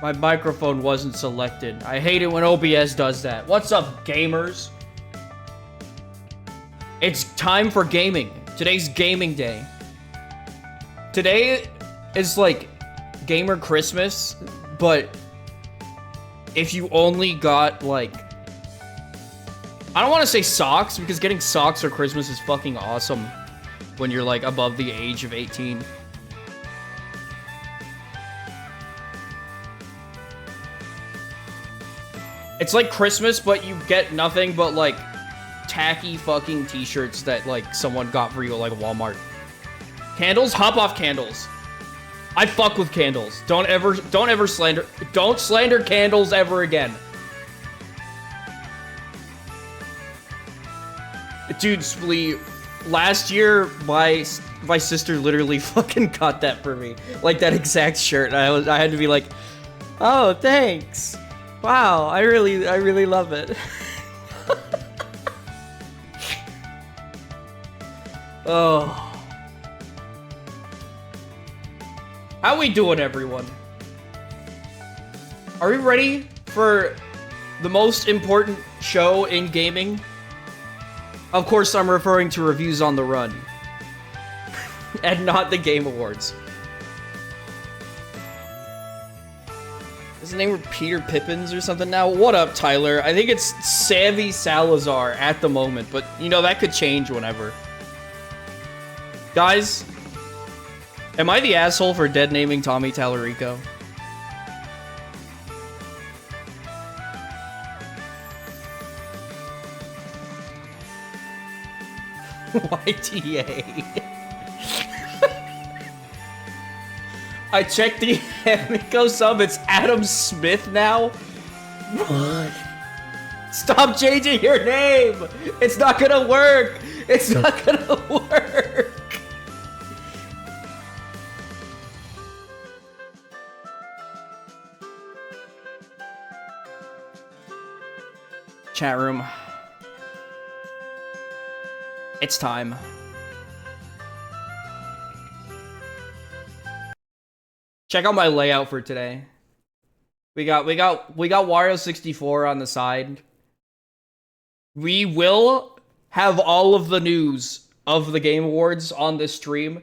My microphone wasn't selected. I hate it when OBS does that. What's up, gamers? It's time for gaming. Today's gaming day. Today is like gamer Christmas, but if you only got like, I don't want to say socks, because getting socks for Christmas is fucking awesome when you're like above the age of 18. It's like Christmas, but you get nothing but like tacky fucking t-shirts that like someone got for you at like Walmart. Candles? Hop off candles. I fuck with candles. Don't ever slander candles ever again. Dude, Splee, last year my sister literally fucking got that for me. Like that exact shirt. I had to be like, "Oh, thanks. Wow, I really love it." Oh. How we doing, everyone? Are we ready for the most important show in gaming? Of course, I'm referring to Reviews on the Run. And not the Game Awards. Is his name Peter Pippins or something now? What up, Tyler? I think it's Savvy Salazar at the moment, but you know, that could change whenever. Guys, am I the asshole for dead naming Tommy Tallarico? YTA. I checked the Amico sub, it's Adam Smith now? What? Stop changing your name! It's not gonna work! It's not gonna work! Chat room. It's time. Check out my layout for today. We got Wario 64 on the side. We will have all of the news of the Game Awards on this stream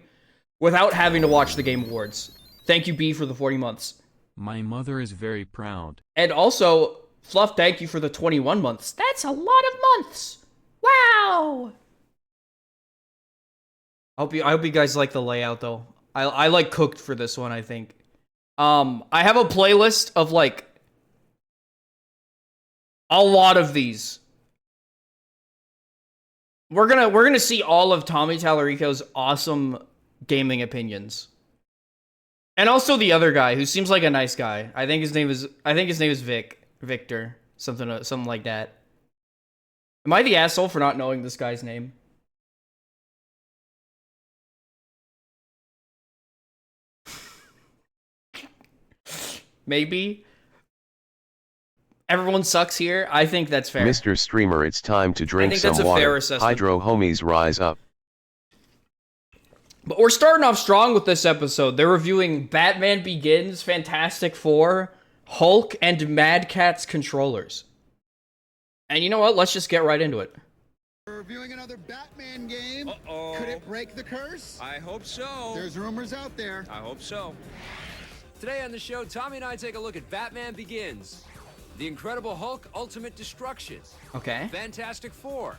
without having to watch the Game Awards. Thank you, B, for the 40 months. My mother is very proud. And also, Fluff, thank you for the 21 months. That's a lot of months. Wow. I hope you guys like the layout though. I like cooked for this one, I think. I have a playlist of like a lot of these. We're gonna see all of Tommy Tallarico's awesome gaming opinions. And also the other guy who seems like a nice guy. I think his name is Victor. Something like that. Am I the asshole for not knowing this guy's name? Maybe. Everyone sucks here. I think that's fair. Mr. Streamer, it's time to drink some that's a water. fair assessment. Hydro homies, rise up. But we're starting off strong with this episode. They're reviewing Batman Begins, Fantastic Four, Hulk, and Mad Catz controllers. And you know what? Let's just get right into it. We're reviewing another Batman game. Uh-oh. Could it break the curse? I hope so. There's rumors out there. I hope so. Today on the show, Tommy and I take a look at Batman Begins, The Incredible Hulk Ultimate Destruction, Okay. Fantastic Four,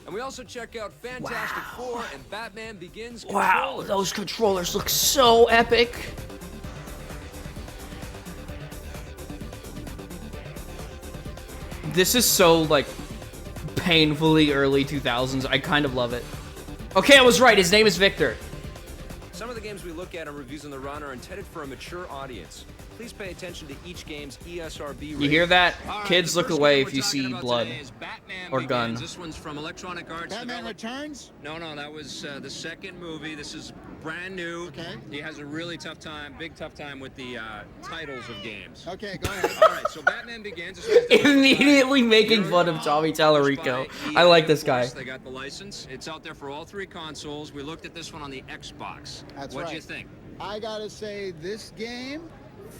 and we also check out Fantastic Four and Batman Begins Wow, controllers. those controllers look so epic. This is so, like, painfully early 2000s. I kind of love it. Okay, I was right. His name is Victor. Some of the games we look at on Reviews on the Run are intended for a mature audience. Please pay attention to each game's ESRB rating. You hear that? All right, Kids, the look first away game if we're you talking see about blood today is Batman or Begins. gun. This one's from Electronic Arts. Batman Returns? No, that was the second movie. This is brand new. Okay. He has a really tough time with the titles of games. Okay, go ahead. All right, so Batman Begins. This one's developed by Immediately making fun of Yuri Tommy Published Tallarico. by EA, I like this of course. guy. They got the license. It's out there for all three consoles. We looked at this one on the Xbox. That's What'd right. you think? I gotta say, this game,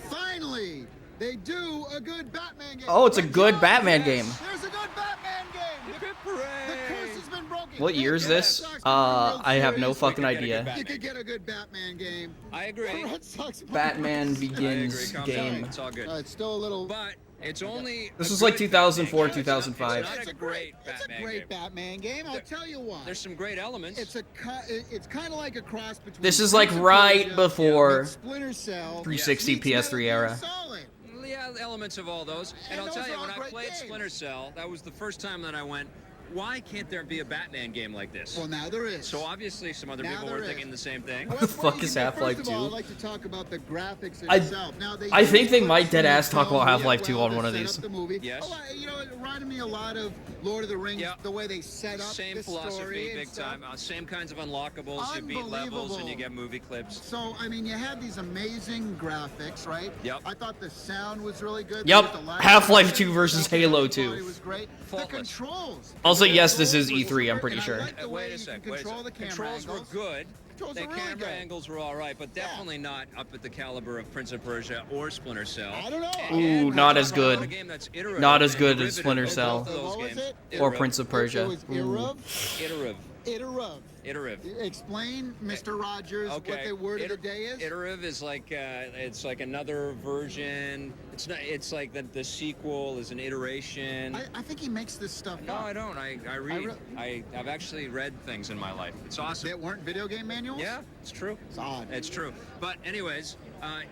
finally, They do a good Batman game. Oh, it's a Good good job. Batman Yes, game. There's a good Batman game. The curse has been broken. What year is Red this? Sox won the World I have no Series. fucking We could get a good idea. Batman You could get a good Batman game. I agree. The Red Sox won the Batman World Series. Begins Calm game. down. It's all good. It's still a little. But it's only. This a was like good 2004, Batman game. 2005. It's not a great It's Batman a great game. Batman game. I'll tell you why. There's some great elements. It's kind of like a cross between. This is like Prince of right Persia before and Splinter Cell 360 meets PS3 Metal Gear era. Solid. Yeah, elements of all those. And I'll those tell you, are all when I great played games. Splinter Cell, that was the first time that I went, why can't there be a Batman game like this? Well, now there is. So obviously some other Now people there were is. thinking the same thing. Well, the that's what fuck you is can do. Half-Life First of all, 2? I'd like to talk about the graphics I- itself. Now, they I used think they clips might from dead the ass talk film about Half-Life really 2 well on to one of set these. up the movie. Yes. Oh, you know, it reminded me a lot of Lord of the Rings, Yeah. the way they set up Same this philosophy, story and big stuff. time. Same kinds of unlockables. You beat levels and you get movie clips. So, I mean, you had these amazing graphics, right? Yep. I thought the sound was really good. Yep. There was the light Half-Life effects 2 versus and stuff. Halo The 2. quality was great. The Faultless. controls. Also, The yes, this is controls E3, I'm were- pretty and I sure. like the way Wait a you sec. can Wait a control sec. the camera Controls were angles. good. Controls The were really camera good. angles were all right, but definitely not up at the caliber of Prince of Persia or Splinter Cell. I don't know. Ooh, And not we're as talking about good. a game that's iterative Not as and good as derivative Splinter of Cell. both of those What was games. it? Or Iterative. Prince of Persia. It was Irov. Iterative. Iterative. Iterative. Explain, Mr. Rogers, Okay. what the word of the day is. Iterative is like it's like another version. It's not. It's like the sequel is an iteration. I think he makes this stuff No, up. I don't. I read. I've actually read things in my life. It's awesome. That weren't video game manuals? Yeah, it's true. It's odd. It's true. But anyways,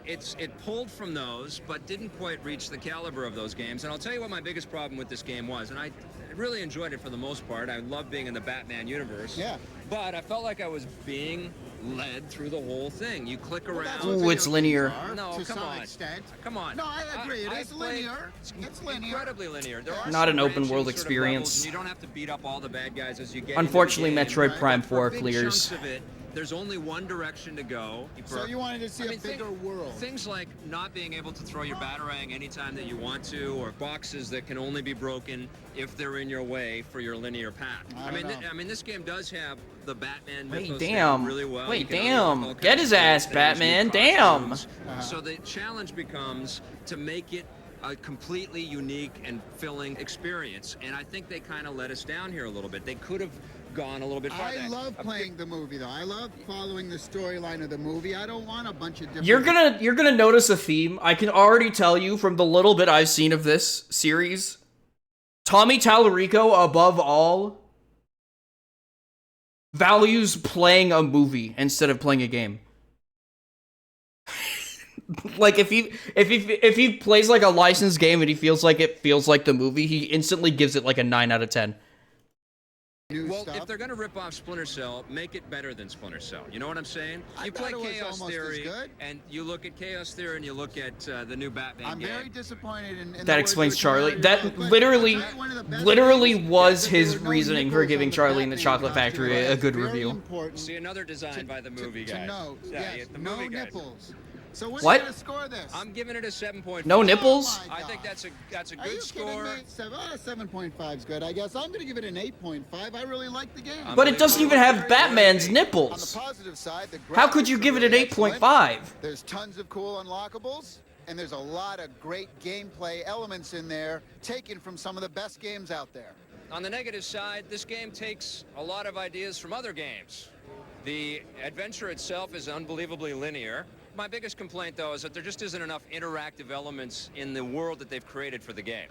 it pulled from those, but didn't quite reach the caliber of those games. And I'll tell you what my biggest problem with this game was, and I really enjoyed it for the most part. I love being in the Batman universe. Yeah. But I felt like I was being led through the whole thing. You click Well, that's around. what Ooh, it's video linear. games are, No, to come some on. extent. Come on. No, I agree. It I is played- linear. It's linear. Incredibly linear. There are Not some an open branching world sort of experience. levels, and you don't have to beat up all the bad guys as you get. Unfortunately, into the game, Metroid Prime but for 4 big clears. chunks of it, there's only one direction to go. So you wanted to see I mean, a bigger world. Things like not being able to throw your batarang anytime that you want to, or boxes that can only be broken if they're in your way for your linear path. I don't know. I mean, this game does have the Batman Wait, mythos damn. down really well. Wait, You can damn. unlock all Get kinds his of great ass, things, Batman. new Damn. costumes. So the challenge becomes to make it a completely unique and filling experience. And I think they kind of let us down here a little bit. They could have gone a little bit farther. I love playing the movie, though. I love following the storyline of the movie. I don't want a bunch of different... You're gonna notice a theme. I can already tell you from the little bit I've seen of this series. Tommy Tallarico, above all, values playing a movie instead of playing a game. Like if he plays like a licensed game and he feels like it feels like the movie, he instantly gives it like a 9 out of 10. new Well, stuff. if they're going to rip off Splinter Cell, make it better than Splinter Cell. You know what I'm saying? I You thought play it was Chaos almost as Theory, good. and you look at Chaos Theory, and you look at the new Batman I'm game. very disappointed in the That words explains of Charlie. Charlie That Rose, but literally one of the best literally things was that there his were no reasoning for nipples giving on the Charlie and the Batman Chocolate costume. Factory a That's good very review. important See, another design by the movie to guys. know. Yeah, Yes, the no movie guys. nipples. So what What? are you going to score this? I'm giving it a 7.5. No nipples? Oh my I think God. that's a Are you good kidding score. me? 7.5 is good, I guess. I'm going to give it an 8.5. I really like the game. But it doesn't even have Batman's On the nipples. positive side, the How could you graphics are give it an really excellent. 8.5? There's tons of cool unlockables, and there's a lot of great gameplay elements in there taken from some of the best games out there. On the negative side, this game takes a lot of ideas from other games. The adventure itself is unbelievably linear. My biggest complaint, though, is that there just isn't enough interactive elements in the world that they've created for the game.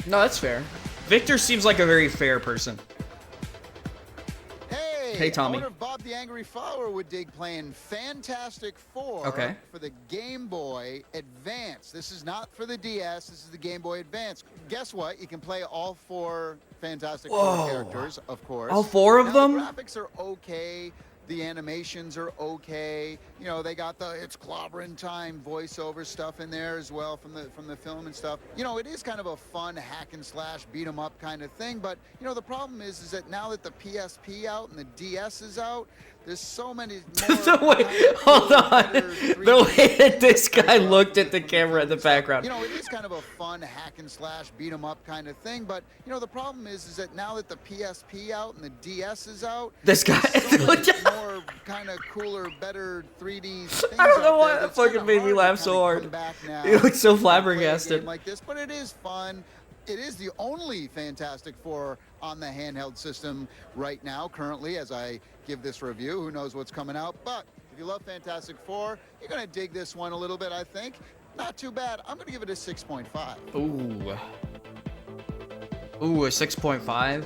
No, that's fair. Victor seems like a very fair person. Hey, Tommy. I wonder if Bob the Angry Flower would dig playing Fantastic Four Okay. for the Game Boy Advance. This is not for the DS, this is the Game Boy Advance. Guess what? You can play all 4 Fantastic Whoa. Four characters, of course. All 4 of Now, them? The graphics are okay. The animations are okay. You know, they got the "it's clobbering time" voiceover stuff in there as well from the film and stuff. You know, it is kind of a fun hack and slash beat 'em up kind of thing. But you know, the problem is that now that the PSP out and the DS is out, there's so many more. The way, hold on. The way that this guy looked at the camera in the background. You know, it is kind of a fun hack and slash beat 'em up kind of thing. But you know, the problem is that now that the PSP out and the DS is out, This guy. there's so many more kind of cooler, better 3D things I don't know out why there, that it's fucking kinda made me hard to laugh so kinda hard. come back now You look so and play a flabbergasted. game like this, but it is fun. It is the only Fantastic Four on the handheld system right now, currently, as I give this review. Who knows what's coming out? But if you love Fantastic Four, you're going to dig this one a little bit, I think. Not too bad. I'm going to give it a 6.5. Ooh. Ooh, a 6.5.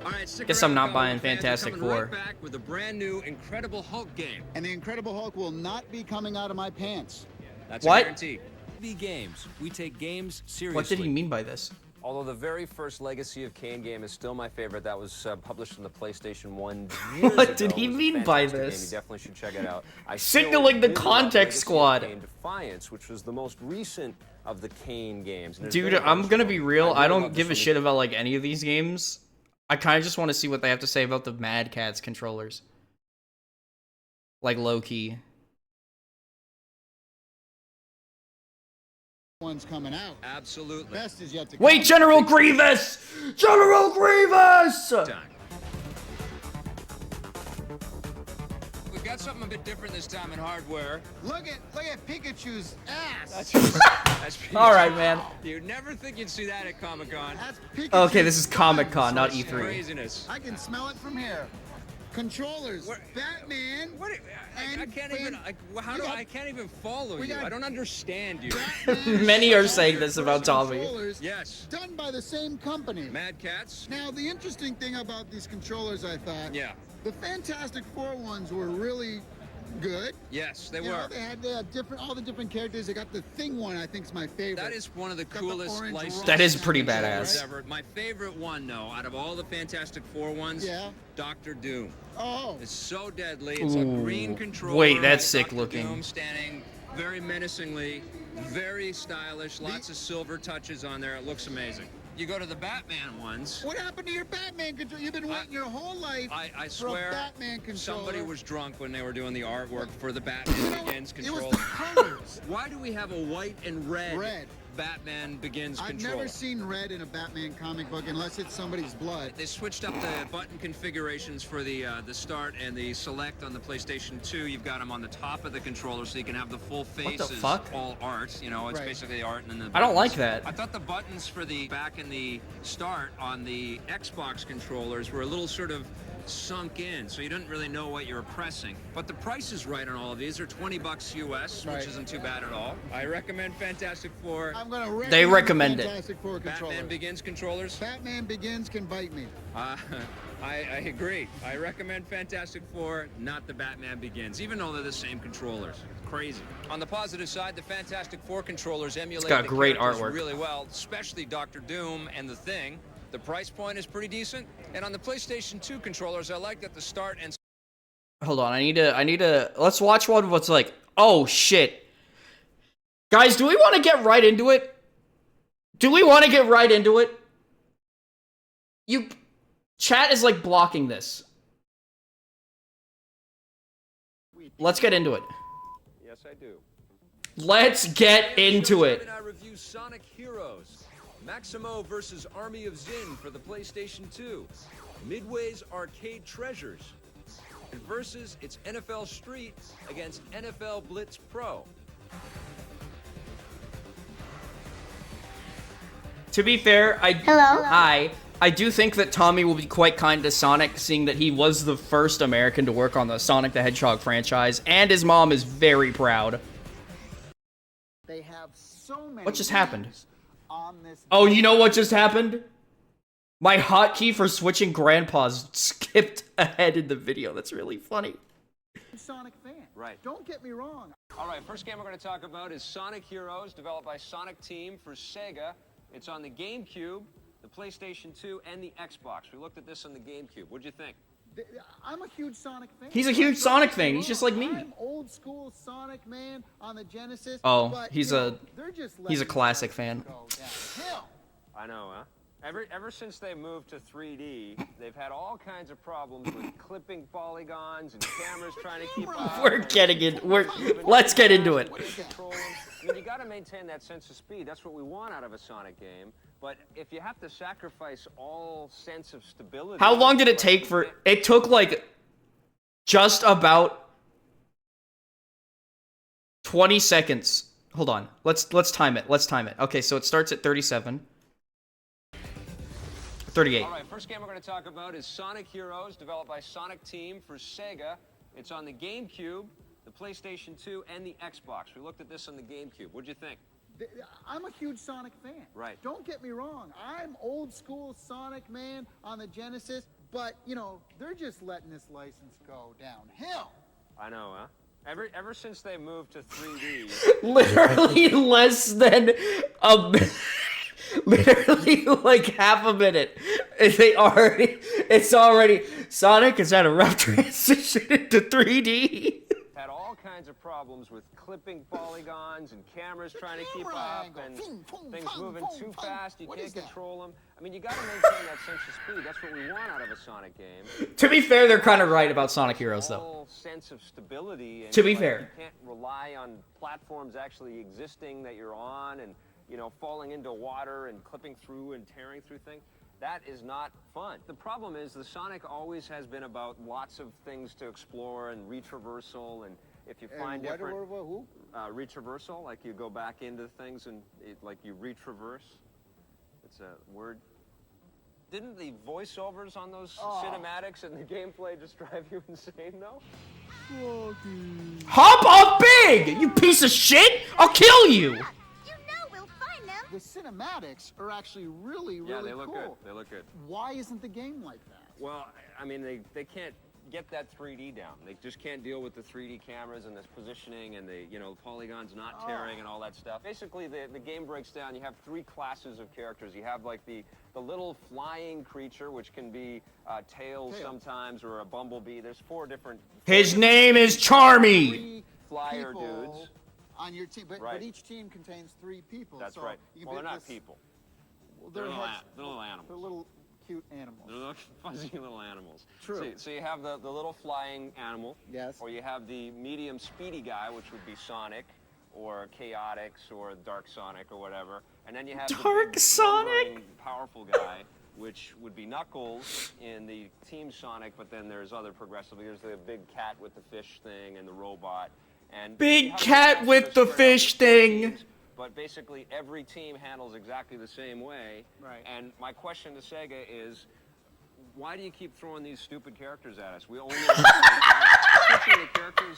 All right, stick Guess around, I'm not comic buying book fans. We're Fantastic coming Four. Right back with a brand new Incredible Hulk game. And the Incredible Hulk will not be coming out of my pants. That's What? a guarantee. TV games. We take games seriously. What did he mean by this? Although the very first Legacy of Kain game is still my favorite, that was published on the PlayStation 1 years What ago. did he It was a mean by fantastic game. this? You definitely should check it out. I Signaling still the really love Context Legacy of Squad. Kain Defiance, which was the most recent of the Kain games. And there's Dude, been a I'm bunch gonna of be them. real. really I don't love this give a one. shit about like any of these games. I kind of just want to see what they have to say about the Mad Catz controllers. Like low key. One's coming out. Absolutely. Best is yet to Wait, come. General Grievous! General Grievous! Time. We've got something a bit different this time in hardware. Look at Pikachu's ass. That's All right, man. You'd never think you'd see that at Comic-Con. That's Pikachu's Okay, this is Comic-Con, not buns. E3. Craziness. I can smell it from here. Controllers, Where- Batman. What? I And can't even. we got- I can't even follow we you. got- I don't understand you. Batman Many are and saying this about Tommy. controllers Yes. Done by the same company. Mad Cats. Now, the interesting thing about these controllers, I thought, Yeah. the Fantastic Four ones were really good. Yes, they You know, were. they had all the different characters. They got the Thing one, I think, is my favorite. That is one of the Got the coolest orange licensed That is pretty controllers badass. ever. My favorite one, though, out of all the Fantastic Four ones, Yeah. Doctor Doom. Oh, It's so deadly. It's a Ooh. green controller. Wait, that's with sick Dr. looking. Doom standing very menacingly, very stylish. Lots of silver touches on there. It looks amazing. You go to the Batman ones. what happened to your Batman controller? You've been waiting your whole life I for a swear, Batman controller. somebody was drunk when they were doing the artwork for the Batman Begins It was controller. the colors. Why do we have a white and red, Red. Batman Begins I've controller? never seen red in a Batman comic book unless it's somebody's blood. They switched up the button configurations for the start and the select on the PlayStation 2. You've got them on the top of the controller, so you can have the full face the as fuck? all art. You know, it's Right. basically art and then the. I don't buttons. like that. I thought the buttons for the back and the start on the Xbox controllers were a little sort of sunk in, so you didn't really know what you were pressing. But the price is right on all of these. They're $20 US, Right. which isn't too bad at all. I recommend Fantastic Four. I'm gonna recommend They recommend the it. Fantastic Four controller. Batman Begins controllers. Batman Begins can bite me. I agree. I recommend Fantastic Four, not the Batman Begins, even though they're the same controllers. Crazy. On the positive side, the Fantastic Four controllers emulate got the great characters artwork. really well, especially Doctor Doom and the Thing. The price point is pretty decent. And on the PlayStation 2 controllers, I like that the start and Hold on, I need to, let's watch one what's like, oh shit. Guys, do we want to get right into it? Do we want to get right into it? Chat is like blocking this. Let's get into it. Yes, I do. Let's get into it. I review Sonic Heroes. Maximo versus Army of Zin for the PlayStation 2. Midway's Arcade Treasures. And versus its NFL Street against NFL Blitz Pro. To be fair, I do think that Tommy will be quite kind to Sonic, seeing that he was the first American to work on the Sonic the Hedgehog franchise, and his mom is very proud. They have so many. What just happened? games on this. Oh, you know what just happened? My hotkey for switching grandpas skipped ahead in the video. That's really funny. Sonic fan. Right. Don't get me wrong. All right, first game we're going to talk about is Sonic Heroes, developed by Sonic Team for Sega. It's on the GameCube, the PlayStation 2, and the Xbox. We looked at this on the GameCube. What'd you think? I'm a huge Sonic fan. He's a huge Don't Sonic get me fan. He's wrong. just like me. I'm old school Sonic man on the Genesis. Oh, but, he's you a- know, they're just he's a letting classic Sonic fan. go downhill. I know, huh? Ever since they moved to 3D, they've had all kinds of problems with clipping polygons and cameras trying to keep up. We're getting it. Let's get into it. Control them. I mean, you got to maintain that sense of speed. That's what we want out of a Sonic game. But if you have to sacrifice all sense of stability, How long did it take for... It took like just about 20 seconds. Hold on. Let's time it. Let's time it. Okay, so it starts at 37. 38. All right, first game we're going to talk about is Sonic Heroes, developed by Sonic Team for Sega. It's on the GameCube, the PlayStation 2, and the Xbox. We looked at this on the GameCube. What'd you think? I'm a huge Sonic fan. Right. Don't get me wrong. I'm old school Sonic man on the Genesis, but, you know, they're just letting this license go downhill. I know, huh? Ever since they moved to 3D. Literally less than a literally like half a minute. It's already Sonic has had a rough transition into 3D. Had all kinds of problems with clipping polygons and cameras trying to keep camera up angle. and Boom, boom, things boom, moving boom, too boom. fast. You What can't is that? control them. I mean, you got to maintain that sense of speed. That's what we want out of a Sonic game. To be fair, they're kind of right about Sonic Heroes, though. Whole sense of stability. And To be like, fair. you can't rely on platforms actually existing that you're on, and falling into water and clipping through and tearing through things. That is not fun. The problem is the Sonic always has been about lots of things to explore and retraversal, and if you find And different who? retraversal, like you go back into things and like you retraverse. It's a word. Didn't the voiceovers on those cinematics and the gameplay just drive you insane, though? Hop off big, you piece of shit! I'll kill you. You know we'll find them. The cinematics are actually really Yeah, they cool. look good. They look good. Why isn't the game like that? Well, I mean, they can't get that 3D down. They just can't deal with the 3D cameras and this positioning and the polygons not tearing and all that stuff. Basically, the game breaks down. You have three classes of characters. You have like the little flying creature, which can be Tails sometimes, or a bumblebee. There's four different. His name is Charmy. Three Flyer people dudes. on your team, but Right. each team contains 3 people. That's so right. you can Well, they're pick not this- people. Well, They're little, heads- they're little animals. They're little cute animals. They're little fuzzy little animals. True. So you have the little flying animal. Yes. Or you have the medium speedy guy, which would be Sonic, or Chaotix, or Dark Sonic, or whatever. And then you have Dark the big, Sonic? lumbering, powerful guy, which would be Knuckles in the Team Sonic. But then there's other progressive. There's the big cat with the fish thing and the robot. And Big you have cat them with sort the of spread out fish into 4 thing. teams, but basically every team handles exactly the same way. Right. And my question to Sega is, why do you keep throwing these stupid characters at us? We only switching the characters.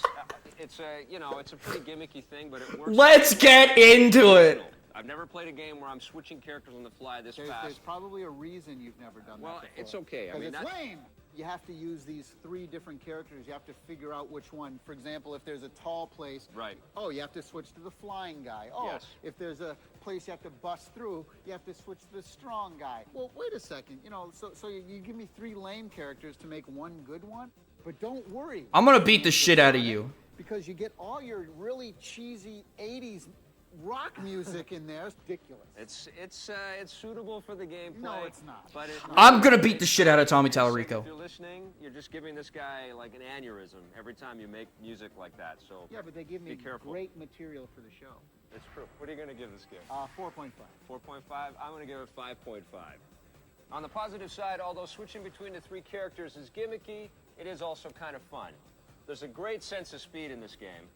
It's a pretty gimmicky thing, but it works. Let's get into it. I've never played a game where I'm switching characters on the fly this There's fast. probably a reason you've never done Well, that before. it's okay. I 'Cause mean, it's that- lame. You have to use these 3 different characters. You have to figure out which one. For example, if there's a tall place, Right. oh, you have to switch to the flying guy. Oh, Yes. if there's a place you have to bust through, you have to switch to the strong guy. Well, wait a second. So you give me 3 lame characters to make one good one? But don't worry. I'm gonna beat the shit out of you. Because you get all your really cheesy 80s rock music in there. It's ridiculous. It's suitable for the gameplay. No, it's not. But I'm gonna beat the shit out of Tommy If Tallarico. you're listening, you're just giving this guy like an aneurysm every time you make music like that. So Yeah, but they give me be careful. great material for the show. It's true. What are you going to give this game? 4.5. 4.5? I'm going to give it 5.5. On the positive side, although switching between the 3 characters is gimmicky, it is also kind of fun. There's a great sense of speed in this game.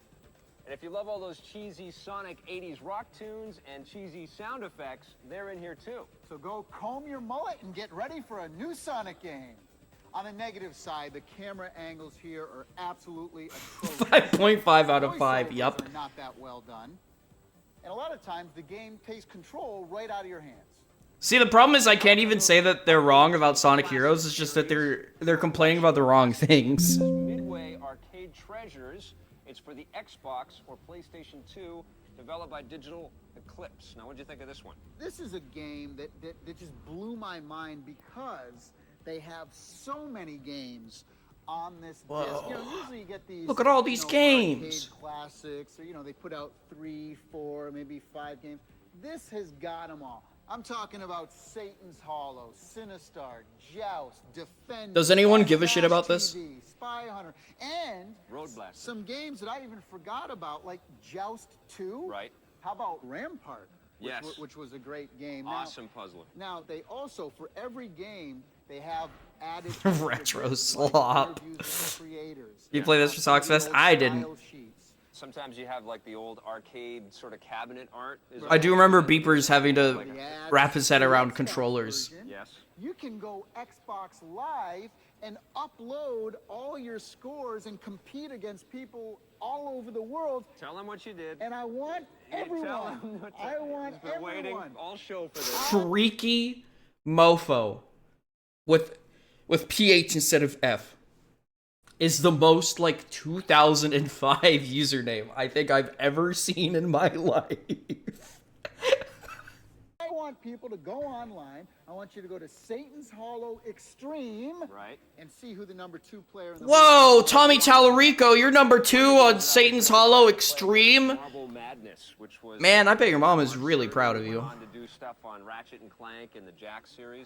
And if you love all those cheesy Sonic 80s rock tunes and cheesy sound effects, they're in here too. So go comb your mullet and get ready for a new Sonic game. On the negative side, the camera angles here are absolutely atrocious. 5.5 out of 5. Voiceovers Yup. are not that well done. And a lot of times, the game takes control right out of your hands. See, the problem is I can't even say that they're wrong about Sonic Heroes. It's just that they're complaining about the wrong things. Midway Arcade Treasures. It's for the Xbox or PlayStation 2, developed by Digital Eclipse. Now, what do you think of this one? This is a game that just blew my mind because they have so many games on this disc. Usually you get these. Look at all these games. Arcade classics, or they put out 3, 4, maybe 5 games. This has got them all. I'm talking about Satan's Hollow, Sinistar, Joust, Defender. Does anyone give a shit about Smash this? TV, Spy Hunter, and Road Blaster. some games that I even forgot about, like Joust 2. Right. How about Rampart? Yes. Which was a great game. Awesome puzzler. Now, they also, for every game, they have added to the Retro disc, like slop. interviews with the creators. You play this for Sox Fest? Old I didn't. style sheets. Sometimes you have like the old arcade sort of cabinet art. I do remember Beepers having to The ads, wrap his head the around Xbox controllers. version, Yes. You can go Xbox Live and upload all your scores and compete against people all over the world. Tell them what you did. And I want Tell everyone. them what I want He's been waiting everyone. all show for this. Freaky mofo with PH instead of F is the most like 2005 username I think I've ever seen in my life. I want people to go online. I want you to go to Satan's Hollow Extreme Right. and see who the number 2 player in the Whoa, world is. Tommy Tallarico, you're number 2 on Satan's Hollow Extreme. Marble Madness, which was Man, I bet your mom is really proud of you. Went on to do stuff on Ratchet and Clank and the Jack series.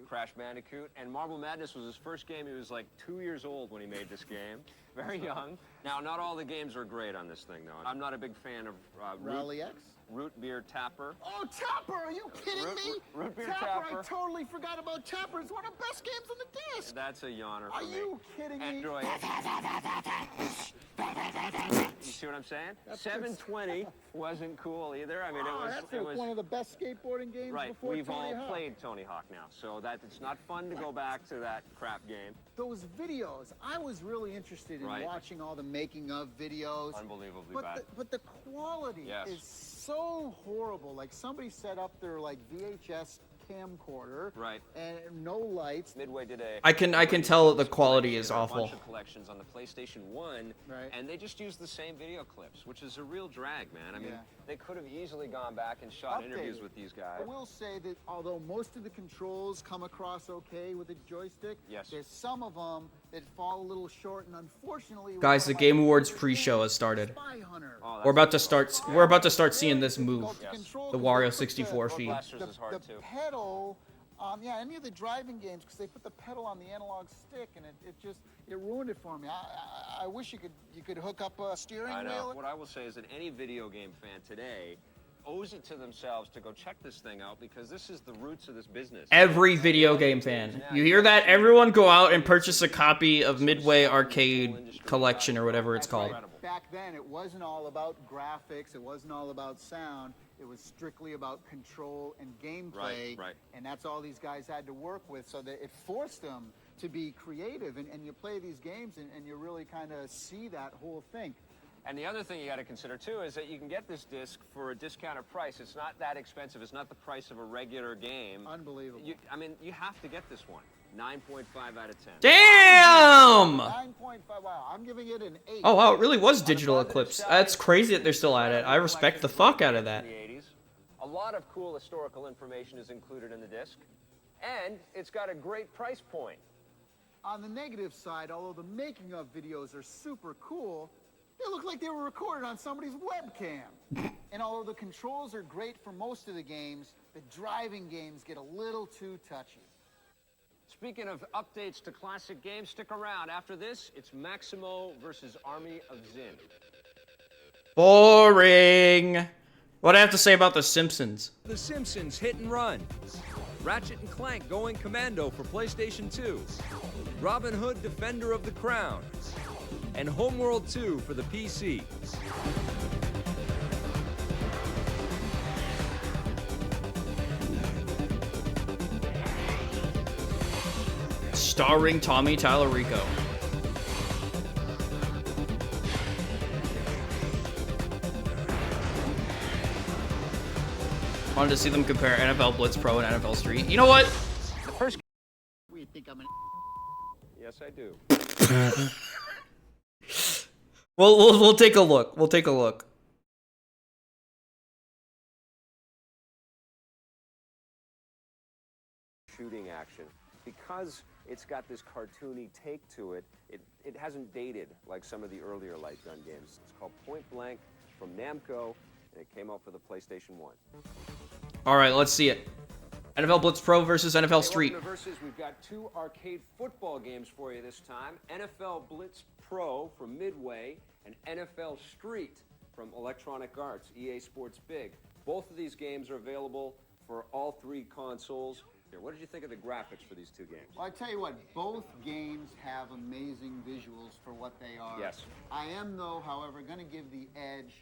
Crash Bandicoot. And Marble Madness was his first game. He was like 2 years old when he made this game. Very young. Now, not all the games are great on this thing, though. I'm not a big fan of Rally X? Root Beer Tapper. Oh, Tapper! Are you kidding me? Root Beer Tapper! I Tapper. totally forgot about Tapper. It's one of the best games on the disc. That's a yawner for Are me. you kidding me? Enjoy it. You see what I'm saying? 720 wasn't cool either. I mean, Oh, it that's was like one of the best skateboarding games right. before We've Tony all Hawk. played Tony Hawk now, so that it's not fun to go back to that crap game. Those videos, I was really interested in Right. watching all the making of videos. Unbelievably But bad. but the quality Yes. is so horrible. Like somebody set up their like VHS camcorder, Right. and no lights. Midway did a. I can tell that the quality is a awful. bunch of collections on the PlayStation 1, Right. and they just used the same video clips, which is a real drag, man. I mean, Yeah. they could have easily gone back and shot interviews Updated. with these I guys. will say that although most of the controls come across okay with the joystick, Yes. there's some of them that fall a little short, and unfortunately, Guys, the Game Awards pre-show has started. Spy Hunter. Oh, that's We're about to difficult. start. We're about to start seeing this Very move. difficult to Yes. control The 'cause Wario they put 64 Road feed. Blasters is hard too. pedal, yeah, any of the driving games, because they put the pedal on the analog stick, and it ruined it for me. I wish you could hook up a steering I know. wheel. What I will say is that any video game fan today owes it to themselves to go check this thing out because this is the roots of this business. Every video game fan. You hear that? Everyone go out and purchase a copy of Midway Arcade Collection or whatever it's called. Back then, it wasn't all about graphics. It wasn't all about sound. It was strictly about control and gameplay. Right. And that's all these guys had to work with. So that it forced them to be creative. And you play these games and you really kind of see that whole thing. And the other thing you got to consider too is that you can get this disc for a discounted price. It's not that expensive. It's not the price of a regular game. Unbelievable. I mean, you have to get this one. 9.5 out of 10. Damn! 9.5. Wow, I'm giving it an 8. Oh wow, it really was Digital Eclipse. That's crazy that they're still at it. I respect the fuck out of that. In the 80s. A lot of cool historical information is included in the disc, and it's got a great price point. On the negative side, although the making of videos are super cool, they look like they were recorded on somebody's webcam. And although the controls are great for most of the games, the driving games get a little too touchy. Speaking of updates to classic games, stick around. After this, it's Maximo versus Army of Zin. Boring. What do I have to say about The Simpsons? The Simpsons Hit and Run. Ratchet and Clank Going Commando for PlayStation 2. Robin Hood Defender of the Crown. And Homeworld 2 for the PC. Starring Tommy Tallarico. Wanted to see them compare NFL Blitz Pro and NFL Street. You know what? We think I'm an Yes, I do. We'll take a look. We'll take a look. Shooting action. Because it's got this cartoony take to it, it hasn't dated like some of the earlier light gun games. It's called Point Blank from Namco, and it came out for the PlayStation 1. All right, let's see it. NFL Blitz Pro versus NFL Street. Versus, we've got two arcade football games for you this time. NFL Blitz Pro from Midway and NFL Street from Electronic Arts, EA Sports Big. Both of these games are available for all three consoles. here. What did you think of the graphics for these two games? Well, I tell you what, both games have amazing visuals for what they are. Yes. I am, though, however, going to give the edge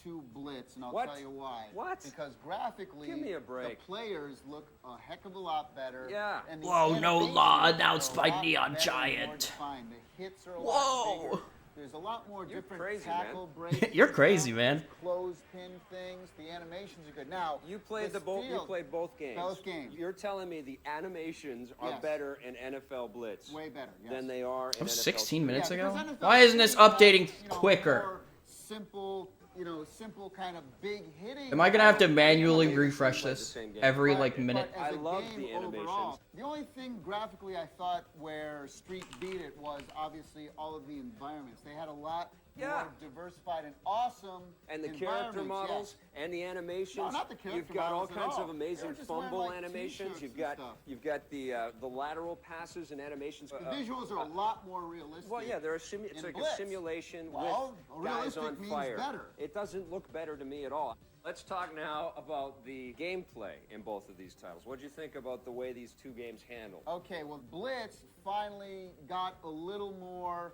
to Blitz, and I'll What? tell you why. What? Because graphically, Give me a break. the players look a heck of a lot better. Yeah. And the Whoa, no animations law are announced a by lot Neon better and more Giant. defined. The hits are a Whoa. lot bigger. There's a lot more You're different crazy, tackle man. breaks. You're crazy, man. Clothespin things. The animations are good. Now, You played this You field- played both games. Both games. You're telling me the animations are Yes. better in NFL Blitz Way better, yes. than they are in That was NFL 16 minutes Yeah, ago? because NFL Why isn't this Street has, updating you know, quicker? more simple, simple kind of big hitting. Am I gonna have to You know, manually they- refresh play the this same game. every, but- like, minute? but as I a love game the animations. overall, the only thing graphically I thought where Street beat it was obviously all of the environments. They had a lot Yeah. more diversified and awesome And the character environments, models yes. and the animations. No, not the character You've got all models at kinds all. of amazing They were just wearing, fumble like, animations. t-shirts You've and got stuff. the lateral passes and animations. The visuals are a lot more realistic. Well, yeah, it's in like Blitz. a simulation Well, with guys realistic on means fire. better. It doesn't look better to me at all. Let's talk now about the gameplay in both of these titles. What do you think about the way these two games handle? Okay, well, Blitz finally got a little more,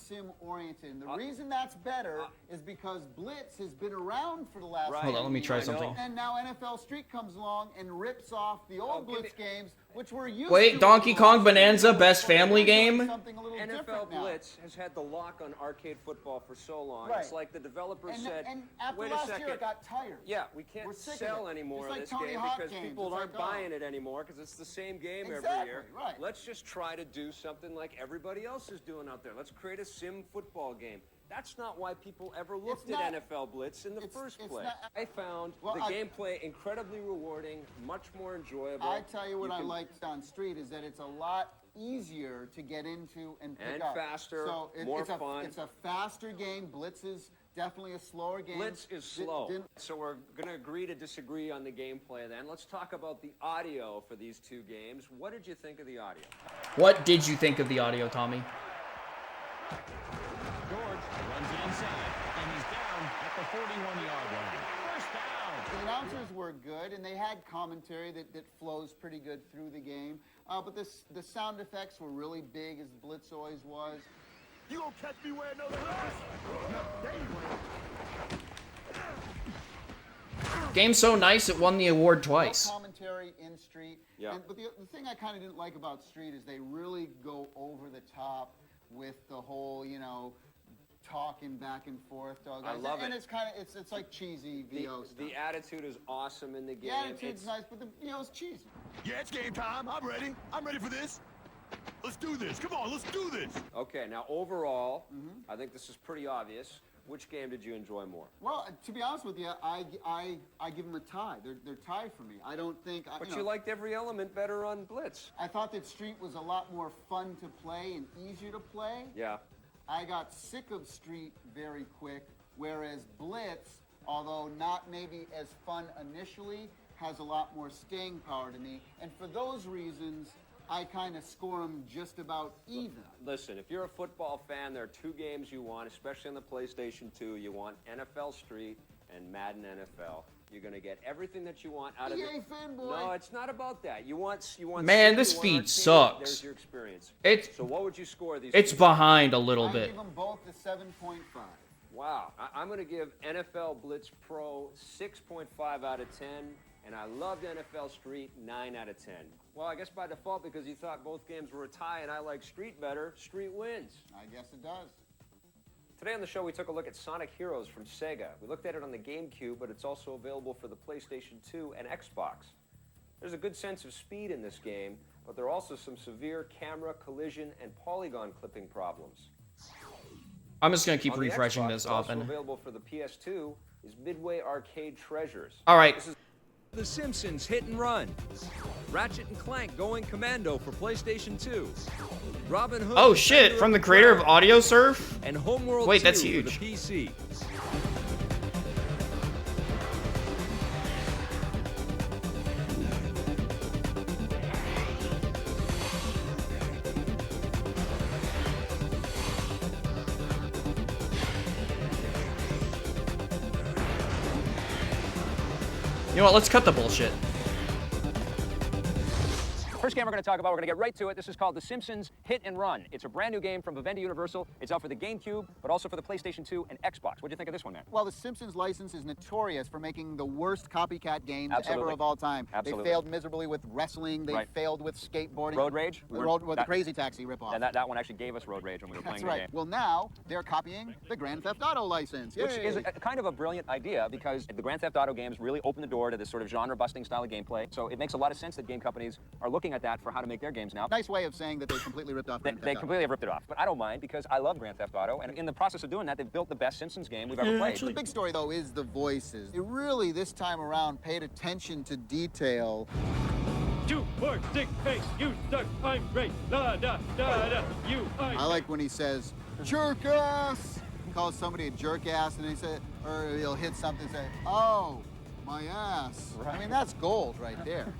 sim-oriented. And the reason that's better is because Blitz has been around for the last Right. Hold on, let me try I know. something. And now NFL Street comes along and rips off the old give Blitz games, which were used Wait, to Donkey in the Kong last Bonanza, few years, best but they're family doing game? Something a little NFL different now. Blitz has had the lock on arcade football for so long. Right. It's like the developers And, said, and after wait a last second. year, it got tired. Yeah, we We're can't sick of sell it. any more It's of like this Tony game Hawk because games. people It's aren't like, oh. buying it anymore because it's the same game every Exactly, year. right. Let's just try to do something like everybody else is doing out there. Let's create a sim football game. That's not why people ever looked not- at NFL Blitz in the it's- first it's place. not- I found Well, the I- gameplay incredibly rewarding, much more enjoyable. I tell you what I can- liked on Street is that it's a lot easier to get into and pick And up. faster, so more it's fun. It's a faster game. Blitz is definitely a slower game. Blitz is Di- slow. didn't- So we're going to agree to disagree on the gameplay then. Let's talk about the audio for these two games. What did you think of the audio? What did you think of the audio, Tommy? George runs it inside, and he's down at the 41-yard line. First down. The announcers were good, and they had commentary that flows pretty good through the game. But the sound effects were really big, as Blitz always was. You gonna catch me wearing those gloves? No, there you ain't. Game's so nice it won the award twice. Commentary in Street. Yeah. But the thing I kind of didn't like about Street is they really go over the top with the whole, talking back and forth. Dog. I love and it. it's kind of it's like cheesy VO stuff. The attitude is awesome in the game. The attitude's It's- nice, but the VO's cheesy. Yeah, it's game time. I'm ready. I'm ready for this. Let's do this. Come on, let's do this. Okay, now overall, Mm-hmm. I think this is pretty obvious. Which game did you enjoy more? Well, to be honest with you, I give them a tie. They're tied for me. I don't think. But you liked every element better on Blitz. I thought that Street was a lot more fun to play and easier to play. Yeah. I got sick of Street very quick, whereas Blitz, although not maybe as fun initially, has a lot more staying power to me. And for those reasons, I kind of score them just about even. Listen, if you're a football fan, there are two games you want, especially on the PlayStation 2. You want NFL Street and Madden NFL. You're going to get everything that you want out of EA it. fanboy. No, it's not about that. You want Man, sim, this you want feed arcade, sucks. There's your experience. It's So what would you score these it's two? behind a little I bit. give them both the 7.5. Wow. I'm going to give NFL Blitz Pro 6.5 out of 10, and I loved NFL Street 9 out of 10. Well, I guess by default, because you thought both games were a tie and I like Street better, Street wins. I guess it does. Today on the show, we took a look at Sonic Heroes from Sega. We looked at it on the GameCube, but it's also available for the PlayStation 2 and Xbox. There's a good sense of speed in this game, but there are also some severe camera, collision, and polygon clipping problems. I'm just gonna keep On the refreshing Xbox, this also often. available for the PS2 is Midway Arcade Treasures. All right. This is The Simpsons Hit and Run. Ratchet and Clank Going Commando for PlayStation 2. Robin Hood. Oh shit! Defender From the of creator of Prey, Audio Surf. and Homeworld Wait, 2 that's for huge. the PC. You know what? Let's cut the bullshit. first game we're going to talk about, we're going to get right to it. This is called The Simpsons Hit and Run. It's a brand new game from Vivendi Universal. It's out for the GameCube, but also for the PlayStation 2 and Xbox. What do you think of this one, man? Well, the Simpsons license is notorious for making the worst copycat games Absolutely. ever of all time. Absolutely. They failed miserably with wrestling. They Right. failed with skateboarding. Road Rage? The Crazy Taxi ripoff. And that one actually gave us Road Rage when we were That's playing right. the game. Well, now they're copying the Grand Theft Auto license. Which Yay. is kind of a brilliant idea because the Grand Theft Auto games really open the door to this sort of genre-busting style of gameplay. So it makes a lot of sense that game companies are looking at that for how to make their games now. Nice way of saying that they completely ripped off Grand Theft They Auto. completely have ripped it off, but I don't mind because I love Grand Theft Auto, and in the process of doing that, they've built the best Simpsons game we've ever played. The big story, though, is the voices. It really, this time around, paid attention to detail. 2, 4, 6, 8, you suck, I'm great, da da da da, you are. I like when he says, jerk ass! He calls somebody a jerk ass, and he said, or he'll hit something and say, oh, my ass. Right. I mean, that's gold right there.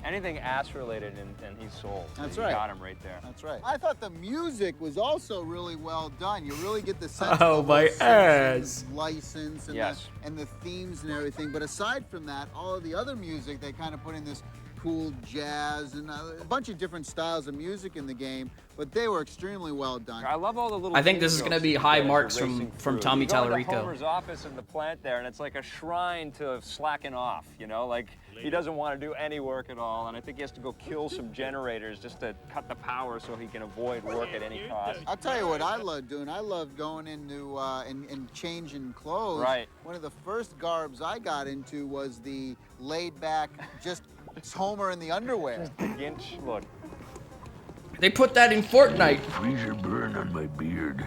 Anything ass-related, and he's sold. That's You right. got him right there. That's right. I thought the music was also really well done. You really get the sense Oh, of the my whole Simpsons ass. license and, Yes. and the themes and everything. But aside from that, all of the other music, they kind of put in this cool jazz and a bunch of different styles of music in the game. But they were extremely well done. I love all the little. I think this is jokes going to be you high get as marks you're from racing from through. Tommy You go into Tallarico. Homer's office in the plant there, and it's like a shrine to slacking off. You know, like he doesn't want to do any work at all, and I think he has to go kill some generators just to cut the power so he can avoid work at any cost. I'll tell you what I love doing. I love going into and changing clothes. Right. One of the first garbs I got into was the laid back, just Homer in the underwear. Ginch, look. They put that in Fortnite. Freezer burn on my beard.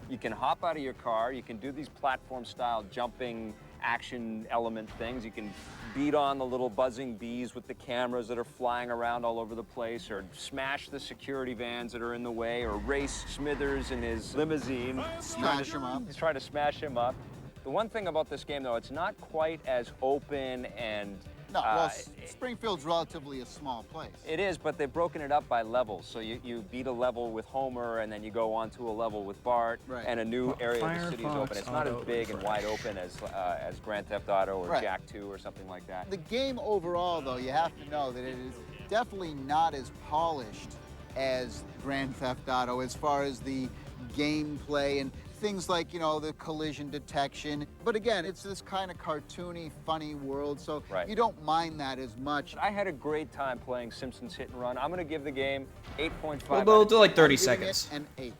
You can hop out of your car. You can do these platform-style jumping action element things. You can beat on the little buzzing bees with the cameras that are flying around all over the place, or smash the security vans that are in the way, or race Smithers in his limousine. Smash him up. He's trying to smash him up. The one thing about this game, though, it's not quite as open and No, well, Springfield's relatively a small place. it is, but they've broken it up by levels. So you beat a level with Homer, and then you go on to a level with Bart, Right. and a new area of the city is Firefox open. It's not as Auto big and wide open as Grand Theft Auto or Right. Jack 2 or something like that. The game overall, though, you have to know that it is definitely not as polished as Grand Theft Auto as far as the gameplay and things like, you know, the collision detection. But again, it's this kind of cartoony, funny world, so Right. you don't mind that as much. I had a great time playing Simpsons Hit and Run. I'm going to give the game 8.5. We'll do like 30 I'm giving seconds. it an 8.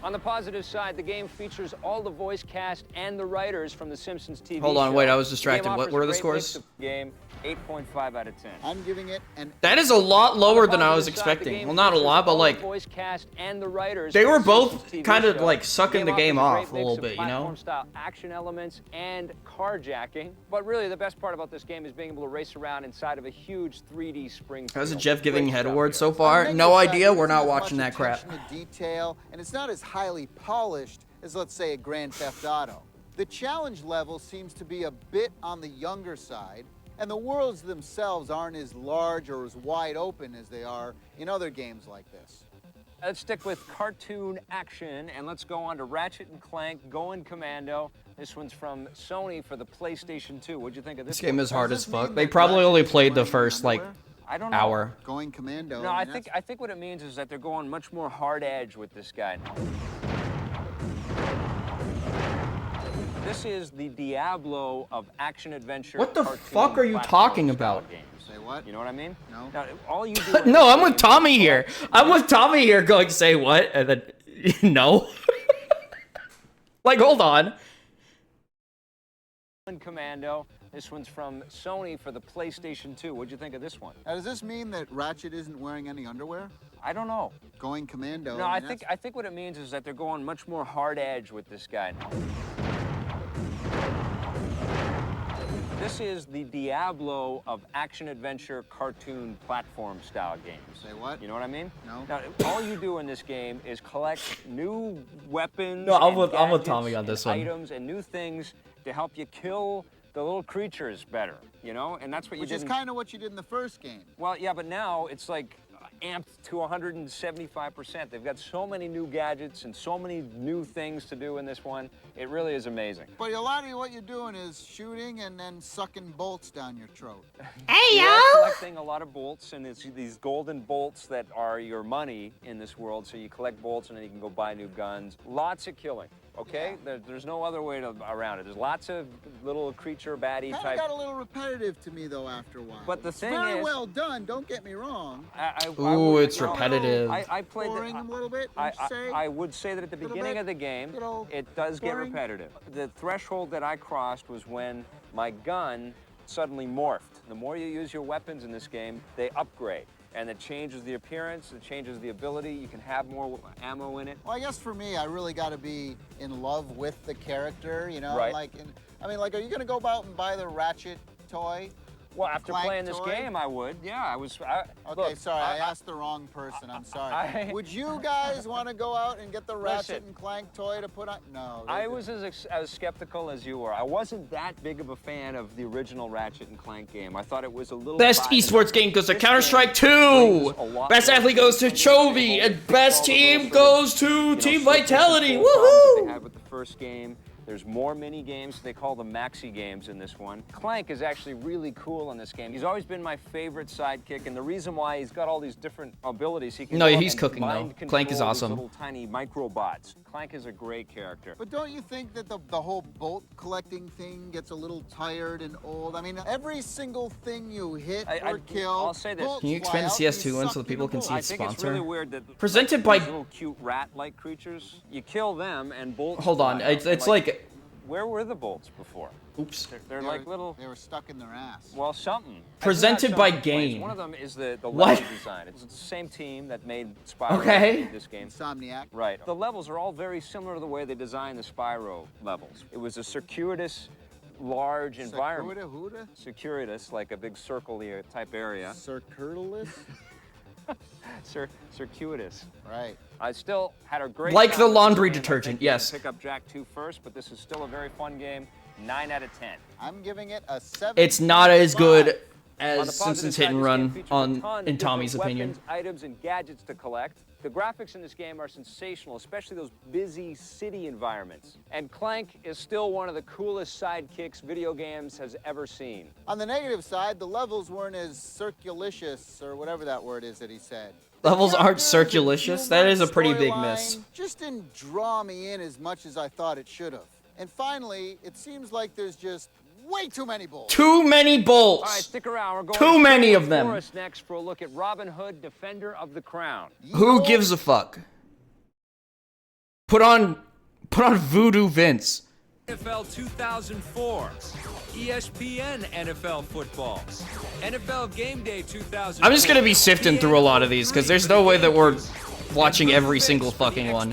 On the positive side, the game features all the voice cast and the writers from the Simpsons TV Hold on, show. wait, I was The distracted. game What offers were a the great scores? mix of Game 8.5 out of 10. I'm giving it an That is a lot lower than I was Positive side, the expecting. game Well, not a features lot, but all the like voice cast and the writers they from were the both Simpsons TV kind of show. like sucking the game offers off a great little mix of bit, you know? platform-style action elements and carjacking. But really, the best part about this game is being able to race around inside of a huge 3D Springfield. How's it Jeff giving Great head stuff awards here. so far? On the No negative idea. side, We're it not isn't as watching much that crap. attention to detail, and it's not as highly polished as, let's say, a Grand Theft Auto. The challenge level seems to be a bit on the younger side, and the worlds themselves aren't as large or as wide open as they are in other games like this. Let's stick with cartoon action, and let's go on to Ratchet and Clank Going Commando. This one's from Sony for the PlayStation 2. What'd you think of this This game one? is hard Does as this mean fuck. They that probably Ratchet only is played the wearing first like underwear? I don't know. hour. Going Commando. No, I mean, think what it means is that they're going much more hard edge with this guy. This is the Diablo of action adventure. What the cartoon fuck are you platform talking style about? Games. Say what? You know what I mean? No. Now, all you do in No, this I'm with game Tommy is here. collect I'm with Tommy here going, say what? And then, no. Like, hold on. Commando. This one's from Sony for the PlayStation 2. What'd you think of this one? Now, does this mean that Ratchet isn't wearing any underwear? I don't know. Going Commando. No, I I mean, think what it means is that they're going much more hard edge with this guy. This is the Diablo of action adventure cartoon platform style games. Say what? You know what I mean? No. Now, all you do in this game is collect new weapons. No, I'm and with gadgets Tommy on this and one. Items and new things to help you kill the little creatures better. You know, and that's what Which you is did. kind of what you did in the first game. Well, yeah, but now it's like amped to 175%. They've got so many new gadgets and so many new things to do in this one. It really is amazing. But a lot of what you're doing is shooting and then sucking bolts down your throat. You are collecting a lot of bolts, and it's these golden bolts that are your money in this world. So you collect bolts, and then you can go buy new guns. Lots of killing. Okay, there's no other way around it. There's lots of little creature baddie Kind type. of got a little repetitive to me though after a while. But the thing very is, well done. Don't get me wrong. Ooh, it's repetitive. I played Boring a little bit. I would say that at the beginning of the game, it does get boring. repetitive. The threshold that I crossed was when my gun suddenly morphed. The more you use your weapons in this game, they upgrade. And it changes the appearance, it changes the ability, you can have more ammo in it. Well, I guess for me, I really got to be in love with the character, you know? Right. Like, are you going to go out and buy the Ratchet toy? Well, after Clank playing this toy? game, I would. Yeah, Okay, look, sorry, I asked the wrong person. I'm sorry. Would you guys want to go out and get the Ratchet Listen. and Clank toy to put on? No. I was as skeptical as you were. I wasn't that big of a fan of the original Ratchet and Clank game. I thought it was a little Best esports game goes to Counter-Strike 2. Best athlete goes to Chovy, and best team goes to Team Vitality. They Woohoo! had with the first game. There's more mini games. They call them maxi games in this one. Clank is actually really cool in this game. He's always been my favorite sidekick, and the reason why he's got all these different abilities. He can No, go up he's and cooking, mind though. Clank is control these awesome. Little tiny microbots. Clank is a great character. But don't you think that the whole bolt collecting thing gets a little tired and old? I mean, every single thing you hit or kill, I'll say this. bolts Can you fly expand out the and CS2 you one suck so that in people the can bolt. see I its think it's sponsor? really weird that Presented these by- little cute rat-like creatures. You kill them and bolts. Hold on, fly out. it's like... Where were the bolts before? Oops. They're like little. They were stuck in their ass. Well, something. Presented by I do have some complaints. Game. One of them is the What? level design. It's the same team that made Spyro Okay. this game. Insomniac. Right. The levels are all very similar to the way they designed the Spyro levels. It was a circuitous, large environment. Circuitous, like a big circle type area. Circuitous? Circuitous. Right. I still had a great Like time the with this laundry game. I detergent, think you yes. Pick up Jack 2 first, but this is still a very fun game. 9 out of 10. I'm giving it a 7. It's not as good On the as positive Simpsons side, Hit and this game Run, features a ton of in different Tommy's opinion. weapons, items, and gadgets to collect. The graphics in this game are sensational, especially those busy city environments. And Clank is still one of the coolest sidekicks video games has ever seen. On the negative side, the levels weren't as circulicious, or whatever that word is that he said. Levels aren't Characters and circulicious? That is a pretty big storyline miss. Just didn't draw me in as much as I thought it should have. And finally, it seems like there's just way too many bolts. Too many All right, bolts. stick around. We're going Too to many Sherwood of them. Forest next for a look at Robin Hood, Defender of the Crown. Who gives a fuck? Put on Voodoo Vince. NFL 2004, ESPN NFL football, NFL Game Day 2000. I'm just gonna be sifting through a lot of these, because there's no way that we're watching every single fucking one.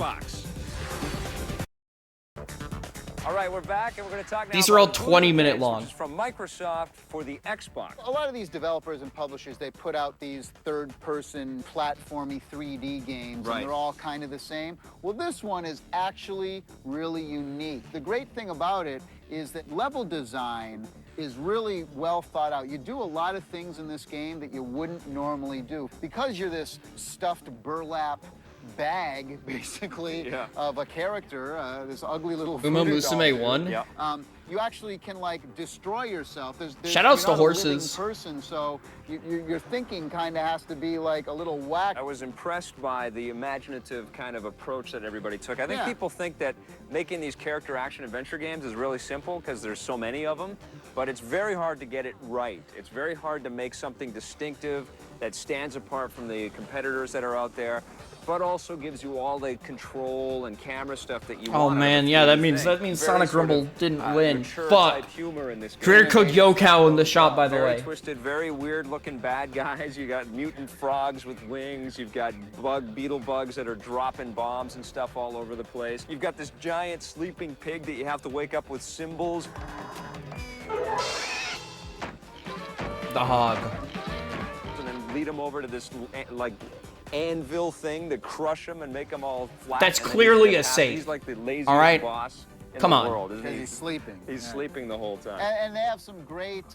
All right, we're back, and we're going to talk now These are all about 20-minute Voodoo long. Vince, which is from Microsoft for the Xbox. A lot of these developers and publishers, they put out these third-person platformy 3D games, Right. and they're all kind of the same. Well, this one is actually really unique. The great thing about it is that level design is really well thought out. You do a lot of things in this game that you wouldn't normally do. Because you're this stuffed burlap bag, basically, Yeah. of a character, this ugly little Uma voodoo doll Musume dude. won. Yeah. You actually can like destroy yourself. Shoutouts you're to not a horses. living person, so your thinking kind of has to be like a little whack. I was impressed by the imaginative kind of approach that everybody took. I think Yeah. people think that making these character action adventure games is really simple because there's so many of them, but it's very hard to get it right. It's very hard to make something distinctive that stands apart from the competitors that are out there, but also gives you all the control and camera stuff that you Oh want. man, yeah, that means Very Sonic sort Rumble of, didn't win. mature Fuck. type humor in this game. Creator Code Yokao in the shop, by the Very way. twisted, very weird-looking bad guys. You got mutant frogs with wings. You've got beetle bugs that are dropping bombs and stuff all over the place. You've got this giant sleeping pig that you have to wake up with cymbals. The hog. And then lead them over to this like anvil thing to crush them and make them all flat. That's and then clearly you a get safe. He's like the laziest All right. boss. in Come the on. world, isn't Because he? he's sleeping. He's Yeah. sleeping the whole time. And they have some great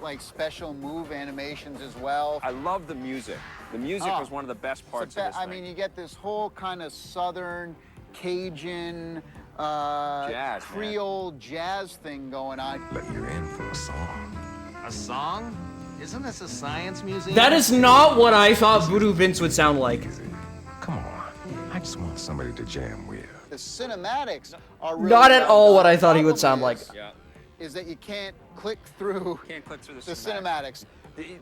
like special move animations as well. I love the music. The music was one of the best parts of this I thing. mean, you get this whole kind of Southern Cajun, Jazz, Creole jazz thing going on. But you're in for a song. A song? Isn't this a science museum? That is not what I thought Voodoo Vince would sound like. Come on. I just want somebody to jam with. The cinematics are really Not at well all done. what I thought he The would sound problem like. Yeah. is that you can't click through Can't click through the cinematics.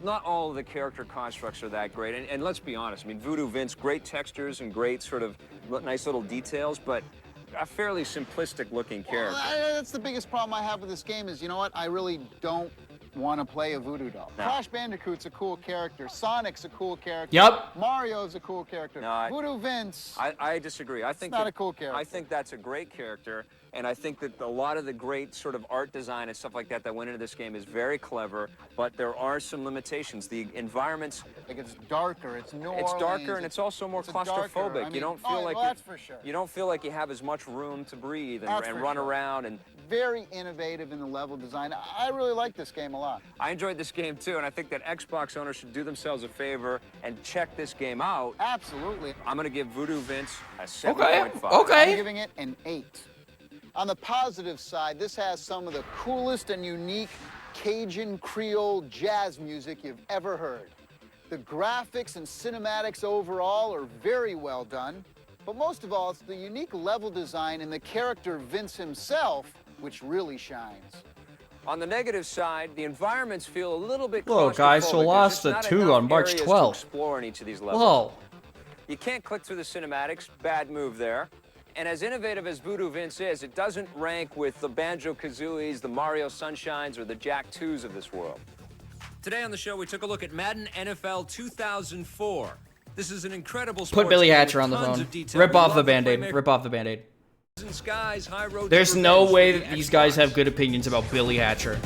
Not all of the character constructs are that great, and let's be honest. I mean, Voodoo Vince, great textures and great sort of nice little details, but a fairly simplistic-looking character. Well, that's the biggest problem I have with this game is, you know what? I really don't want to play a voodoo doll. No. Crash Bandicoot's a cool character. Sonic's a cool character. Yep. Mario's a cool character. No, Voodoo Vince. I disagree. I think not that- a cool character. I think that's a great character, and I think that a lot of the great sort of art design and stuff like that went into this game is very clever, but there are some limitations. The environments, Like it's darker. It's New it's Orleans. darker and it's also more it's darker. claustrophobic. I mean, you don't feel like well, you- that's for sure. you don't feel like you have as much room to breathe That's and for run sure. around. And Very innovative in the level design. I really like this game a lot. I enjoyed this game too, and I think that Xbox owners should do themselves a favor and check this game out. Absolutely. I'm gonna give Voodoo Vince a 7.5. Okay. I'm giving it an 8. On the positive side, this has some of the coolest and unique Cajun Creole jazz music you've ever heard. The graphics and cinematics overall are very well done, but most of all, it's the unique level design and the character Vince himself which really shines. On the negative side, the environments feel a little bit Whoa, guys, so claustrophobic. lost There's a just 2 not enough on March areas to 12th. explore in each of these levels. Whoa. You can't click through the cinematics. Bad move there. And as innovative as Voodoo Vince is, it doesn't rank with the Banjo-Kazooies, the Mario Sunshines, or the Jak 2s of this world. Today on the show, we took a look at Madden NFL 2004. This is an incredible Put sports Billy game Hatcher with on the tons phone. of detail. Rip We off love the Band-Aid. playmaker Rip off the Band-Aid. and skies, high road There's to no revenge way for that the these guys Xbox. have good opinions about Billy Hatcher.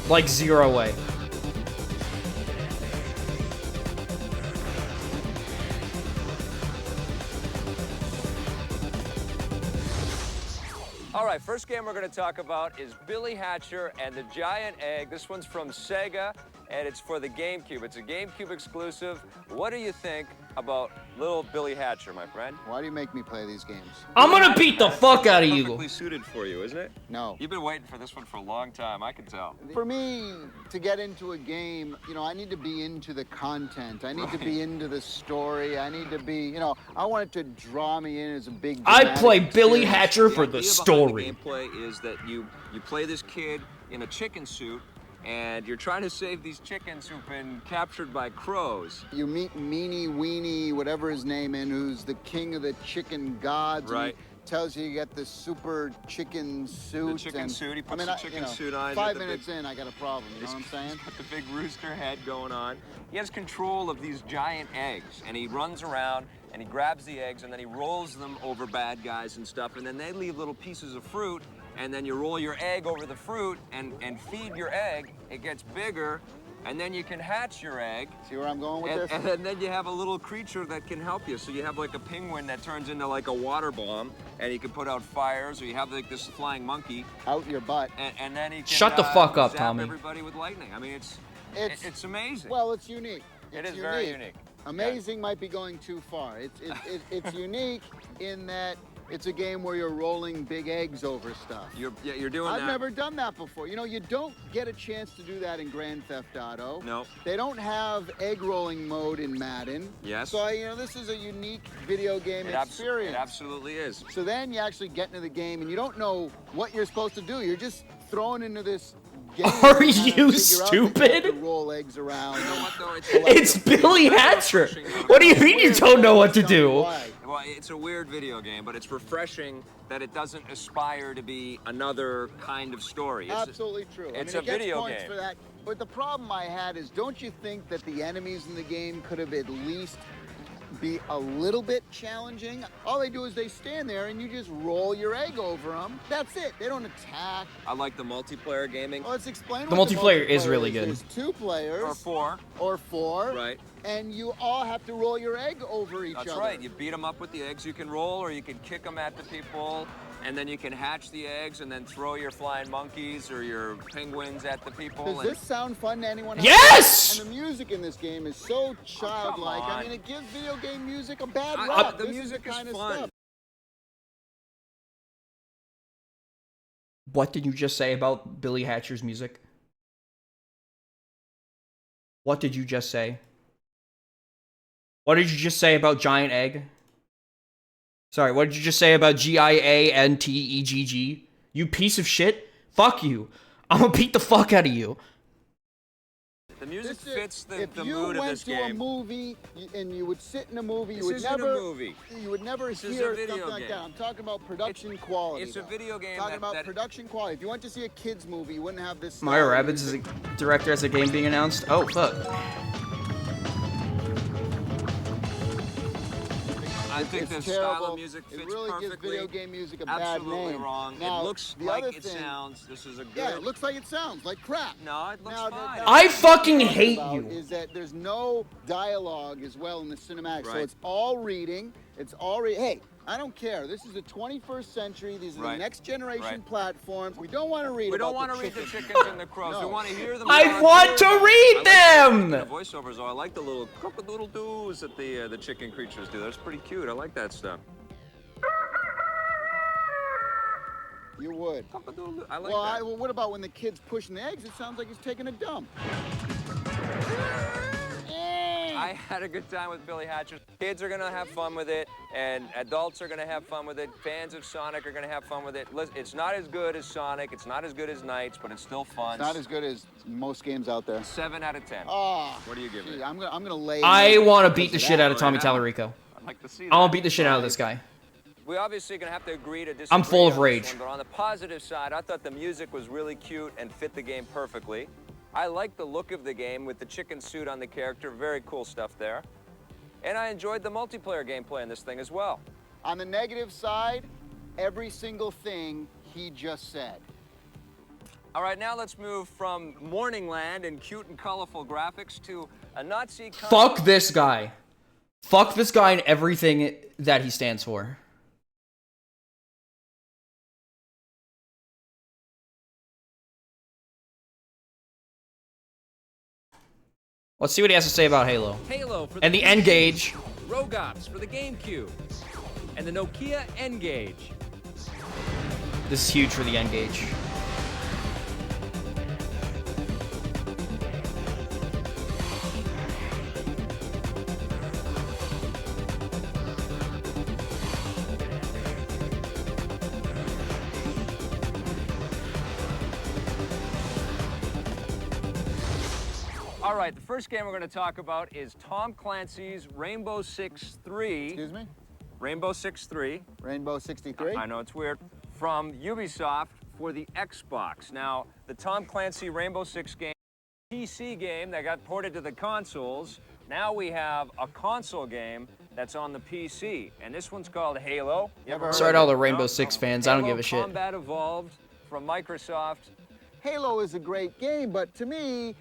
Like, zero way. All right, first game we're going to talk about is Billy Hatcher and the Giant Egg. This one's from Sega, and it's for the GameCube. It's a GameCube exclusive. What do you think about little Billy Hatcher, my friend? Why do you make me play these games? I'm gonna beat the fuck out of you. Perfectly suited for you, isn't it? No. You've been waiting for this one for a long time, I can tell. For me, to get into a game, you know, I need to be into the content. I need to be into the story. I need to be, you know, I want it to draw me in as a big I dramatic play Billy experience. Hatcher for the idea behind story. The gameplay is that you play this kid in a chicken suit, and you're trying to save these chickens who've been captured by crows. You meet Meanie Weenie, whatever his name is, who's the king of the chicken gods. Right. And he tells you you get this super chicken suit. The chicken and, suit, he puts I mean, the I- chicken you know, suit on, he's 5 got the minutes big- in, I got a problem. You know what I'm saying? Got the big rooster head going on. He has control of these giant eggs, and he runs around and he grabs the eggs and then he rolls them over bad guys and stuff, and then they leave little pieces of fruit, and then you roll your egg over the fruit and feed your egg. It gets bigger, and then you can hatch your egg. See where I'm going with this? And then you have a little creature that can help you. So you have like a penguin that turns into like a water bomb, and he can put out fires, or you have like this flying monkey, Out your butt. and then he can Shut the fuck up, zap Tommy. everybody with lightning. I mean, it's amazing. Well, it's unique. It It's is very unique. Amazing might be going too far. It's unique in that it's a game where you're rolling big eggs over stuff. You're doing I've that. never done that before. You know, you don't get a chance to do that in Grand Theft Auto. No. They don't have egg rolling mode in Madden. Yes. So, you know, this is a unique video game It experience. absolutely is. So then you actually get into the game and you don't know what you're supposed to do. You're just thrown into this game. Are to kind of you figure out that you have stupid? to roll eggs around. You know what though? It's Billy Hatcher. What do you mean you don't know what to do? Why? Well, it's a weird video game, but it's refreshing that it doesn't aspire to be another kind of story. It's Absolutely true. it's I a mean, it gets video points game. for that. But the problem I had is, don't you think that the enemies in the game could have at least be a little bit challenging. All they do is they stand there and you just roll your egg over them. That's it. They don't attack. I like the multiplayer gaming. Well, let's explain The what multiplayer is really good. There's 2 players. Or 4. Or 4. Right. And you all have to roll your egg over each That's other. right. You beat them up with the eggs. You can roll, or you can kick them at the people, and then you can hatch the eggs and then throw your flying monkeys or your penguins at the people. Does this sound fun to anyone else? Yes! And the music in this game is so childlike. on. I mean, it gives video game music a bad I- rap. the This music the is kind of fun. stuff. What did you just say about Billy Hatcher's music? What did you just say? What did you just say about Giant Egg? Sorry, what did you just say about GIANTEGG? You piece of shit? Fuck you. I'm gonna beat the fuck out of you. The music This is- fits the if you mood of went this to a game. movie and you would sit in a movie, you This would isn't never, a movie. you would never This is a hear video something like game. that. I'm talking about production quality. It's a though. video game Talking about that production quality. If you went to see a kids movie, you wouldn't have this. Mario style of Rabbids is a music. director as a game being announced. Oh, fuck. I think It's the terrible. style of music fits It really gives perfectly. video game music a Absolutely bad name. wrong. Now, it looks the like other it thing- sounds. This is a good. Yeah, it looks like it sounds like crap. No, it looks Now, fine. I fucking what I'm hate about you. Is that there's no dialogue as well in the cinematic, so Right. it's all reading. It's all Hey, I don't care. This is the 21st century. These are the Right. next generation Right. platforms. We don't want to read. We don't want want to read the chicken. chickens and the crows. No. We want to hear them. I want to read them! The voiceovers, though, I like the little cock-a-doodle-doos that the chicken creatures do. That's pretty cute. I like that stuff. You would. Cock-a-doodle-doo. I like Well, that. well, what about when the kid's pushing the eggs? It sounds like he's taking a dump. I had a good time with Billy Hatcher. Kids are gonna have fun with it, and adults are gonna have fun with it. Fans of Sonic are gonna have fun with it. Listen, it's not as good as Sonic. It's not as good as Knights, but it's still fun. It's not as good as most games out there. 7 out of 10. Oh, What do you give gee, it? I'm gonna lay. I want to beat the because shit out of that. Tommy yeah. Tallarico. I'd like to see I that. want to beat the shit out of this guy. We obviously are gonna have to agree to disagree. I'm full of on this rage. one, but on the positive side, I thought the music was really cute and fit the game perfectly. I like the look of the game with the chicken suit on the character. Very cool stuff there. And I enjoyed the multiplayer gameplay in this thing as well. On the negative side, every single thing he just said. All right, now let's move from Morningland and cute and colorful graphics to a Nazi. Fuck this guy. Fuck this guy and everything that he stands for. Let's see what he has to say about Halo. Halo for And the N-Gage. Rogops for the GameCube. And the Nokia N-Gage. This is huge for the N-Gage. All right, the first game we're going to talk about is Tom Clancy's Rainbow Six 3. Excuse me? Rainbow Six 3. Rainbow 63? I know it's weird. From Ubisoft for the Xbox. Now, the Tom Clancy Rainbow Six game, PC game that got ported to the consoles. Now we have a console game that's on the PC, and this one's called Halo. You ever heard Sorry of to all it? the Rainbow No? Six fans. I don't Halo give a shit. Combat Evolved from Microsoft. Halo is a great game, but to me,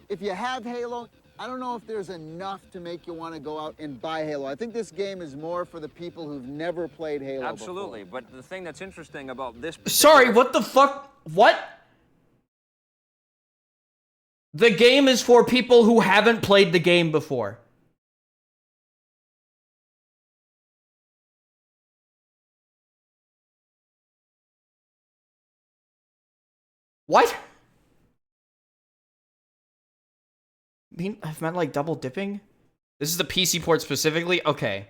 if you have Halo, I don't know if there's enough to make you want to go out and buy Halo. I think this game is more for the people who've never played Halo Absolutely, before. but the thing that's interesting about this Sorry, what the fuck? What? The game is for people who haven't played the game before. What? I've meant like double dipping? This is the PC port specifically? Okay.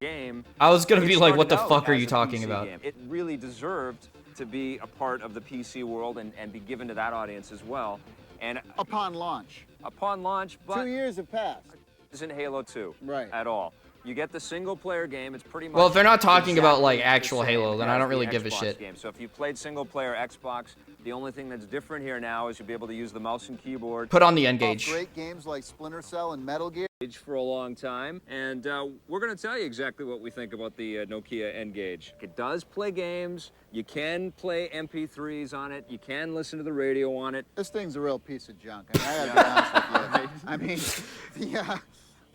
game. I was gonna It be like, what the started out fuck are as you a talking PC about? game. It really deserved to be a part of the PC world and be given to that audience as well. And Upon launch. upon launch, 2 but years have passed. isn't Halo 2 Right. at all. You get the single-player game. It's pretty much. Well, if they're not talking about, like, exactly actual the same Halo, then I as don't the really give a Xbox shit. game. So if you've played single-player Xbox, the only thing that's different here now is you'll be able to use the mouse and keyboard. Put on the N-Gage. Great games like Splinter Cell and Metal Gear. For a long time, and we're going to tell you exactly what we think about the Nokia N-Gage. It does play games. You can play MP3s on it. You can listen to the radio on it. This thing's a real piece of junk. I gotta be honest with you. I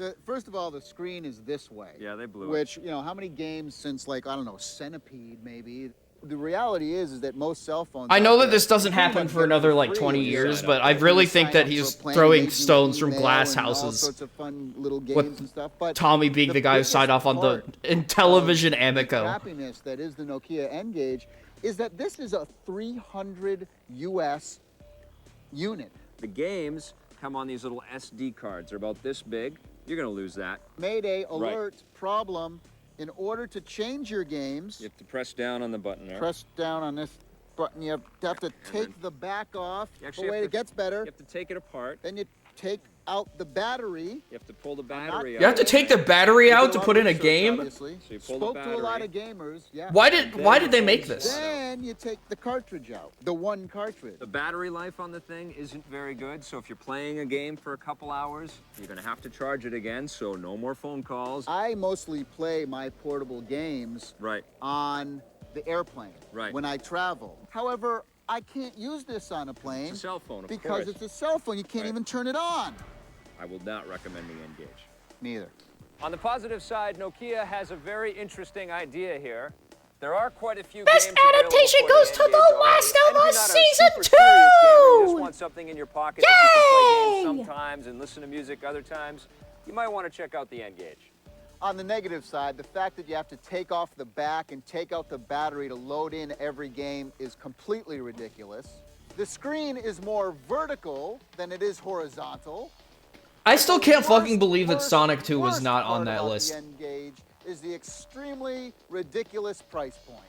mean, first of all, the screen is this way. Yeah, they blew it. Which, you know, how many games since, like, I don't know, Centipede maybe? The reality is that most cell phones. I know out that there, this doesn't you pretty happen much for get another, like, free 20 when you years, sign but up. I really You think sign that up he's for Plan throwing Agent stones from email glass and all houses. sorts of fun little With games and stuff. But Tommy being the guy who signed off on the Intellivision the Amico. crappiness that is the Nokia N-Gage is that this is a 300 US unit. The games come on these little SD cards. They're about this big. You're going to lose that. Mayday, alert, problem. In order to change your games, You have to press down on the button there. press down on this button. You have to take the back off. You But actually wait, have it gets better. You have to take it apart. Then you take out the battery. You have to pull the battery out. You have to take the battery out to put in a Research, game? obviously. So you pull the Spoke to a lot battery. of gamers. Yeah. Why did they make this? Then you take the cartridge out. The one cartridge. The battery life on the thing isn't very good, so if you're playing a game for a couple hours, you're going to have to charge it again, so no more phone calls. I mostly play my portable games Right. on the airplane Right. when I travel. However, I can't use this on a plane It's a cell phone, of because course. it's a cell phone. You can't Right. even turn it on. I will not recommend the N-Gage. Neither. On the positive side, Nokia has a very interesting idea here. There are quite a few Best games available adaptation for goes the to N-Gage The already. Last of And if you're Us not a Season super serious gamer, you 2! just want something in your pocket that you can play games Yay! sometimes and listen to music other times, you might want to check out the N-Gage. On the negative side, the fact that you have to take off the back and take out the battery to load in every game is completely ridiculous. The screen is more vertical than it is horizontal. I still The can't fucking worst, believe that worst, Sonic 2 was worst not on part that about list. The N-Gage is the extremely ridiculous price point.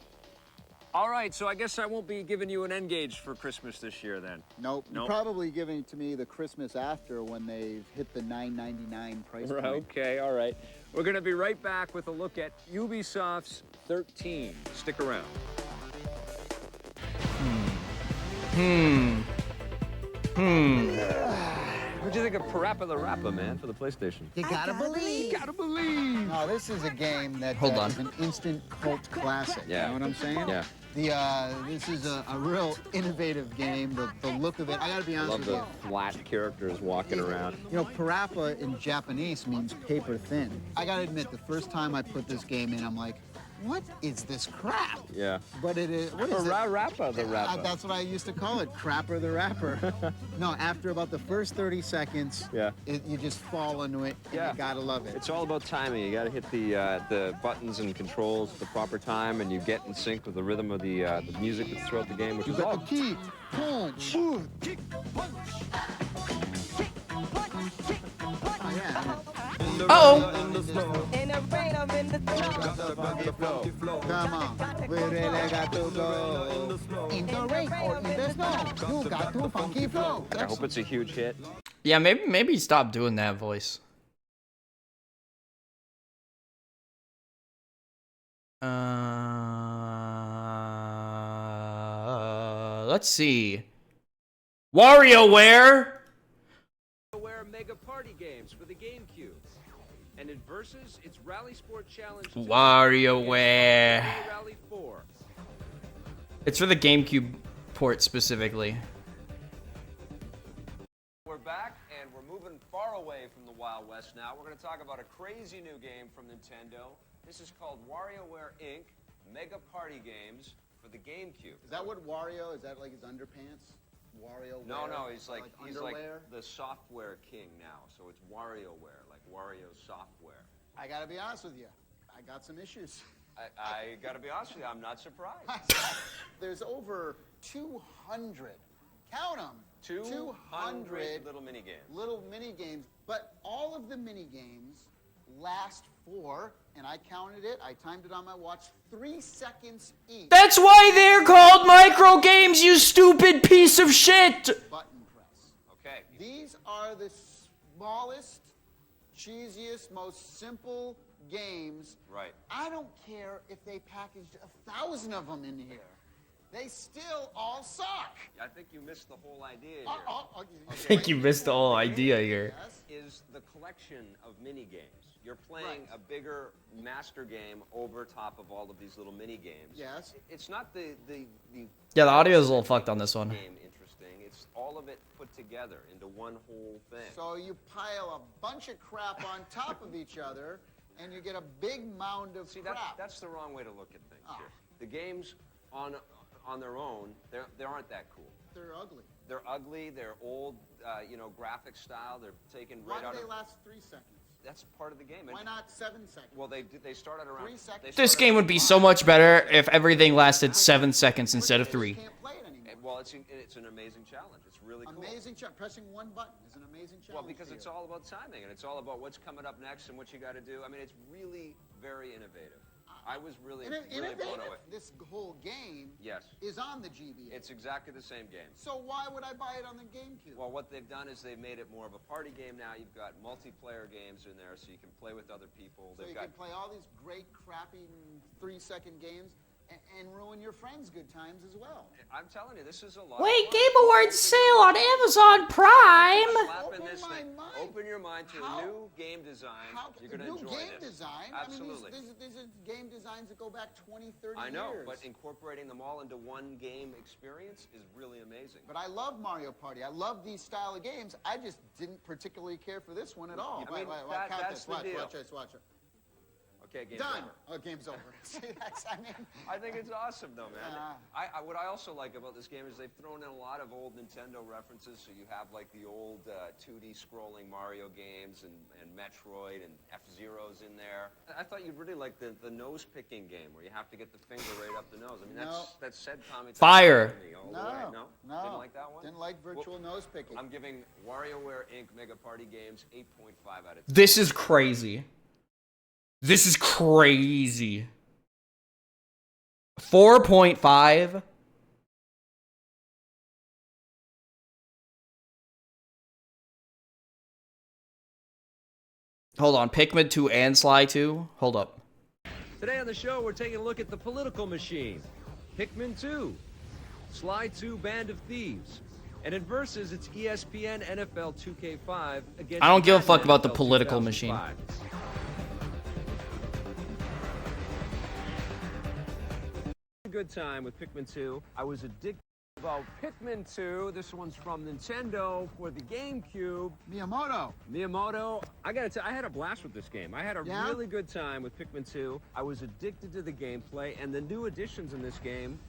All right, so I guess I won't be giving you an N-Gage for Christmas this year then. Nope. Nope. You're probably giving it to me the Christmas after when they've hit the $9.99 price point. Okay, all right. We're going to be right back with a look at Ubisoft's 13. Stick around. What'd you think of Parappa the Rapper, man, for the PlayStation? You gotta believe. Gotta believe. No, this is a game that Hold on. is an instant cult classic. Yeah. You know what I'm saying? Yeah. This is a real innovative game. The look of it, I gotta be honest Love with the you. flat characters walking around. You know, parappa in Japanese means paper thin. I gotta admit, the first time I put this game in, I'm like, what is this crap? Yeah. But it is, what is it? Rapper the Rapper. That's what I used to call it, crapper the rapper. No, after about the first 30 seconds, Yeah. you just fall into it, and Yeah. you gotta love it. It's all about timing. You got to hit the buttons and controls at the proper time, and you get in sync with the rhythm of the music that's throughout the game, which You is got all. the key, punch. Kick, punch. Oh, yeah. Uh-oh. Come on, we really got to go. In the rain or in the snow, you got to funky flow. I hope it's a huge hit. Yeah, maybe stop doing that voice. Let's see. WarioWare. WarioWare Mega Party games for the GameCube. And in Versus, it's Rally Sport Challenge 2. WarioWare. Rally 4. It's for the GameCube port specifically. We're back, and we're moving far away from the Wild West now. We're going to talk about a crazy new game from Nintendo. This is called WarioWare Inc. Mega Party Games for the GameCube. Is that what Wario, is that like his underpants? Wario No, he's like underwear? the software king now. So it's WarioWare, like Wario software. I gotta be honest with you, I got some issues. I got to be honest with you, I'm not surprised. There's over 200, count them, 200 little mini games. little mini games, but all of the mini games last for, and I counted it, I timed it on my watch, 3 seconds each. That's why they're called micro games, you stupid piece of shit. Button press. Okay. These are the smallest cheesiest, most simple games. Right. I don't care if they packaged 1,000 of them in here. They still all suck. I think you missed the whole idea here. I think you missed the whole idea here. Yes. Is the collection of mini games. You're playing Right. a bigger master game over top of all of these little mini games. Yes. It's not the Yeah, the audio is a little fucked on this one. game interesting. It's all of it put together into one whole thing. So you pile a bunch of crap on top of each other, and you get a big mound of See, crap. that's the wrong way to look at things Oh. here. The games on their own, they aren't that cool. They're ugly. They're ugly. They're old, graphic style. They're taken Why right do out they of. last 3 seconds? That's part of the game. Why not 7 seconds? Well, they started around 3 seconds. This game would be so much better if everything lasted 7 seconds instead of 3. You can't play it anymore. Well, it's an amazing challenge. It's really cool. Amazing challenge. Pressing one button is an amazing challenge. Well, because for it's you. all about timing, and it's all about what's coming up next and what you got to do. I mean, it's really very innovative. I was really, really blown Innovative. away. This whole game Yes. is on the GBA. It's exactly the same game. So why would I buy it on the GameCube? Well, what they've done is they've made it more of a party game now. You've got multiplayer games in there, so you can play with other people. so They've you got can play all these great, crappy 3-second games and ruin your friends' good times as well. I'm telling you, this is a lot. Wait, of fun. Game Awards sale on Amazon Prime! Slap in Open this my thing. mind. Open your mind to How- a new game design. How You're going to new enjoy game this. design? Absolutely. I mean, these are game designs that go back 20, 30 I know, years. but incorporating them all into one game experience is really amazing. But I love Mario Party. I love these style of games. I just didn't particularly care for this one at all. I mean, Count that's this. the Watch, deal. watch this. Watch it. Okay, game's Done. over. Oh, game's over. See, I mean, I think it's awesome, though, man. Yeah. What I also like about this game is they've thrown in a lot of old Nintendo references. So you have like the old 2D scrolling Mario games and Metroid and F-Zero's in there. I thought you'd really like the nose picking game where you have to get the finger right up the nose. I mean, that's said Tommy. Fire. All the way. no, No, didn't like that one. Didn't like virtual nose picking. I'm giving WarioWare Inc. Mega Party Games 8.5 out of 10. This is crazy. This is crazy. 4.5. Hold on, Pikmin 2 and Sly 2? Hold up. Today on the show, we're taking a look at the political machine, Pikmin 2, Sly 2 Band of Thieves, and in Versus, it's ESPN NFL 2K5 against. I don't give a Madden fuck about the NFL political 2005. Good time with Pikmin 2. I was addicted about Pikmin 2. This one's from Nintendo for the GameCube. Miyamoto, I gotta tell, I had a blast with this game. I had a Yeah? really good time with Pikmin 2. I was addicted to the gameplay, and the new additions in this game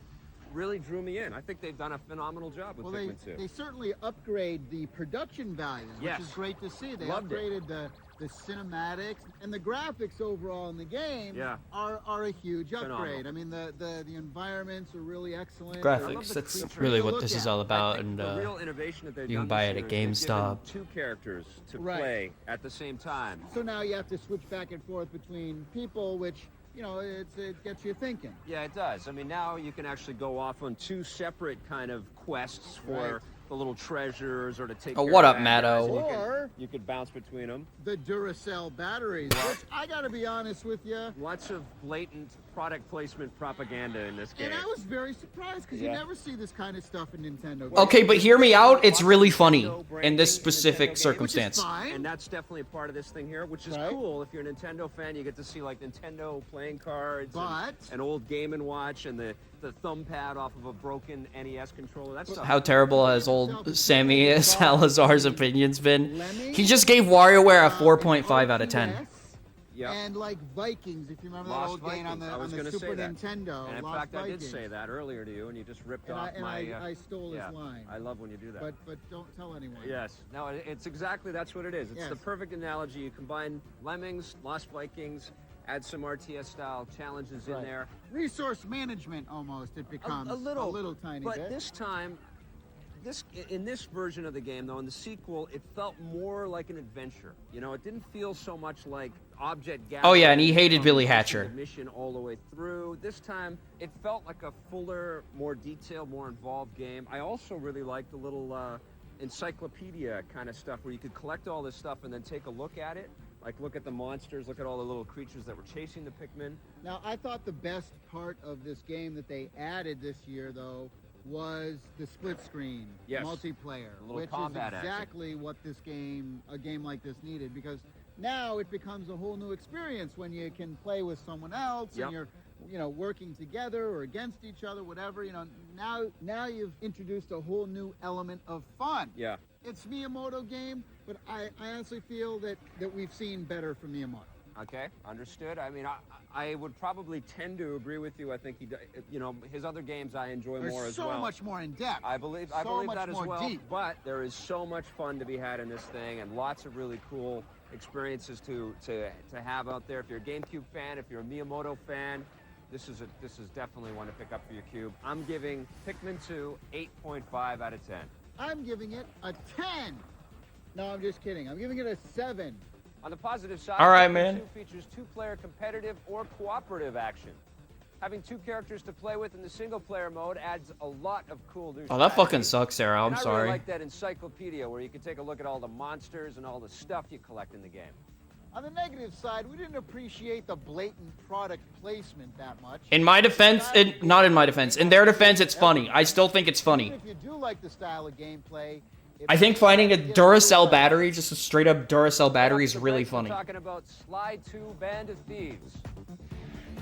really drew me in. I think they've done a phenomenal job with Well, Pikmin 2. they certainly upgrade the production values, Yes. which is great to see. They Loved it. upgraded the cinematics and the graphics overall in the game Yeah. are a huge Phenomenal. upgrade. I mean, the environments are really excellent. I love Graphics, the that's creature. really what Look this is at. all I about, think and the real innovation that they've you can done buy this it at year is they've given GameStop. two characters to Right. play at the same time. So now you have to switch back and forth between people, which, you know, it gets you thinking. Yeah, it does. I mean, now you can actually go off on two separate kind of quests for Right. the little treasures or to take Oh, care what of up, bad guys, Matto? and Or you could bounce between them. the Duracell batteries, which I got to be honest with you, Lots of blatant product placement propaganda in this game. and I was very surprised because Yeah. you never see this kind of stuff in Nintendo games. okay, but hear me out. It's really funny in this specific circumstance. Which is fine. And that's definitely a part of this thing here, which is Right. cool. If you're a Nintendo fan, you get to see like Nintendo playing cards, But- and an old Game & Watch, and the thumb pad off of a broken NES controller. That stuff. How terrible has old Sammy Salazar's opinions been? He just gave WarioWare a 4.5 out of 10. RTS, Yep. And like Vikings, if you remember that Lost old game on Vikings. the, I was on the gonna Super say that. Nintendo. And in Lost fact, I did Vikings. say that earlier to you, and you just ripped And off my. I stole yeah, his line. I love when you do that. But don't tell anyone. Yes. No, it's exactly that's what it is. It's Yes. the perfect analogy. You combine Lemmings, Lost Vikings, add some RTS style challenges in Right. there. Resource management almost it becomes A little tiny but bit. this time, in this version of the game, though, in the sequel, it felt more like an adventure. You know, it didn't feel so much like object gathering. Oh, yeah, and he hated from Billy pushing Hatcher. the mission all the way through. This time, it felt like a fuller, more detailed, more involved game. I also really liked the little encyclopedia kind of stuff where you could collect all this stuff and then take a look at it. Like, look at the monsters, look at all the little creatures that were chasing the Pikmin. Now, I thought the best part of this game that they added this year, though, was the split screen multiplayer, which is exactly what a game like this needed, because now it becomes a whole new experience when you can play with someone else and you're working together or against each other, whatever. Now you've introduced a whole new element of fun. Yeah. It's Miyamoto game, but I honestly feel that we've seen better from Miyamoto. Okay, understood. I mean, I would probably tend to agree with you. I think his other games I enjoy more as well. So much more in depth. I believe that as well. Deep. But there is so much fun to be had in this thing, and lots of really cool experiences to have out there. If you're a GameCube fan, if you're a Miyamoto fan, this is definitely one to pick up for your cube. I'm giving Pikmin 2 8.5 out of 10. I'm giving it a 10. No, I'm just kidding. I'm giving it a 7. On the positive side, all right, Pikmin man. 2 features 2-player competitive or cooperative action. Having 2 characters to play with in the single-player mode adds a lot of cool new Oh, that strategy. fucking sucks, Sarah. I'm I sorry. really like that encyclopedia where you can take a look at all the monsters and all the stuff you collect in the game. On the negative side, we didn't appreciate the blatant product placement that much. In my defense, not in my defense. In their defense, it's funny. I still think it's funny. Even if you do like the style of gameplay, I think finding a Duracell battery, just a straight up Duracell battery, is really funny. We're talking about Sly 2 Band of Thieves.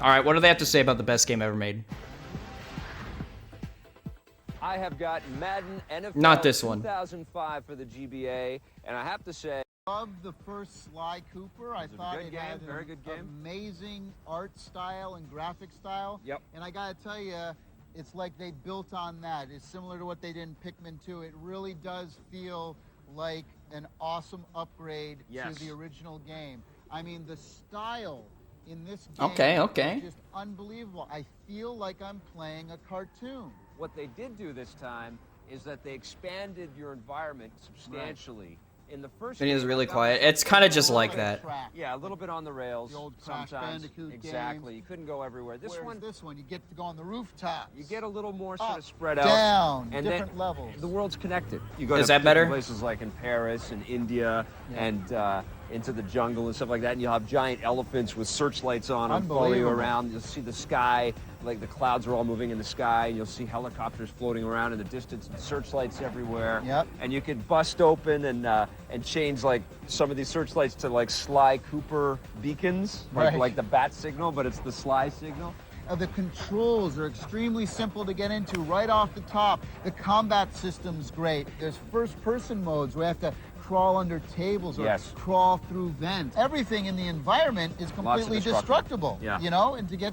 All right, what do they have to say about the best game ever made? I have got Madden NFL Not this one. 2005 for the GBA, and I have to say, love the first Sly Cooper. I thought it had very good game. Amazing art style and graphic style. Yep. And I gotta tell you, it's like they built on that. It's similar to what they did in Pikmin 2. It really does feel like an awesome upgrade to the original game. I mean, the style in this game is just unbelievable. I feel like I'm playing a cartoon. What they did do this time is that they expanded your environment substantially. In the first It is game, really I got quiet. the It's kind of just like that. Yeah, a little bit on the rails. The old Crash sometimes. Bandicoot Exactly. games. You couldn't go everywhere. This one, you get to go on the rooftops. you get a little more sort Up, of spread out. down, and different then levels. The world's connected. You go Is to that better? places like in Paris and India and into the jungle and stuff like that, and you'll have giant elephants with searchlights on them follow you around. You'll see the sky, like the clouds are all moving in the sky, and you'll see helicopters floating around in the distance, and searchlights everywhere. Yep. And you can bust open and change like some of these searchlights to like Sly Cooper beacons, like the bat signal, but it's the Sly signal. The controls are extremely simple to get into right off the top. The combat system's great. There's first-person modes where you have to crawl under tables or crawl through vents. Everything in the environment is completely destructible. Yeah. You know, and to get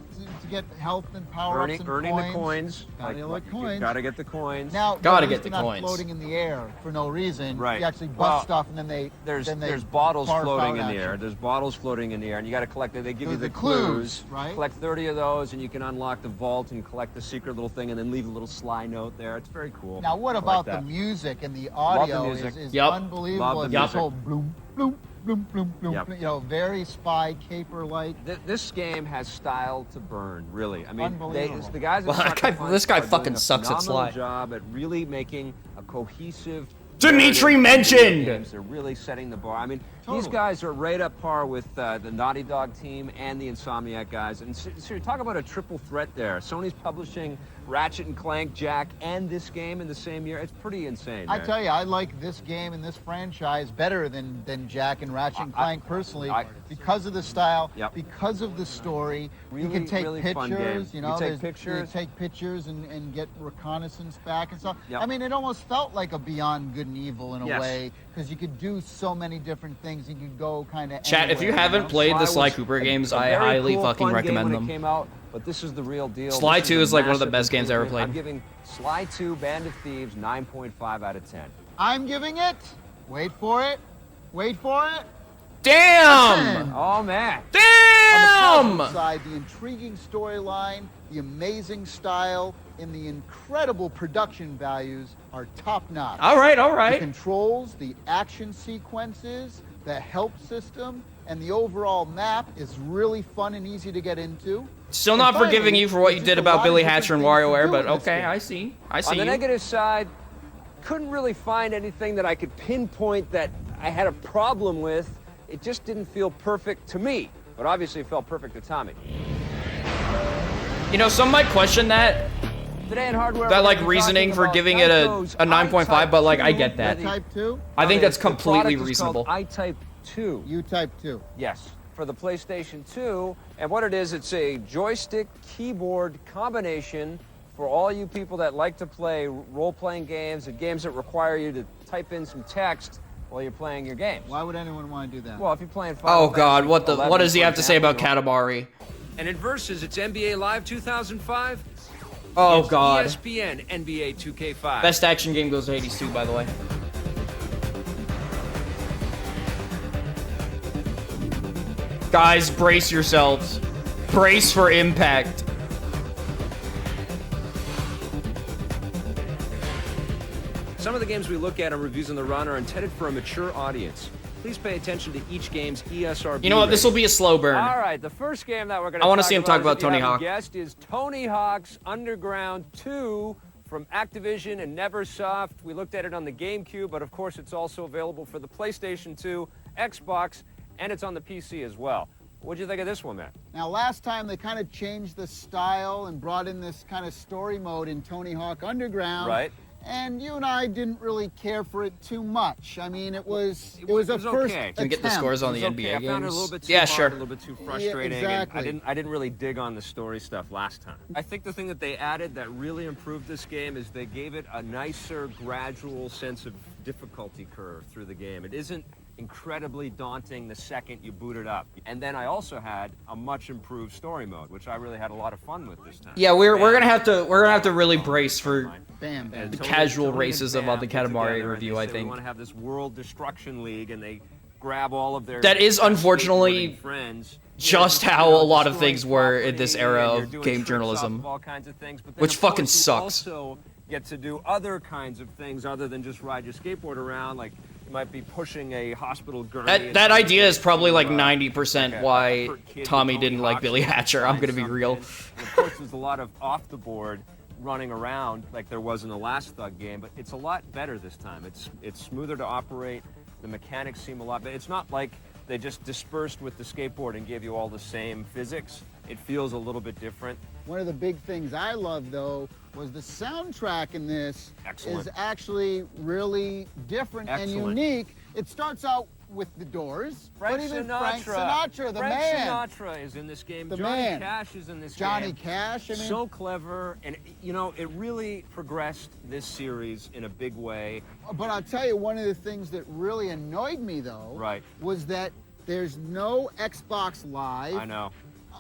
health and power-ups and earning the coins. Gotta get the coins. Gotta get the coins. Now, Gotta get the they're not coins. floating in the air for no reason. Right. You actually bust stuff and then they There's bottles barf floating out in the at air. you. There's bottles floating in the air, and you got to collect it. They give you The the clues. right? Collect 30 of those, and you can unlock the vault and collect the secret little thing, and then leave a little Sly note there. It's very cool. Now, what I about like the that. music and the audio? music. Is Yup. unbelievable. Love the It's this music. whole bloom, bloom, bloom, bloom, bloom. Yep. You know, very Spy Caper-like. This game has style to burn, really. I mean, Unbelievable. the guys. Well, at this guy are doing fucking a sucks at phenomenal Sly. job at really making a cohesive. Dimitri narrative mentioned! games. They're really setting the bar. I mean, these Totally. guys are right up par with the Naughty Dog team and the Insomniac guys. And so you talk about a triple threat there. Sony's publishing Ratchet and Clank, Jack, and this game in the same year. It's pretty insane. I man. tell you, I like this game and this franchise better than Jack and Ratchet and Clank personally, because of the style, because of the story. You Really, can take really fun game. pictures, you know, You take pictures. you take pictures and get reconnaissance back and stuff. Yep. I mean, it almost felt like a Beyond Good and Evil in a Yes. way, because you could do so many different things. You could go kind of Chat, if you haven't played the Sly Cooper games, I very highly cool, fucking fun recommend game them. when it came out, but this is the real deal. Sly This 2 a is like one of the massive best games I ever improvement. played. I'm giving Sly 2 Band of Thieves 9.5 out of 10. I'm giving it, wait for it, Damn! Oh, man. On the Damn! positive side, the intriguing storyline, the amazing style, and the incredible production values are top-notch. All right, all The right. controls, the action sequences, the help system, and the overall map is really fun and easy to get into. Still And not finally, forgiving you for what you there's did just a about lot Billy of Hatcher and different things WarioWare, to do but in this okay, game. I see. I see On the you. negative side, couldn't really find anything that I could pinpoint that I had a problem with. It just didn't feel perfect to me, but obviously it felt perfect to Tommy. You know, some might question that Today in hardware, that like reasoning for giving it a 9.5, but like I get that. Type 2? I think that's The completely product is called reasonable. iType 2. You Type 2. Yes, for the PlayStation 2. And what it is, it's a joystick keyboard combination for all you people that like to play role-playing games and games that require you to type in some text while you're playing your games. Why would anyone want to do that? Well, if you're playing Final Oh God, what Fantasy does he 11, have to say for about example, Katamari? And in Versus, it's NBA Live 2005. Oh It's God. ESPN NBA 2K5. Best action game goes to Hades 2, by the way. Guys, brace yourselves. Brace for impact. Some of the games we look at on Reviews on the Run are intended for a mature audience. Please pay attention to each game's ESRB You know what? This will rating. be a slow burn. All right, the first game that we're going to I wanna see him talk about if you Tony haven't Hawk. guessed, is Tony Hawk's Underground 2 from Activision and Neversoft. We looked at it on the GameCube, but of course it's also available for the PlayStation 2, Xbox, and it's on the PC as well. What'd you think of this one, man? Now, last time they kind of changed the style and brought in this kind of story mode in Tony Hawk Underground. Right. And you and I didn't really care for it too much. I mean, it was a was first okay. Can we get the attempt. scores on the It was NBA okay. I found it a games? little bit too Yeah, hard, sure. a little bit too frustrating. and exactly. I didn't really dig on the story stuff last time. I think the thing that they added that really improved this game is they gave it a nicer, gradual sense of difficulty curve through the game. It isn't incredibly daunting the second you boot it up. And then I also had a much improved story mode, which I really had a lot of fun with this time. Yeah, we're gonna have to really brace for Bam, bam. And the Tony- casual Tony and racism Bam of the get Katamari together and review, they I say, think. We want to have this World Destruction League, and they grab all of their That is skateboarding unfortunately friends. just You know, how a lot of destroying things were in property, this era and you're of doing game tricks journalism. off of all kinds of things, but then, Which of course, fucking you sucks. also get to do other kinds of things other than just ride your skateboard around, like you might be pushing a hospital gurney. That idea is probably like to, 90% like a why effort kid Tommy with didn't Tony like Hawk Billy to Hatcher. I'm find gonna be real. something. And of course, there's a lot of off the board running around like there was in the last Thug game, but it's a lot better this time. It's smoother to operate. The mechanics seem a lot better. It's not like they just dispersed with the skateboard and gave you all the same physics. It feels a little bit different. One of the big things I love, though, was the soundtrack in this Excellent. is actually really different Excellent. and unique. It starts out with the Doors, Frank but even Sinatra. Frank Sinatra, the Frank man. Sinatra is in this game. The Johnny man. Cash is in this Johnny game. Cash, I mean. So clever, and you know, it really progressed this series in a big way. But I'll tell you, one of the things that really annoyed me, though, Right. was that there's no Xbox Live. I know.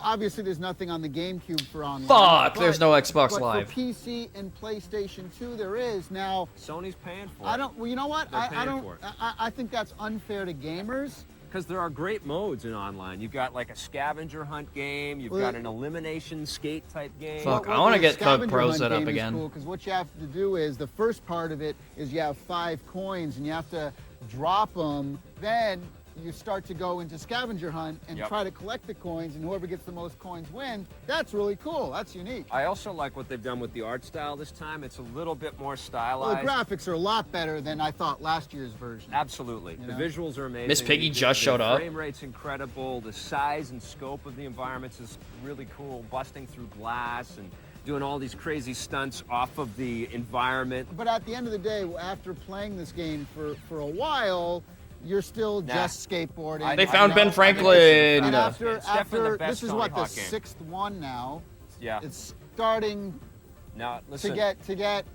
Obviously, there's nothing on the GameCube for online. Fuck, but- there's no Xbox but Live. for PC and PlayStation 2, there is. Now, Sony's paying for it. I don't. Well, you know what? They're I paying don't. for it. I think that's unfair to gamers. Because there are great modes in online. You've got like a scavenger hunt game. You've Well, got an elimination skate type game. Fuck, I wanna the get Thug scavenger Pro hunt set up game is again. cool, because what you have to do is the first part of it is you have 5 coins and you have to drop them. Then you start to go into scavenger hunt and Yep. try to collect the coins, and whoever gets the most coins wins. That's really cool. That's unique. I also like what they've done with the art style this time. It's a little bit more Well, the stylized. graphics are a lot better than I thought last year's version. Absolutely. You The know? visuals are amazing. Miss Piggy The- just the showed up. frame rate's incredible. The size and scope of the environments is really cool. Busting through glass and doing all these crazy stunts off of the environment. But at the end of the day, after playing this game for a while, you're still Nah. just skateboarding. They I found know. Ben I Franklin. think And it's after, definitely the best this is Tony what, the Hawk game. 6th one now. Yeah. It's starting Now, listen, to get.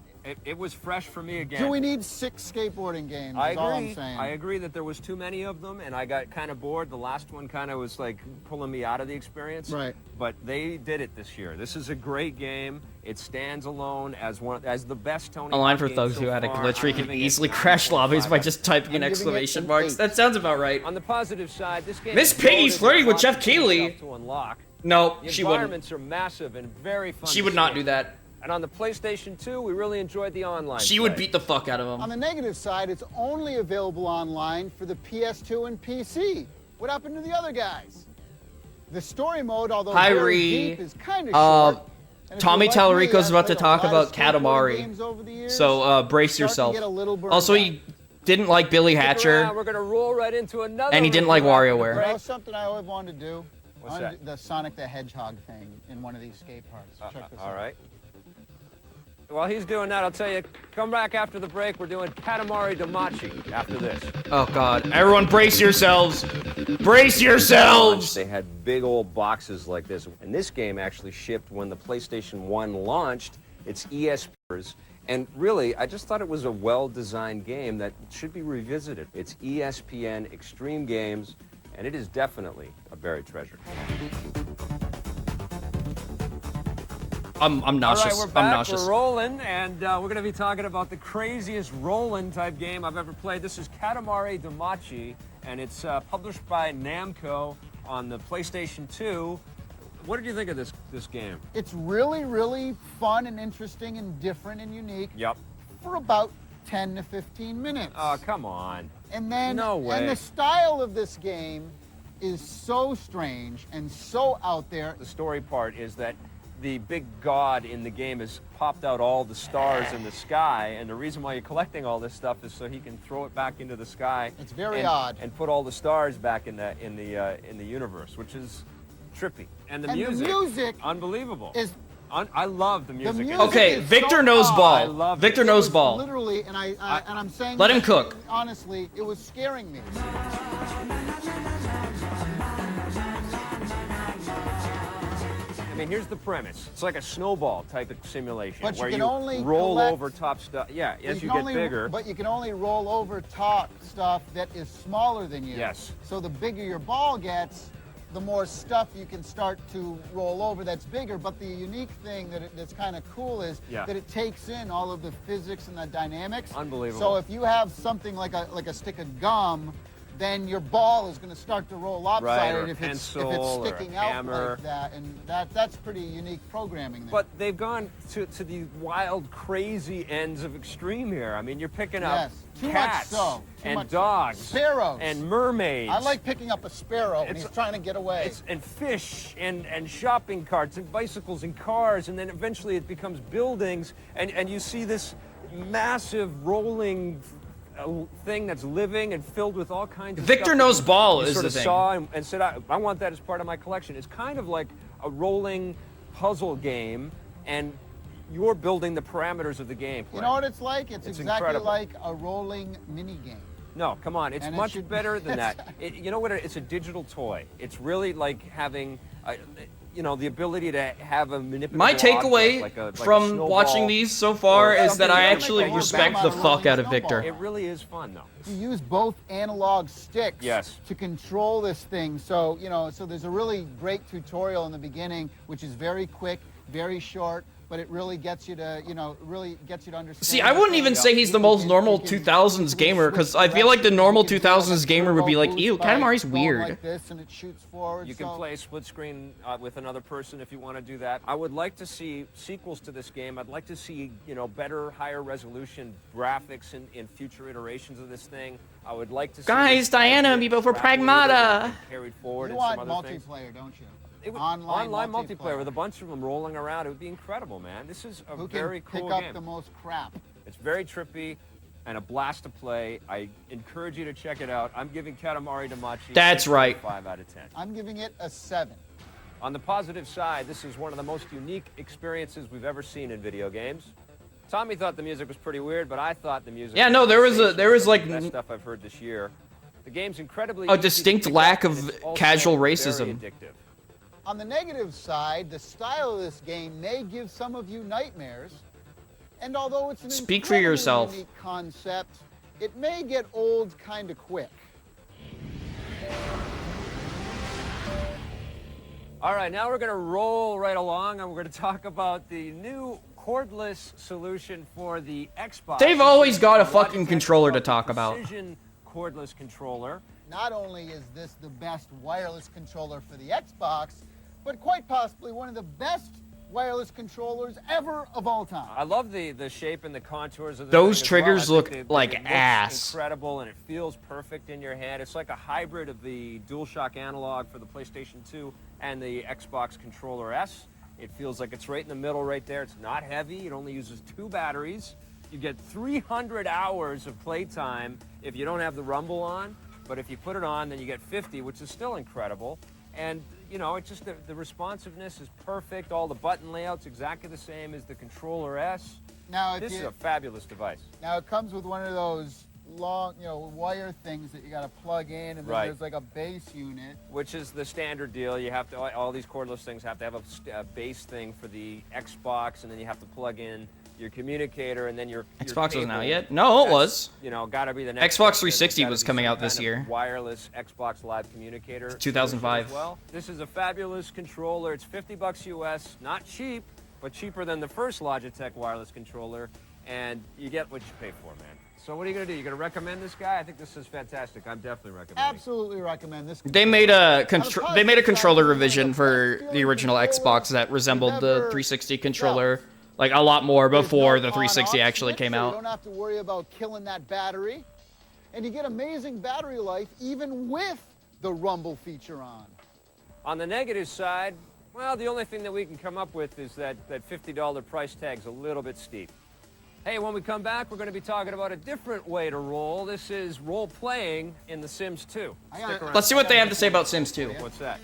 it was fresh for me again. Do we need 6 skateboarding games? I is all I'm agree. saying. I agree that there was too many of them, and I got kind of bored. The last one kind of was like pulling me out of the experience. Right. But they did it this year. This is a great game. It stands alone as the best Tony. A line Hawk for game thugs so who had a far. glitch where you I'm can giving it easily crash 9.5 lobbies by out just of typing in I'm giving it exclamation an marks. 8. That sounds about right. On the positive side, this game Miss is Piggy's loaded flirting with lots Jeff of Keighley. stuff to unlock. No, The she wouldn't. environments are massive and very fun. She to would not skate. do that. And on the PlayStation 2, we really enjoyed the online. She would play. beat the fuck out of On him. the negative side, it's only available online for the PS2 and PC. What happened to the other guys? The story mode, although Hi, very Ree. deep, is kind of Uh, short. And if Tommy you're like me, Tallarico's I've about to played a talk lot of about skateboarding Katamari. games over the years. So brace Starting to yourself. get a little burned Also, out. he didn't like Billy Stick Hatcher. around, we're gonna roll right into another. And he didn't like review after the WarioWare. break. You know something I always wanted to do? What's I wanted that? to do the Sonic the Hedgehog thing in one of these skate parks. Check this out. All right. While he's doing that, I'll tell you, come back after the break. We're doing Katamari Damacy after this. Oh God! Everyone, brace yourselves! Brace yourselves! They had big old boxes like this, and this game actually shipped when the PlayStation 1 launched its ESPs. And really, I just thought it was a well-designed game that should be revisited. It's ESPN Extreme Games, and it is definitely a buried treasure. I'm nauseous. All right, we're back. I'm nauseous. We're rolling, and we're going to be talking about the craziest rolling type game I've ever played. This is Katamari Damacy, and it's published by Namco on the PlayStation 2. What did you think of this game? It's really, really fun and interesting and different and unique. Yep. For about 10 to 15 minutes. Oh, come on. And then, No way. And the style of this game is so strange and so out there. The story part is that the big god in the game has popped out all the stars in the sky, and the reason why you're collecting all this stuff is so he can throw it back into the sky. It's very and, odd. And put all the stars back in the universe, which is trippy. And the music, unbelievable. I love the music. Okay, Victor knows ball. Victor knows ball. Literally, and I'm saying. Let him cook. Honestly, it was scaring me. I mean, here's the premise. It's like a snowball type of simulation But you where can you only roll collect- over top stuff. Yeah, as you can get only, bigger. But you can only roll over top stuff that is smaller than you. Yes. So the bigger your ball gets, the more stuff you can start to roll over that's bigger. But the unique thing that's kind of cool is that it takes in all of the physics and the dynamics. Unbelievable. So if you have something like a stick of gum, then your ball is going to start to roll lopsided or if it's pencil sticking or a out hammer. like that, and that's pretty unique programming there. But they've gone to the wild, crazy ends of extreme here. I mean, you're picking up Too cats much so. Too and much dogs, sparrows, and mermaids. I like picking up a sparrow and he's trying to get away. And fish and shopping carts and bicycles and cars, and then eventually it becomes buildings, and you see this massive rolling thing that's living and filled with all kinds of Victor stuff. knows ball You is sort the of thing. saw and said, I want that as part of my collection. It's kind of like a rolling puzzle game, and you're building the parameters of the game. You know what it's like? It's exactly incredible. like a rolling mini game. No, come on. It's And it much should- better than that. You know what? It's a digital toy. It's really like having, the ability to have a manipulable My takeaway object, like a from snowball watching these so far or is that something I like actually a respect Alabama the fuck out of rolling Victor. It really is fun, though. You use both analog sticks Yes. to control this thing. So, so there's a really great tutorial in the beginning, which is very quick, very short, but it really gets you to, really gets you to understand. See, I wouldn't even say he's the most normal 2000s gamer, because I feel like the normal 2000s gamer would be like, ew, Katamari's weird. Like this, and it shoots forward. You can play split screen with another person if you want to do that. I would like to see sequels to this game. I'd like to see, better, higher resolution graphics in future iterations of this thing. I would like to see Guys, this Diana, idea amiibo for extrapolated Pragmata. and carried forward You in want some other things. multiplayer, don't you? It would, Online multiplayer with a bunch of them rolling around. It would be incredible, man. This is a Who very can cool pick up game. the most crap? It's very trippy and a blast to play. I encourage you to check it out. I'm giving Katamari Damacy That's right. 5 out of 10. I'm giving it a 7. On the positive side, this is one of the most unique experiences we've ever seen in video games. Tommy thought the music was pretty weird, but I thought the music Yeah, no, there was like the best stuff I've heard this year. The game's incredibly a easy to distinct pick lack up, of and it's also casual very racism. addictive. On the negative side, the style of this game may give some of you nightmares. And although it's an Speak for incredibly yourself. unique concept, it may get old kind of quick. All right, now we're going to roll right along, and we're going to talk about the new cordless solution for the Xbox. They've always got a Logitech fucking controller to called the talk about. Precision cordless controller. Not only is this the best wireless controller for the Xbox, but quite possibly one of the best wireless controllers ever of all time. I love the shape and the contours of the Those thing as triggers well. I think look it like looks ass. incredible, and it feels perfect in your hand. It's like a hybrid of the DualShock analog for the PlayStation 2 and the Xbox Controller S. It feels like it's right in the middle right there. It's not heavy. It only uses 2 batteries. You get 300 hours of playtime if you don't have the rumble on. But if you put it on, then you get 50, which is still incredible. And, you know, it's just the responsiveness is perfect. All the button layouts exactly the same as the Controller S. Now, This is a fabulous device. Now, it comes with one of those long, wire things that you got to plug in, and then there's like a base unit. Which is the standard deal. You have to, all these cordless things have to have a base thing for the Xbox, and then you have to plug in your communicator, and then your Xbox cable. wasn't out yet? No, it was. You know, got to be the next. Xbox 360 was coming out this year. Wireless Xbox Live communicator. 2005. As well. This is a fabulous controller. It's $50 US, not cheap, but cheaper than the first Logitech wireless controller, and you get what you pay for, man. So what are you gonna do? You gonna recommend this guy? I think this is fantastic. I'm definitely recommending. Absolutely recommend this. They made a controller revision for the original Xbox that resembled the 360 controller like a lot more before the 360 actually came out. You don't have to worry about killing that battery, and you get amazing battery life even with the rumble feature on. On the negative side, well, the only thing that we can come up with is that $50 price tag's a little bit steep. Hey, when we come back, we're going to be talking about a different way to roll. This is role-playing in The Sims 2. Stick around. Let's see what they have to say about Sims 2. What's that?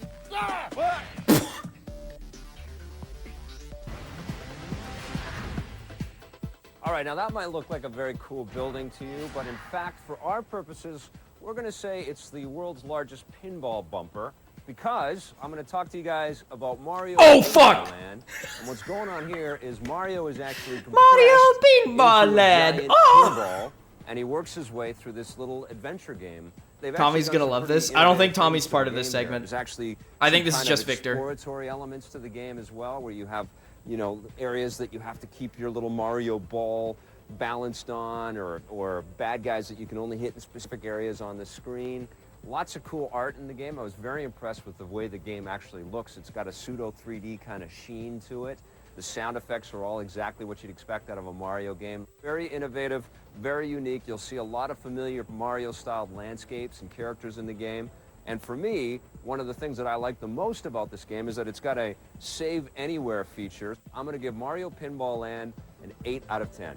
All right, now that might look like a very cool building to you, but in fact, for our purposes, we're going to say it's the world's largest pinball bumper, because I'm going to talk to you guys about Mario fuck! Land. And what's going on here is Mario is actually Mario Pinball Land! Pinball, and he works his way through this little adventure game. Tommy's gonna love this. I don't think Tommy's part of this segment. There's actually I think this is kind just of Victor. Exploratory elements to the game as well, where you have, you know, areas that you have to keep your little Mario ball balanced on, or bad guys that you can only hit in specific areas on the screen. Lots of cool art in the game. I was very impressed with the way the game actually looks. It's got a pseudo 3D kind of sheen to it. The sound effects are all exactly what you'd expect out of a Mario game. Very innovative, very unique. You'll see a lot of familiar Mario-styled landscapes and characters in the game. And for me, one of the things that I like the most about this game is that it's got a save anywhere feature. I'm going to give Mario Pinball Land an 8 out of 10.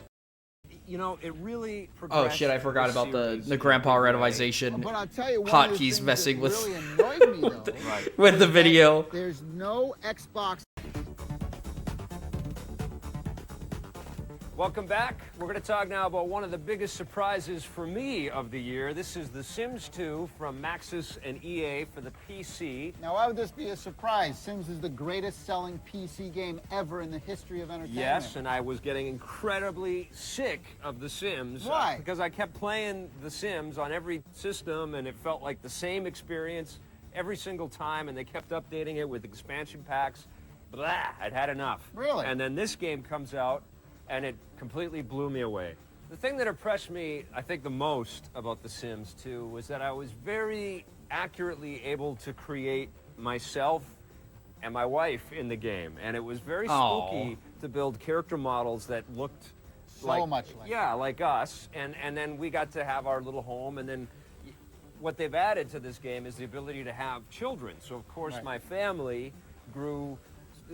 You know, it really Oh shit, I forgot about the grandpa randomization But I'll tell you, hotkeys messing with really annoyed me, though, with the video. There's no Xbox. Welcome back. We're going to talk now about one of the biggest surprises for me of the year. This is The Sims 2 from Maxis and EA for the PC. Now, why would this be a surprise? Sims is the greatest selling PC game ever in the history of entertainment. Yes, and I was getting incredibly sick of The Sims. Why? Because I kept playing The Sims on every system, and it felt like the same experience every single time, and they kept updating it with expansion packs. Blah, I'd had enough. Really? And then this game comes out, and it completely blew me away. The thing that impressed me, I think, the most about The Sims 2 was that I was very accurately able to create myself and my wife in the game. And it was very spooky to build character models that looked so much like like us. And then we got to have our little home. And then what they've added to this game is the ability to have children. So, of course, my family grew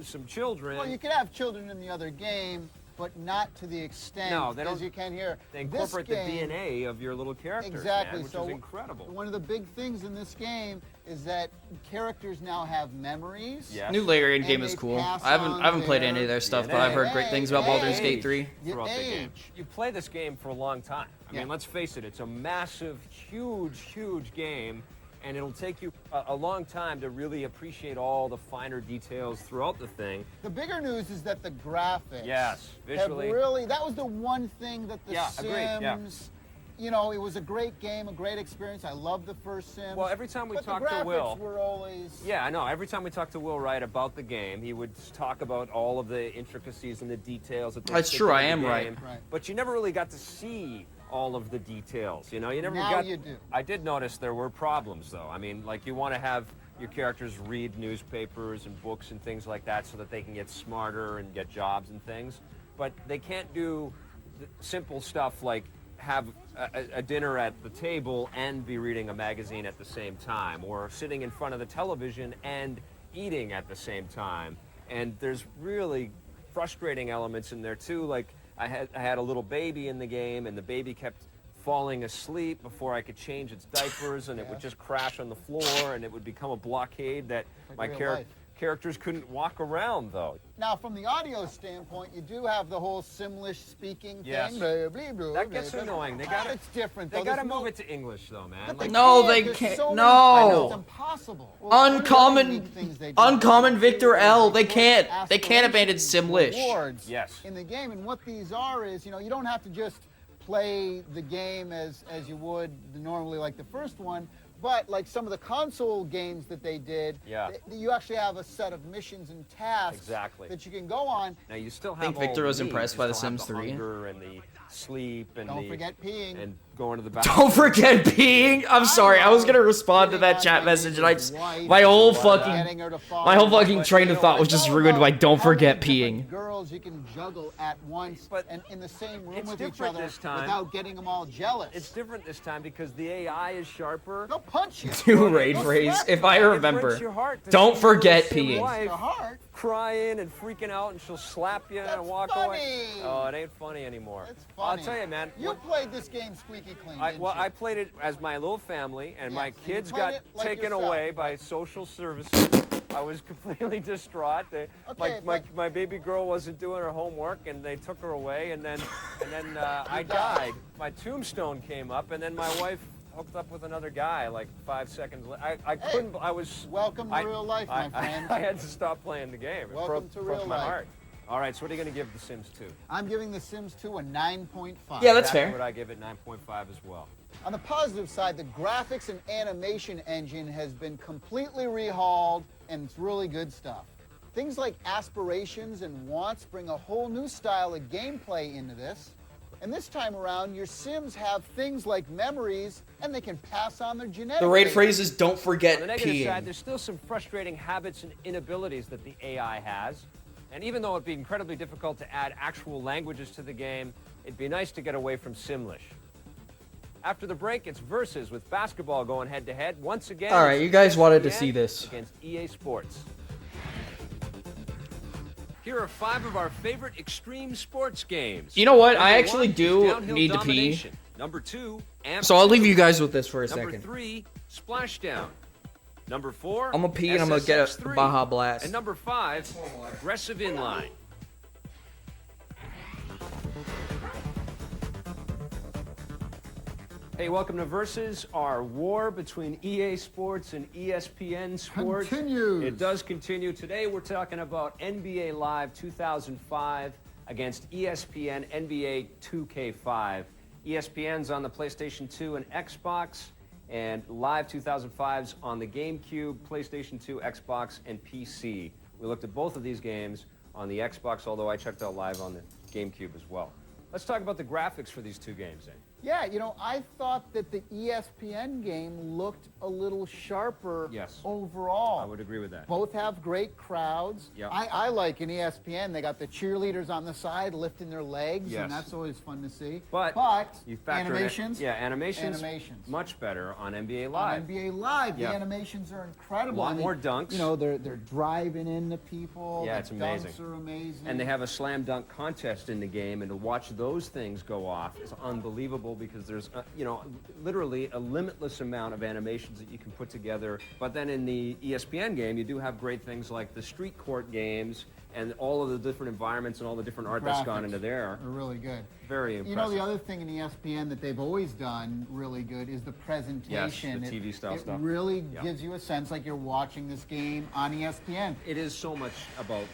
some children. Well, you could have children in the other game, but not to the extent as you can here. They incorporate the DNA of your little characters, exactly, man, which is incredible. One of the big things in this game is that characters now have memories. Yes. New layer in game is cool. I haven't played any of their stuff, but I've heard great things about Baldur's Gate 3. Throughout the game. You play this game for a long time. I mean, let's face it, it's a massive, huge game. And it'll take you a long time to really appreciate all the finer details throughout the thing. The bigger news is that the graphics visually. have really, that was the one thing that the Sims, agreed, you know, it was a great game, a great experience. I love the first Sims. Well, every time we but talked to Will, were always... Yeah, I know. Every time we talked to Will Wright about the game, he would talk about all of the intricacies and the details. That's true, I am right. But you never really got to see all of the details, you know? You never now you do. I did notice there were problems, though. I mean, like, you want to have your characters read newspapers and books and things like that so that they can get smarter and get jobs and things. But they can't do simple stuff like have a dinner at the table and be reading a magazine at the same time, or sitting in front of the television and eating at the same time. And there's really frustrating elements in there too. Like I had a little baby in the game, and the baby kept falling asleep before I could change its diapers, and it would just crash on the floor, and it would become a blockade that my characters couldn't walk around, though. Now, from the audio standpoint, you do have the whole Simlish speaking Yes. thing. Blah, blah, blah, That gets blah, annoying. They blah. gotta, It's different, they though. gotta There's move no- it to English, though, man. But No, they There's can't. so many No. things. It's impossible. Well, Uncommon, things they do. uncommon Victor L. They Put can't abandon aspirations, Simlish. rewards Yes. in the game, and what these are is, you don't have to just play the game as you would normally like the first one, but like some of the console games that they did, you actually have a set of missions and tasks that you can go on. Now you still have. I think Victor was all the impressed needs. by You The still have Sims 3. Hunger and the sleep and Don't forget peeing. and going to the bathroom. Don't forget peeing. I'm sorry. I was gonna respond to that chat message, and my whole fucking train of thought was just ruined by "don't forget peeing." Girls you can juggle at once, and in the same room with each different other this time. without getting them all jealous. It's different this time because the AI is sharper. They'll punch you. New raid phrase, if I It remember. breaks your heart to Don't see your forget Sim peeing. wife Your heart. crying and freaking out, and she'll slap you and walk away. funny. Oh, it ain't funny anymore. It's funny. I'll tell you, man. You played this game squeaky clean, didn't you? I played it as my little family, and my Yes, and you kids played got it like taken yourself. away by social services. I was completely distraught. My baby girl wasn't doing her homework, and they took her away, and then I died. My tombstone came up, and then my wife hooked up with another guy like 5 seconds later. I couldn't. I was. Welcome to real life, my friend. I had to stop playing the game. It Welcome to broke real my life. heart. All right, so what are you going to give The Sims 2? I'm giving The Sims 2 a 9.5. Yeah, that's Exactly fair. what I give it, 9.5 as well. On the positive side, the graphics and animation engine has been completely rehauled, and it's really good stuff. Things like aspirations and wants bring a whole new style of gameplay into this. And this time around, your Sims have things like memories, and they can pass on their genetics. The raid phrase is "don't forget On the negative side, peeing." there's still some frustrating habits and inabilities that the AI has. And even though it'd be incredibly difficult to add actual languages to the game, it'd be nice to get away from Simlish. After the break, it's Versus with basketball going head-to-head. Once again, All right, it's you guys wanted to ESPN see this. against EA Sports. Here are 5 of our favorite extreme sports games. You know what? Number I actually 1 is do Downhill need to pee. Domination. Number 2, Amp So I'll leave 2. you guys with this for a Number second. 3, Splashdown. Number 4, I'm gonna pee and I'm gonna get a SSX3. Baja Blast. And number 5, Aggressive Inline. Hey, welcome to Versus, our war between EA Sports and ESPN Sports. Continues. It does continue. Today we're talking about NBA Live 2005 against ESPN NBA 2K5. ESPN's on the PlayStation 2 and Xbox, and Live 2005's on the GameCube, PlayStation 2, Xbox, and PC. We looked at both of these games on the Xbox, although I checked out Live on the GameCube as well. Let's talk about the graphics for these two games, then. Yeah, I thought that the ESPN game looked a little sharper overall. I would agree with that. Both have great crowds. Yep. I like in ESPN, they got the cheerleaders on the side lifting their legs, Yes. and that's always fun to see. But you factor animations, animations much better on NBA Live. On NBA Live, Yeah. the animations are incredible. A lot more dunks. They're driving into people. Yeah, The it's amazing. Dunks are amazing. And they have a slam dunk contest in the game, and to watch those things go off is unbelievable because there's, literally a limitless amount of animations that you can put together. But then in the ESPN game, you do have great things like the street court games and all of the different environments and all the different art that's gone into there. Are really good. Very impressive. The other thing in ESPN that they've always done really good is the presentation. Yes, the TV style it stuff. really gives you a sense like you're watching this game on ESPN. It is so much about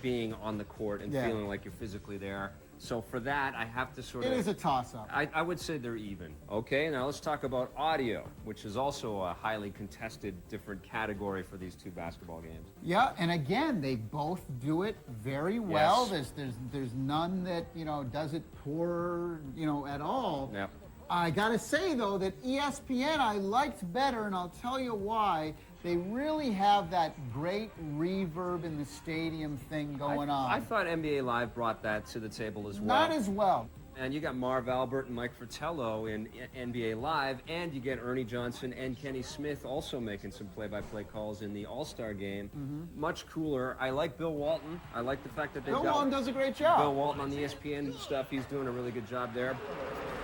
being on the court and feeling like you're physically there. So for that, I have to sort of... It is a toss-up. I would say they're even. Okay, now let's talk about audio, which is also a highly contested different category for these two basketball games. Yeah, and again, they both do it very well. Yes. There's none that, does it poor, at all. Yep. I gotta say, though, that ESPN I liked better, and I'll tell you why. They really have that great reverb in the stadium thing going on. I thought NBA Live brought that to the table as well. Not as well. And you got Marv Albert and Mike Fratello in NBA Live, and you get Ernie Johnson and Kenny Smith also making some play-by-play calls in the All-Star game. Much cooler. I like Bill Walton. I like the fact that they've Bill got Walton does a great job. Bill Walton on the ESPN stuff. He's doing a really good job there.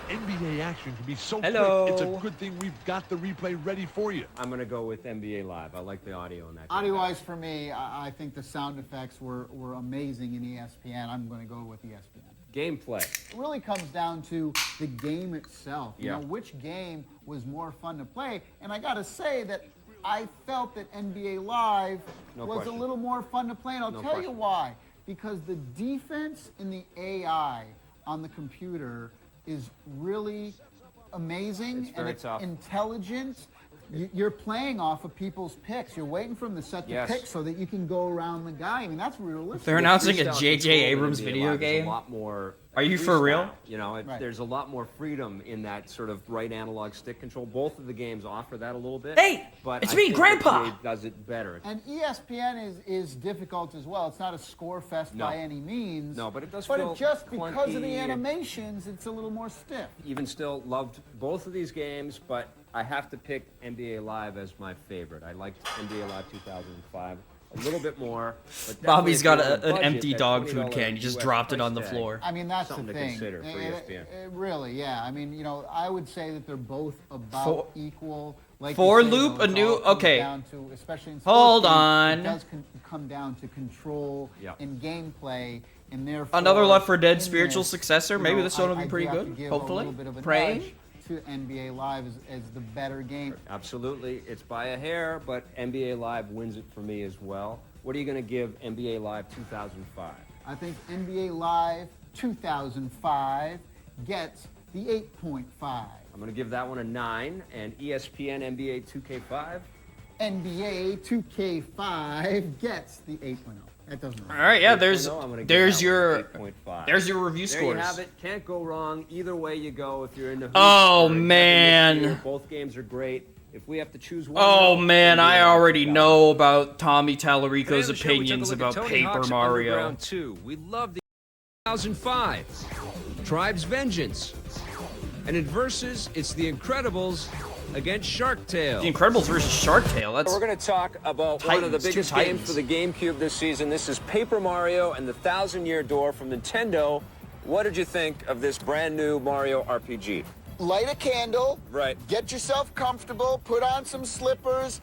NBA action can be so Hello. quick. It's a good thing we've got the replay ready for you. I'm going to go with NBA Live. I like the audio in that. Audio-wise, for me, I think the sound effects were amazing in ESPN. I'm going to go with ESPN. Gameplay. It really comes down to the game itself. You Yeah. know, which game was more fun to play? And I got to say that I felt that NBA Live No was question. a little more fun to play, and I'll No tell you question. why. Because the defense in the AI on the computer is really amazing, It's very and it's tough. intelligent. You're playing off of people's picks. You're waiting for them to set the Yes. pick so that you can go around the guy. I mean, that's realistic. They're announcing a Freestyle J.J. control in Abrams NBA video Live is game. A lot more Are you for real? freestyle. You know, Right. there's a lot more freedom in that sort of right analog stick control. Both of the games offer that a little bit. Hey, but it's I me, think Grandpa. NBA does it better. And ESPN is difficult as well. It's not a score fest No. by any means. No, but it does But feel it just because of the clunky. animations, it's a little more stiff. Even still, loved both of these games, but I have to pick NBA Live as my favorite. I liked NBA Live 2005 a little bit more. But Bobby's definitely got if you're on an budget, empty that dog $20 food can. He just US dropped it price on the tag, floor. I mean, that's Something the to thing. consider for ESPN. Really, yeah. I mean, you know, I would say that they're both about For- equal. Like for you say, loop, though, a it new- all comes okay. down to, especially in Hold sports games, on. It does come down to control Yeah. and gameplay, and therefore Another Left 4 Dead in spiritual this, successor. you Maybe know, this one will I be do pretty have to good. give Hopefully. a little bit of a Praying. nudge to NBA Live as the better game. Absolutely. It's by a hair, but NBA Live wins it for me as well. What are you going to give NBA Live 2005? I think NBA Live 2005 gets the 8.5. I'm going to give that one a 9, and ESPN NBA 2K5. NBA 2K5 gets the 8.0. That doesn't All matter. right, yeah. 8.0, I'm gonna give There's that one your an 8.5. there's your review There scores. you have it. Can't go wrong. Either way you go. If you're into hoops Oh, or executive man. theater, both games are great. If we have to choose one, Oh though, man, NBA I Live already 2005. know about Tommy Today on Tallarico's the show, we took a opinions look at about Tony Paper Hawk's Mario. Underground 2. We love the 2005 Tribe's Vengeance. And in Versus, it's The Incredibles against Shark Tale. The Incredibles versus Shark Tale. That's We're going to talk about one of the Titans, two biggest games Titans. for the GameCube this season. This is Paper Mario and the Thousand-Year Door from Nintendo. What did you think of this brand new Mario RPG? Light a candle. Right. Get yourself comfortable. Put on some slippers.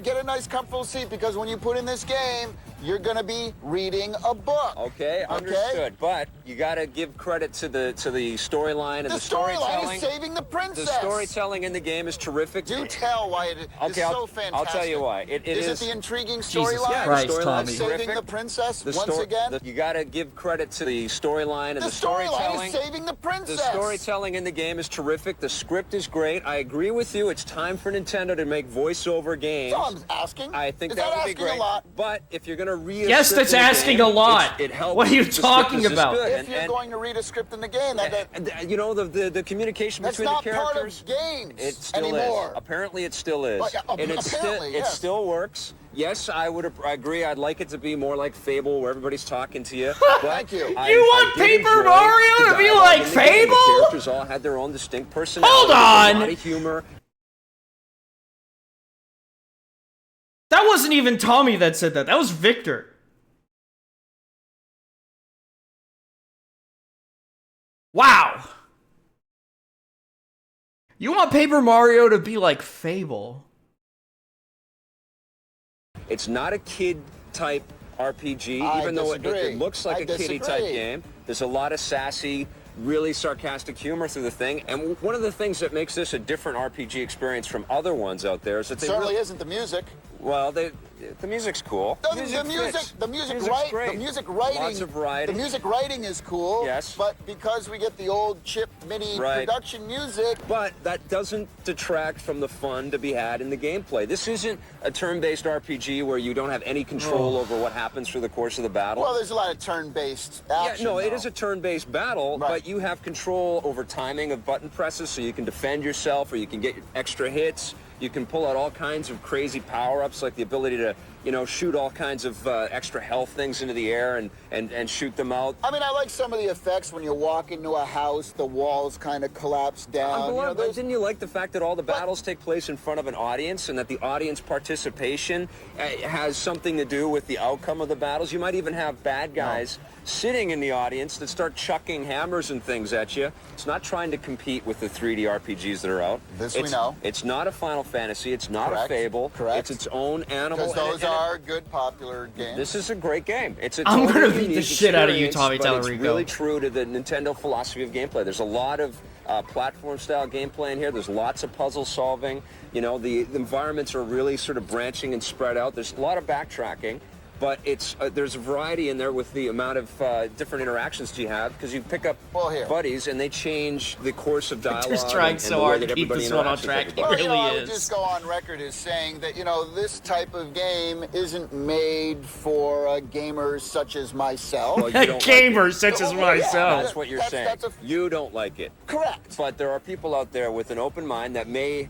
Get a nice comfortable seat, because when you put in this game, you're going to be reading a book. Okay, understood. But you got to give credit to the storyline and The the storytelling. storyline is saving the princess. The storytelling in the game is terrific. Do tell why it is Okay, so fantastic. I'll tell you why. It is is it the intriguing Jesus storyline? Yeah, Christ, the storyline's Tommy. Saving terrific. the princess The once again. you got to give credit to the storyline and the the storyline storytelling. is saving the princess. The storytelling in the game is terrific. The script is great. I agree with you. It's time for Nintendo to make voiceover games. That's all I'm asking. I think Is that would be asking great. a lot? But if you're going to read, Yes, that's asking a lot. It helps. What are you The script talking is just about? good. If you're going to read a script in the game, you know, the communication that's between not the part characters. of games It still anymore. is. Apparently, it still is. Well, yeah, and apparently, it yes. still works. Yes, I agree. I'd like it to be more like Fable, where everybody's talking to you. But Thank you. You want did Paper enjoy Mario the to be dialogue like in the game. Fable? The characters all had their own distinct personality. Hold A on. lot of humor. That wasn't even Tommy that said that. That was Victor. Wow. You want Paper Mario to be like Fable? It's not a kid-type RPG, I even though disagree. it looks like I a kiddie-type disagree. game. There's a lot of sassy, really sarcastic humor through the thing. And one of the things that makes this a different RPG experience from other ones out there is that they Certainly really, isn't the music. well, the music's cool. The music fits. Music's the great. music writing, Lots of variety. The music writing is cool. Yes. But because we get the old chip MIDI Right. production music, But that doesn't detract from the fun to be had in the gameplay. This isn't a turn-based RPG where you don't have any control over what happens through the course of the battle. well, there's a lot of turn-based action. Yeah, no, it though. is a turn-based battle, Right. but you have control over timing of button presses, so you can defend yourself or you can get extra hits. You can pull out all kinds of crazy power-ups, like the ability to shoot all kinds of extra health things into the air and shoot them out. I mean, I like some of the effects when you walk into a house, the walls kind of collapse down. But didn't you like the fact that all the battles take place in front of an audience and that the audience participation has something to do with the outcome of the battles? You might even have bad guys sitting in the audience that start chucking hammers and things at you. It's not trying to compete with the 3D RPGs that are out. We know. It's not a Final Fantasy. It's not Correct. a Fable. Correct. It's its own animal. Because those are good, popular games. This is a great game. I'm gonna beat the shit out of you, Tommy Tallarico. Tallarico. It's really true to the Nintendo philosophy of gameplay. There's a lot of platform-style gameplay in here. There's lots of puzzle solving. The environments are really sort of branching and spread out. There's a lot of backtracking. But there's a variety in there with the amount of different interactions you have, because you pick up buddies and they change the course of dialogue. Victor's trying so hard to keep this one on track. It really I would is. just go on record as saying that, this type of game isn't made for gamers such as myself. Well, you don't Gamers such as myself. That's what you're saying. You don't like it. Correct. But there are people out there with an open mind that may,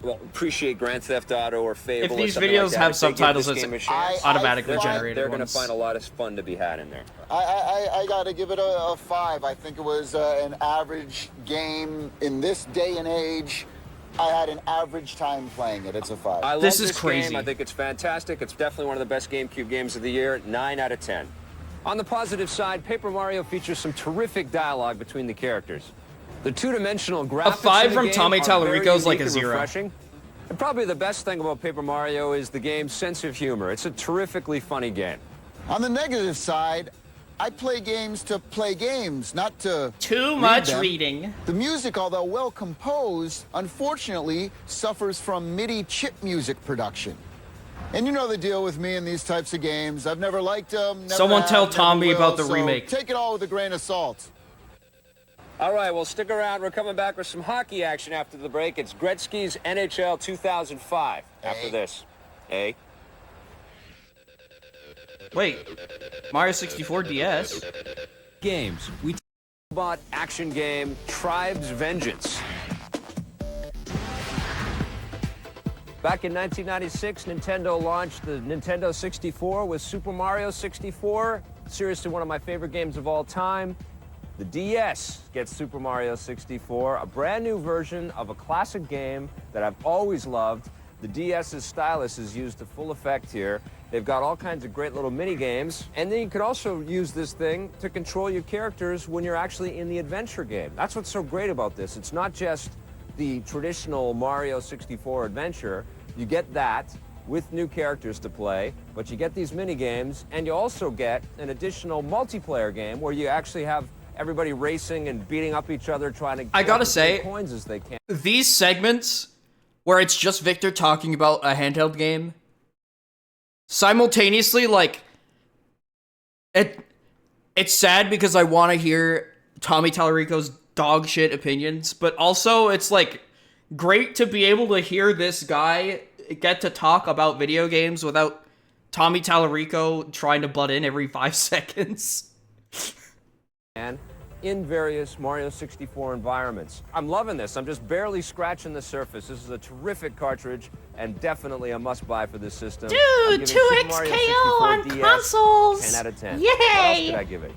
appreciate Grand Theft Auto or Fable. If these or videos like have if they give subtitles, this it's game a chance, automatically generated they're going to ones. find a lot of fun to be had in there. I got to give it a 5. I think it was an average game in this day and age. I had an average time playing it. It's a 5. I love This is this crazy. game. I think it's fantastic. It's definitely one of the best GameCube games of the year. 9 out of 10. On the positive side, Paper Mario features some terrific dialogue between the characters. The two-dimensional graphics A 5 in the from game Tommy are Tallarico very is like unique a and 0. refreshing. And probably the best thing about Paper Mario is the game's sense of humor. It's a terrifically funny game. On the negative side, I play games to play games, not to Too read much them. reading. The music, although well composed, unfortunately suffers from MIDI chip music production. And you know the deal with me in these types of games. I've never liked them. Never Someone have, tell never Tommy will, about the so remake. Take it all with a grain of salt. All right, well, stick around. We're coming back with some hockey action after the break. It's Gretzky's NHL 2005 after this. Hey. Wait, Mario 64 DS? Games. We bought action game Tribes Vengeance. Back in 1996, Nintendo launched the Nintendo 64 with Super Mario 64. Seriously, one of my favorite games of all time. The DS gets Super Mario 64, a brand new version of a classic game that I've always loved. The DS's stylus is used to full effect here. They've got all kinds of great little mini games, and then you could also use this thing to control your characters when you're actually in the adventure game. That's what's so great about this. It's not just the traditional Mario 64 adventure. You get that with new characters to play, but you get these mini games, and you also get an additional multiplayer game where you actually have everybody racing and beating up each other, trying to I gotta get as say, many coins as they can. These segments where it's just Victor talking about a handheld game, simultaneously, like, it's sad because I want to hear Tommy Tallarico's dog shit opinions, but also it's like great to be able to hear this guy get to talk about video games without Tommy Tallarico trying to butt in every 5 seconds. In various Mario 64 environments. I'm loving this. I'm just barely scratching the surface. This is a terrific cartridge and definitely a must-buy for this system. Dude, 2x KO on consoles. 10 out of 10. Yay! What else did I give it?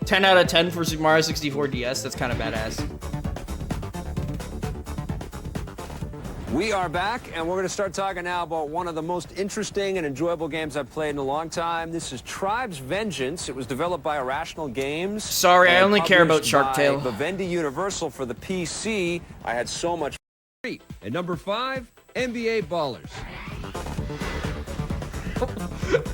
10 out of 10 for Super Mario 64 DS. That's kind of badass. We are back, and we're going to start talking now about one of the most interesting and enjoyable games I've played in a long time. This is Tribes Vengeance. It was developed by Irrational Games. Sorry, I only care about published Shark by Tale. Vivendi Universal for the PC. I had so much fun. At number 5, NBA Ballers.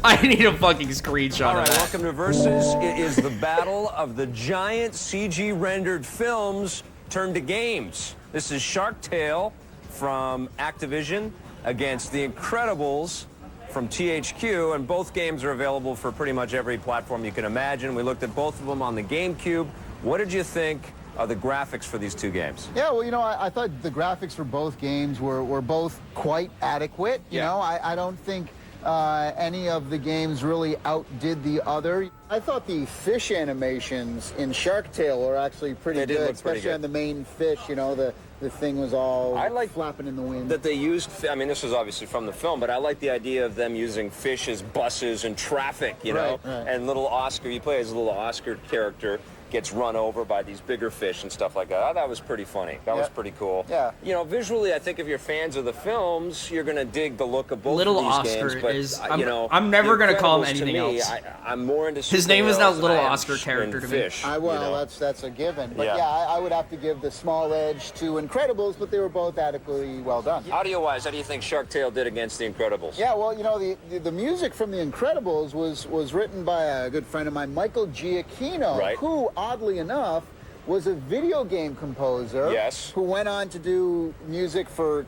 I need a fucking screenshot All of right, that. welcome to Versus. It is the battle of the giant CG-rendered films turned to games. This is Shark Tale from Activision against The Incredibles from THQ, and both games are available for pretty much every platform you can imagine. We looked at both of them on the GameCube. What did you think of the graphics for these two games? Yeah, well, I thought the graphics for both games were both quite adequate. You know, I don't think any of the games really outdid the other. I thought the fish animations in Shark Tale were actually pretty good, especially on the main fish. You know, the the thing was all I like flapping in the wind. that they used, I mean, this was obviously from the film, but I like the idea of them using fish as buses and traffic, you know? Right. And little Oscar, you play as a little Oscar character, gets run over by these bigger fish and stuff like that. I thought that was pretty funny. That was pretty cool. Yeah. You know, visually, I think if you're fans of the films, you're going to dig the look of both Little of these Oscar games. But, is. you know, I'm never The going to call him Incredibles, anything to me, else. I'm more into His name is now superheroes Little than I am Oscar character to me. fish. Well, you know? that's a given. But Yeah. yeah, I would have to give the small edge to Incredibles, but they were both adequately well done. Audio-wise, how do you think Shark Tale did against The Incredibles? Yeah, well, you know, the music from The Incredibles was written by a good friend of mine, Michael Giacchino, Right. who, oddly enough, was a video game composer. Yes. Who went on to do music for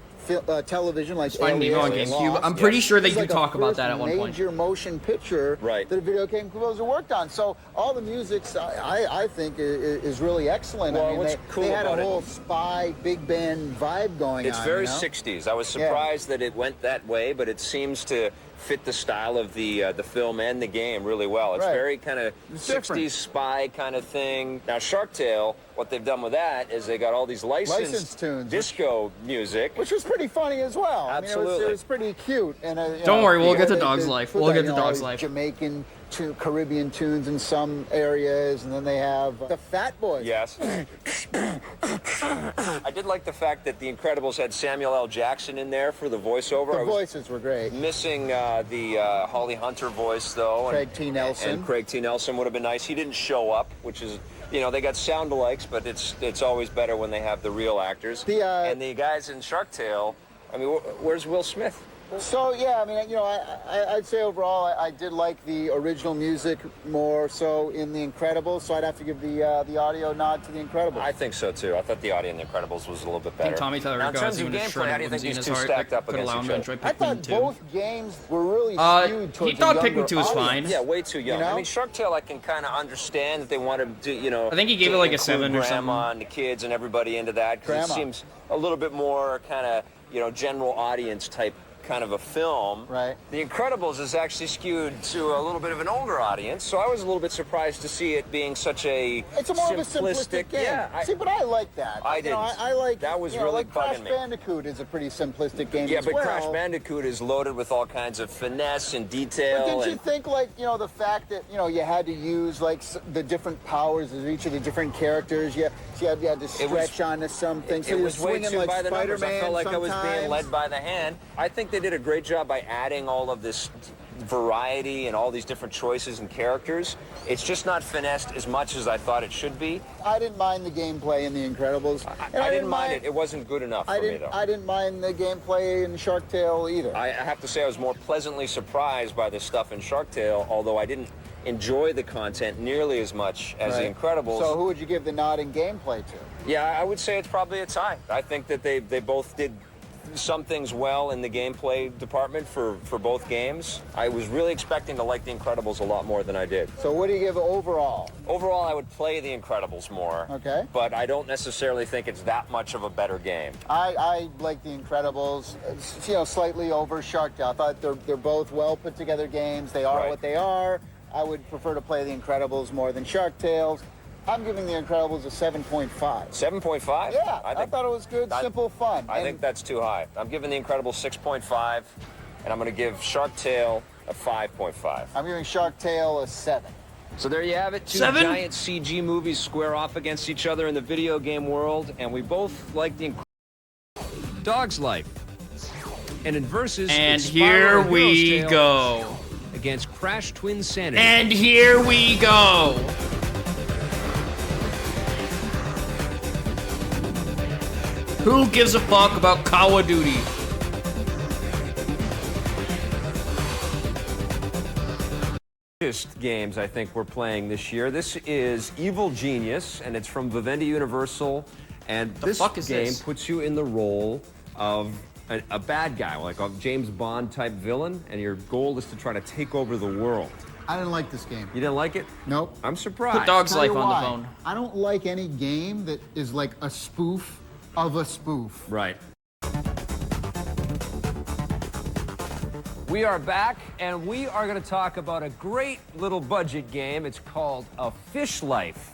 television, like Finding Alias Nemo on and GameCube. Lost. I'm pretty sure they It's do like the talk about first that at one point. major motion picture Right. that a video game composer worked on. So all the music's, I think, is really excellent. Well, I mean, what's cool they had about a it- whole spy big band vibe going It's on. very you know? 60s. I was surprised that it went that way, but it seems to fit the style of the film and the game really well. It's Right. very kind of It's 60s different. spy kind of thing. Now, Shark Tale, what they've done with that is they got all these licensed Licensed tunes, disco music. Which was pretty funny as well. I mean, Absolutely. it was pretty cute. And you Don't know, worry, we'll you get know, to they- Dog's they Life. put We'll that, get you to know, Dog's Life. Jamaican Caribbean tunes in some areas, and then they have the Fat Boys. Yes. I did like the fact that The Incredibles had Samuel L. Jackson in there for the voiceover. The I was voices were great. missing the Holly Hunter voice, though. Craig T. Nelson. And Craig T. Nelson would have been nice. He didn't show up, which is, you know, they got sound-alikes, but it's always better when they have the real actors. And the guys in Shark Tale, I mean, where's Will Smith? So yeah, I mean, you know, I'd say overall I did like the original music more so in The Incredibles, so I'd have to give the audio nod to The Incredibles. I think so, too. I thought the audio in The Incredibles was a little bit better. Tommy Now, in Tallarico has terms of even a gameplay, shredded how do you think whimsy in these his two heart stacked that up could against allow him each to other? enjoy I Pikmin thought 2. both games were really skewed towards he thought a Pikmin younger 2 was fine. audience. Yeah, way too young. You know? I mean, Shark Tale, I can kind of understand that they want to do, you know. I think he gave it like a 7 or grandma something. and the kids and everybody into that because it Grandma. seems a little bit more kind of, you know, general audience type kind of a film. Right. The Incredibles is actually skewed to a little bit of an older audience, so I was a little bit surprised to see it being such a It's a more of a simplistic game. Yeah, See, but I like that. I You know, didn't. I like That was you know, really like Crash bugging me. Bandicoot is a pretty simplistic game yeah, as but well. Crash Bandicoot is loaded with all kinds of finesse and detail. But didn't you and think, like, you know, the fact that, you know, you had to use, like, the different powers of each of the different characters, you had to stretch onto something, so it you're was way swinging too like by the numbers. Spider-Man I felt like I was being sometimes. led by the hand. I think they did a great job by adding all of this variety and all these different choices and characters. It's just not finessed as much as I thought it should be. I didn't mind the gameplay in The Incredibles. And I didn't mind it. It wasn't good enough for me, though. I didn't mind the gameplay in Shark Tale either. I have to say I was more pleasantly surprised by the stuff in Shark Tale, although I didn't enjoy the content nearly as much as The Incredibles. So who would you give the nod in gameplay to? Yeah, I would say it's probably a tie. I think that they both did some things well in the gameplay department for both games. I was really expecting to like The Incredibles a lot more than I did. So what do you give overall? Overall, I would play The Incredibles more. Okay. But I don't necessarily think it's that much of a better game. I like The Incredibles, you know, slightly over Shark Tale. I thought they're both well put together games. They are Right. what they are. I would prefer to play The Incredibles more than Shark Tales. I'm giving The Incredibles a 7.5. 7.5? Yeah, I thought it was good, simple fun. I think that's too high. I'm giving The Incredibles 6.5, and I'm going to give Shark Tale a 5.5. I'm giving Shark Tale a 7. So there you have it. Two 7? giant CG movies square off against each other in the video game world, and we both like The Incredibles. Dog's Life. And in Versus, And it's here Spyro we Hero's Tale go. against Crash Twin Sanity. And here we go. Who gives a fuck about Call of Duty? Games I think we're playing this year. This is Evil Genius, and it's from Vivendi Universal. And this fuck is game this? puts you in the role of a bad guy, like a James Bond type villain, and your goal is to try to take over the world. I didn't like this game. You didn't like it? Nope. I'm surprised. Put Dog's Tell you Life on why. the phone. I don't like any game that is like a spoof of a spoof. Right. We are back, and we are going to talk about a great little budget game. It's called A Fish Life.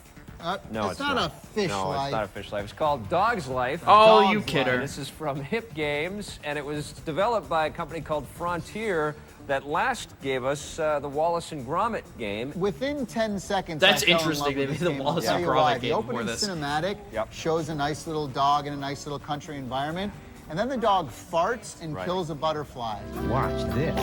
No, it's not a fish no, life. it's not a fish life. It's called Dog's Life. Oh, Dog's you Life. kidder. This is from Hip Games, and it was developed by a company called Frontier that last gave us the Wallace and Gromit game. Within 10 seconds, That's I fell in interesting. love They with made this the game. Wallace I'll and tell you Gromit why. game The before opening this. cinematic shows a nice little dog in a nice little country environment, and then the dog farts and kills a butterfly. Watch this.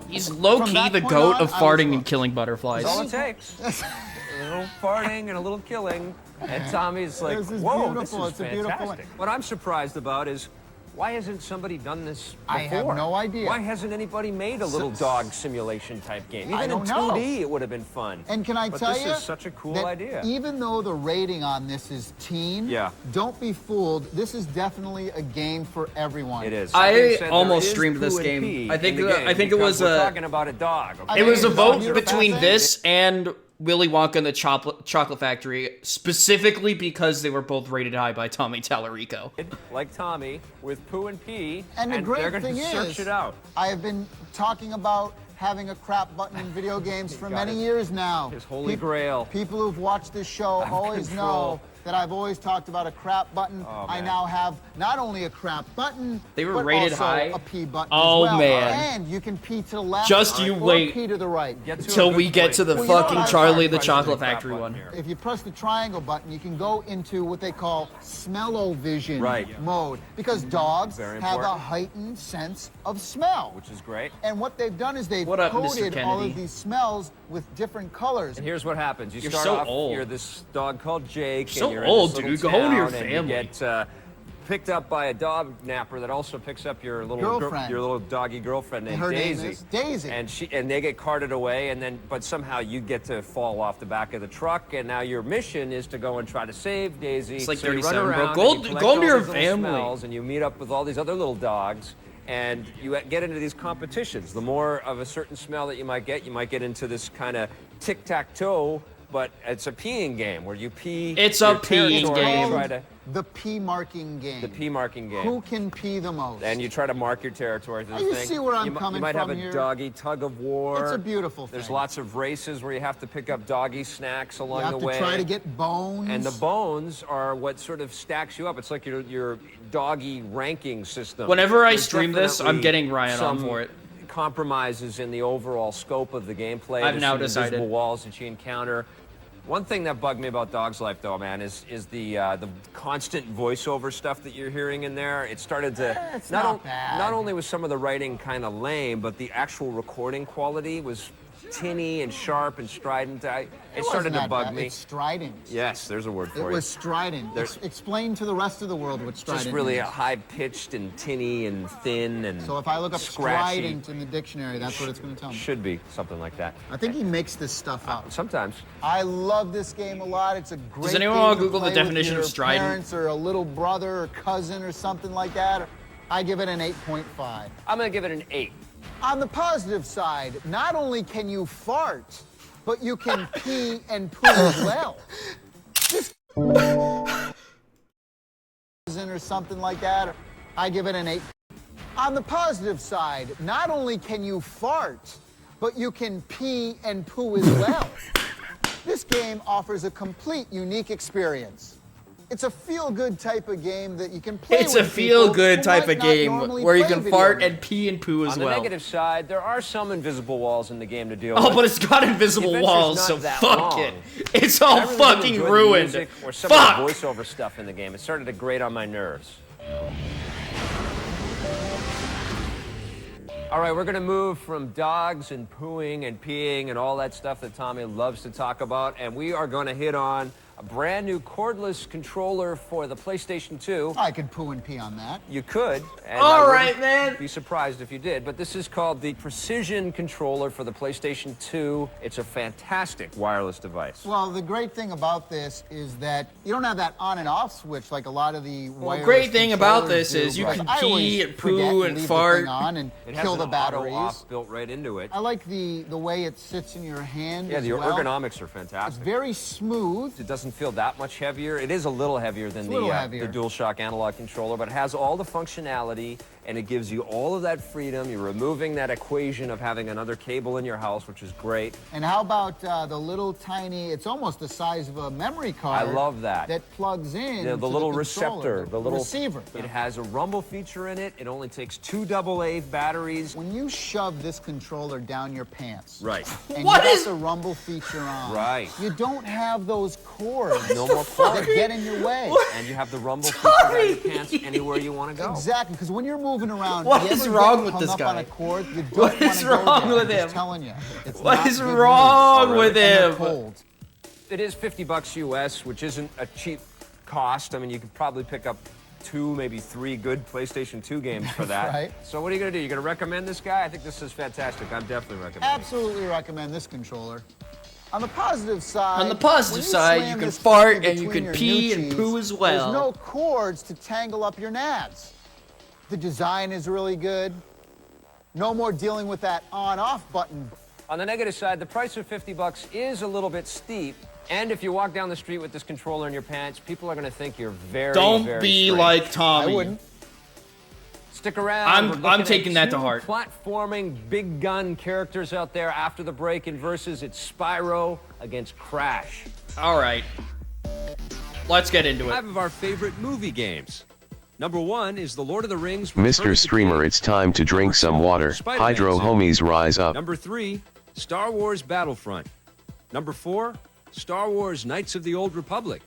He's low From key that the point goat on, of I was farting and hooked. killing butterflies. That's all it takes. A little farting and a little killing. And Tommy's like, This is whoa, beautiful. this It's is a beautiful fantastic. What I'm surprised about is, why hasn't somebody done this before? I have no idea. Why hasn't anybody made a little dog simulation type game? Even I don't in know. 2D, it would have been fun. And can I but tell this you is such a cool that idea. even though the rating on this is teen, Yeah. don't be fooled. This is definitely a game for everyone. It is. I That being said, almost there is streamed this poo and game. pee I think in the game I think it because was we're a- talking about a dog. Okay? It was a Dogs vote are between fascinating. this and Willy Wonka and the Chocolate Factory, specifically because they were both rated high by Tommy Tallarico. Like Tommy with poo and pee, And the great they're going thing to search is, it out. I have been talking about having a crap button in video games for got many his- years now. his holy grail. People who've watched this show always control. know that I've always talked about a crap button. Oh, I man. now have not only a crap button, They were but rated also high? a P button Oh, as well. man. And you can P to the left Just you or wait. P to the right. Get to a Till good we get point. to the Well, you know fucking what I Charlie find the Press Chocolate crap Factory button one. here. If you press the triangle button, you can go into what they call smell-o-vision Right. mode, because dogs Very have a important. heightened sense of smell. Which is great. And what they've done is they've What up, Mr. coated all Kennedy? of these smells with different colors. And here's what happens. You You're start so off, old. you're this dog called Jake. So and you're old, in this dude. little Go home to your town, and family. You get picked up by a dog napper that also picks up your little Girlfriend. your little doggy girlfriend named her name Daisy. is Daisy. And they get carted away, and then but somehow you get to fall off the back of the truck, and now your mission is to go and try to save Daisy. It's like so you run 37, bro. around Go- and you collect go home to all your these little family. smells, and you meet up with all these other little dogs. And you get into these competitions. The more of a certain smell that you might get into this kind of tic-tac-toe, but it's a peeing game where you pee. It's a your peeing territory and game. Try to, The P marking game. the pee marking game. Who can pee the most? And you try to mark your territory through the You thing. see where I'm you, coming You might have from a here? doggy tug of war. It's a beautiful There's thing. lots of races where you have to pick up doggy snacks along you have the to way. try to get bones. And the bones are what sort of stacks you up. It's like your doggy ranking system. Whenever I There's stream this, I'm definitely getting Ryan on some for it. Compromises in the overall scope of the gameplay. I've There's now some decided. invisible walls that you encounter. One thing that bugged me about Dog's Life, though, man, is the constant voiceover stuff that you're hearing in there. It started to It's not bad. not only was some of the writing kind of lame, but the actual recording quality was tinny and sharp and strident. It started wasn't to that bug bad. me. It's strident. Yes, there's a word It for you. was strident. Explain to the rest of the world what strident Just really means. high-pitched and tinny and thin and So if I look up scratchy. strident in the dictionary, that's what it's going to tell me. Should be something like that. I think he makes this stuff up. Sometimes. I love this game a lot. It's a great anyone game wanna to Google the play with definition of your strident? parents or a little brother or cousin or something like that. I give it an 8.5. I'm going to give it an 8. On the positive side, not only can you fart, but you can pee and poo as well. This or something like that. I give it an 8. On the positive side, not only can you fart, but you can pee and poo as well. This game offers a complete unique experience. It's a feel-good type of game that you can play It's with a feel-good people who type might of not game normally where you play can video fart games. and pee and poo as On the well. negative side, there are some invisible walls in the game to deal with. Oh, but it's got invisible The adventure's walls, not so that fuck long. it. It's all I really didn't fucking enjoy the ruined. music or some Fuck! of the voiceover stuff in the game. It started to grate on my nerves. All right, we're going to move from dogs and pooing and peeing and all that stuff that Tommy loves to talk about, and we are going to hit on a brand new cordless controller for the PlayStation 2. I could poo and pee on that. You could. And All I right, wouldn't man. Be surprised if you did. But this is called the Precision Controller for the PlayStation 2. It's a fantastic wireless device. Well, the great thing about this is that you don't have that on and off switch like a lot of the wireless great thing about controllers this do, is you because can I always pee and forget poo and leave the fart. thing on and It has kill an the batteries. auto-off built right into it. I like the way it sits in your hand. Yeah, as the well. ergonomics are It's fantastic. very smooth. It doesn't feel that much heavier. It is a little heavier than It's a little the heavier. DualShock analog controller, but it has all the functionality and it gives you all of that freedom. You're removing that equation of having another cable in your house, which is great. And how about the little tiny, it's almost the size of a memory card. I love that. That plugs in The to little the receptor, the little receiver. It has a rumble feature in it. It only takes 2 AA batteries. When you shove this controller down your pants, Right. and What you got is- the rumble feature on, Right. you don't have those cords No more that cords. get in your way. And you have the rumble feature down your pants anywhere you want to go. Exactly, because when you're moving around, What you is ever wrong get with hung this up guy? on a cord, you don't What wanna is go wrong there. with I'm just him? telling you, it's What not is good wrong news. with And they're him? cold. It is $50 US, which isn't a cheap cost. I mean, you could probably pick up 2, maybe 3 good PlayStation 2 games for that. Right. So what are you going to do? You're going to recommend this guy? I think this is fantastic. I'm definitely recommending it. Absolutely recommend this controller. On the positive side, On the positive when side, slam you can this fart puppy and you between can your pee and noochies, poo as well. There's no cords to tangle up your nads. The design is really good. No more dealing with that on-off button. On the negative side, the price of $50 is a little bit steep. And if you walk down the street with this controller in your pants, people are going to think you're very, Don't very be strange. like Tommy. I wouldn't. Stick around. I'm We're looking I'm at taking that to 2 heart. Platforming big gun characters out there after the break in Versus. It's Spyro against Crash. All right. Let's get into it. 5 of our favorite movie games. Number 1 is The Lord of the Rings. Return of Mr. the Streamer, King. it's time to drink some water. Spider-Man Hydro suit. homies rise up. Number 3, Star Wars Battlefront. Number 4, Star Wars Knights of the Old Republic.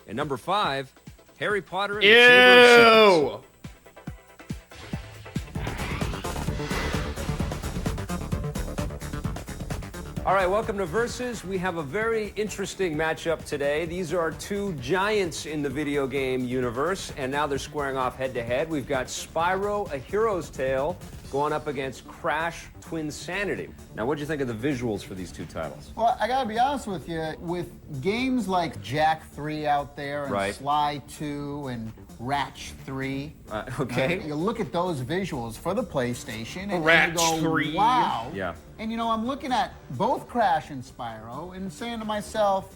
And number 5, Harry Potter and the Chamber of Secrets. Ew. All right, welcome to Versus. We have a very interesting matchup today. These are 2 giants in the video game universe, and now they're squaring off head-to-head. We've got Spyro, A Hero's Tale, going up against Crash, Twinsanity. Now, what'd you think of the visuals for these 2 titles? Well, I gotta be honest with you, with games like Jack 3 out there and Right. Sly 2 and Ratch 3, Okay. you look at those visuals for the PlayStation and Ratch you go, 3. wow. Yeah. And you know, I'm looking at both Crash and Spyro and saying to myself,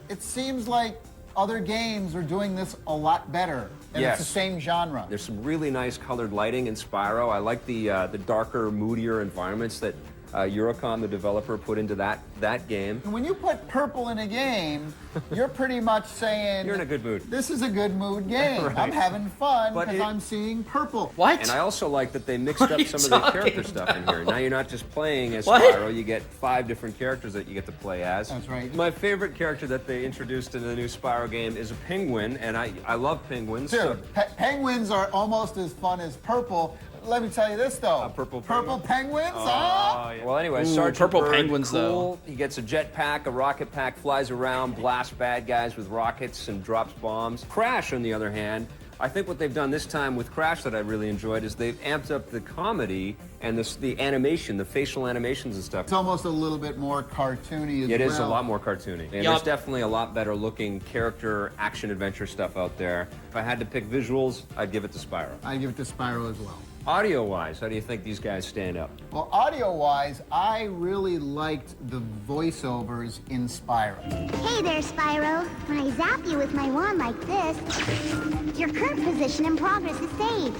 it seems like other games are doing this a lot better. And Yes. it's the same genre. There's some really nice colored lighting in Spyro. I like the darker, moodier environments that Eurocom, the developer, put into that game. And when you put purple in a game, you're pretty much saying You're in a good mood. this is a good mood game. Right. I'm having fun But because it- I'm seeing purple. What? And I also like that they mixed What are up you some of the talking character stuff in about? here. Now you're not just playing as What? Spyro, you get 5 different characters that you get to play as. That's right. My favorite character that they introduced in the new Spyro game is a penguin, and I love penguins. so- Dude, penguins are almost as fun as purple. Let me tell you this though. Purple penguins, Oh, huh? yeah. Well, anyway, Ooh, Sergeant purple Bird, penguins, cool. though. He gets a jetpack, a rocket pack, flies around, blasts bad guys with rockets, and drops bombs. Crash, on the other hand, I think what they've done this time with Crash that I really enjoyed is they've amped up the comedy and the animation, the facial animations and stuff. It's almost a little bit more cartoony as well. It is a lot more cartoony. And Yup. there's definitely a lot better looking character action adventure stuff out there. If I had to pick visuals, I'd give it to Spyro. I give it to Spyro as well. Audio-wise, how do you think these guys stand up? Well, audio-wise, I really liked the voiceovers in Spyro. Hey there, Spyro. When I zap you with my wand like this, your current position and progress is saved.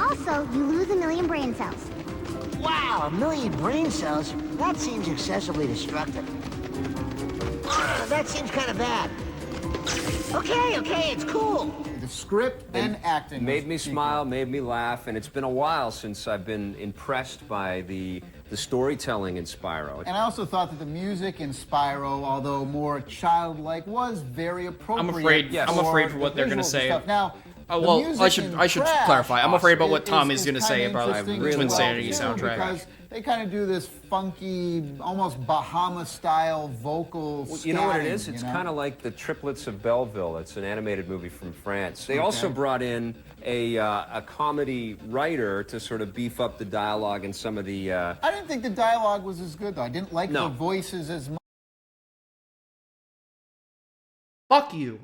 Also, you lose 1,000,000 brain cells. Wow, 1,000,000 brain cells? That seems excessively destructive. That seems kind of bad. Okay, it's cool. The script and acting Made was me super. smile, made me laugh, and it's been a while since I've been impressed by the storytelling in Spyro. And I also thought that the music in Spyro, although more childlike, was very appropriate. I'm afraid- Yes. I'm afraid for the what they're gonna visuals and say. stuff. Now, Oh, the well, music I should in Crash clarify. I'm afraid about what is Tommy's gonna kinda say about interesting the as well, Twinsanity too, soundtrack. Because they kind of do this funky, almost Bahama-style vocal Well, you know what it scatting, is? It's you know? kind of like the Triplets of Belleville. It's an animated movie from France. They also brought in a comedy writer to sort of beef up the dialogue and some of the. I didn't think the dialogue was as good, though. I didn't like No. the voices as Fuck you.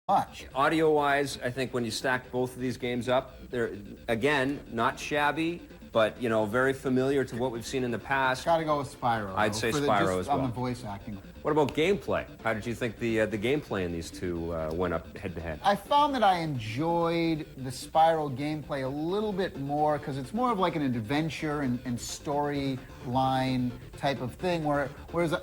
much. Audio-wise, I think when you stack both of these games up, they're, again, not shabby, but you know, very familiar to what we've seen in the past. Gotta go with Spyro. I'd say Spyro as well. On the voice acting. What about gameplay? How did you think the gameplay in these two went up head to head? I found that I enjoyed the Spyro gameplay a little bit more because it's more of like an adventure and storyline type of thing. Whereas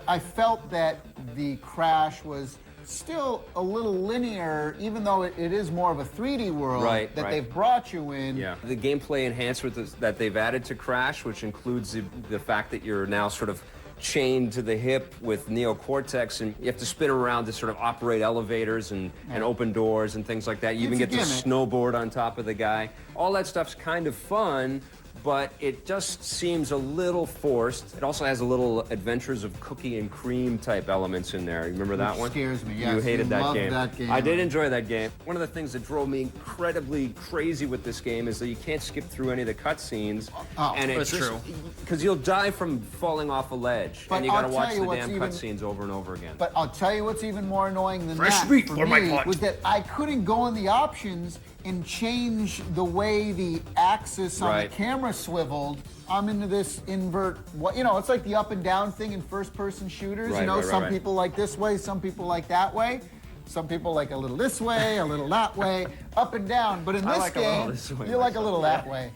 I felt that the Crash was still a little linear, even though it is more of a 3D world that they've brought you in. Yeah. The gameplay enhancements that they've added to Crash, which includes the fact that you're now sort of chained to the hip with neocortex, and you have to spin around to sort of operate elevators and open doors and things like that. You even get to snowboard on top of the guy. All that stuff's kind of fun, but it just seems a little forced. It also has a little Adventures of Cookie and Cream type elements in there. You remember that one? Scares me, yes. You hated that game. That game. I did enjoy that game. One of the things that drove me incredibly crazy with this game is that you can't skip through any of the cutscenes. And that's true. Because you'll die from falling off a ledge, and you gotta watch the damn cutscenes over and over again. But I'll tell you what's even more annoying than that for me was that I couldn't go in the options and change the way the axis on the camera swiveled. I'm into this invert, it's like the up and down thing in first-person shooters. Some people like this way, some people like that way. Some people like a little this way, a little that way, up and down. But in this game, you like a little that way.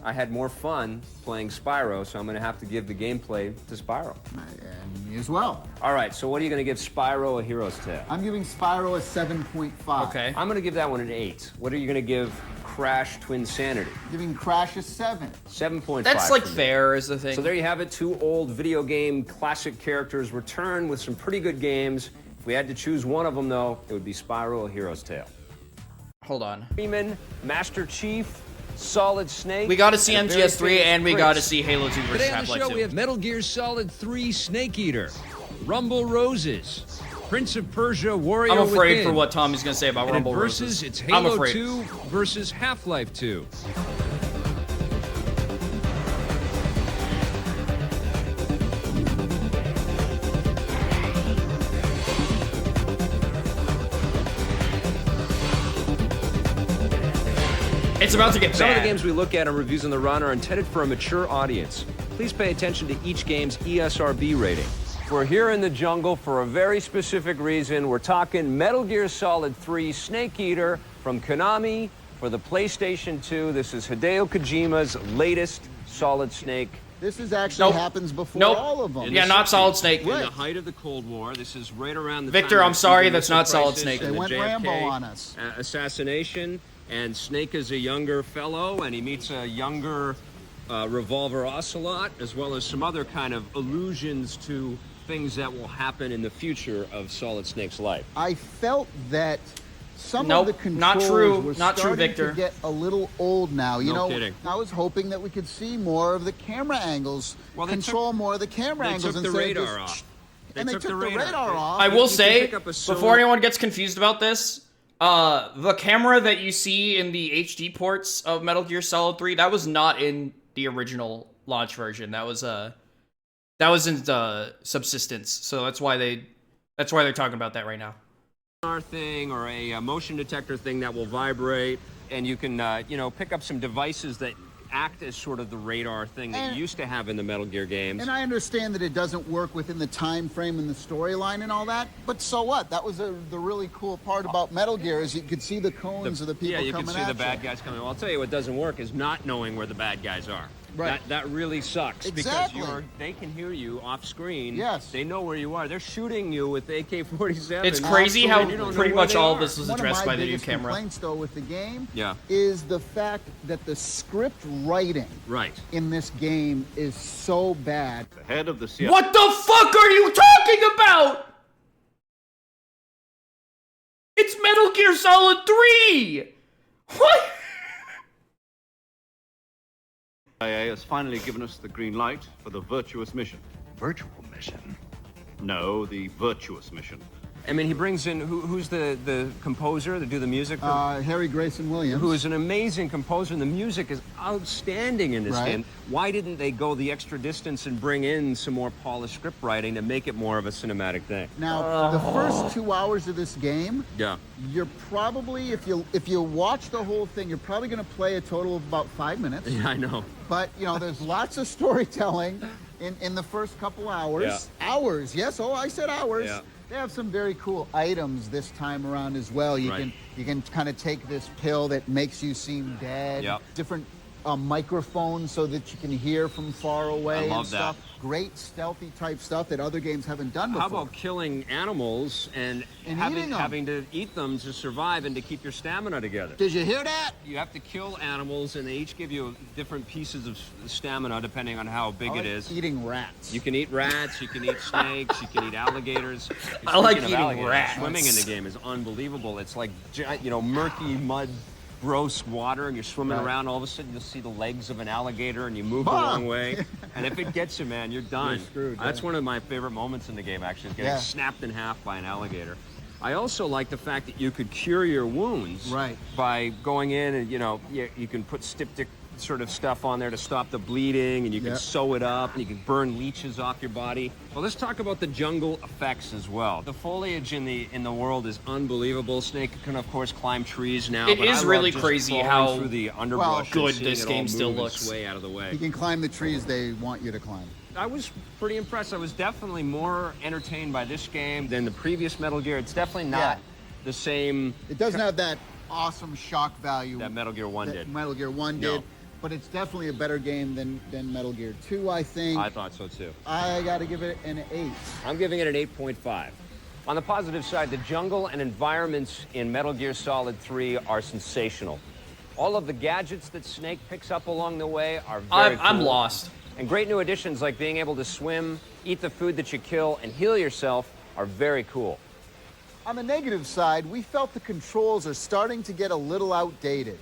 I had more fun playing Spyro, so I'm going to have to give the gameplay to Spyro. And me as well. All right, so what are you going to give Spyro a Hero's Tale? I'm giving Spyro a 7.5. Okay. I'm going to give that one an 8. What are you going to give Crash Twinsanity? Giving Crash a 7. 7.5. That's like fair is the thing. So there you have it. 2 old video game classic characters return with some pretty good games. If we had to choose one of them, though, it would be Spyro: A Hero's Tale. Hold on. Freeman, Master Chief, Solid Snake. We got to see MGS3 and we got to see Halo 2 versus Today on the Half-Life show, 2. we have Metal Gear Solid 3 Snake Eater, Rumble Roses, Prince of Persia Warrior I'm afraid Within, for what Tommy's going to say about and Rumble versus, Roses. It's I'm Halo afraid. 2 versus Half-Life 2. It's about to get bad. Some of the games we look at and reviews on the run are intended for a mature audience. Please pay attention to each game's ESRB rating. We're here in the jungle for a very specific reason. We're talking Metal Gear Solid 3 Snake Eater from Konami for the PlayStation 2. This is Hideo Kojima's latest Solid Snake. This is actually happens before all of them. Yeah, not Solid Snake. In the height of the Cold War, this is right around the Victor, time I'm sorry, that's not Solid Snake. They went Rambo on us. Assassination, and Snake is a younger fellow, and he meets a younger Revolver Ocelot, as well as some other kind of allusions to things that will happen in the future of Solid Snake's life. I felt that some Nope, of the controls not true. were Not true, starting Victor. to get a little old now. You No know, kidding. I was hoping that we could see more of the camera angles, control more of the camera angles. They took the radar off. And they took the radar off. I will say, pick up a before anyone gets confused about this, the camera that you see in the HD ports of Metal Gear Solid 3, that was not in the original launch version. That was in Subsistence. So that's why they're talking about that right now. Thing or a motion detector thing that will vibrate, and you can pick up some devices that act as sort of the radar thing that you used to have in the Metal Gear games. And I understand that it doesn't work within the time frame and the storyline and all that, but so what? That was the really cool part about Metal Gear is you could see the cones of the people coming at you. Yeah, you can see the bad guys coming. Well, I'll tell you what doesn't work is not knowing where the bad guys are. Right. That really sucks Exactly. because they can hear you off screen. Yes. They know where you are. They're shooting you with AK-47. It's crazy how pretty much all of this was One addressed of my by the new biggest camera. complaints, though, with the game Yeah. is the fact that the script writing in this game is so bad. The head of the CIA. What the fuck are you talking about? It's Metal Gear Solid 3! What? CIA has finally given us the green light for the virtuous mission. Virtual mission? No, the virtuous mission. I mean, he brings in, who's the composer to do the music? Harry Grayson Williams. Who is an amazing composer, and the music is outstanding in this game. Why didn't they go the extra distance and bring in some more polished script writing to make it more of a cinematic thing? Now, the first 2 hours of this game, yeah, you're probably, if you watch the whole thing, you're probably going to play a total of about 5 minutes. Yeah, I know. But, you know, there's lots of storytelling in the first couple hours. Yeah. Hours, yes. Oh, I said hours. Yeah. They have some very cool items this time around as well. You can kind of take this pill that makes you seem dead. Yep. Different microphones so that you can hear from far away. I love and stuff. Great stealthy type stuff that other games haven't done before. How about killing animals and having to eat them to survive and to keep your stamina together? Did you hear that? You have to kill animals, and they each give you different pieces of stamina depending on how big it is. Eating rats. You can eat rats, you can eat snakes, you can eat alligators. I like Speaking of eating rats. Swimming in the game is unbelievable. It's like, you know, murky mud, gross water, and you're swimming around. All of a sudden, you'll see the legs of an alligator, and you move a long way. And if it gets you, man, you're done. You're screwed, That's one of my favorite moments in the game, actually, is getting snapped in half by an alligator. I also like the fact that you could cure your wounds by going in and, you know, you can put styptic sort of stuff on there to stop the bleeding, and you can sew it up, and you can burn leeches off your body. Well, let's talk about the jungle effects as well. The foliage in the world is unbelievable. Snake can, of course, climb trees now. It is really crazy how through the underbrush good this game still looks. Way out of the way. You can climb the trees they want you to climb. I was pretty impressed. I was definitely more entertained by this game than the previous Metal Gear. It's definitely not the same. It doesn't have that awesome shock value that Metal Gear 1 did. Metal Gear 1 did. But it's definitely a better game than Metal Gear 2, I think. I thought so too. I got to give it an 8. I'm giving it an 8.5. On the positive side, the jungle and environments in Metal Gear Solid 3 are sensational. All of the gadgets that Snake picks up along the way are very cool. I'm lost. And great new additions like being able to swim, eat the food that you kill, and heal yourself are very cool. On the negative side, we felt the controls are starting to get a little outdated.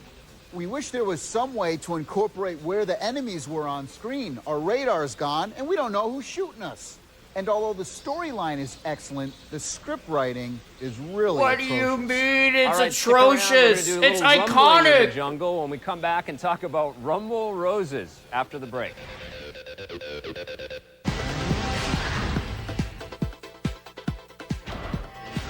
We wish there was some way to incorporate where the enemies were on screen. Our radar's gone, and we don't know who's shooting us. And although the storyline is excellent, the script writing is really What atrocious. do you mean? It's All right, atrocious. stick around. We're gonna It's do a little rumbling in iconic. the jungle when we come back and talk about Rumble Roses after the break.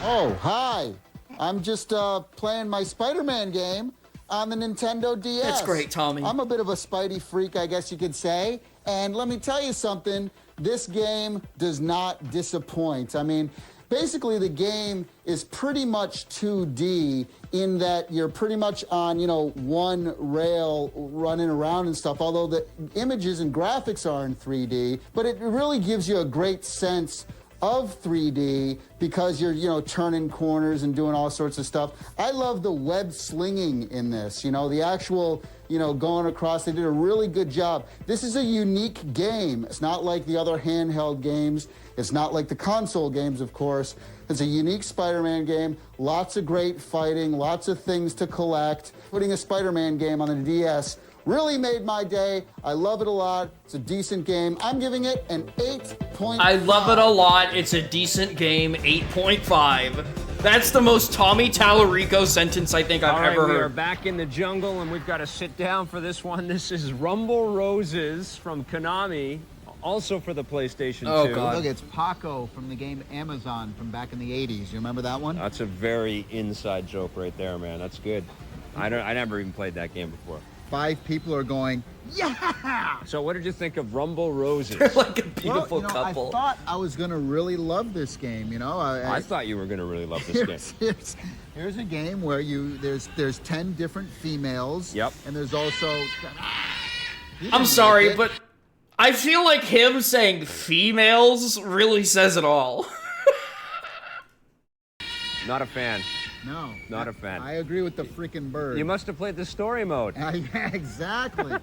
Oh, hi. I'm just playing my Spider-Man game on the Nintendo DS. That's great, Tommy. I'm a bit of a Spidey freak, I guess you could say. And let me tell you something, this game does not disappoint. I mean, basically the game is pretty much 2D in that you're pretty much on, you know, one rail running around and stuff, although the images and graphics are in 3D, but it really gives you a great sense of 3D because you're, you know, turning corners and doing all sorts of stuff. I love the web slinging in this, you know, the actual, you know, going across. They did a really good job. This is a unique game. It's not like the other handheld games. It's not like the console games, of course. It's a unique Spider-Man game. Lots of great fighting, lots of things to collect. Putting a Spider-Man game on the DS really made my day. I love it a lot. It's a decent game. I'm giving it an 8.5. I love it a lot. It's a decent game. 8.5. That's the most Tommy Tallarico sentence I think I've ever We are heard. back in the jungle, and we've got to sit down for this one. This is Rumble Roses from Konami, also for the PlayStation 2. Oh, God. Look, it's Paco from the game Amazon from back in the 80s. You remember that one? That's a very inside joke right there, man. That's good. I never even played that game before. 5 people are going, yeah! So what did you think of Rumble Roses? They're like a beautiful Well, you know, couple. I thought I was going to really love this game, you know? I thought you were going to really love this game. Here's a game where there's 10 different females. Yep. And there's also... I'm sorry, but I feel like him saying females really says it all. Not a fan. No. Not a fan. I agree with the freaking bird. You must have played the story mode. Yeah, exactly.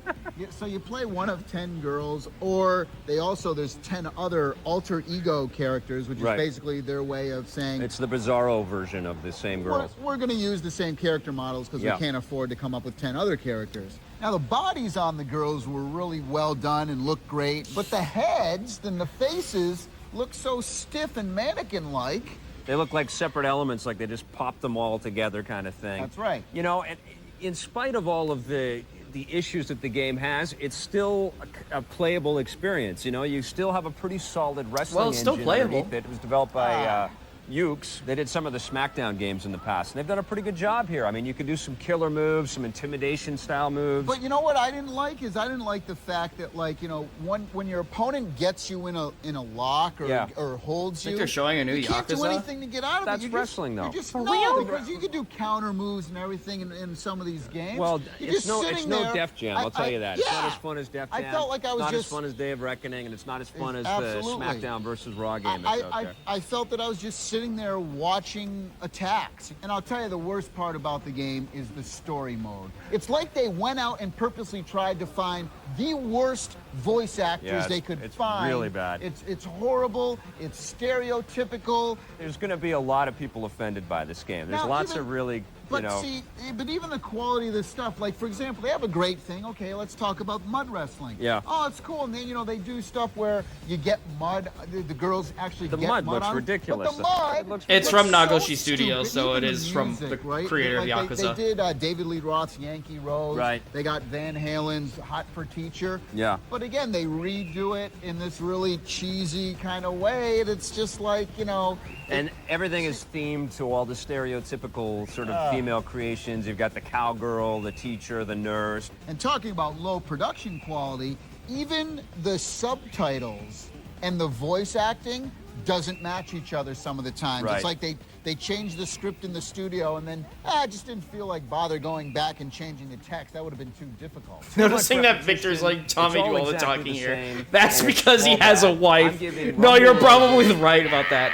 So you play one of 10 girls, or there's 10 other alter ego characters, which is basically their way of saying... It's the Bizarro version of the same girls. We're going to use the same character models because we can't afford to come up with 10 other characters. Now, the bodies on the girls were really well done and looked great, but the heads and the faces look so stiff and mannequin-like They look like separate elements, like they just popped them all together kind of thing. That's right. You know, and in spite of all of the issues that the game has, it's still a playable experience. You know, you still have a pretty solid wrestling it's still engine playable. underneath it. It was developed by Ukes. They did some of the SmackDown games in the past, and they've done a pretty good job here. I mean, you could do some killer moves, some intimidation style moves. But you know what I didn't like is I didn't like the fact that, like, you know, when your opponent gets you in a lock or holds I think you, they're showing a new you can't do Yakuza. anything to get out of That's it. wrestling, though. Just, For no, real? because you could do counter moves and everything in some of these games. Well, You're it's just no sitting no there. Def Jam, I'll tell you that. It's not Yeah. as fun as Def Jam. I felt like I was not just as fun as Day of Reckoning, and it's not as fun as Absolutely. the SmackDown versus Raw game that's out there. I felt that I was just sitting there watching attacks. And I'll tell you, the worst part about the game is the story mode. It's like they went out and purposely tried to find the worst voice actors they could find. It's really bad. It's horrible. It's stereotypical. There's going to be a lot of people offended by this game. There's Now, lots even- of really, But you know... see, but even the quality of this stuff, like, for example, they have a great thing. Okay, let's talk about mud wrestling. Yeah. Oh, it's cool. And then, you know, they do stuff where you get mud. The girls actually The get mud mud looks on them. ridiculous. But the mud looks It's looks from so Nagoshi Studios, stupid. so Even it the is from music, the right? creator of Like Yakuza. They did David Lee Roth's Yankee Rose. Right. They got Van Halen's Hot for Teacher. Yeah. But again, they redo it in this really cheesy kind of way. And it's just like, you know... And everything is themed to all the stereotypical sort of female creations. You've got the cowgirl, the teacher, the nurse. And talking about low production quality, even the subtitles and the voice acting doesn't match each other some of the times. Right. It's like they changed the script in the studio and then I just didn't feel like bother going back and changing the text. That would have been too difficult. Noticing that Victor's like Tommy It's all Duola exactly talking the here. same, That's and it's because he all has a bad. wife. I'm giving No, you're Rumble- probably right about that.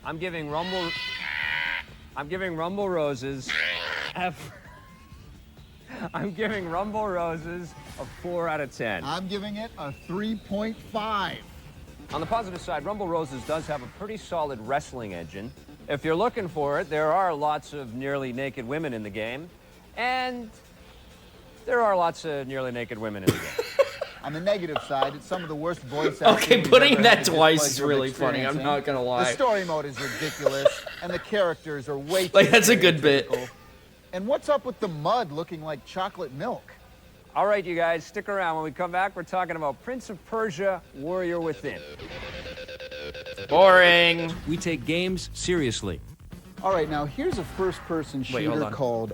I'm giving Rumble Roses. I'm giving Rumble Roses a 4 out of 10. I'm giving it a 3.5. On the positive side, Rumble Roses does have a pretty solid wrestling engine. If you're looking for it, there are lots of nearly naked women in the game, and there are lots of nearly naked women in the game. On the negative side, it's some of the worst voice acting. Okay, we've putting ever that had the twice is pleasure of really funny. I'm experiencing. not gonna lie. The story mode is ridiculous, and the characters are way too Like, that's a good bit. stereotypical. And what's up with the mud looking like chocolate milk? All right, you guys, stick around. When we come back, we're talking about Prince of Persia, Warrior Within. Boring. We take games seriously. All right, now here's a first-person Wait, hold shooter on. called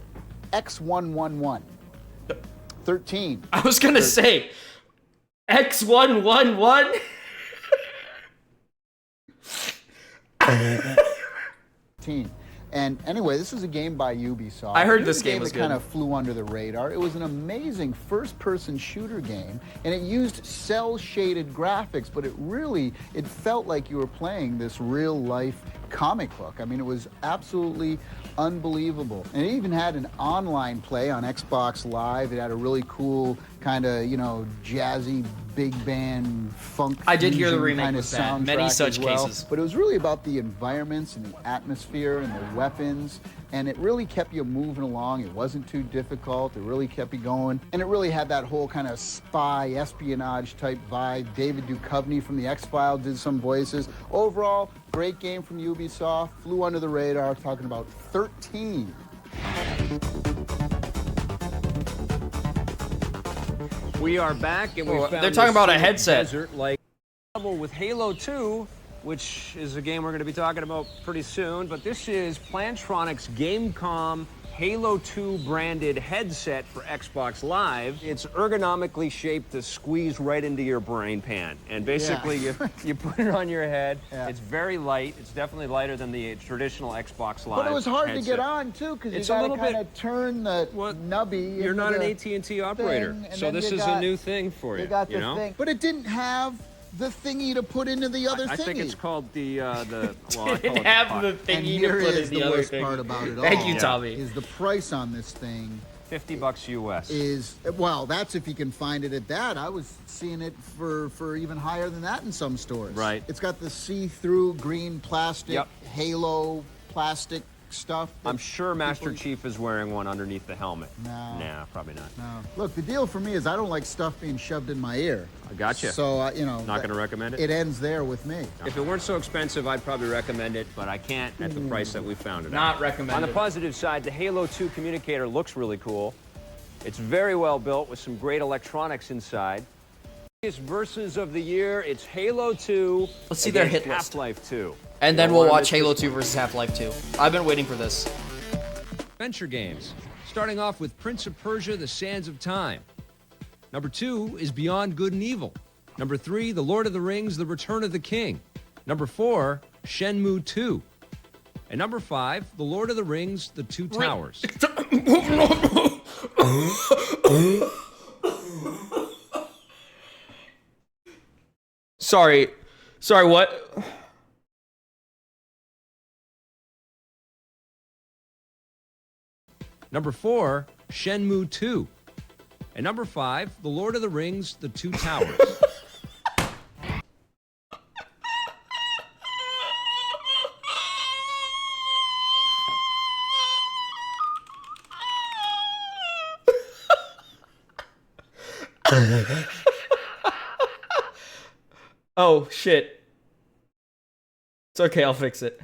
X111. 13. I was gonna say X111. 13. And anyway, this is a game by Ubisoft. I heard It was this a game was that kind good. of flew under the radar. It was an amazing first-person shooter game, and it used cel-shaded graphics, but it felt like you were playing this real-life comic book. I mean, it was absolutely unbelievable. And it even had an online play on Xbox Live. It had a really cool kind of, you know, jazzy big band funk. I did hear the fusion remake kind of was bad. Many soundtrack such as well. cases. But it was really about the environments and the atmosphere and the weapons, and it really kept you moving along. It wasn't too difficult. It really kept you going, and it really had that whole kind of spy espionage type vibe. David Duchovny from the X-Files did some voices. Overall, great game from Ubisoft. Flew under the radar. Talking about 13. We are back, and we Oh, found they're talking this about a sort of headset. desert-like level with Halo 2, which is a game we're going to be talking about pretty soon. But this is Plantronics Gamecom Halo 2 branded headset for Xbox Live. It's ergonomically shaped to squeeze right into your brain pan. And basically, you put it on your head. Yeah. It's very light. It's definitely lighter than the traditional Xbox Live But it was hard headset. to get on, too, because you It's a got to little kind bit- of turn the nubby. You're into not an the AT&T operator, thing, and so then this you is a got- new thing for you. You got you the know? thing. But it didn't have the thingy to put into the other I thingy. think it's called the well, I call it Didn't the have puck. the And thingy to here put is in the the other worst thing. part about it all. Thank you, Tommy. Is the price on this thing $50 US. is, well, that's if you can find it at that. I was seeing it for even higher than that in some stores. Right. It's got the see-through green plastic, Yep. Halo plastic stuff. I'm sure Master Chief is wearing one underneath the helmet. No. Nah, probably not. No. Look, the deal for me is I don't like stuff being shoved in my ear. I gotcha. So, Not going to recommend it? It ends there with me. If it weren't so expensive, I'd probably recommend it, but I can't at the price that we found it Not at. recommended. On the positive side, the Halo 2 communicator looks really cool. It's very well built with some great electronics inside. Biggest versus of the year, it's Halo 2. Let's see their against hit list. Half-Life 2. And then You we'll don't wanna watch miss Halo this 2 one. versus Half-Life 2. I've been waiting for this. Adventure games, starting off with Prince of Persia: The Sands of Time. Number 2 is Beyond Good and Evil. Number 3, The Lord of the Rings: The Return of the King. Number 4, Shenmue 2. And number 5, The Lord of the Rings: The Two Towers. Sorry, what? Number 4, Shenmue 2. And number 5, The Lord of the Rings: The Two Towers. Oh, shit. It's okay, I'll fix it.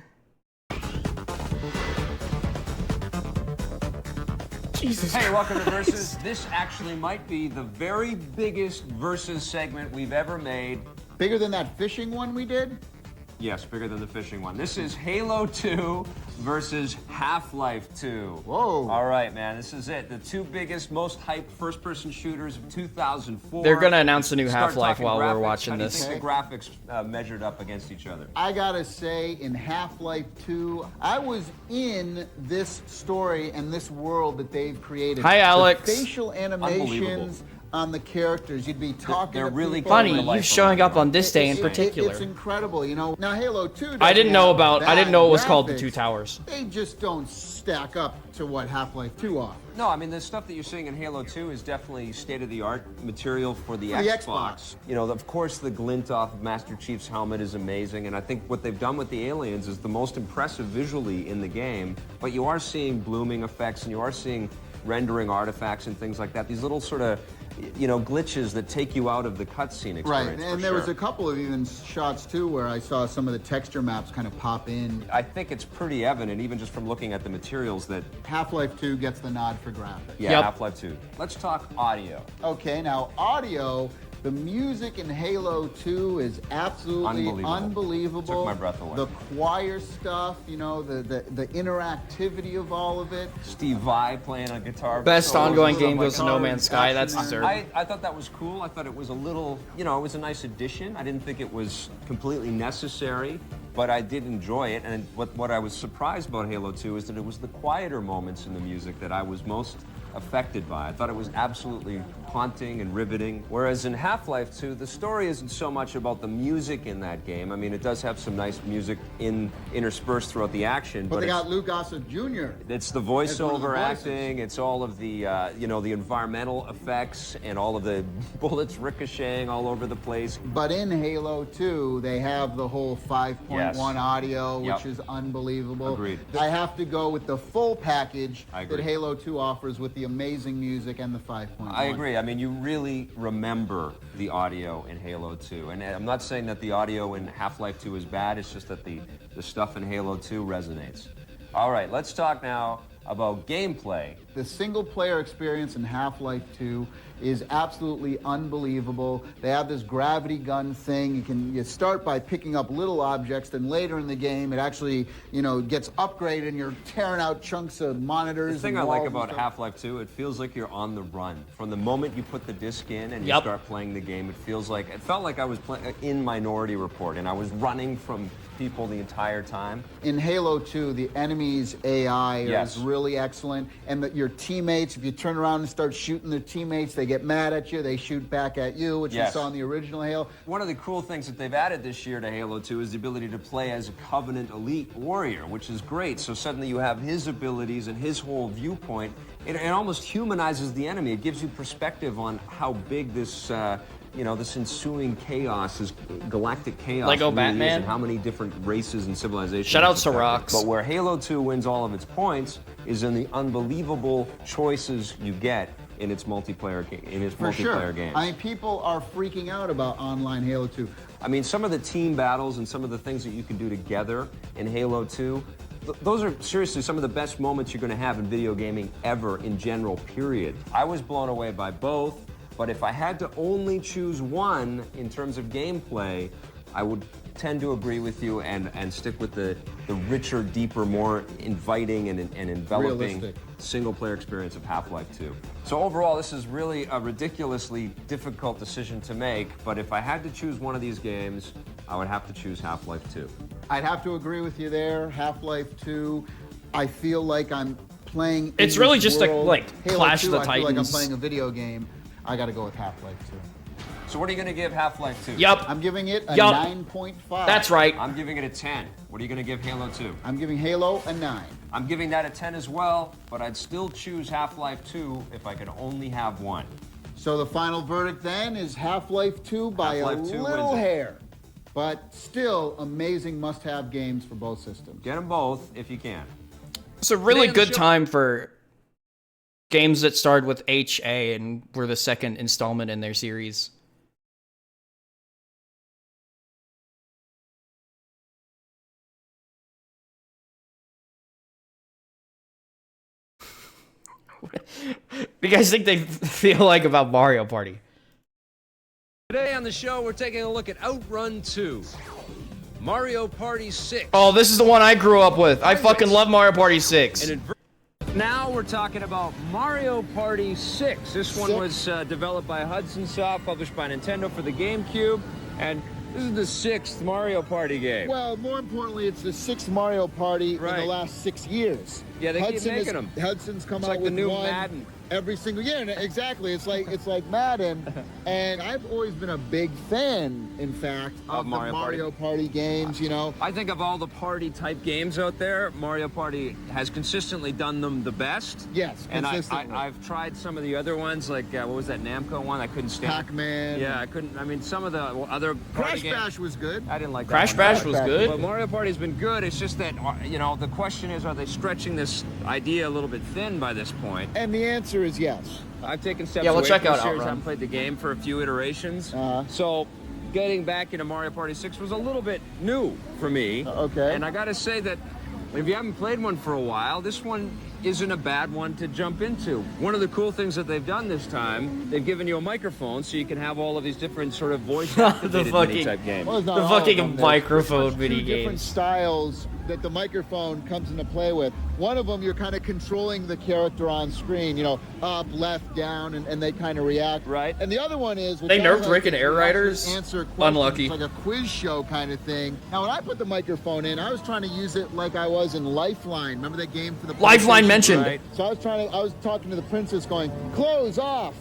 Jesus. Hey, welcome to Versus. This actually might be the very biggest Versus segment we've ever made. Bigger than that fishing one we did? Yes, bigger than the fishing one. This is Halo 2 versus Half-Life 2. Whoa. All right, man, this is it. The two biggest, most hyped first-person shooters of 2004. They're gonna announce a new Start Half-Life talking while we're graphics. watching How do you this. think the graphics measured up against each other? I gotta say, in Half-Life 2, I was in this story and this world that they've created. Hi, Alex. The facial animations on the characters, you'd be talking They're to really people. Funny, Life you showing up on this day in It's particular. incredible, you know. Now Halo 2. I didn't know doesn't have I didn't know it was called the graphics. Two Towers. They just don't stack up to what Half-Life 2 offers. No, I mean, the stuff that you're seeing in Halo 2 is definitely state-of-the-art material for the For the Xbox. You know, of course, the glint off of Master Chief's helmet is amazing, and I think what they've done with the aliens is the most impressive visually in the game, but you are seeing blooming effects, and you are seeing rendering artifacts and things like that. These little sort of, you know, glitches that take you out of the cutscene experience. Right, and there was sure. a couple of even shots too where I saw some of the texture maps kind of pop in. I think it's pretty evident, even just from looking at the materials, that Half-Life 2 gets the nod for graphics. yeah, Yep. Half-Life 2. Let's talk audio. Okay, now audio, the music in Halo 2 is absolutely unbelievable. Took my breath away. The choir stuff, you know, the interactivity of all of it. Steve Vai playing a guitar. Best solos ongoing and stuff game like goes to that. No Man's Sky. That's deserved. I thought that was cool. I thought it was a little, you know, it was a nice addition. I didn't think it was completely necessary, but I did enjoy it. And what I was surprised about Halo 2 is that it was the quieter moments in the music that I was most affected by. I thought it was absolutely haunting and riveting. Whereas in Half-Life 2, the story isn't so much about the music in that game. I mean, it does have some nice music interspersed throughout the action. But they it's- got Lou Gossett Jr. It's the As one of the voiceover voices. acting. It's all of the, you know, the environmental effects and all of the bullets ricocheting all over the place. But in Halo 2, they have the whole 5.1 Yes. audio, which Yep. is unbelievable. Agreed. I have to go with the full package I that agree. Halo 2 offers with the amazing music and the 5.1. I agree. I mean, you really remember the audio in Halo 2. And I'm not saying that the audio in Half-Life 2 is bad. It's just that the stuff in Halo 2 resonates. All right, let's talk now about gameplay. The single-player experience in Half-Life 2 is absolutely unbelievable. They have this gravity gun thing. You start by picking up little objects, then later in the game, it actually, you know, gets upgraded and you're tearing out chunks of monitors. The thing and I like walls and about stuff. Half-Life 2, it feels like you're on the run. From the moment you put the disc in and you Yep. start playing the game, it felt like I was in Minority Report and I was running from people the entire time. In Halo 2, the enemy's AI Yes. is really excellent, and that your teammates, if you turn around and start shooting their teammates, they get mad at you, they shoot back at you, which Yes. we saw in the original Halo. One of the cool things that they've added this year to Halo 2 is the ability to play as a Covenant Elite warrior, which is great. So suddenly you have his abilities and his whole viewpoint it almost humanizes the enemy. It gives you perspective on how big this, this ensuing chaos is, galactic chaos. Lego really Batman. is, and how many different races and civilizations. Shout out it's affected. Sorox. But where Halo 2 wins all of its points is in the unbelievable choices you get in its multiplayer games. I mean, people are freaking out about online Halo 2. I mean, some of the team battles and some of the things that you can do together in Halo 2, those are seriously some of the best moments you're going to have in video gaming ever in general, period. I was blown away by both, but if I had to only choose one in terms of gameplay, I would tend to agree with you and stick with the richer, deeper, more inviting and enveloping single-player experience of Half-Life 2. So overall, this is really a ridiculously difficult decision to make, but if I had to choose one of these games, I would have to choose Half-Life 2. I'd have to agree with you there. Half-Life 2, I feel like I'm playing It's really just world. like Halo Clash 2, of the I feel like I'm Titans. playing a video game. I got to go with Half-Life 2. So what are you going to give Half-Life 2? Yup. I'm giving it a Yup. 9.5. That's right. I'm giving it a 10. What are you going to give Halo 2? I'm giving Halo a 9. I'm giving that a 10 as well, but I'd still choose Half-Life 2 if I could only have one. So the final verdict then is Half-Life 2 by Half-Life a 2 little wins it. hair. But still amazing must-have games for both systems. Get them both if you can. It's a really Today on the good show- time for games that started with HA and were the second installment in their series. What do you guys think they feel like about Mario Party? Today on the show, we're taking a look at Outrun 2, Mario Party 6. Oh, this is the one I grew up with. I fucking love Mario Party 6. Now we're talking about Mario Party 6. This one was developed by Hudson Soft, published by Nintendo for the GameCube, and this is the 6th Mario Party game. Well, more importantly, it's the 6th Mario Party in the last 6 years. Yeah, they keep making them. Hudson's come It's out like the with new one Madden. every single year. And exactly, it's like Madden. And I've always been a big fan, in fact, of the Mario Party games. You know, I think of all the party type games out there, Mario Party has consistently done them the best. Yes, and consistently. I've tried some of the other ones, like what was that Namco one? I couldn't stand. Pac-Man. Yeah, I couldn't. I mean, some of the other party Crash games, Bash was good. I didn't like that Crash one. Bash was good. But Mario Party's been good. It's just that the question is, are they stretching this idea a little bit thin by this point? And the answer is yes. I've taken steps Yeah, we'll away check from out the series. I Outrun. haven't played the game for a few iterations. So getting back into Mario Party 6 was a little bit new for me. Okay. And I got to say that if you haven't played one for a while, this one isn't a bad one to jump into. One of the cool things that they've done this time, they've given you a microphone so you can have all of these different sort of voice-activated mini-type games. Well, it's not The all of fucking them. There's microphone two mini different games. styles that the microphone comes into play with. One of them, you're kind of controlling the character on screen, up, left, down, and they kind of react. Right. And the other one is... They nerfed Rick and Air you actually Riders? answer questions. Unlucky. It's like a quiz show kind of thing. Now, when I put the microphone in, I was trying to use it like I was in Lifeline. Remember that game for the Lifeline PlayStation? mentioned. Right. So I was talking to the princess going, close off,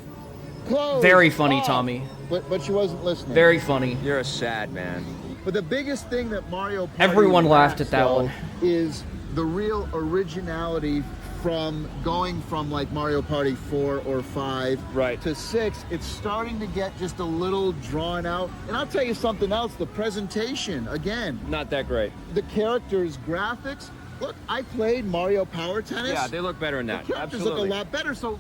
close Very funny, off." Tommy. But she wasn't listening. Very funny. You're a sad man. But the biggest thing that Mario Party Everyone laughed lacks, at that though, one. is the real originality from going from like Mario Party 4 or 5 Right. to 6. It's starting to get just a little drawn out. And I'll tell you something else, the presentation, again, Not that great. the characters, graphics. Look, I played Mario Power Tennis. Yeah, they look better in that. The characters Absolutely. look a lot better. So,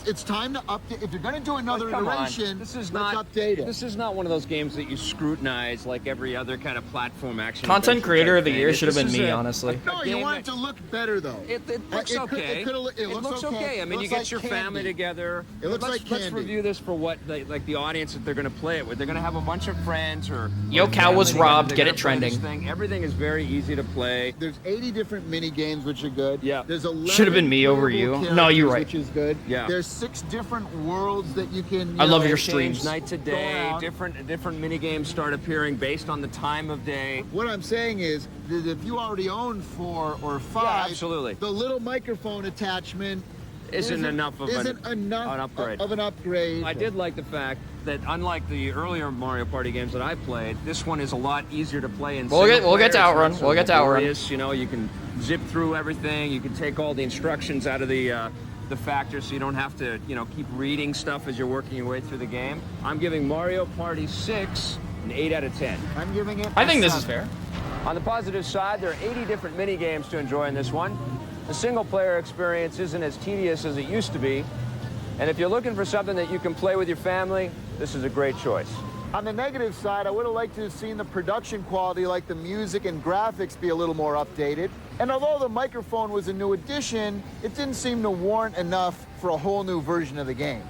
it's time to update. If you're going to do another Come on. iteration, This is let's not update it. This is not one of those games that you scrutinize like every other kind of platform action. Content adventure creator type of the thing. year should have This been is me, a- honestly. No, you game want it that- to look better, though. It looks okay. It looks okay. I mean, you Looks get like your candy. family together. It looks let's, like let's candy. review this for what the audience that they're going to play it with. They're going to have a bunch of friends or Yo, Cow was family together. robbed. They're Get gonna it play this trending. thing. Everything is very easy to play. There's 80 different mini games, which are good. Yeah. There's 11 Should've been me over playable you. No, you're characters, right. Which is good. Yeah. There's 6 different worlds that you can. I love your Change streams. night to Go day. around. Different mini games start appearing based on the time of day. What I'm saying is that if you already own 4 or 5, Yeah, absolutely. the little microphone attachment Isn't enough of isn't enough an upgrade. of an upgrade. I did like the fact that unlike the earlier Mario Party games that I played, this one is a lot easier to play in We'll get- single we'll get to player. It's Outrun. not so We'll get to Outrun. laborious, You can zip through everything. You can take all the instructions out of the the factor so you don't have to, keep reading stuff as you're working your way through the game. I'm giving Mario Party 6 an 8 out of 10. I'm giving it. I think this is fair. On the positive side, there are 80 different mini games to enjoy in this one. The single-player experience isn't as tedious as it used to be. And if you're looking for something that you can play with your family, this is a great choice. On the negative side, I would have liked to have seen the production quality, like the music and graphics, be a little more updated. And although the microphone was a new addition, it didn't seem to warrant enough for a whole new version of the game.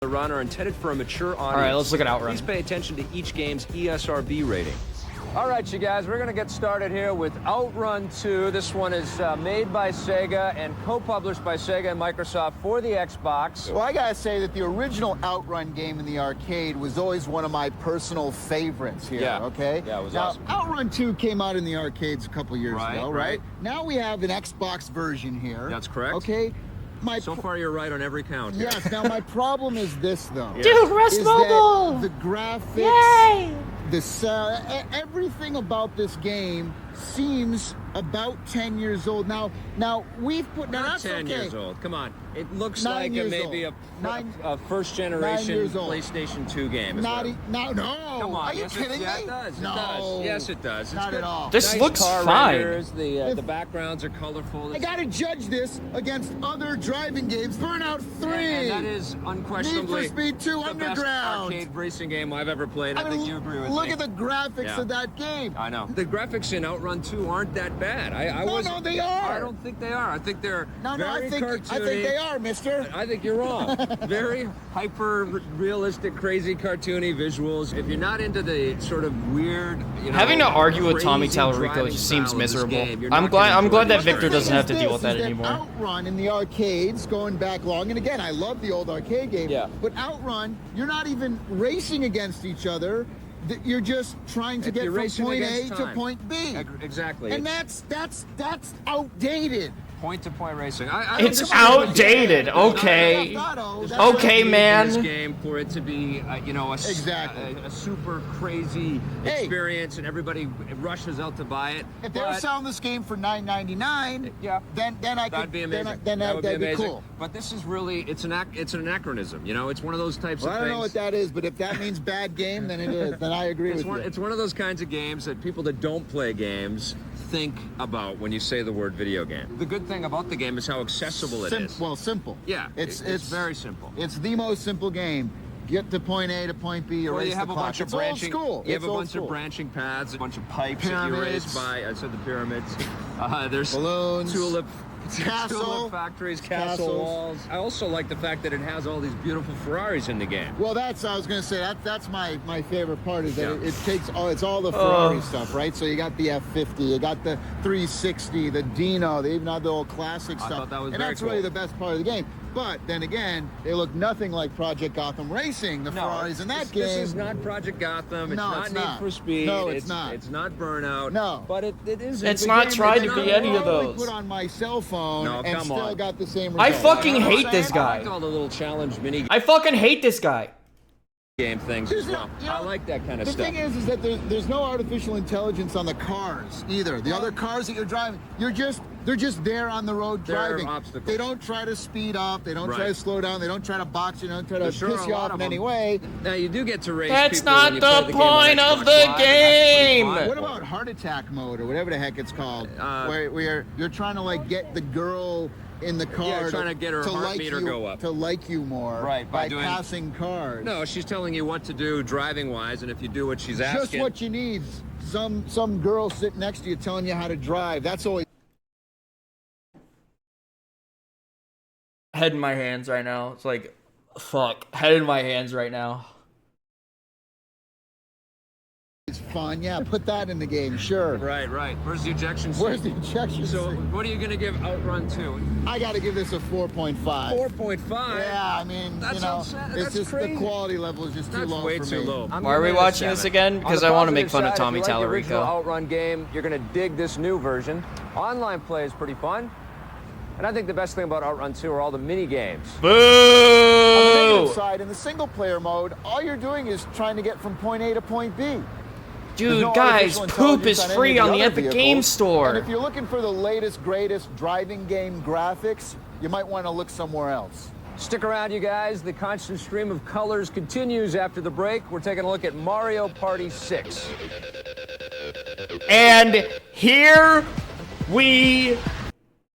The run are intended for a mature audience. All right, let's look at Outrun. Please pay attention to each game's ESRB rating. All right, you guys, we're going to get started here with Outrun 2. This one is made by Sega and co-published by Sega and Microsoft for the Xbox. Well, I gotta say that the original Outrun game in the arcade was always one of my personal favorites here, Yeah. okay? Yeah, it was now, awesome. Outrun 2 came out in the arcades a couple years ago, right. Now we have an Xbox version here. That's correct. Okay? So far, you're right on every count here. Yes, now my problem is this, though. Dude, Rust is Mobile! that the graphics, Yay! the sound, everything about this game seems about 10 years old. Now we've put... Now, Not that's 10 okay. years old. Come on. It looks 9 like years maybe old. a first-generation 9 years old. PlayStation 2 game. is Not what- no. Come on. Are you yes, kidding yeah, me? it does. No. It does. Yes, it does. It's Not good. at all. This Nice looks car fine. renders, the backgrounds are colorful. I gotta judge this against other driving games. Burnout 3. And that is unquestionably Need for Speed 2 the best Underground. arcade racing game I've ever played. I, I mean, think you agree with look me. at the graphics Yeah. of that game. I know. The graphics in Outrun 2 aren't that bad. No, they are. I don't think they are. I think they're No, very I think cartoony. they are, mister. I think you're wrong. Very hyper-realistic, crazy, cartoony visuals. If you're not into the sort of weird, Having to argue with crazy Tommy Tallarico driving just seems style of this miserable. game, you're I'm not glad gonna enjoy that it. Victor doesn't have to deal with that Is anymore. Outrun in the arcades, going back long, and again, I love the old arcade game. Yeah. But Outrun, you're not even racing against each other. You're just trying to get You're from racing point A against to time. point B. Exactly. And It's that's outdated. point-to-point racing. I It's don't disagree with you. outdated. Okay. Okay, man. This game for it to be, Exactly. a super crazy Hey. experience, and everybody rushes out to buy it. If they were But- selling this game for $9.99, Yeah. then I could That'd be amazing. Then that would be that'd be amazing. cool. But this is really it's an anachronism. It's one of those types Well, of I things. don't know what that is, but if that means bad game, then it is. Then I agree with you. It's one of those kinds of games that people that don't play games think about when you say the word video game. The good thing about the game is how accessible it is. Well, simple. Yeah, it's very simple. It's the most simple game. Get to point A to point B, Well, erase you have the a clock. bunch of It's branching. old school. You have It's a old bunch school. of branching paths, a bunch of pipes that you Pyramids. race by. I said the pyramids. There's Balloons. tulip Castle. tulip factories, castle Castles. walls. I also like the fact that it has all these beautiful Ferraris in the game. Well, I was going to say that's my favorite part is that Yeah. it takes it's all the Ferrari stuff, right? So you got the F50, you got the 360, the Dino, they even have the old classic I stuff. thought that was and very that's really cool. the best part of the game. But then again, they look nothing like Project Gotham Racing, the Ferraris in that game. This is not Project Gotham. It's No, not it's Need not. for Speed. No, it's not. It's not Burnout. No. But it is. It's a not game tried that to they be know. any of Probably those. put on my cell phone No, and come still on. got the same I result. fucking You know what hate I'm this saying? I liked guy. all the little challenge mini I fucking hate this guy. game things as well. You know, I like that kind of the stuff. thing is that there's no artificial intelligence on the cars either. The other cars that you're driving, they're just there on the road They're driving. obstacles. They don't try to speed up. They don't try Right. to slow down. They don't try to box you. They don't try to There sure piss are a you lot off of in any them. way. Now you do get to race. That's people not when you play the game on point of Xbox the Live, and that's pretty game. fun. What about heart attack mode or whatever the heck it's called, where you're trying to like get the girl in the car, Yeah, trying to get her heart like meter you, go up. to like you more, Right, by by doing- passing cars. No, she's telling you what to do driving wise, and if you do what she's asking, Just what you need. Some girl sitting next to you telling you how to drive. That's always Head in my hands right now. It's like, fuck. Head in my hands right now. fun. Yeah, put that in the game. Sure. Right. Where's the ejection seat? Where's the ejection So, seat? what are you going to give Outrun 2? I got to give this a 4.5. 4.5? Yeah, I mean, That's you know, upset- it's that's just crazy. the quality level is just too That's low way for too me. low. Why are we watching this again? Because I want to make fun of Tommy Tallarico. If you like the original Outrun game, you're going to dig this new version. Online play is pretty fun. And I think the best thing about Outrun 2 are all the mini games. On the negative Boo! side, in the single player mode, all you're doing is trying to get from point A to point B. Dude, no guys, artificial poop is intelligence on free any of on the other Epic vehicles. Games Store. And if you're looking for the latest, greatest driving game graphics, you might want to look somewhere else. Stick around, you guys. The constant stream of colors continues after the break. We're taking a look at Mario Party 6. And here we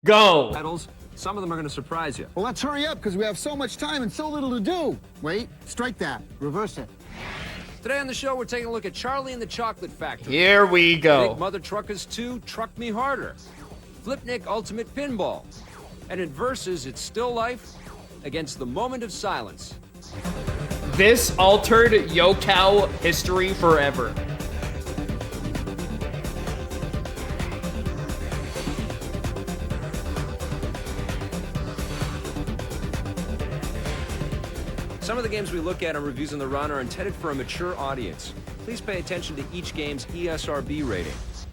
go. Titles. Some of them are going to surprise you. Well, let's hurry up because we have so much time and so little to do. Wait, strike that. Reverse it. Today on the show, we're taking a look at Charlie and the Chocolate Factory. Here we Big go. Mother Truckers 2, Truck Me Harder. Flipnick Ultimate Pinball. And in Versus, it's Still Life against the Moment of Silence. This altered Yokow history forever. Some of the games we look at on Reviews on the Run are intended for a mature audience. Please pay attention to each game's ESRB rating.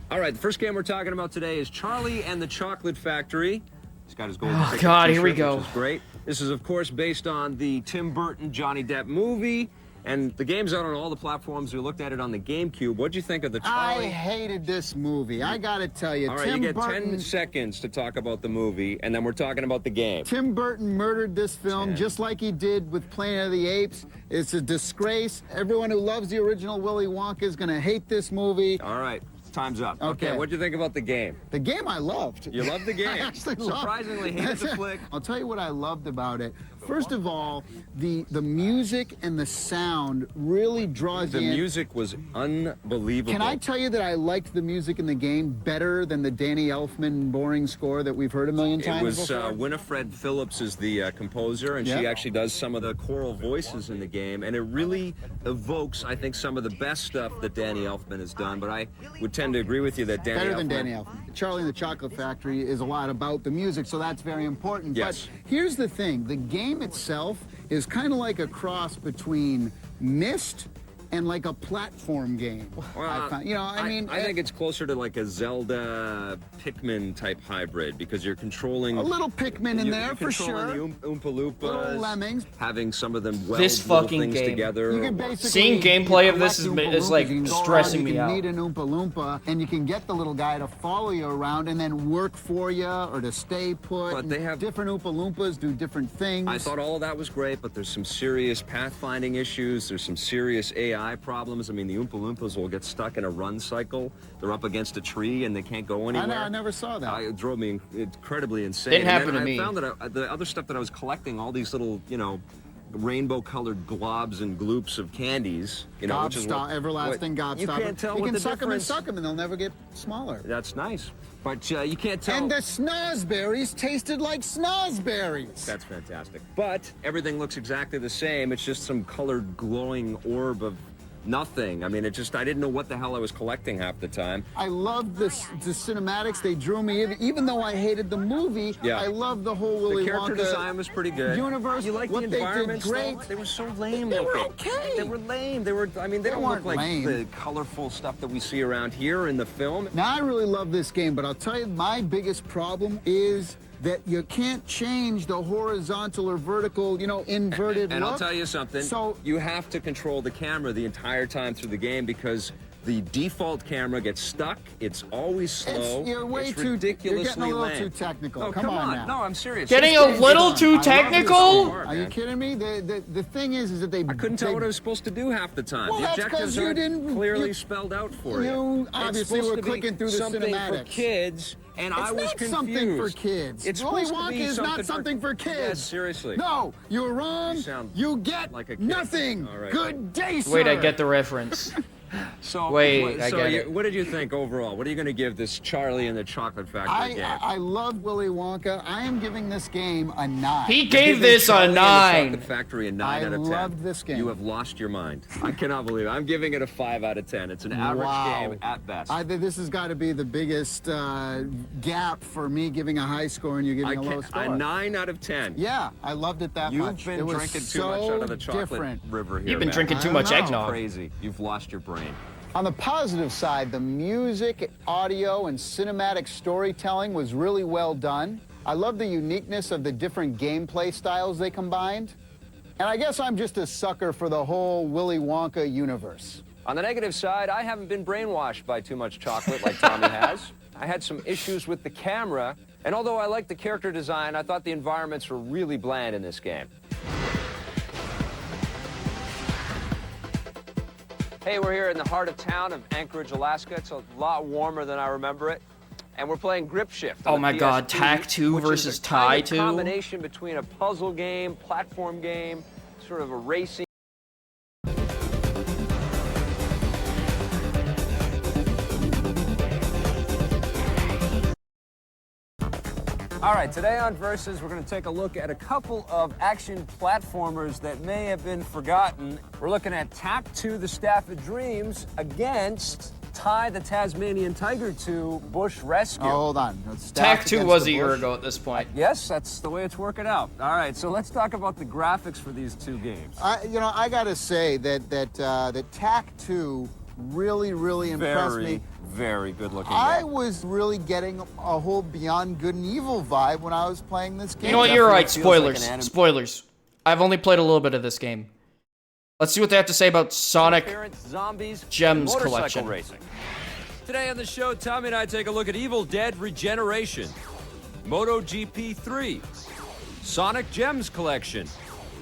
All right, the first game we're talking about today is Charlie and the Chocolate Factory. He's got his golden ticket God, here we t-shirt, go. which is great. This is, of course, based on the Tim Burton Johnny Depp movie. And the game's out on all the platforms. We looked at it on the GameCube. What'd you think of the Charlie? I hated this movie. I gotta tell you, All right, Tim you get Burton, 10 seconds to talk about the movie, and then we're talking about the game. Tim Burton murdered this film 10. just like he did with Planet of the Apes. It's a disgrace. Everyone who loves the original Willy Wonka is gonna hate this movie. All right, time's up. Okay. What'd you think about the game? The game I loved. You loved the game. I actually loved. Surprisingly hated the flick. I'll tell you what I loved about it. First of all, the music and the sound really draws The you in. music was unbelievable. Can I tell you that I liked the music in the game better than the Danny Elfman boring score that we've heard a million times It was before? Winifred Phillips is the composer, and she Yeah. actually does some of the choral voices in the game, and it really evokes, I think, some of the best stuff that Danny Elfman has done. But I would tend to agree with you that Danny Better Elfman... than Danny Elfman. Charlie and the Chocolate Factory is a lot about the music, so that's very important. Yes. But here's the thing. The game itself is kind of like a cross between Myst and like a platform game. Well, I found. You know, I mean... I think it's closer to like a Zelda Pikmin type hybrid, because you're controlling... A little Pikmin in you're there, for controlling sure. the Oompa Loompas. Little lemmings. Having some of them weld This little fucking things game. together. You can basically Seeing gameplay of collect this Oompa is like Loompas. You can go stressing around, me you out. can meet an Oompa Loompa, and you can get the little guy to follow you around and then work for you or to stay put. But they And have- different Oompa Loompas do different things. I thought all of that was great, but there's some serious pathfinding issues. There's some serious AI problems. I mean, the Oompa Loompas will get stuck in a run cycle. They're up against a tree and they can't go anywhere. I never saw that. It drove me incredibly insane. Didn't And happen then to me. I found that the other stuff that I was collecting, all these little, rainbow-colored globs and gloops of candies, which is what, everlasting what, gobstopper. You can't tell you what can the suck them and difference. suck them, and they'll never get smaller. That's nice, but you can't tell. And the snozberries tasted like snozberries. That's fantastic. But everything looks exactly the same. It's just some colored glowing orb of nothing. I mean, I didn't know what the hell I was collecting half the time. I loved the cinematics. They drew me in. Even though I hated the movie, Yeah. I loved the whole Willy The character Wonka design was pretty good. universe. You like what the they did environments? great. Though? They were so lame They were looking. okay. They were lame. They don't look weren't like lame. the colorful stuff that we see around here in the film. Now, I really love this game, but I'll tell you, my biggest problem is that you can't change the horizontal or vertical, inverted And look. I'll tell you something. So you have to control the camera the entire time through the game, because the default camera gets stuck. It's always slow. you're way it's too. ridiculously You're getting a little lame. too technical. Oh, come on now. No, I'm serious. Getting This a game's little fun. too I love this technical? game. Are you kidding me? The thing is that they. I couldn't tell what I was supposed to do half the time. Well, the that's 'cause objectives you aren't didn't- clearly you- spelled out for you. you It's obviously supposed were to be clicking through the something cinematics. for kids, and I It's was not confused. something for kids. It's Willy supposed to Wonka be is not something for kids. Yes, seriously. No, you're wrong. You sound You get like a kid. nothing. All right. Good day, sir. Wait, I get the reference. So, Wait, I get it. What did you think overall? What are you going to give this Charlie and the Chocolate Factory game? I love Willy Wonka. I am giving this game a 9. He Give gave this a Charlie and the 9. Chocolate Factory a 9 I out of 10. loved this game. You have lost your mind. I cannot believe it. I'm giving it a 5 out of 10. It's an average Wow. game at best. I think this has got to be the biggest gap for me giving a high score and you giving a low score. A 9 out of 10. Yeah, I loved it that You've much. been It was drinking too so much out of the chocolate different. river here. You've been man. drinking too I much don't know. eggnog. Crazy. You've lost your brain. On the positive side, the music, audio, and cinematic storytelling was really well done. I love the uniqueness of the different gameplay styles they combined. And I guess I'm just a sucker for the whole Willy Wonka universe. On the negative side, I haven't been brainwashed by too much chocolate like Tommy has. I had some issues with the camera, and although I liked the character design, I thought the environments were really bland in this game. Hey, we're here in the heart of town of Anchorage, Alaska. It's a lot warmer than I remember it. And we're playing Grip Shift. Oh my god, TAC 2 versus TIE 2? A combination between a puzzle game, platform game, sort of a racing. All right, today on Versus, we're going to take a look at a couple of action platformers that may have been forgotten. We're looking at TAC 2, The Staff of Dreams, against TIE, the Tasmanian Tiger 2, Bush Rescue. Oh, hold on. TAC 2 was a year ago at this point. Yes, that's the way it's working out. All right, so let's talk about the graphics for these two games. I got to say that TAC 2 really impressed me. Very good looking I game. was really getting a whole Beyond Good and Evil vibe when I was playing this game. You know what, you're right. Spoilers. Like Spoilers. I've only played a little bit of this game. Let's see what they have to say about Sonic Zombies, Gems motorcycle Collection. Racing. Today on the show, Tommy and I take a look at Evil Dead Regeneration, MotoGP 3, Sonic Gems Collection,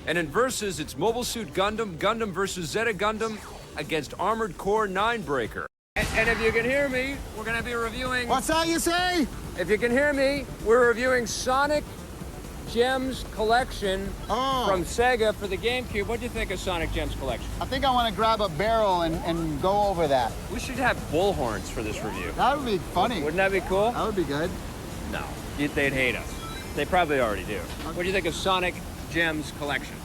and in Versus, it's Mobile Suit Gundam, Gundam versus Zeta Gundam against Armored Core 9-Breaker. And if you can hear me, we're going to be reviewing... What's that you say? If you can hear me, we're reviewing Sonic Gems Collection from Sega for the GameCube. What do you think of Sonic Gems Collection? I think I want to grab a barrel and go over that. We should have bullhorns for this review. That would be funny. Wouldn't that be cool? That would be good. No, they'd hate us. They probably already do. What do you think of Sonic Gems Collection?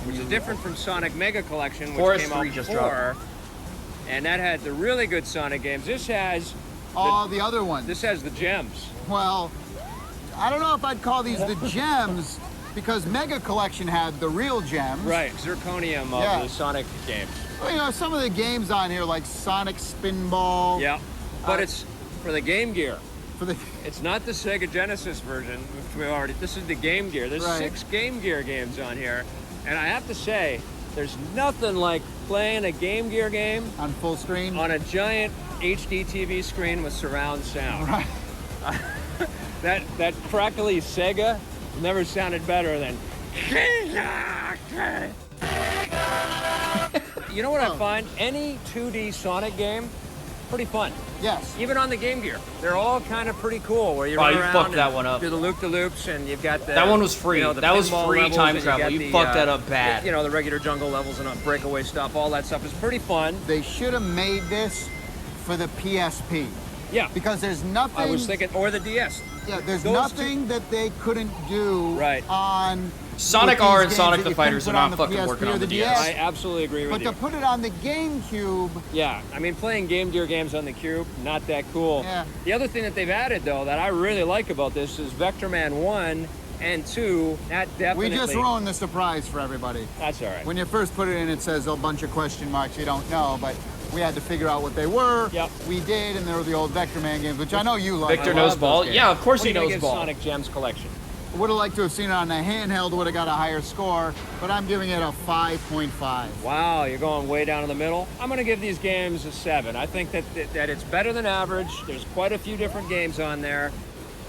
Which is different from Sonic Mega Collection, which Forest came out 3 just before. And that had the really good Sonic games. This has... the other ones. This has the gems. Well, I don't know if I'd call these the gems, because Mega Collection had the real gems. Right, zirconium of the Sonic games. Well, you know, some of the games on here, like Sonic Spinball. Yeah, but it's for the Game Gear. For the... It's not the Sega Genesis version, which we already... This is the Game Gear. There's 6 Game Gear games on here. And I have to say, there's nothing like playing a Game Gear game on full screen on a giant HD TV screen with surround sound. Right. that crackly Sega never sounded better than. You know what I find? Any 2D Sonic game, pretty fun. Yes. Even on the Game Gear, they're all kind of pretty cool. Where you run around fucked that one up. do the loop-de-loops, and you've got the. That one was free. You know, the that was pinball free levels, time and travel. got You fucked that up bad. You know, the regular jungle levels and breakaway stuff. All that stuff is pretty fun. They should have made this for the PSP. Yeah. Because there's nothing. I was thinking, or the DS. Yeah, there's Those nothing that they couldn't do on. Sonic R and Sonic the that you Fighters couldn't are put not on the fucking PSP working or on the the DS. I absolutely agree with But you. to put it on the GameCube. Yeah, I mean, playing Game Gear games on the Cube, not that cool. Yeah. The other thing that they've added, though, that I really like about this is Vector Man 1 and 2. That definitely... We just ruined the surprise for everybody. That's all right. When you first put it in, it says a bunch of question marks you don't know, but we had to figure out what they were. Yep. We did, and they were the old Vector Man games, which I know you like. Victor knows ball. Yeah, of course he knows ball. Sonic Gems Collection. Would have liked to have seen it on the handheld, would have got a higher score, but I'm giving it a 5.5. Wow, you're going way down in the middle. I'm going to give these games a 7. I think that it's better than average. There's quite a few different games on there.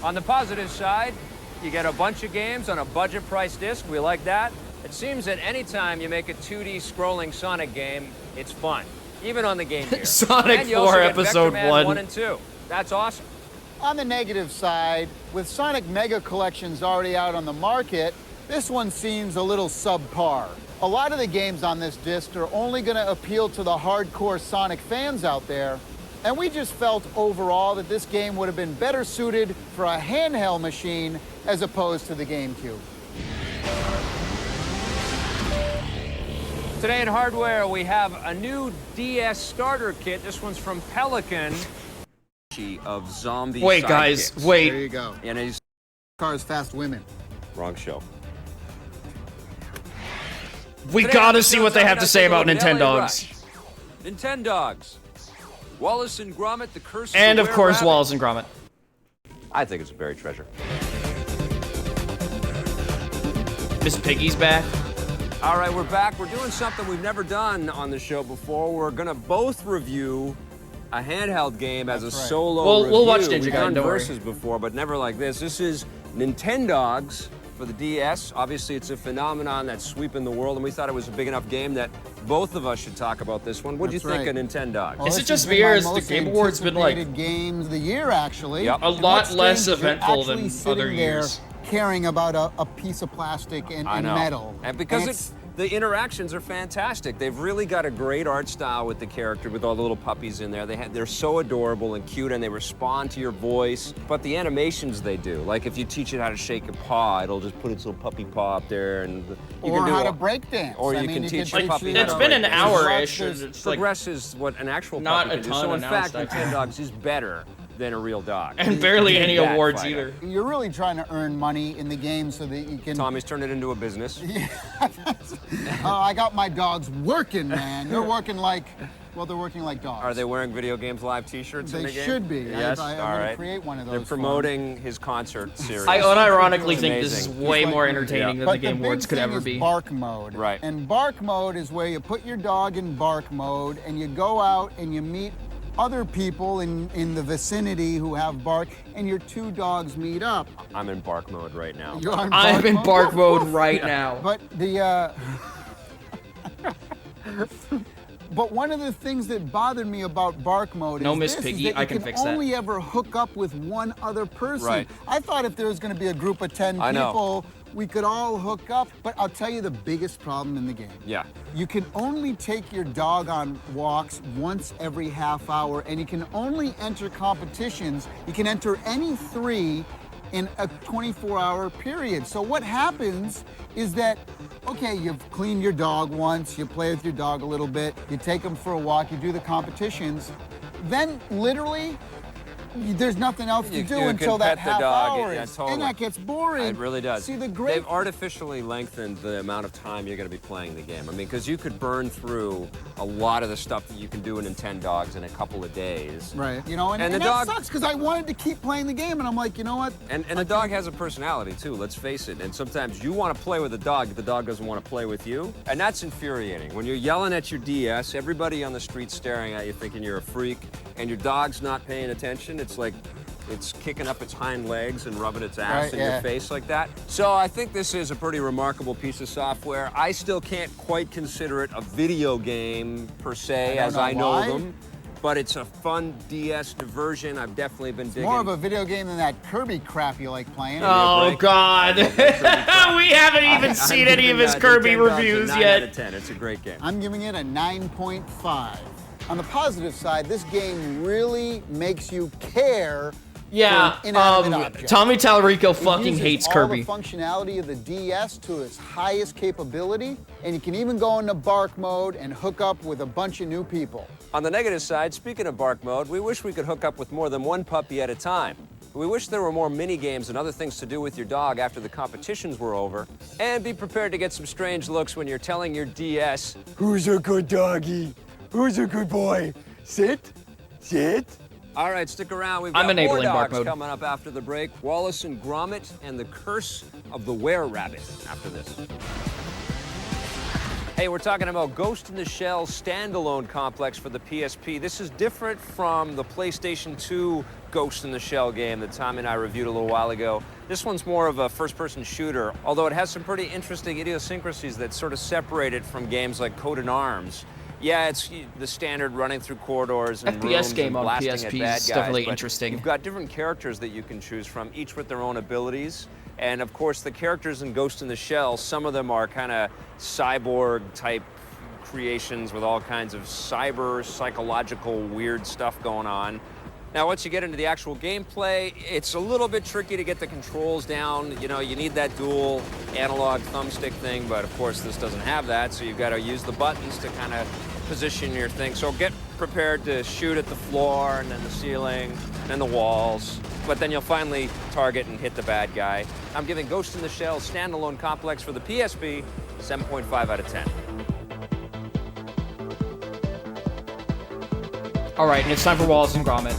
On the positive side, you get a bunch of games on a budget price disc. We like that. It seems that anytime you make a 2D scrolling Sonic game, it's fun, even on the Game Gear. Sonic and you also 4 get Episode Vector Man 1. 1 and 2. That's awesome. On the negative side, with Sonic Mega Collections already out on the market, this one seems a little subpar. A lot of the games on this disc are only going to appeal to the hardcore Sonic fans out there, and we just felt overall that this game would have been better suited for a handheld machine as opposed to the GameCube. Today in hardware, we have a new DS starter kit. This one's from Pelican. Of zombie Wait, guys, sidekicks. wait. There you go. And he's Cars, Fast Women. wrong show. We Today gotta on see the what they show, have to say about Nintendogs. Nintendogs. Wallace and Gromit, The Curse And of of the course, Were-Rabbit. Wallace and Gromit. I think it's a buried treasure. Miss Piggy's back. All right, we're back. We're doing something we've never done on the show before. We're gonna both review a handheld game as a solo review. We'll watch Ninja We've Gaiden, done don't worry. versus before, but never like this. This is Nintendogs for the DS. Obviously, it's a phenomenon that's sweeping the world, and we thought it was a big enough game that both of us should talk about this one. What do you think of Nintendogs? Well, Is this it just has been me or my has the most Game Awards been like anticipated games of the year, actually? Yep. a And lot what's less strange is you're eventful actually than sitting other there years? caring about a piece of plastic and I know. metal. And because it's the interactions are fantastic. They've really got a great art style with the character, with all the little puppies in there. They're so adorable and cute, and they respond to your voice. But the animations they do, like if you teach it how to shake a paw, it'll just put its little puppy paw up there, and you or can do how to all- break dance. Or I you mean, can teach your teach puppy you how It's to been break an dance. hour-ish. There's- It's like Progress is what an actual not puppy a can do. ton So in announced, fact, I think. Nintendogs is better than a real dog. and barely any That awards fighter. either. You're really trying to earn money in the game so that you can. Tommy's turned it into a business. I got my dogs working, man. They're working like, well, they're working like dogs. Are they wearing Video Games Live T-shirts in They the game? should be. Yes, I'm all gonna right. create one of those They're for 'em. promoting his concert series. I unironically It's think this is amazing. way Just more like- entertaining than But the Game big Awards could thing ever is be. bark mode. Right. And bark mode is where you put your dog in bark mode and you go out and you meet other people in the vicinity who have bark, and your two dogs meet up. I'm in bark mode right now. You're on I'm bark in mode? bark mode right now. But but one of the things that bothered me about bark mode No, is Miss this, Piggy, is that I you can fix that. only ever hook up with one other person. Right. I thought if there was going to be a group of 10 I know. people, we could all hook up. But I'll tell you the biggest problem in the game. Yeah. You can only take your dog on walks once every half hour, and you can only enter competitions. You can enter any 3 in a 24-hour period. So what happens is that, okay, you've cleaned your dog once, you play with your dog a little bit, you take him for a walk, you do the competitions, then literally there's nothing else to You do can until pet that the half dog, hour yeah, is. totally. And that gets boring. It really does. See, the great They've artificially lengthened the amount of time you're going to be playing the game. I mean, because you could burn through a lot of the stuff that you can do in Nintendogs in a couple of days. Right. You know, and And the that dog- sucks because I wanted to keep playing the game, and I'm like, you know what? And a dog has a personality too, let's face it. And sometimes you want to play with a dog, the dog doesn't want to play with you. And that's infuriating. When you're yelling at your DS, everybody on the street staring at you thinking you're a freak, and your dog's not paying attention, it's like it's kicking up its hind legs and rubbing its ass Right, in yeah. your face like that. So I think this is a pretty remarkable piece of software. I still can't quite consider it a video game per se, as I know why. them. But it's a fun DS diversion. I've definitely been digging. More of a video game than that Kirby crap you like playing. Oh break. God, we haven't even seen I'm any of giving his that Kirby Nintendogs a reviews 9 yet. out of 10. It's a great game. I'm giving it a 9.5. On the positive side, this game really makes you care Yeah, for an inanimate object. Tommy Tallarico It fucking uses hates all Kirby. the functionality of the DS to its highest capability, and you can even go into bark mode and hook up with a bunch of new people. On the negative side, speaking of bark mode, we wish we could hook up with more than one puppy at a time. We wish there were more mini games and other things to do with your dog after the competitions were over. And be prepared to get some strange looks when you're telling your DS, Who's a good doggy? Who's a good boy? Sit, sit. all right, stick around. We've I'm got more enabling bark dogs mode. coming up after the break. Wallace and Gromit and the Curse of the Were-Rabbit after this. Hey, we're talking about Ghost in the Shell standalone complex for the PSP. This is different from the PlayStation 2 Ghost in the Shell game that Tommy and I reviewed a little while ago. This one's more of a first-person shooter, although it has some pretty interesting idiosyncrasies that sort of separate it from games like Coat & Arms. Yeah, it's the standard running through corridors and FPS rooms game and on blasting at PSP bad is guys, definitely but interesting. You've got different characters that you can choose from, each with their own abilities. And of course, the characters in Ghost in the Shell, some of them are kind of cyborg-type creations with all kinds of cyber, psychological, weird stuff going on. Now, once you get into the actual gameplay, it's a little bit tricky to get the controls down. You know, you need that dual analog thumbstick thing, but of course this doesn't have that, so you've got to use the buttons to kind of position your thing. So get prepared to shoot at the floor and then the ceiling and the walls, but then you'll finally target and hit the bad guy. I'm giving Ghost in the Shell standalone complex for the PSP 7.5 out of 10. All right, and it's time for Wallace and Gromit.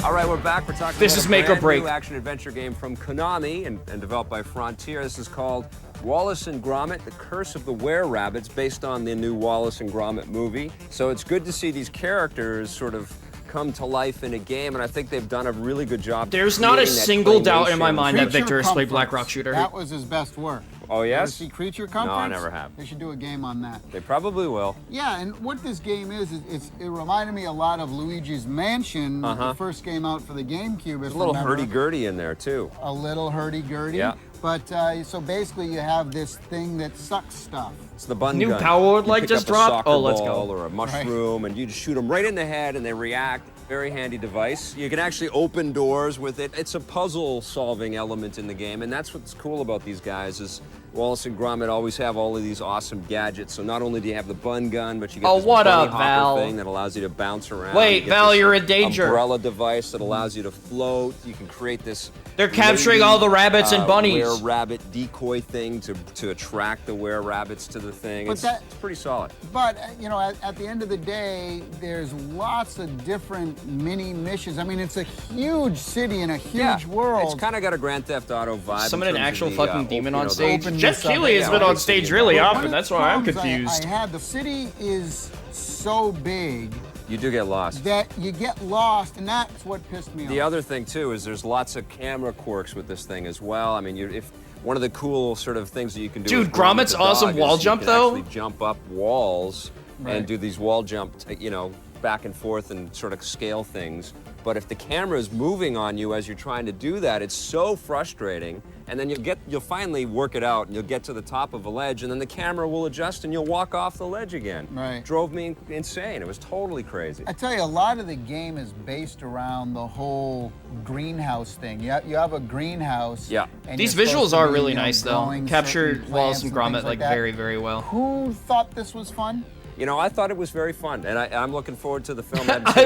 All right, we're back. We're talking This about is a make or brand break. new action-adventure game from Konami and developed by Frontier. This is called Wallace and Gromit: The Curse of the Were-Rabbits, based on the new Wallace and Gromit movie. So it's good to see these characters sort of come to life in a game, and I think they've done a really good job. There's not a creating that single doubt in my claymation. mind that Creature Victor has played Comforts. Black Rock Shooter. That was his best work. Oh, Ever yes? see Creature No, Comforts? I never have. They should do a game on that. They probably will. Yeah, and what this game is it reminded me a lot of Luigi's Mansion, the first game out for the GameCube. There's a little hurdy-gurdy in there, too. A little hurdy-gurdy. Yeah. But, so basically you have this thing that sucks stuff. It's the bun New gun. power You like pick just up a dropped? soccer Oh, let's go. ball or a mushroom, and you just shoot them right in the head, and they react. Very handy device. You can actually open doors with it. It's a puzzle-solving element in the game, and that's what's cool about these guys is Wallace and Gromit always have all of these awesome gadgets. So not only do you have the bun gun, but you get this what bunny up, hopper Val? thing that allows you to bounce around. Wait, You get Val, this you're in danger. Umbrella device that allows you to float. You can create this. They're capturing all the rabbits and bunnies. Were-rabbit decoy thing to attract the were-rabbits to the thing. But It's pretty solid. But, you know, at the end of the day, there's lots of different mini missions. I mean, it's a huge city and a huge world. It's kind of got a Grand Theft Auto vibe. Summon an in terms actual of the, fucking demon you on know, the stage. openness Jeff of it. Keighley has Yeah, been I on like stage the really environment. often. One of That's the why I'm problems confused. I had, the city is so big You do get lost. that you get lost, and that's what pissed me off. The other thing too is there's lots of camera quirks with this thing as well. I mean, if one of the cool sort of things that you can do. Dude, with Gromit Gromit's the awesome dog wall is jump, you can though. actually jump up walls Right. and do these wall jump, you know, back and forth and sort of scale things. But if the camera is moving on you as you're trying to do that, it's so frustrating. And then you'll finally work it out, and you'll get to the top of a ledge, and then the camera will adjust, and you'll walk off the ledge again. Right. Drove me insane. It was totally crazy. I tell you, a lot of the game is based around the whole greenhouse thing. You have a greenhouse. Yeah. and These you're supposed visuals to are be, really you know, nice, though. growing Captured certain Wallace plants and things Gromit like that. very, very well. Who thought this was fun? You know, I thought it was very fun, and I'm looking forward to the film. I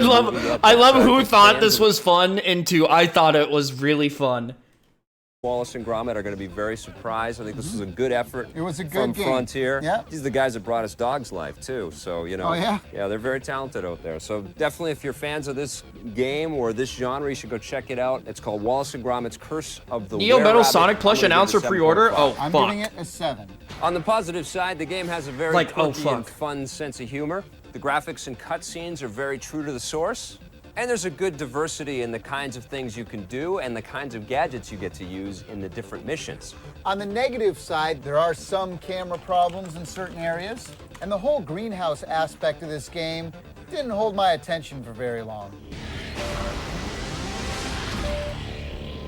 love who thought this was fun into I thought it was really fun. Wallace and Gromit are going to be very surprised. I think this was a good effort. It was a good from game. Frontier. Yeah. These are the guys that brought us Dog's Life too. So you know. Oh, yeah? Yeah, they're very talented out there. So definitely, if you're fans of this game or this genre, you should go check it out. It's called Wallace and Gromit's Curse of the Neo Metal Were-Rabbit. Sonic plush I'm gonna announced give for it a pre-order? 7.5. Oh, I'm fuck. giving it a 7. On the positive side, the game has a very Like, oh, quirky and fuck. fun sense of humor. The graphics and cutscenes are very true to the source. And there's a good diversity in the kinds of things you can do and the kinds of gadgets you get to use in the different missions. On the negative side, there are some camera problems in certain areas, and the whole greenhouse aspect of this game didn't hold my attention for very long.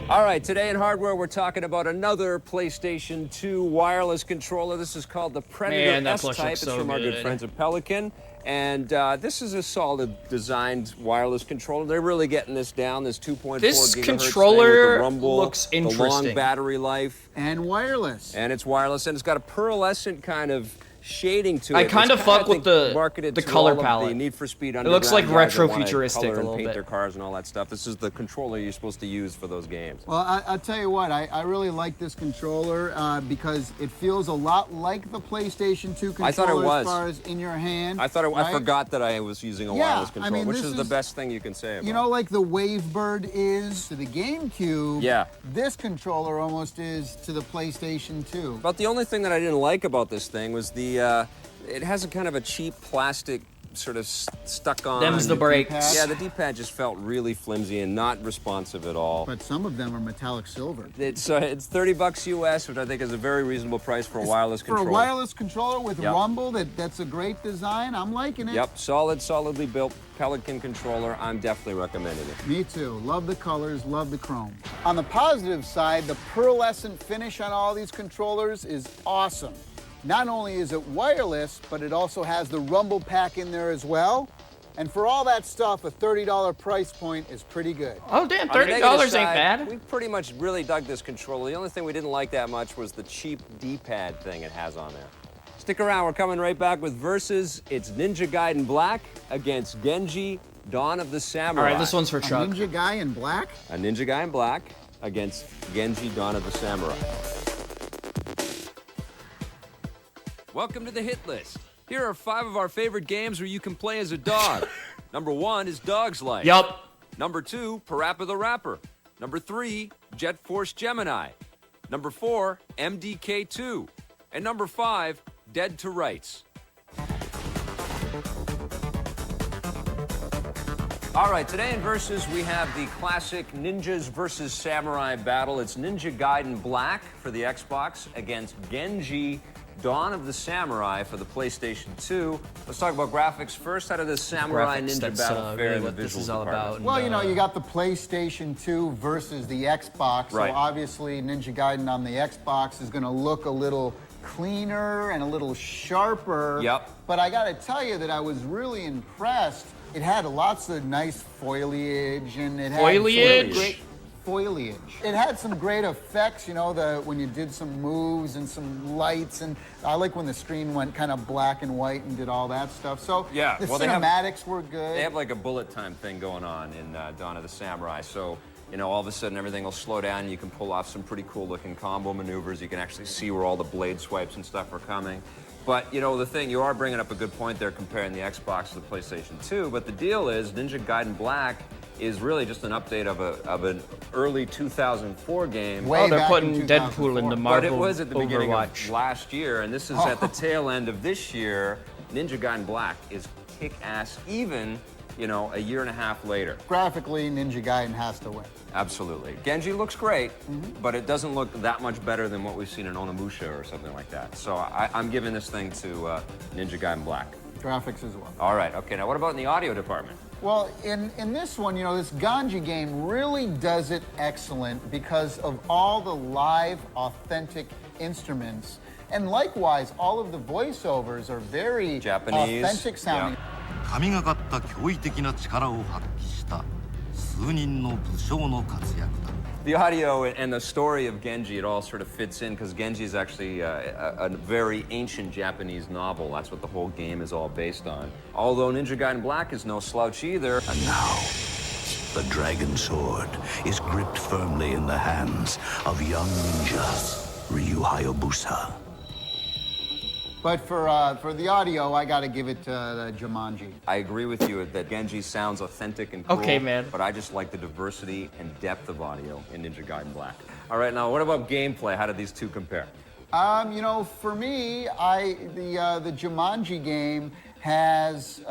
All right, today in hardware, we're talking about another PlayStation 2 wireless controller. This is called the Predator Man, that S-Type. plush looks It's so from our good good. friends at Pelican. And this is a solid designed wireless controller. They're really getting this down, this 2.4 This gigahertz controller thing with the rumble, looks the long interesting. battery life. And wireless. And it's wireless, and it's got a pearlescent kind of shading to it. I kinda It's fuck I with think, the marketed to color all of palette. The Need for Speed It looks like Underground guys that wanna retro-futuristic color a and little paint bit. their cars and all that stuff. This is the controller you're supposed to use for those games. Well, I'll tell you what, I really like this controller because it feels a lot like the PlayStation 2 controller I thought it was. as far as in your hand. I thought I right? forgot that I was using a Yeah, wireless I controller, mean, which this is the is- best thing you can say about You know, like the Wavebird is to the GameCube, Yeah. this controller almost is to the PlayStation 2. About the only thing that I didn't like about this thing was the, it has a kind of a cheap plastic sort of stuck on. Them's the breaks. D-pad. Yeah, the D-pad just felt really flimsy and not responsive at all. But some of them are metallic silver. It's $30 US, which I think is a very reasonable price for a wireless For controller. a wireless controller with Yep. rumble, that's a great design. I'm liking it. Yep, solidly built Pelican controller. I'm definitely recommending it. Me too. Love the colors, love the chrome. On the positive side, the pearlescent finish on all these controllers is awesome. Not only is it wireless, but it also has the rumble pack in there as well. And for all that stuff, a $30 price point is pretty good. Oh, damn, On the $30 negative ain't side, bad. We pretty much really dug this controller. The only thing we didn't like that much was the cheap D-pad thing it has on there. Stick around, we're coming right back with Versus. It's Ninja Gaiden Black against Genji, Dawn of the Samurai. All right, this one's for A Chuck. ninja guy in black? A Ninja Guy in Black against Genji, Dawn of the Samurai. Welcome to the hit list. Here are 5 of our favorite games where you can play as a dog. Number 1 is Dog's Life. Yup. Number 2, Parappa the Rapper. Number 3, Jet Force Gemini. Number 4, MDK2. And number 5, Dead to Rights. All right, today in Versus, we have the classic Ninjas versus Samurai battle. It's Ninja Gaiden Black for the Xbox against Genji Dawn of the Samurai for the PlayStation 2. Let's talk about graphics first. How did this Samurai Graphics, Ninja that's, battle fare really in the what this visuals is all department? about. Well, you know, you got the PlayStation 2 versus the Xbox. Right. So obviously Ninja Gaiden on the Xbox is going to look a little cleaner and a little sharper. Yep. But I got to tell you that I was really impressed. It had lots of nice foliage and it had Foliage? great foliage. It had some great effects, you know, when you did some moves and some lights, and I like when the screen went kind of black and white and did all that stuff. So Yeah, the well, cinematics were good. They have like a bullet time thing going on in Dawn of the Samurai. So, you know, all of a sudden everything will slow down and you can pull off some pretty cool looking combo maneuvers. You can actually see where all the blade swipes and stuff are coming. But, you know, the thing, you are bringing up a good point there comparing the Xbox to the PlayStation 2. But the deal is Ninja Gaiden Black is really just an update of an early 2004 game. Way they're back putting in Deadpool in the 2004. Marvel But it was at the beginning Overwatch. of last year, and this is at the tail end of this year. Ninja Gaiden Black is kick-ass even, you know, a year and a half later. Graphically, Ninja Gaiden has to win. Absolutely. Genji looks great, but it doesn't look that much better than what we've seen in Onimusha or something like that. So I'm giving this thing to Ninja Gaiden Black. Graphics as well. All right, okay, now what about in the audio department? Well, in this one, you know, this Ganji game really does it excellent because of all the live, authentic instruments. And likewise, all of the voiceovers are very Japanese, authentic sounding. 神がかった驚異的な力を発揮した数人の武将の活躍だ。 The audio and the story of Genji, it all sort of fits in because Genji is actually a very ancient Japanese novel. That's what the whole game is all based on. Although Ninja Gaiden Black is no slouch either. And now, the dragon sword is gripped firmly in the hands of young ninja Ryu Hayabusa. But for the audio, I got to give it to Jumanji. I agree with you that Genji sounds authentic and cool. Okay, man. But I just like the diversity and depth of audio in Ninja Gaiden Black. All right, now what about gameplay? How did these two compare? You know, for me, the Jumanji game has you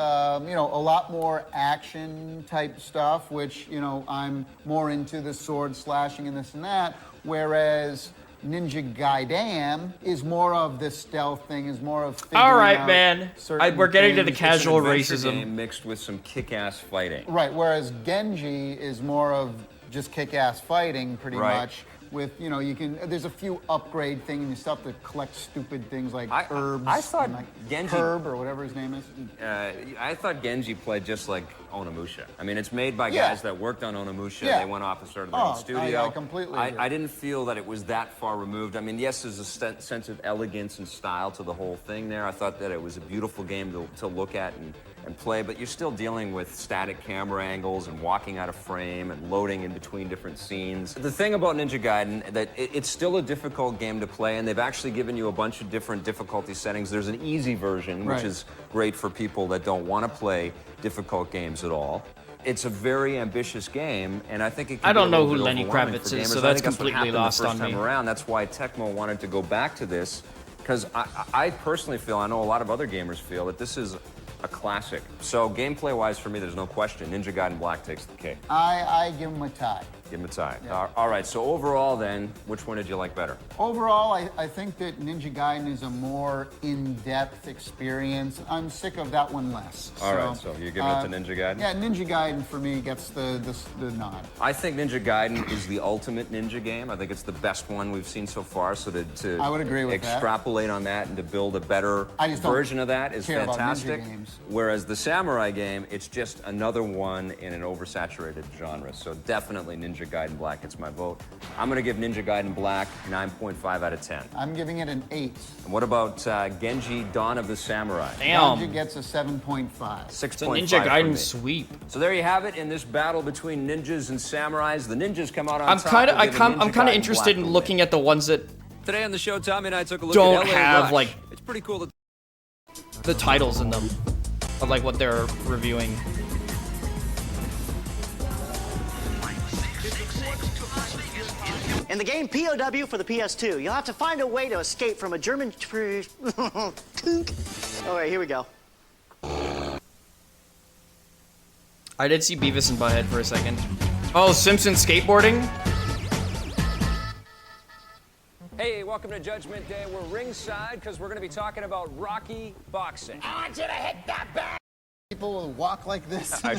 know, a lot more action type stuff, which, you know, I'm more into the sword slashing and this and that, whereas Ninja Gaiden is more of the stealth thing, is more of figuring All right, out man. certain We're getting to the things. casual It's an adventure racism. game mixed with some kick-ass fighting. Right, whereas Genji is more of just kick-ass fighting, pretty Right. much. With, you know, there's a few upgrade things and stuff to collect stupid things like herbs. I thought and like Genji- Herb or whatever his name is. I thought Genji played just like Onimusha. I mean, it's made by Yeah. guys that worked on Onimusha. Yeah. They went off and started their own Oh, studio. I completely agree. I didn't feel that it was that far removed. I mean, yes, there's a sense of elegance and style to the whole thing there. I thought that it was a beautiful game to look at and play, but you're still dealing with static camera angles and walking out of frame and loading in between different scenes. The thing about Ninja Gaiden, that it's still a difficult game to play, and they've actually given you a bunch of different difficulty settings. There's an easy version, which Right. is great for people that don't want to play difficult games at all. It's a very ambitious game, and I think it can I don't be a know little who bit Lenny overwhelming Kravitz for is, gamers. so I that's think what completely happened lost the first on time me. around. That's why Tecmo wanted to go back to this, because I personally feel, I know a lot of other gamers feel, that this is a classic. So gameplay-wise, for me, there's no question. Ninja Gaiden Black takes the cake. I give him a tie. Give him a tie. Yeah. All right, so overall then, which one did you like better? Overall, I think that Ninja Gaiden is a more in-depth experience. I'm sick of that one less. All right, so you're giving it to Ninja Gaiden? Yeah, Ninja Gaiden for me gets the nod. I think Ninja Gaiden is the ultimate ninja game. I think it's the best one we've seen so far. So to I would agree with that. extrapolate on that and to build a better I just don't version of that is care about ninja fantastic. games. Whereas the Samurai game, it's just another one in an oversaturated genre. So definitely Ninja Gaiden Black gets my vote. I'm going to give Ninja Gaiden Black 9.5 out of 10. I'm giving it an 8. And what about Genji Dawn of the Samurai? Damn. Genji gets a 7.5. 6.5 Ninja for Gaiden me. sweep. So there you have it in this battle between ninjas and samurais. The ninjas come out on I'm top. kind of We'll give Ninja I'm kind of Gaiden interested Black in the looking win. at the ones that Today on the show, Tommy and I took a look don't at LA have Rush. like It's pretty cool to the titles in them of like what they're reviewing. In the game POW for the PS2, you'll have to find a way to escape from a German... All right, here we go. I did see Beavis and Butthead for a second. Oh, Simpsons skateboarding? Hey, welcome to Judgment Day. We're ringside because we're going to be talking about Rocky boxing. I want you to hit that back. People will walk like this. I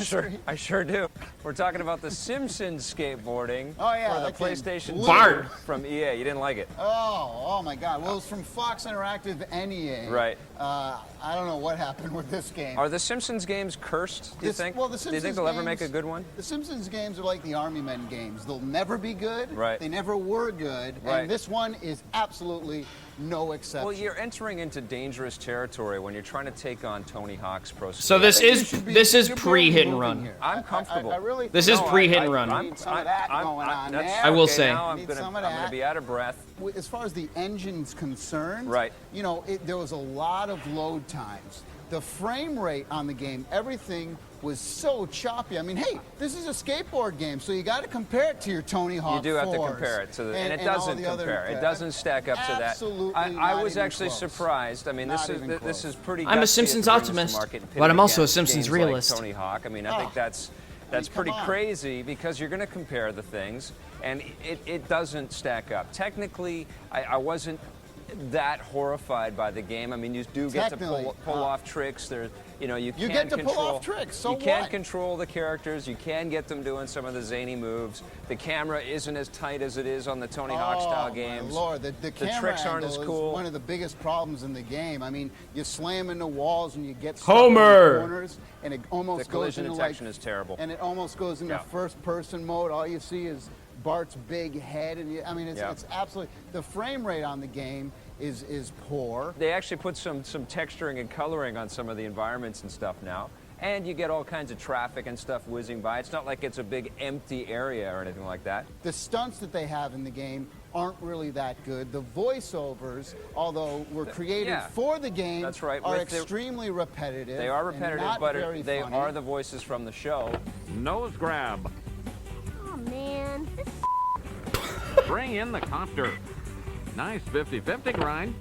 sure do. We're talking about the Simpsons skateboarding Oh, yeah, for the that game PlayStation blew. 2 Bart. from EA. You didn't like it. Oh my God. Well, it was from Fox Interactive and EA. Right. I don't know what happened with this game. Are the Simpsons games cursed, do you think? Well, the do you think Simpsons they'll ever make a games- good one? The Simpsons games are like the Army Men games. They'll never be good. Right. They never were good. Right. And this one is absolutely no exception. Well, you're entering into dangerous territory when you're trying to take on Tony Hawk's Pro So Skater. this is pre-hit and run. I'm comfortable. I really This think- is pre-hit and run. I need some of that going on that's- there. I will okay, say. now I'm Need gonna some of I'm gonna that. be out of breath. As far as the engine's concerned, Right. you know, there was a lot of load times. The frame rate on the game, everything was so choppy. I mean, hey, this is a skateboard game, so you got to compare it to your Tony Hawk You do have to 4s compare it to the, and it all doesn't the other- compare. It doesn't stack up to that. Absolutely I not was even actually close. surprised. I mean, Not this even is close. pretty. I'm a gutsy Simpsons to bring this to optimist, market and pit but it I'm also a against Simpsons games like realist. Tony Hawk. I mean, I think that's pretty come on. crazy because you're going to compare the things, and it doesn't stack up. Technically, I wasn't that horrified by the game. I mean, you do get to Technically, pull off tricks. There, you know, you can get to control, pull off tricks, so you can what? control the characters. You can get them doing some of the zany moves. The camera isn't as tight as it is on the Tony Hawk style games. My Lord, the camera tricks aren't angle as cool. is one of the biggest problems in the game. I mean, you slam into walls and you get stuck Homer! in the corners, and it almost The goes collision into detection like, is terrible. and it almost goes into Yeah. first-person mode. All you see is Bart's big head, and I mean, it's absolutely the frame rate on the game is poor. They actually put some texturing and coloring on some of the environments and stuff now. And you get all kinds of traffic and stuff whizzing by. It's not like it's a big empty area or anything like that. The stunts that they have in the game aren't really that good. The voiceovers, although were created for the game, That's right. are With the- extremely repetitive. They are and repetitive, not but very they funny. are the voices from the show. Nose grab. Oh, man. Bring in the copter. Nice 50-50 grind.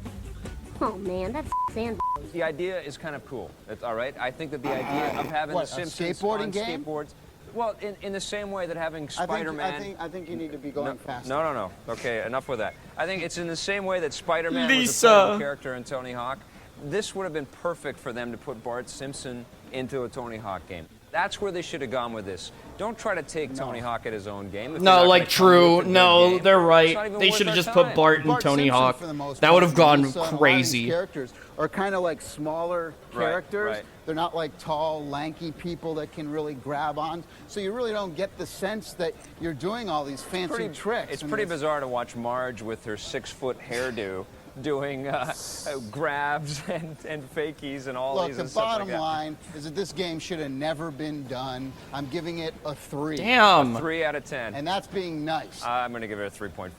Oh, man, that's sand. The idea is kind of cool. It's all right. I think that the idea of having What, the a Simpsons skateboarding on game? skateboards, well, in the same way that having Spider-Man. I think you need to be going faster. No. Okay, enough with that. I think it's in the same way that Spider-Man was a Lisa. playable character in Tony Hawk. This would have been perfect for them to put Bart Simpson into a Tony Hawk game. That's where they should have gone with this. Don't try to take Tony Hawk at his own game. If you're No, not like gonna come with true. a good No, game, they're it's not right. even They worth should have our just put time. Bart and Tony Simpson, Hawk. for the most That would part, have gone Lisa, and a lot of these crazy. characters are kind of like smaller characters. right. They're not like tall, lanky people that can really grab on. So you really don't get the sense that you're doing all these fancy tricks. It's and pretty bizarre to watch Marge with her 6-foot hairdo doing grabs and fakies and all Look, these the and stuff like bottom that. line is that this game should have never been done. I'm giving it a 3. Damn. 3 out of 10. And that's being nice. I'm going to give it a 3.5.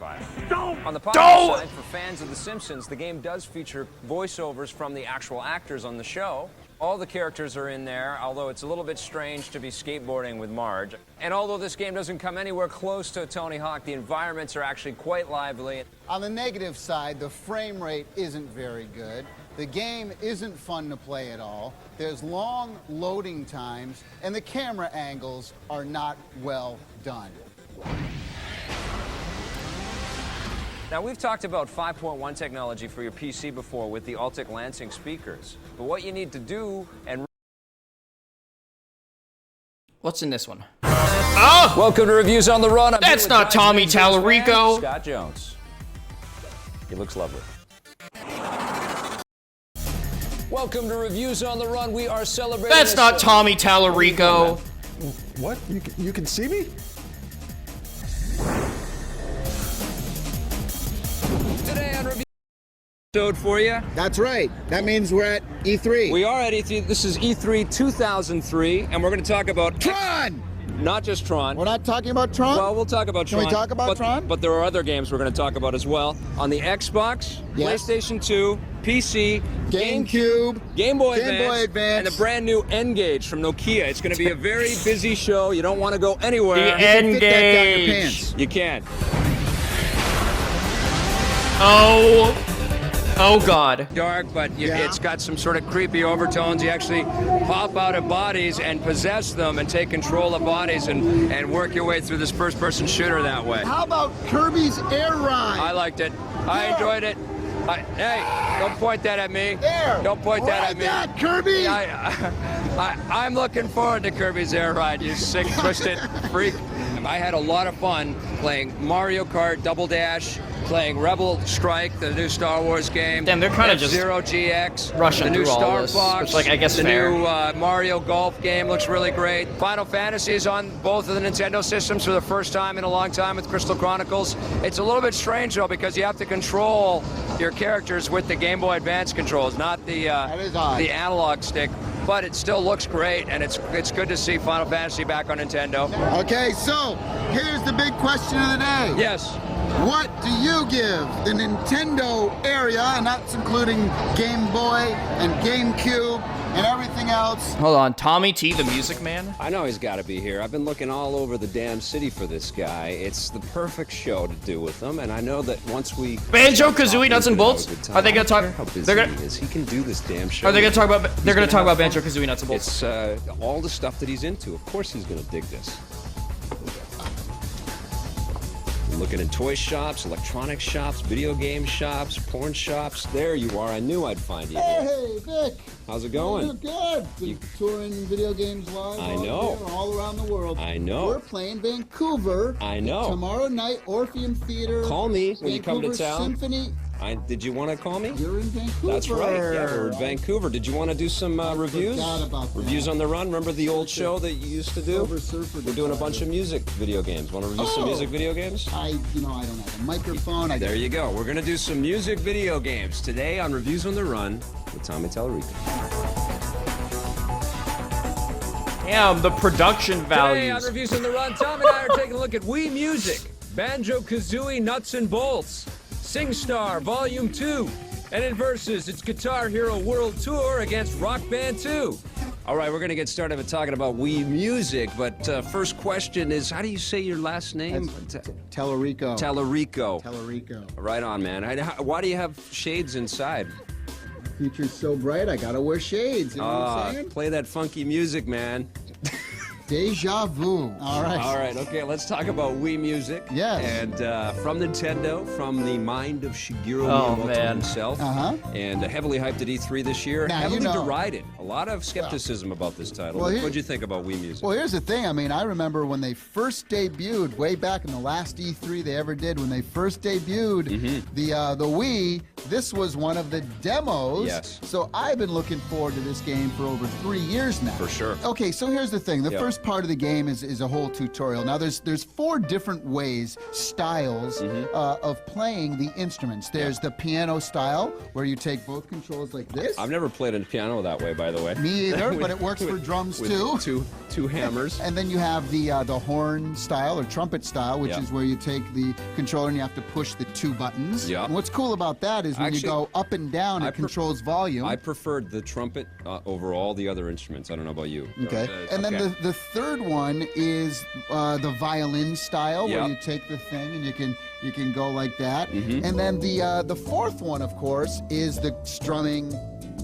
On the Don't! positive side, for fans of The Simpsons, the game does feature voiceovers from the actual actors on the show. All the characters are in there, although it's a little bit strange to be skateboarding with Marge. And although this game doesn't come anywhere close to Tony Hawk, the environments are actually quite lively. On the negative side, the frame rate isn't very good. The game isn't fun to play at all. There's long loading times, and the camera angles are not well done. Now, we've talked about 5.1 technology for your PC before with the Altic Lansing speakers. But what you need to do and... What's in this one? Welcome to Reviews on the Run. I'm That's here with not Tommy Giants fan, Tallarico. Scott Jones. He looks lovely. Welcome to Reviews on the Run. We are celebrating... That's not Tommy Tallarico. What? You can see me? Today on Review episode for you. That's right. That means we're at E3. We are at E3. This is E3 2003, and we're going to talk about... Tron! Not just Tron. We're not talking about Tron? Well, we'll talk about Tron. Can we talk about Tron? But there are other games we're going to talk about as well. On the Xbox, Yes. PlayStation 2, PC, GameCube, Game Boy Advance, and the brand new N-Gage from Nokia. It's going to be a very busy show. You don't want to go anywhere. The Fit that down your N-Gage. pants. You can. Oh God. Dark, but it's got some sort of creepy overtones. You actually pop out of bodies and possess them and take control of bodies and work your way through this first-person shooter that way. How about Kirby's Air Ride? I liked it. I enjoyed it. Hey, don't point that at me. There. Don't point that at me. That, Kirby. I'm looking forward to Kirby's Air Ride, you sick, twisted freak. I had a lot of fun playing Mario Kart Double Dash, playing Rebel Strike, the new Star Wars game. Damn, they're kind of just Zero GX, rushing the new through all Star this, Fox, which, like, I guess the fair. new Mario Golf game looks really great. Final Fantasy is on both of the Nintendo systems for the first time in a long time with Crystal Chronicles. It's a little bit strange though because you have to control your characters with the Game Boy Advance controls, not the analog stick. But it still looks great, and it's good to see Final Fantasy back on Nintendo. Okay, so here's the big question of the day. Yes. What do you give the Nintendo area, and that's including Game Boy and GameCube and everything else? Hold on, Tommy T, the Music Man? I know he's got to be here. I've been looking all over the damn city for this guy. It's the perfect show to do with him, and I know that once we... Banjo-Kazooie Nuts and Bolts? Are they gonna talk... How busy They're gonna... he is. He can do this damn show. Are they gonna talk about... They're gonna talk about Banjo-Kazooie Nuts and Bolts. It's all the stuff that he's into. Of course he's gonna dig this. Looking in toy shops, electronic shops, video game shops, porn shops. There you are. I knew I'd find you. Hey, Vic. How's it going? You're good. Been touring video games live I know. all around the world. I know. We're playing Vancouver. I know. Tomorrow night, Orpheum Theater. Call me when you come to Vancouver town. Symphony. Did you want to call me? You're in Vancouver. That's right. Yeah, we're in Vancouver. Did you want to do some reviews? Forgot about that. Reviews on the Run. Remember the old show that you used to do? Silver Surfer. We're doing a bunch of music video games. Want to review some music video games? I don't have a microphone. There you go. We're gonna do some music video games today on Reviews on the Run with Tommy Tallarico. Damn, the production Today values. on Reviews on the Run, Tom and I are taking a look at Wii Music, Banjo-Kazooie Nuts and Bolts, SingStar Volume 2, and in Versus, it's Guitar Hero World Tour against Rock Band 2. All right, we're going to get started with talking about Wii Music, but first question is, how do you say your last name? Tallarico. Tallarico. Tallarico. Right on, man. Why do you have shades inside? Future's so bright, I gotta wear shades. You know what I'm saying? Play that funky music, man. Deja vu. All right. All right, okay, let's talk about Wii Music. Yes. And from Nintendo, from the mind of Shigeru Oh, Miyamoto man. himself. And heavily hyped at E3 this year. Now, Heavily you know- derided. A lot of skepticism about this title. Well, What'd you think about Wii Music? Well, here's the thing. I mean, I remember when they first debuted, way back in the last E3 they ever did, when they first debuted the Wii, this was one of the demos. Yes. So I've been looking forward to this game for over 3 years now. For sure. Okay, so here's the thing. The Yep. first part of the game is a whole tutorial. Now, there's 4 different ways, styles, of playing the instruments. There's the piano style, where you take both controls like this. I've never played a piano that way, by the way. Me either, but it works for drums with too. Two hammers. And then you have the horn style or trumpet style, which Yeah. is where you take the controller and you have to push the 2 buttons. Yeah. And what's cool about that is when Actually, you go up and down, it controls volume. I preferred the trumpet over all the other instruments. I don't know about you. Okay. And then the third one is the violin style, where Yep. you take the thing and you can go like that. Mhm. And then the fourth one, of course, is the strumming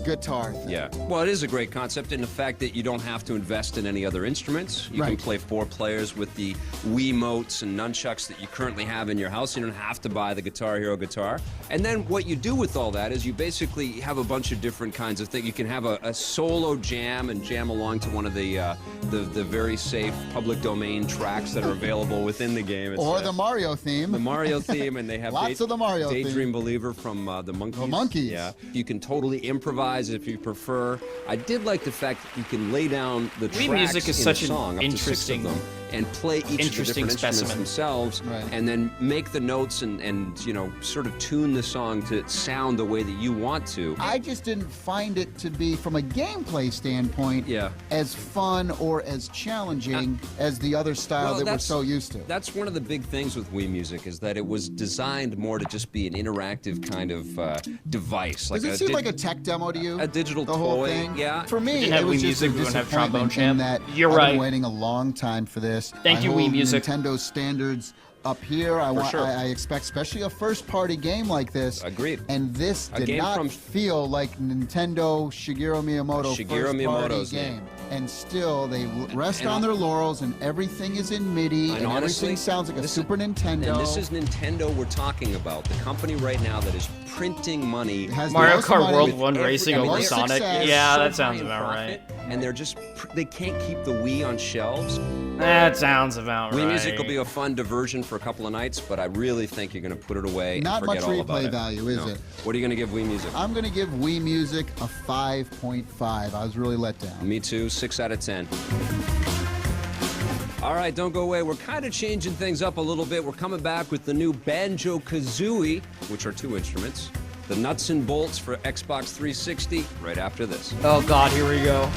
guitar thing. Yeah. Well, it is a great concept in the fact that you don't have to invest in any other instruments. You can Right. play 4 players with the Wiimotes and nunchucks that you currently have in your house. You don't have to buy the Guitar Hero guitar. And then what you do with all that is you basically have a bunch of different kinds of things. You can have a solo jam and jam along to one of the very safe public domain tracks that are available within the game. It's, Or the Mario theme. the Mario theme, and they have Lots of the Mario theme. Daydream Believer from the Monkees. The Monkees. Yeah. You can totally improvise if you prefer. I did like the fact that you can lay down the Wii tracks music is in such a an song, up to 6 of interesting- them, and play each of the interesting different instruments specimen. themselves, Right. and then make the notes and you know sort of tune the song to sound the way that you want to. I just didn't find it to be, from a gameplay standpoint, Yeah. as fun or as challenging as the other style Well, that we're that's- so used to. That's one of the big things with Wii Music is that it was designed more to just be an interactive kind of device. Does it seem like a tech demo to you? a digital the whole toy? thing? Yeah. For If we me, didn't it have was Wii just Music, a we wouldn't have Trombone disappointment in Champ. that You're I've right. been waiting a long time for this. Thank I you, hold Wii Music. Nintendo standards up here. sure. I expect, especially a first-party game like this. Agreed. And this A did game not from- feel like Nintendo Shigeru Miyamoto first-party game. And still, they rest on their laurels, and everything is in MIDI, and honestly, everything sounds like a Super Nintendo. And this is Nintendo we're talking about, the company right now that is printing money. Mario Kart World 1 every- racing I mean, over they're Sonic. success, Yeah, so that sounds high in about profit, right. And they can't keep the Wii on shelves. That sounds about right. Wii Music will be a fun diversion for a couple of nights, but I really think you're going to put it away Not and forget much all about replay it. value, is No. it? What are you going to give Wii Music? I'm going to give Wii Music a 5.5. I was really let down. Me too, 6 out of 10. All right, don't go away. We're kind of changing things up a little bit. We're coming back with the new Banjo-Kazooie, which are 2 instruments. The nuts and bolts for Xbox 360 right after this. Oh God, here we go.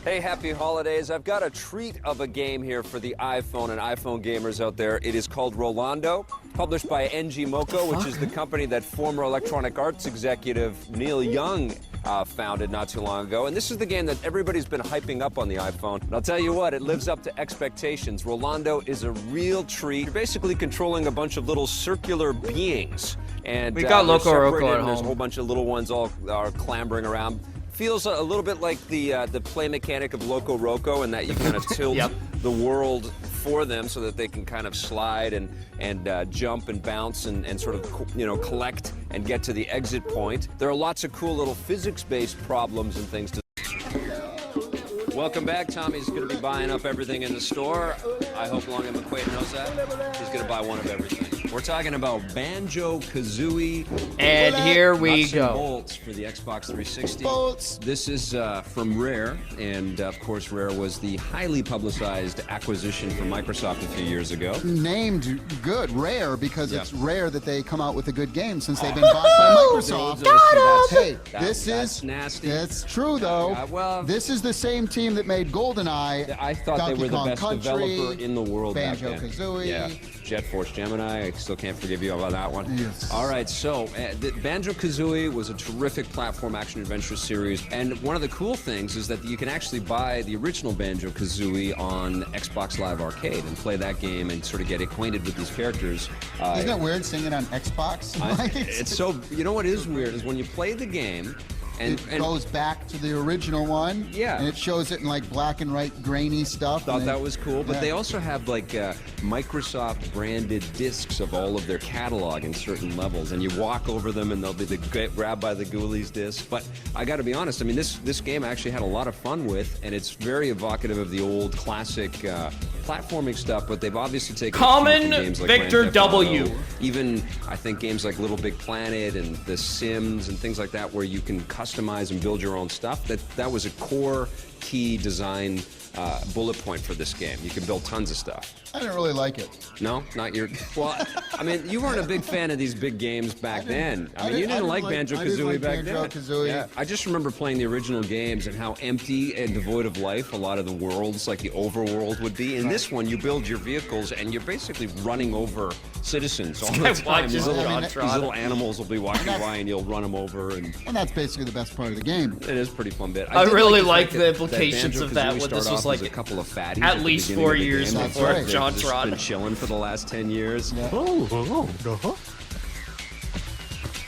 Hey, happy holidays. I've got a treat of a game here for the iPhone and iPhone gamers out there. It is called Rolando, published by NG Moko, which is the company that former Electronic Arts executive Neil Young founded not too long ago. And this is the game that everybody's been hyping up on the iPhone. And I'll tell you what, it lives up to expectations. Rolando is a real treat. You're basically controlling a bunch of little circular beings. And We got they're Loco Roco separated, at and There's a home. whole bunch of little ones all are clambering around. Feels a little bit like the play mechanic of Loco Roco, in that you kind of tilt the world for them so that they can kind of slide and jump and bounce and sort of collect and get to the exit point. There are lots of cool little physics-based problems and things to. Welcome back. Tommy's going to be buying up everything in the store. I hope Long and McQuaid knows that. He's going to buy one of everything. We're talking about Banjo-Kazooie. And here we Nuts go. And bolts for the Xbox 360. Bolts. This is from Rare, and of course Rare was the highly publicized acquisition from Microsoft a few years ago. Named good, Rare, because it's rare that they come out with a good game since they've been bought by Microsoft. Hey, this is nasty. That's true though. Well, this is the same team that made GoldenEye. I thought Donkey they were the Kong best Country, developer in the world back then. Banjo-Kazooie. Yeah, Jet Force Gemini. I still can't forgive you about that one. Yes. All right, so Banjo-Kazooie was a terrific platform action adventure series, and one of the cool things is that you can actually buy the original Banjo-Kazooie on Xbox Live Arcade and play that game and sort of get acquainted with these characters. Isn't it weird seeing it on Xbox? It's so, you know what is weird is when you play the game, and it goes back to the original one. Yeah. And it shows it in like black and white grainy stuff. Thought that was cool, but yeah. they also have like Microsoft branded discs of all of their catalog in certain levels, and you walk over them and they'll be grabbed by the Ghoulies disc. But I got to be honest, I mean this game I actually had a lot of fun with, and it's very evocative of the old classic platforming stuff. But they've obviously taken Common games like Victor Grand Theft Auto, W. even I think games like Little Big Planet and The Sims and things like that, where you can customize and build your own stuff. That was a core key design bullet point for this game. You can build tons of stuff. I didn't really like it. No, not your. Well, I mean, you weren't a big fan of these big games back then. I mean, you didn't like Banjo-Kazooie back then. Banjo-Kazooie. Yeah, I just remember playing the original games and how empty and devoid of life a lot of the worlds, like the overworld, would be. In this one, you build your vehicles and you're basically running over citizens all the time. These little animals will be walking by and you'll run them over. And that's basically the best part of the game. It is pretty fun bit. I really like the the implications of that. When this was like a couple of fatties at least 4 years before John Trot. Been chilling for the last 10 years. Yeah.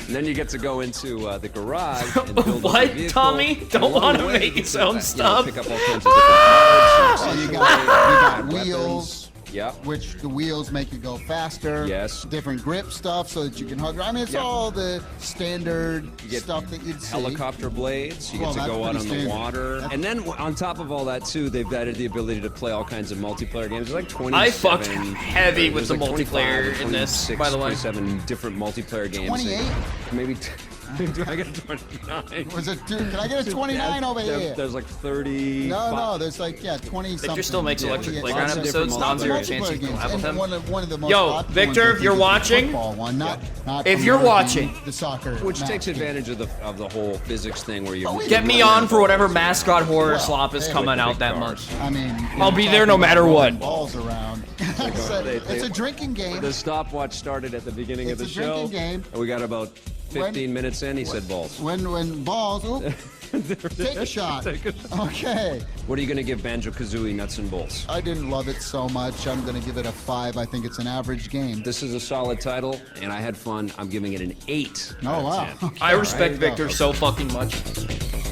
And then you get to go into the garage and build What, a vehicle. Tommy? And Don't along want the to way, make you his can, own stuff. pick up all kinds of different parts. So you got wheels. Yeah. Which the wheels make you go faster. Yes. Different grip stuff so that you can hug. I mean, it's all the standard stuff that you'd see. Helicopter blades. You Well, get to go out that's on pretty the standard. water. And then on top of all that, too, they've added the ability to play all kinds of multiplayer games. There's like 27. I fucked heavy with the there's like multiplayer 25 or in this, 26, by the way. 27 different multiplayer games. 28? Maybe. Do I get a 29? Was it, dude, can I get a 29 over here? There's like 30. No, there's like, 20 something. Victor still makes Electric Yeah, Playground lots of episodes. different Non-zero multiplayer chance you can games. collab with And him. one of the most Yo, popular Victor, ones, if you're I think, is the watching, football one, not if you're American, watching, the soccer, Which match takes game. advantage of the whole physics thing where you get me on for whatever mascot horror slop is hey, coming with out big that cars. month. I mean, I'll be there no matter what. Balls around. It's a drinking game. The stopwatch started at the beginning of the It's a show. drinking game. And we got about 15 minutes in, he said balls. When balls, oop, take a shot. Okay. What are you going to give Banjo-Kazooie Nuts and Bolts? I didn't love it so much. I'm going to give it a 5. I think it's an average game. This is a solid title, and I had fun. I'm giving it an 8. Oh, wow. I respect Victor so fucking much.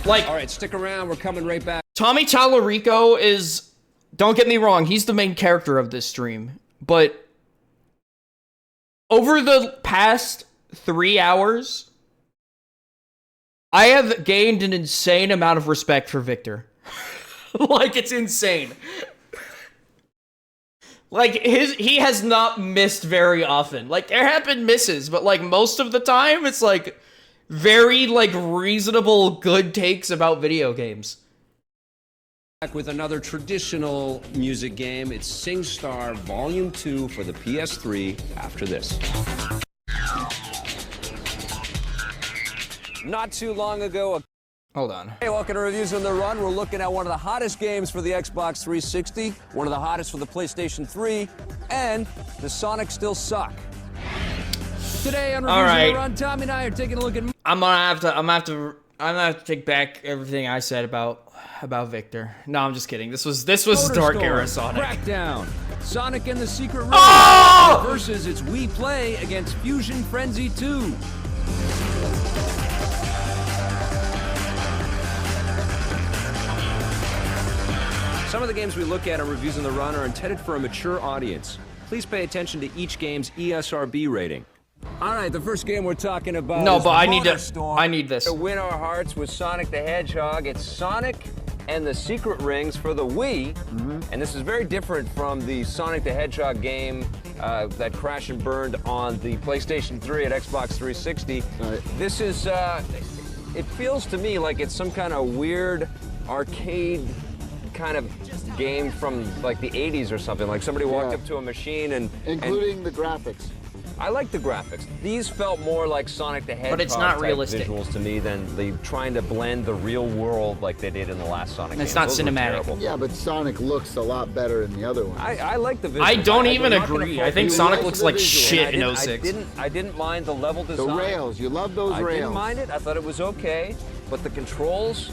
Like, all right, stick around. We're coming right back. Tommy Tallarico is, don't get me wrong, he's the main character of this stream, but over the past 3 hours, I have gained an insane amount of respect for Victor. Like, it's insane. Like, he has not missed very often. Like, there have been misses, but like most of the time, it's like very like reasonable, good takes about video games. Back with another traditional music game. It's SingStar Volume 2 for the PS3 after this. Not too long ago... Hold on. Hey, welcome to Reviews on the Run. We're looking at one of the hottest games for the Xbox 360, one of the hottest for the PlayStation 3, and the Sonic still suck. Today on Reviews on the Run, Tommy and I are taking a look at... I'm gonna have to take back everything I said about Victor. No, I'm just kidding. This was Dark Era Sonic. Crackdown. Sonic and the Secret Rings versus its Wii Play against Fusion Frenzy 2. Some of the games we look at on Reviews on the Run are intended for a mature audience. Please pay attention to each game's ESRB rating. All right, the first game we're talking about No, is but I Motorstorm. need this. To win our hearts with Sonic the Hedgehog, it's Sonic and the Secret Rings for the Wii. And this is very different from the Sonic the Hedgehog game that crashed and burned on the PlayStation 3 at Xbox 360. This is, it feels to me like it's some kind of weird arcade kind of game from like the 80s or something. Like somebody walked up to a machine and... Including the graphics. I like the graphics. These felt more like Sonic the Hedgehog But it's not realistic. visuals to me than the trying to blend the real world like they did in the last Sonic game. It's not Those were cinematic. terrible. Yeah, but Sonic looks a lot better in the other one. I like the visuals. I don't I'm even not gonna agree. fault I think you. Sonic You looks like like the visuals. shit in I 06. I didn't mind the level design. The rails, you love those I rails. didn't mind it. I thought it was okay, but the controls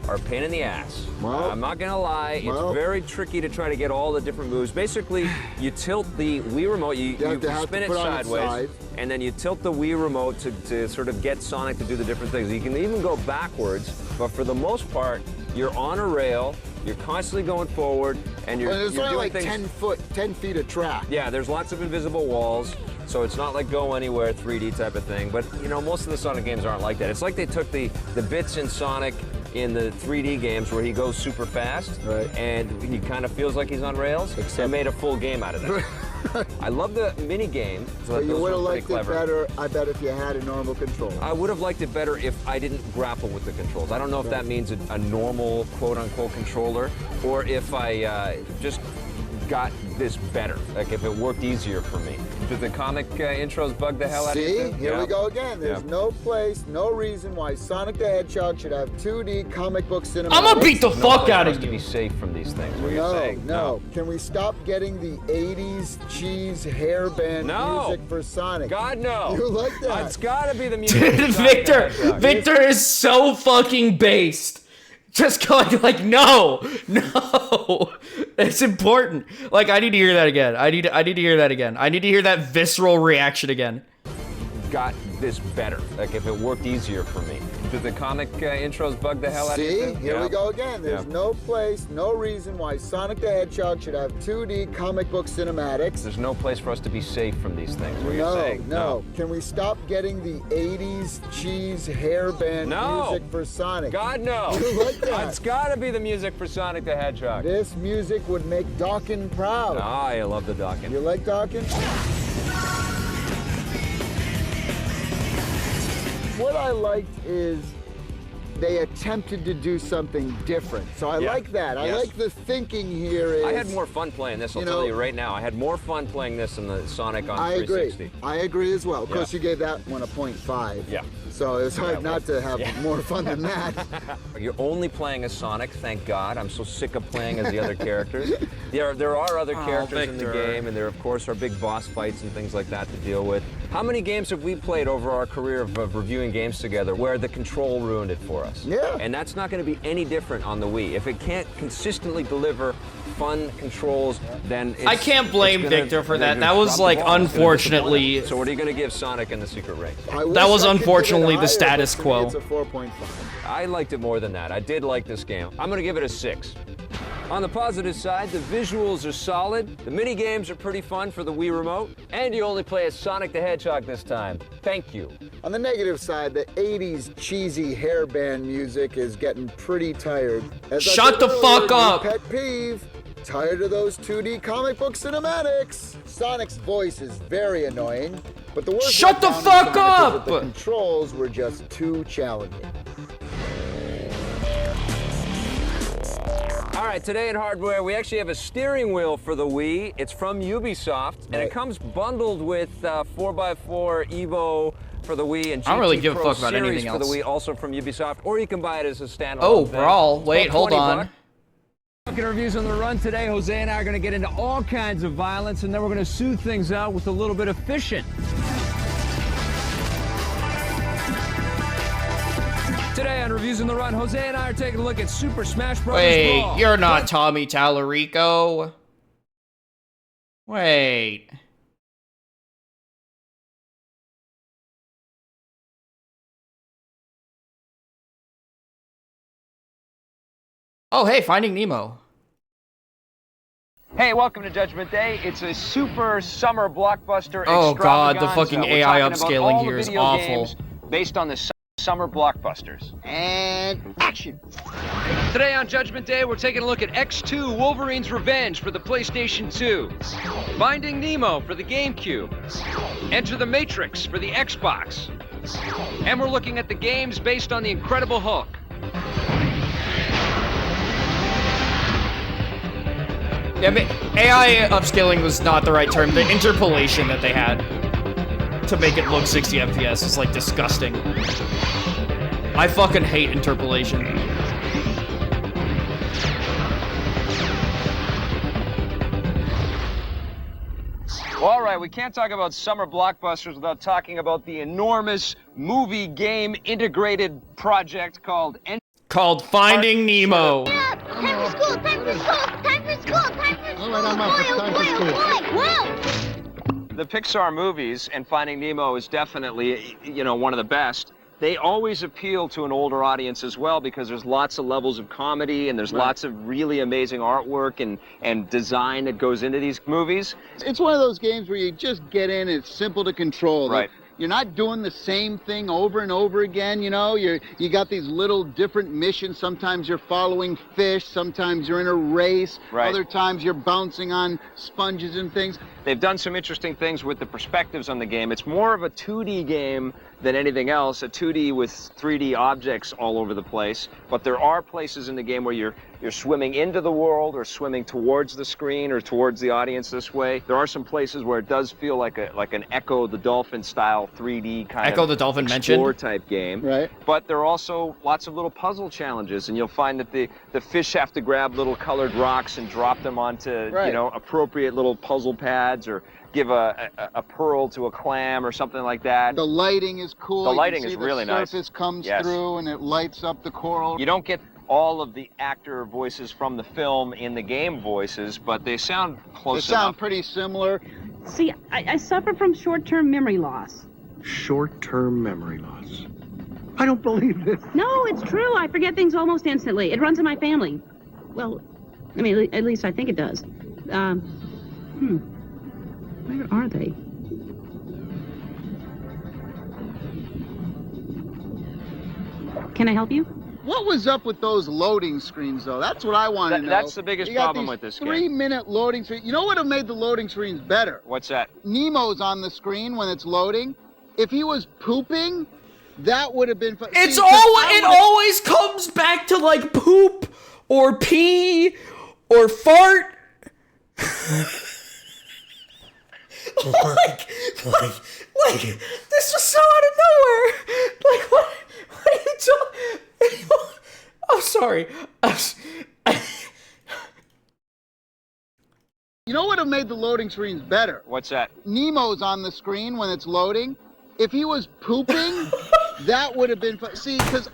are a pain in the ass. Well, I'm not gonna lie, it's very tricky to try to get all the different moves. Basically, you tilt the Wii remote, you spin it sideways, and then you tilt the Wii remote to sort of get Sonic to do the different things. You can even go backwards, but for the most part, you're on a rail, you're constantly going forward, and you're there's only doing like things. 10 feet of track. Yeah, there's lots of invisible walls, so it's not like go anywhere 3D type of thing. But you know, most of the Sonic games aren't like that. It's like they took the bits in Sonic in the 3D games where he goes super fast, and he kind of feels like he's on rails, and made a full game out of it. I love the mini game. But you would have liked it better, I bet, if you had a normal controller. I would have liked it better if I didn't grapple with the controls. I don't know if that means a normal quote-unquote controller, or if I just got this better, like if it worked easier for me. Did the comic intros bug the hell out of you? See, here we go again. There's no place, no reason why Sonic the Hedgehog should have 2D comic book cinematics. I'm gonna beat the fuck out of you. To be safe from these things. What you're saying? No. Can we stop getting the 80s cheese hairband music for Sonic? God, no. You like that? It's gotta be the music. Victor is so fucking based. Just going like, no, it's important. Like, I need to hear that again. I need to hear that again. I need to hear that visceral reaction again. Got this better, like if it worked easier for me. Did the comic intros bug the hell out of you? See, here we go again. There's no place, no reason why Sonic the Hedgehog should have 2D comic book cinematics. There's no place for us to be safe from these things. What you're saying? No. Can we stop getting the 80s cheese hairband music for Sonic? God, no. You like that? It's gotta be the music for Sonic the Hedgehog. This music would make Dawkins proud. Ah, I love the Dawkins. You like Dawkins? What I liked is they attempted to do something different. So I like that. I like the thinking here is... I had more fun playing this, I'll tell you right now. I had more fun playing this than the Sonic on 360. I agree as well. Of course, you gave that one a 0.5. Yeah. So it was hard not to have more fun than that. You're only playing as Sonic, thank God. I'm so sick of playing as the other characters. There are other characters in the game, and there, of course, are big boss fights and things like that to deal with. How many games have we played over our career of reviewing games together where the control ruined it for us? Yeah. And that's not going to be any different on the Wii. If it can't consistently deliver fun controls, then it's, I can't blame Victor for that. That was, like, unfortunately... So what are you going to give Sonic and the Secret Rings? That was unfortunately the status quo. It's a 4.5. I liked it more than that. I did like this game. I'm going to give it a 6. On the positive side, the visuals are solid, the mini games are pretty fun for the Wii Remote, and you only play as Sonic the Hedgehog this time. Thank you. On the negative side, the 80s cheesy hairband music is getting pretty tired. Shut the fuck up! Pet peeve. Tired of those 2D comic book cinematics. Sonic's voice is very annoying, but the worst Shut the fuck up! The controls were just too challenging. All right, today in hardware, we actually have a steering wheel for the Wii. It's from Ubisoft, and it comes bundled with 4x4 Evo for the Wii and GT I don't really give Pro a fuck about Series anything for the else. Wii, also from Ubisoft, or you can buy it as a standalone. Oh, thing. Brawl. Wait, hold on. $20. Looking at reviews on the run today, Jose and I are going to get into all kinds of violence, and then we're going to soothe things out with a little bit of fishing. Today on Reviews on the Run, Jose and I are taking a look at Super Smash Bros. Wait, Brawl. you're not Tommy Tallarico. Wait. Oh, hey, Finding Nemo. Hey, welcome to Judgment Day. It's a super summer blockbuster. Oh God, the extravaganza. fucking We're AI talking about upscaling all the here is video awful. games based on the summer blockbusters. And action. Today on Judgment Day, we're taking a look at X2 Wolverine's Revenge for the PlayStation 2, Finding Nemo for the GameCube, Enter the Matrix for the Xbox, and we're looking at the games based on The Incredible Hulk. Yeah, AI upscaling was not the right term. The interpolation that they had to make it look 60 FPS is like disgusting. I fucking hate interpolation. Well, all right, we can't talk about summer blockbusters without talking about the enormous movie game integrated project called Finding Nemo. Time for school, time for school, time for school, time for school. All right, I'm up. It's time for school. Whoa! The Pixar movies, and Finding Nemo is definitely, you know, one of the best. They always appeal to an older audience as well because there's lots of levels of comedy and there's lots of really amazing artwork and design that goes into these movies. It's one of those games where you just get in, it's simple to control. Right. You're not doing the same thing over and over again, you know? You got these little different missions. Sometimes you're following fish, sometimes you're in a race, other times you're bouncing on sponges and things. They've done some interesting things with the perspectives on the game. It's more of a 2D game than anything else, a 2D with 3D objects all over the place. But there are places in the game where you're swimming into the world or swimming towards the screen or towards the audience this way. There are some places where it does feel like an Echo the Dolphin style 3D kind Echo of the Dolphin explore mentioned. type game. Right. But there are also lots of little puzzle challenges, and you'll find that the fish have to grab little colored rocks and drop them onto you know, appropriate little puzzle pads, or give a pearl to a clam or something like that. The lighting is cool. The lighting is really nice. The surface comes through and it lights up the coral. You don't get all of the actor voices from the film in the game voices, but they sound close enough. They sound pretty similar. See, I suffer from short-term memory loss. Short-term memory loss. I don't believe this. No, it's true. I forget things almost instantly. It runs in my family. Well, I mean, at least I think it does. Where are they? Can I help you? What was up with those loading screens, though? That's what I want to know. That's the biggest problem with this game. 3-minute loading screen. You know what would have made the loading screens better? What's that? Nemo's on the screen when it's loading. If he was pooping, That would have been fun. It's it always comes back to like poop or pee or fart. like this was so out of nowhere. Like what are you talking? I'm sorry. You know what would have made the loading screens better? What's that? Nemo's on the screen when it's loading. If he was pooping, that would have been fun. See, because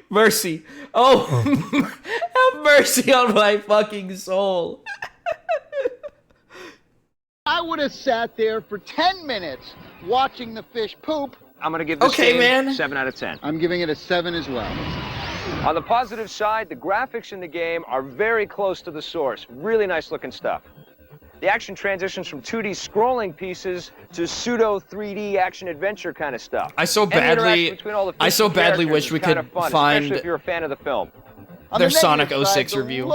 mercy. Oh, have mercy on my fucking soul. I would have sat there for 10 minutes watching the fish poop. I'm going to give this game 7 out of 10. I'm giving it a 7 as well. On the positive side, the graphics in the game are very close to the source. Really nice looking stuff. The action transitions from 2D scrolling pieces to pseudo 3D action adventure kind of stuff. I so badly wish we could find especially if you're a fan of the film. their Sonic 06 review.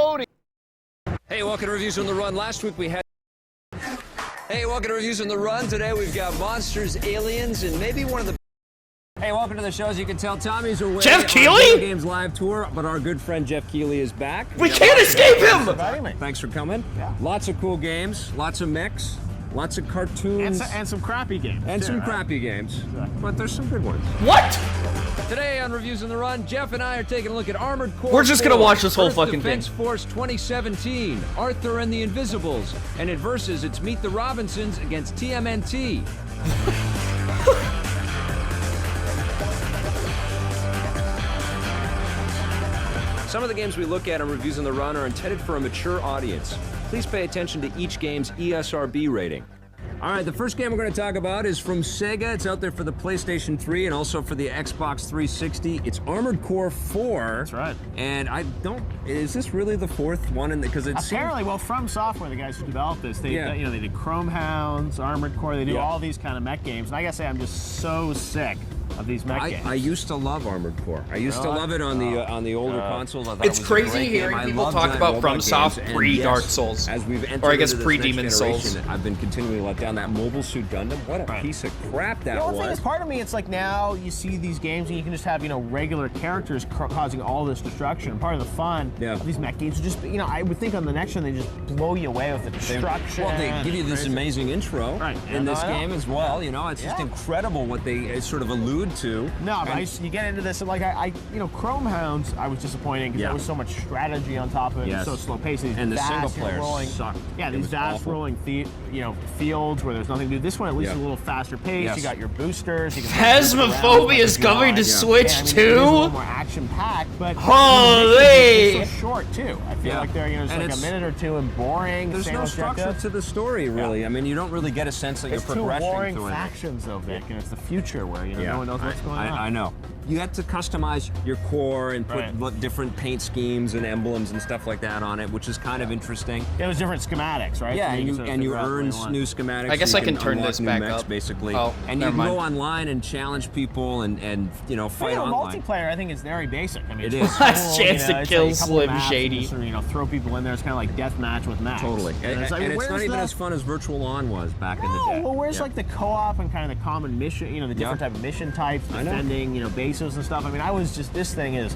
Hey, welcome to Reviews on the Run. Last week we had... Hey, welcome to Reviews on the Run. Today we've got Monsters, Aliens, and maybe one of the... Hey, welcome to the show. As you can tell, Tommy's away Jeff on Keighley? Video Games Live Tour, but our good friend Jeff Keighley is back. We can't escape him! Thanks for coming. Yeah. Lots of cool games, lots of mechs, lots of cartoons. And some crappy games. And some crappy games. But there's some good ones. What? Today on Reviews on the Run, Jeff and I are taking a look at Armored Core. We're just gonna 4, watch this whole Earth fucking Defense thing. Force 2017, Arthur and the Invisibles, and at Versus, it's Meet the Robinsons against TMNT. Some of the games we look at on Reviews on the Run are intended for a mature audience. Please pay attention to each game's ESRB rating. All right, the first game we're going to talk about is from Sega. It's out there for the PlayStation 3 and also for the Xbox 360. It's Armored Core 4. That's right. And I don't... Is this really the fourth one? Because it apparently, well, From Software, the guys who developed this, they they did Chrome Hounds, Armored Core. They do all these kind of mech games. And I gotta say, I'm just so sick of these mech games. I used to love Armored Core. I used to love it on the older consoles. I thought It's it was a crazy great hearing game. I people love talk giant about robot FromSoft games, and pre-Dark yes, Souls. As we've entered Or I guess into this pre-Demon next Souls. generation, I've been continually let down. That Mobile Suit Gundam, what a piece of crap that The only was. thing is, part of me, it's like now you see these games and you can just have, regular characters causing all this destruction. And part of the fun of these mech games is just, I would think on the next one they just blow you away with the destruction. Well, they give you this amazing intro in this game as well. It's just incredible what they sort of allude to. No, but you get into this, and Chrome Hounds, I was disappointed because there was so much strategy on top of it. Yes. So slow paced. And the single players sucked. Yeah, these vast rolling fields where there's nothing to do. This one at least is a little faster paced. Yes. You got your boosters. You can Phasmophobia is coming to Switch It is a too. little more action packed, but holy, it's so short too. I feel like they're just like a minute or two and boring. There's no structure to the story really. I mean, you don't really get a sense that you're progressing two warring through it. factions though, Vic, and it's the future where no one knows what's going on. I know. You had to customize your core and put different paint schemes and emblems and stuff like that on it, which is kind of interesting. Yeah, it was different schematics, right? Yeah, and you earn new schematics. I guess I can turn this back up. Basically. Oh, and you can go online and challenge people and fight online. Multiplayer, I think, is very basic. I mean, it is. Last chance to kill Slim Shady. Just, throw people in there. It's kind of like deathmatch with mechs. Totally. And it's not even as fun as Virtual On was back in the day. Well, where's like the co-op and kind of the common mission? The different type of mission types, defending, bases and stuff. I mean, this thing it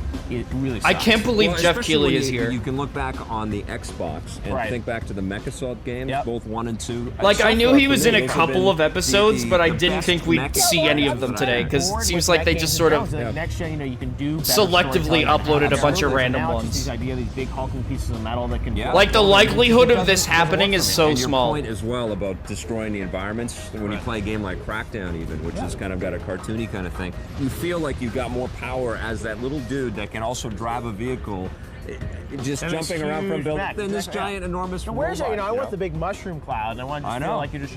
really sucks. I can't believe Jeff Keighley is here. You can look back on the Xbox and think back to the Mechassault games, both 1 and 2. I knew he was in a couple of episodes, but I didn't think we'd see any of them today because it seems like they just sort of next gen, you can do selectively uploaded a bunch of random ones. These big hulking pieces of metal that can the likelihood of this happening is so small. And your point as well about destroying the environments when you play a game like Crackdown even, which has kind of got a cartoony kind of thing, you feel like you've got more power as that little dude that can also drive a vehicle, just jumping around from building in this giant, enormous robot. Where's I want the big mushroom cloud, and I want to feel like you're just,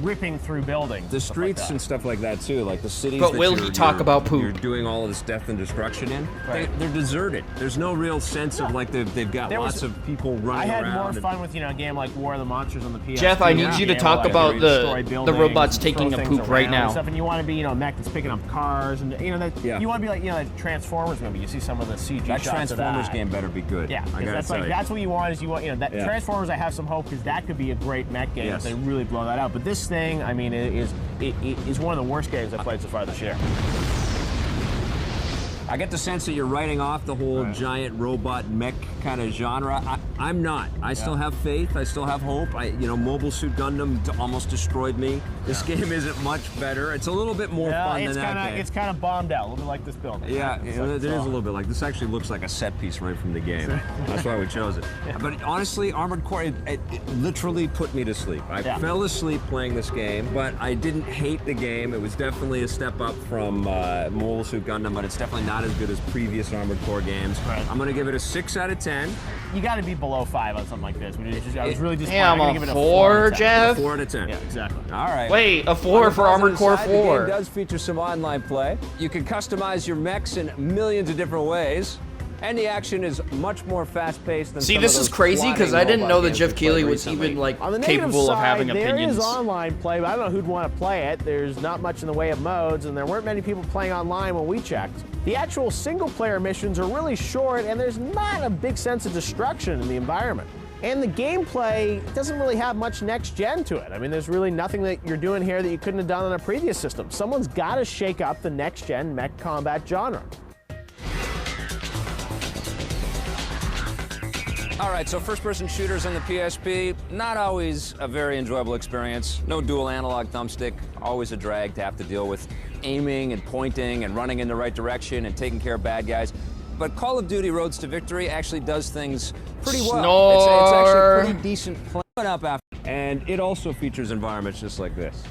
ripping through buildings. The streets and stuff like that too, like the cities. But will he talk about poop? You're doing all of this death and destruction in. They're deserted. There's no real sense of like they've got lots of people running around. I had more fun with a game like War of the Monsters on the PS. Jeff, I need you to talk about the robots taking a poop right now. And you want to be mech that's picking up cars, and you want to be like that Transformers movie. You see some of the CG that shots Transformers of game better be good. Yeah, I gotta that's tell like you. that's what you want. Is you want that Yeah. Transformers? I have some hope because that could be a great mech game if they really blow that out. But this thing, I mean, it is one of the worst games I've played so far this year. I get the sense that you're writing off the whole giant robot mech kind of genre. I'm not. I still have faith. I still have hope. Mobile Suit Gundam almost destroyed me. This game isn't much better. It's a little bit more fun than that game. It's kind of bombed out, a little bit like this building. Yeah, it is a little bit like this. Actually looks like a set piece right from the game. That's why we chose it. But honestly, Armored Core, it literally put me to sleep. I fell asleep playing this game, but I didn't hate the game. It was definitely a step up from Mobile Suit Gundam, but it's definitely not as good as previous Armored Core games. I'm going to give it a 6 out of 10. You got to be below 5 on something like this. I was really disappointed. Damn, I'm gonna give it a 4, Jeff? 4 out of 10. Yeah, exactly. All right. Wait, a 4 for Armored Core 4. The game does feature some online play. You can customize your mechs in millions of different ways. And the action is much more fast-paced than See, some this of is those crazy because I didn't plotting know that robot Jeff games Keighley we was played even like On the negative capable of side, having there opinions. is online play, but I don't know who'd want to play it. There's not much in the way of modes, and there weren't many people playing online when we checked. The actual single-player missions are really short, and there's not a big sense of destruction in the environment. And the gameplay doesn't really have much next-gen to it. I mean, there's really nothing that you're doing here that you couldn't have done on a previous system. Someone's got to shake up the next-gen mech combat genre. All right, so first-person shooters on the PSP, not always a very enjoyable experience. No dual analog thumbstick, always a drag to have to deal with aiming and pointing and running in the right direction and taking care of bad guys. But Call of Duty Roads to Victory actually does things pretty well. It's actually pretty decent playing up after. And it also features environments just like this.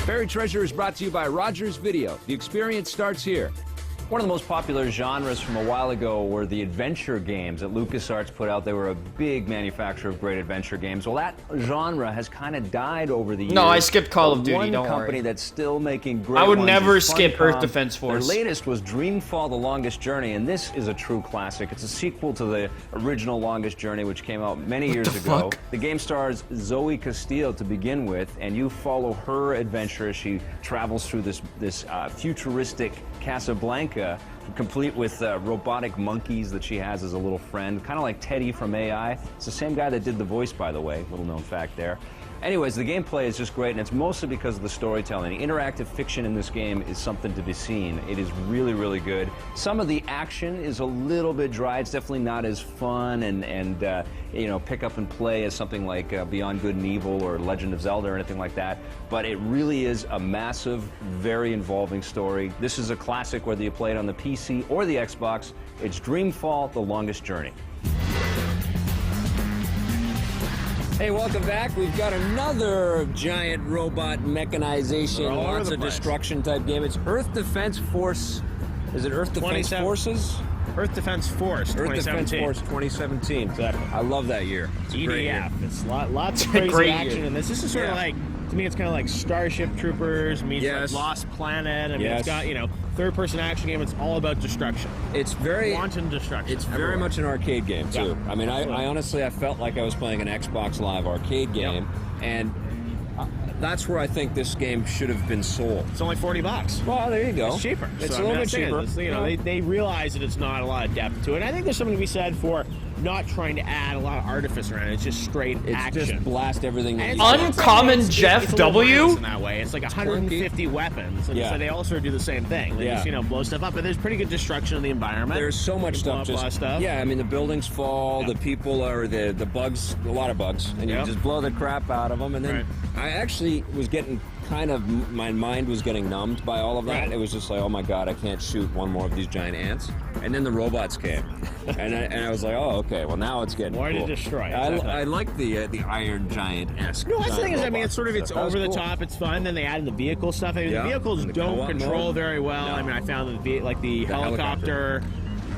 Buried Treasure is brought to you by Rogers Video. The experience starts here. One of the most popular genres from a while ago were the adventure games that LucasArts put out. They were a big manufacturer of great adventure games. Well, that genre has kind of died over the years. No, I skipped Call of Duty, One don't company worry. that's still making great I would ones never is skip Funcom. Earth Defense Force. Their latest was Dreamfall: The Longest Journey, and this is a true classic. It's a sequel to the original Longest Journey, which came out many years ago. The game stars Zoe Castillo to begin with, and you follow her adventure as she travels through this futuristic Casablanca, complete with robotic monkeys that she has as a little friend, kind of like Teddy from AI. It's the same guy that did the voice, by the way, little known fact there. Anyways, the gameplay is just great, and it's mostly because of the storytelling. The interactive fiction in this game is something to be seen. It is really, really good. Some of the action is a little bit dry. It's definitely not as fun and pick up and play as something like Beyond Good and Evil or Legend of Zelda or anything like that. But it really is a massive, very involving story. This is a classic whether you play it on the PC or the Xbox. It's Dreamfall: The Longest Journey. Hey, welcome back. We've got another giant robot mechanization, lots of destruction type game. It's Earth Defense Force. Is it Earth Defense Forces? Earth Defense Force, Earth 2017. Defense Force 2017. Exactly. I love that year. It's a great year. EDF. It's lots of crazy Great action year. in this. This is sort of like, to me, it's kind of like Starship Troopers meets Yes. like Lost Planet. I mean, Yes. it's got, third-person action game. It's all about destruction. It's very wanton destruction. It's very everywhere. much an arcade game too. Yeah. I mean, I honestly felt like I was playing an Xbox Live arcade game, and that's where I think this game should have been sold. It's only $40. Well, there you go. It's cheaper. It's So, a little I'm bit saying cheaper. this, they realize that it's not a lot of depth to it. And I think there's something to be said for not trying to add a lot of artifice around it. It's just straight action. Just blast everything. And that it's you Uncommon it's Jeff a little W? mindless in that way. It's like 150 weapons, and Yeah. so they all sort of do the same thing. They just blow stuff up, but there's pretty good destruction of the environment. There's so much You blow stuff. up a lot of stuff. Yeah, I mean the buildings fall, the people are the bugs, a lot of bugs, and you just blow the crap out of them. And then I actually was getting my mind was getting numbed by all of that. Right. It was just like, oh my god, I can't shoot one more of these giant ants. And then the robots came, and I was like, oh okay, well now it's getting More cool. to destroy. I like the Iron Giant-esque. No, that's the thing is, I mean, robot it's sort of stuff. it's That was over the cool. top. It's fun. Then they add in the vehicle stuff. I mean, Yeah, the vehicles and the don't co-op control mode. very well. No. I mean, I found that the helicopter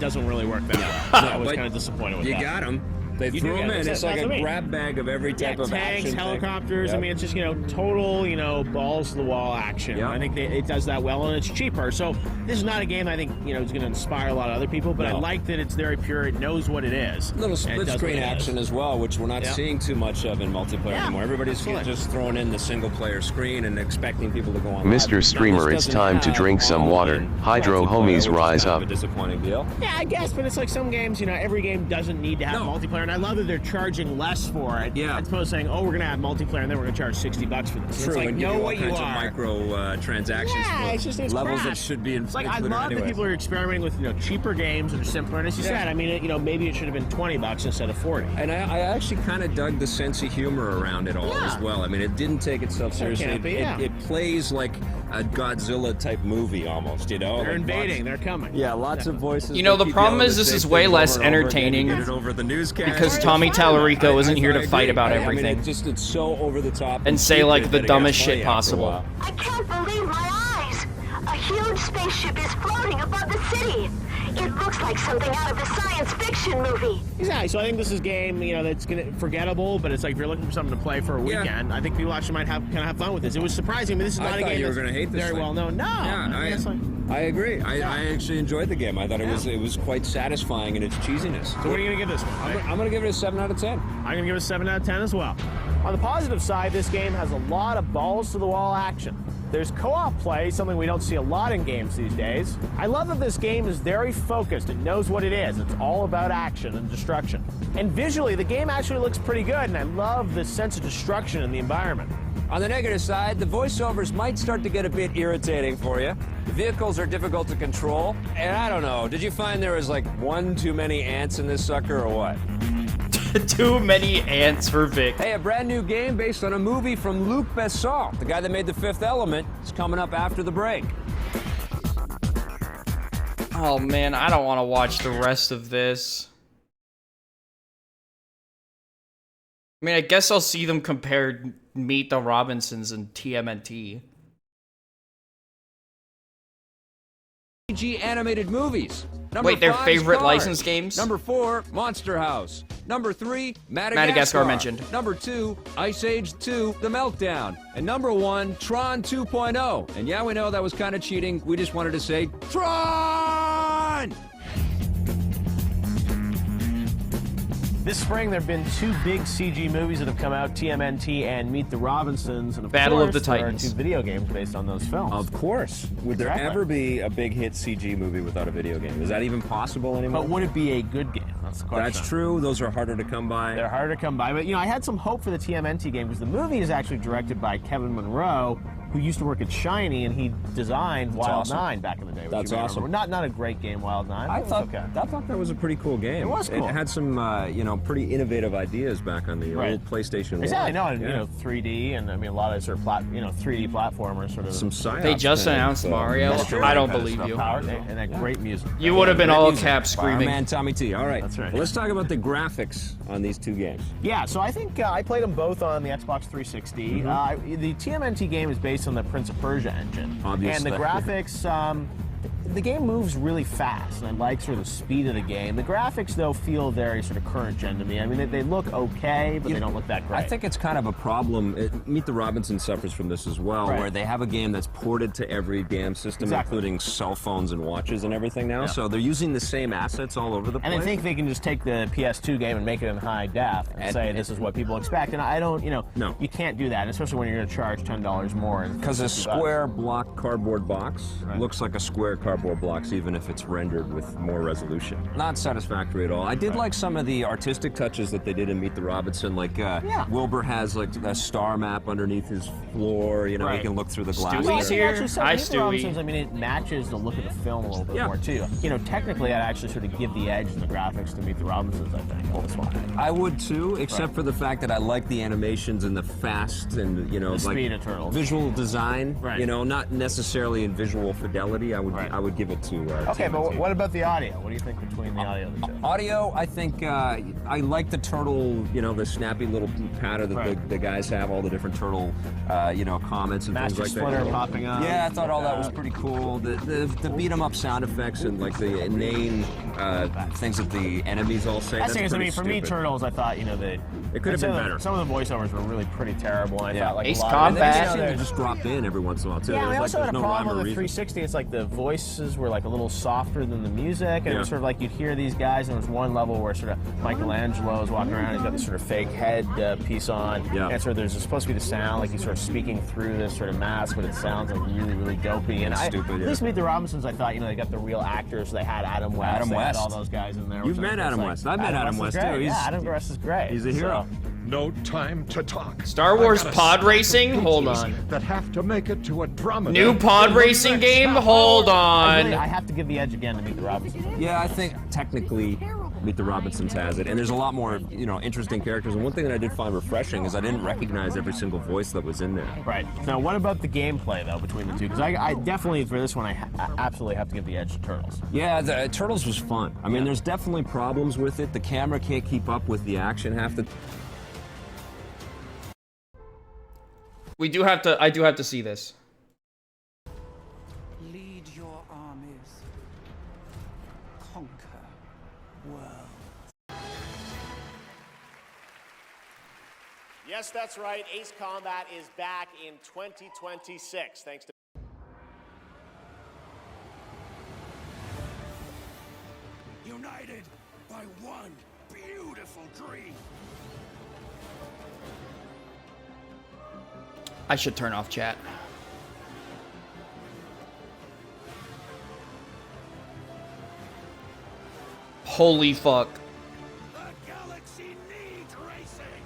doesn't really work that well. No, I was but kind of disappointed with you that. got them. They You threw do them get it. in. It's like That's a what I mean. grab bag of every type of tanks, action. helicopters. Thing. I mean, it's just total balls to the wall action. Yep. I think it does that well, and it's cheaper. So this is not a game I think is going to inspire a lot of other people. But I like that it's very pure. It knows what it is. Little split screen action as well, which we're not seeing too much of in multiplayer anymore. Everybody's just throwing in the single player screen and expecting people to go on. Mr. Streamer, it's time to drink some water. Hydro homies, rise up. A disappointing deal. Yeah, I guess, but it's like some games, every game doesn't need to have multiplayer, and I love that they're charging less for it. Yeah. As opposed to saying, oh, we're going to have multiplayer, and then we're going to charge $60 for this. True, It's like, and know all what you kinds of are. micro transactions Yeah, for it's levels crap. that should be It's like, I included love that anyways. people are experimenting with cheaper games that are simpler, and as you said, I mean, maybe it should have been $20 instead of $40. And I actually kind of dug the sense of humor around it all as well. I mean, it didn't take itself seriously. It plays like a Godzilla type movie almost, They're invading, they're coming. Yeah, lots of voices. The problem is this is way less entertaining Over the newscast. because Tommy Tallarico isn't here to fight about everything. I mean, it's so over the top and say like the dumbest shit possible. I can't believe my eyes! A huge spaceship is floating above the city. It looks like something out of a science fiction movie. Exactly. So I think this is a game, that's forgettable, but it's like if you're looking for something to play for a weekend, I think people actually might have fun with this. It was surprising, but this is not a game you were going to hate this very thing. well known. No. Yeah, I agree. I actually enjoyed the game. I thought it was quite satisfying in its cheesiness. So what are you going to give this one? I'm going to give it a 7 out of 10. I'm going to give it a 7 out of 10 as well. On the positive side, this game has a lot of balls-to-the-wall action. There's co-op play, something we don't see a lot in games these days. I love that this game is very focused. It knows what it is. It's all about action and destruction. And visually, the game actually looks pretty good, and I love the sense of destruction in the environment. On the negative side, the voiceovers might start to get a bit irritating for you. The vehicles are difficult to control, and I don't know, did you find there was like one too many ants in this sucker or what? Too many ants for Vic. Hey, a brand new game based on a movie from Luc Besson, the guy that made The Fifth Element, is coming up after the break. Oh man, I don't want to watch the rest of this. I mean, I guess I'll see them compare Meet the Robinsons and TMNT. CG animated movies. Wait, their 5's favorite Cars. licensed games? Number 4, Monster House. Number 3, Madagascar mentioned. Number 2, Ice Age 2, The Meltdown. And number 1, Tron 2.0. And yeah, we know that was kind of cheating. We just wanted to say, Tron! This spring, there have been 2 big CG movies that have come out, TMNT and Meet the Robinsons, and of Battle of course, the Titans. there are 2 video games based on those films. Of course. Would there ever be a big hit CG movie without a video game? Is that even possible anymore? But would it be a good game? That's the question. That's true. Those are harder to come by. They're harder to come by, but I had some hope for the TMNT game because the movie is actually directed by Kevin Monroe, who used to work at Shiny, and he designed Wild 9 back in the day. That's awesome. Not a great game, Wild 9. I thought that was a pretty cool game. It was cool. It had some pretty innovative ideas back on the old PlayStation 1. Exactly. No, 3D, and I mean a lot of sort of 3D platformers sort of. Some psyops. They just announced Mario. I don't believe you. And that great music. You would have been all caps screaming. Our man Tommy T. All right. That's right. Well, let's talk about the graphics on these 2 games. Yeah, so I think I played them both on the Xbox 360. The TMNT game is based on the Prince of Persia engine. Obviously. And the graphics, the game moves really fast, and I like sort of the speed of the game. The graphics, though, feel very sort of current gen to me. I mean, they look okay, but they don't look that great. I think it's kind of a problem. Meet the Robinsons suffers from this as well, where they have a game that's ported to every damn system, including cell phones and watches and everything now. So they're using the same assets all over the place. And I think they can just take the PS2 game and make it in high def and say this is what people expect. And I don't, no. You can't do that, especially when you're going to charge $10 more. Because a square block cardboard box looks like a square cardboard blocks, even if it's rendered with more resolution. Not satisfactory at all. I did like some of the artistic touches that they did in Meet the Robinson, like Wilbur has like a star map underneath his floor, he can look through the glass. Stewie's here. Hi, Meet the Stewie. Robinsons, I mean, it matches the look of the film a little bit more, too. Technically, I'd actually sort of give the edge in the graphics to Meet the Robinsons, I think, on this one. I would, too, except for the fact that I like the animations and the fast and, the speed of turtles. visual design, not necessarily in visual fidelity. I would would give it to Okay, TMNT. but what about the audio? What do you think between the audio of the two? Audio, I think I like the turtle, the snappy little patter that the guys have, all the different turtle, comments and Master things like Splinter that. popping up. Yeah, I thought all that was pretty cool. The beat 'em up sound effects and like the inane things that the enemies all say. That's That's I mean, pretty for me, stupid. Turtles, I thought, It could have been better. Some of the voiceovers were really pretty terrible. And I thought, like, Ace a lot Combat. of They just dropped in every once in a while too. Yeah, I There's also had a no problem rhyme or with the reason. 360. It's like the voices were like a little softer than the music, and it was sort of like you'd hear these guys, and there was one level where sort of Michelangelo is walking around, he's got this sort of fake head piece on, and sort of there's supposed to be the sound like he's sort of speaking through this sort of mask, but it sounds like really, really dopey. And at least Meet the Robinsons, I thought, they got the real actors. They had Adam West, they had all those guys in there. You've met Adam West. I've met Adam West too. Yeah, Adam West is great. He's a hero. No time to talk. Star Wars I got a pod stack of racing? Hold PTs on. That have to make it to Andromeda. New pod racing game? Hold on. I have to give the edge again to Meet the Robinsons. Yeah, I think technically Meet the Robinsons has it, and there's a lot more, interesting characters. And one thing that I did find refreshing is I didn't recognize every single voice that was in there. Right. Now, what about the gameplay though between the two? Because I definitely for this one I absolutely have to give the edge to Turtles. Yeah, the Turtles was fun. I mean, there's definitely problems with it. The camera can't keep up with the action half the. I do have to see this. Lead your armies. Conquer worlds. Yes, that's right. Ace Combat is back in 2026, thanks to. United by one beautiful dream. I should turn off chat. Holy fuck. The galaxy needs racing.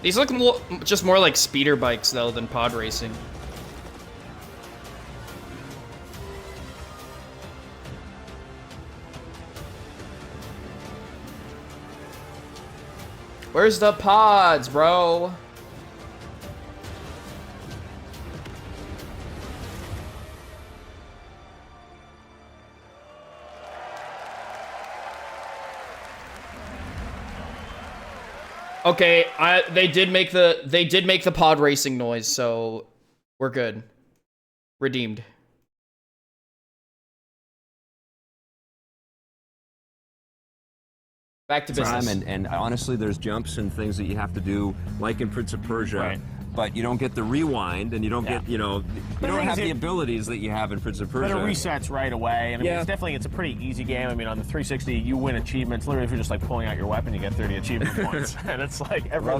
These look just more like speeder bikes though than pod racing. Where's the pods, bro? Okay, they did make the pod racing noise, so we're good. Redeemed. Back to business. And honestly, there's jumps and things that you have to do, like in Prince of Persia. But you don't get the rewind, and you don't get, you don't have the abilities that you have in Prince of Persia. But it resets right away, and I mean, it's a pretty easy game. I mean, on the 360, you win achievements. Literally, if you're just like pulling out your weapon, you get 30 achievement points, and it's like every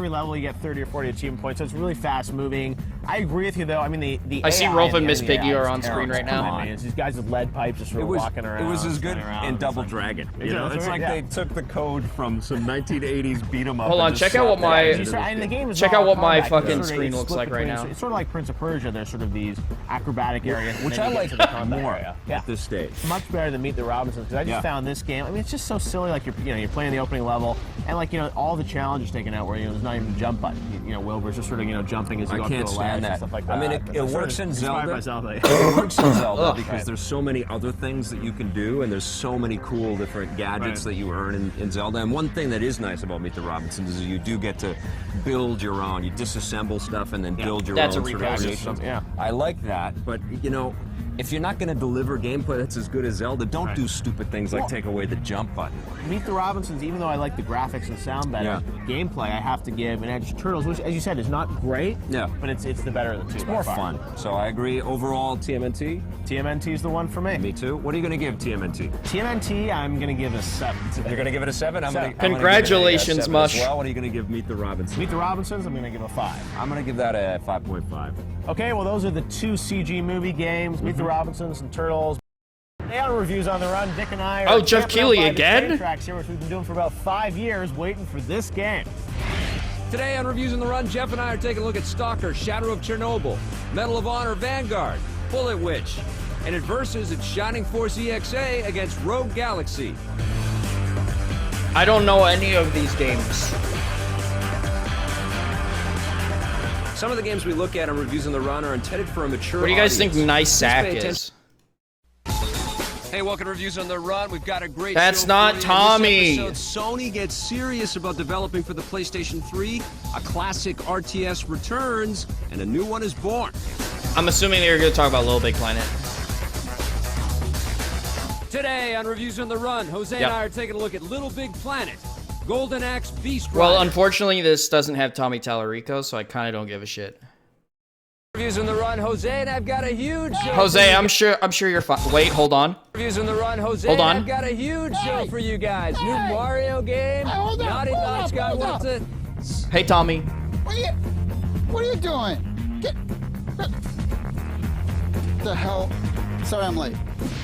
level you get 30 or 40 achievement points. So it's really fast moving. I agree with you though. I mean, the I see AI Rolf and the Miss enemy Piggy AI are is on screen terrible. right now. Come on, man. It's these guys with lead pipes just sort of walking around. It was as good in Double It's Dragon. like, It's like they took the code from some 1980s beat 'em up. Hold on, check out what my fucking sort of screen looks split like right between- now. It's sort of like Prince of Persia. There's sort of these acrobatic areas, which and then I you get like to the combat more area. at this stage. Much better than Meet the Robinsons, because I just found this game. I mean, it's just so silly. Like you're playing the opening level, and like all the challenges taken out where there's not even a jump button. Wilbur's just sort of jumping as you go up to can't the stand ledge that. and stuff like that. I mean, it That's sort works of in inspired Zelda. by It works in Zelda because Right. there's so many other things that you can do, and there's so many cool different gadgets that you earn in Zelda. And one thing that is nice about Meet the Robinsons is you do get to build your own. You disassemble stuff and then build your That's own a sort of repackage. creations. I like that, but if you're not going to deliver gameplay that's as good as Zelda, don't do stupid things like take away the jump button. Meet the Robinsons, even though I like the graphics and sound better, gameplay I have to give an edge to Turtles, which, as you said, is not great. Yeah, but it's the better of the two. It's more fun. So I agree. Overall, TMNT. TMNT is the one for me. Me too. What are you going to give TMNT? TMNT, I'm going to give a 7. You're going to give it a 7? Congratulations, I'm Mush. As well. What are you going to give Meet the Robinsons? Meet the Robinsons, I'm going to give a 5. I'm going to give that a 5.5. Okay, well, those are the two CG movie games, Meet the Robinsons and Turtles. Today on Reviews on the Run, Dick and I are Jeff Keighley again? tracks here, which we've been doing for about 5 years, waiting for this game. Today on Reviews on the Run, Jeff and I are taking a look at Stalker, Shadow of Chernobyl, Medal of Honor Vanguard, Bullet Witch, and at Versus, it's Shining Force EXA against Rogue Galaxy. I don't know any of these games. Some of the games we look at on Reviews on the Run are intended for a mature What do you guys think audience. Nice Please Sack pay is? attention. Hey, welcome to Reviews on the Run. We've got a great That's show not for you. Tommy. In this episode, Sony gets serious about developing for the PlayStation 3. A classic RTS returns, and a new one is born. I'm assuming they're going to talk about Little Big Planet. Today on Reviews on the Run, Jose Yep. and I are taking a look at Little Big Planet, Golden Axe Beast Rider. Well, unfortunately, this doesn't have Tommy Tallarico, so I kind of don't give a shit. Reviews on the Run, Jose and I've got a huge show. Jose, I'm sure you're fine. Wait, hold on. Reviews on the Run, Jose. Hold and on. I've got a huge show for you guys. New Mario game. Naughty Dog's got what's it? Hey, Tommy. What are you doing? Get the hell. Sorry, I'm late.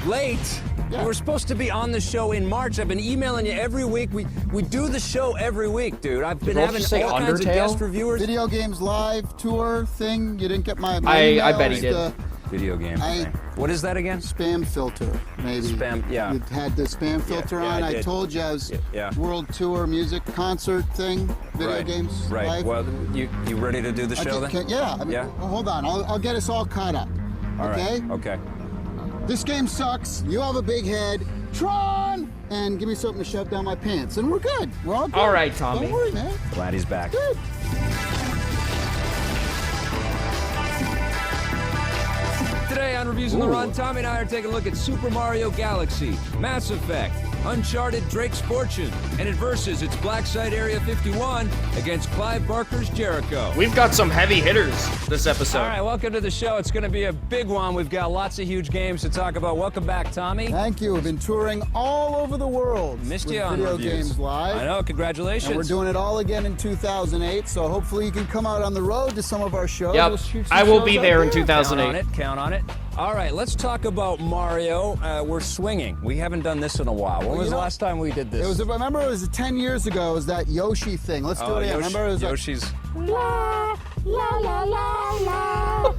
Late? Yeah. We were supposed to be on the show in March. I've been emailing you every week. We do the show every week, dude. I've been both having just say all kinds of Undertale? guest reviewers. Video Games Live tour thing. You didn't get my I bet he did. Video game I- thing. What is that again? Spam filter, maybe. Spam, yeah. You had the spam filter yeah, on. I I did. told you I was Yeah. World Tour music concert thing. Video Right. Games Right. Live. Well, you ready to do the show then? Yeah. I mean, Yeah. well, hold on. I'll get us all caught up. All Okay. right. Okay. This game sucks. You have a big head. Tron! And give me something to shove down my pants. And we're good. We're all good. All right, Tommy. Don't worry, man. Glad he's back. Good. Today on Reviews on the Run, Tommy and I are taking a look at Super Mario Galaxy, Mass Effect, Uncharted Drake's Fortune, and it versus its Black Site Area 51 against Clive Barker's Jericho. We've got some heavy hitters this episode. All right, welcome to the show. It's going to be a big one. We've got lots of huge games to talk about. Welcome back, Tommy. Thank you. We've been touring all over the world. Missed with you on Video Reviews. Games Live. I know, congratulations. And we're doing it all again in 2008, so hopefully you can come out on the road to some of our shows. Yep. We'll shoot some I will shows be out there in 2008. Count on it, count on it. All right, let's talk about Mario. We're swinging. We haven't done this in a while. When was the last time we did this? It was, remember, it was 10 years ago. It was that Yoshi thing. Let's do it again. Remember, it was Yoshi's. La la la la la.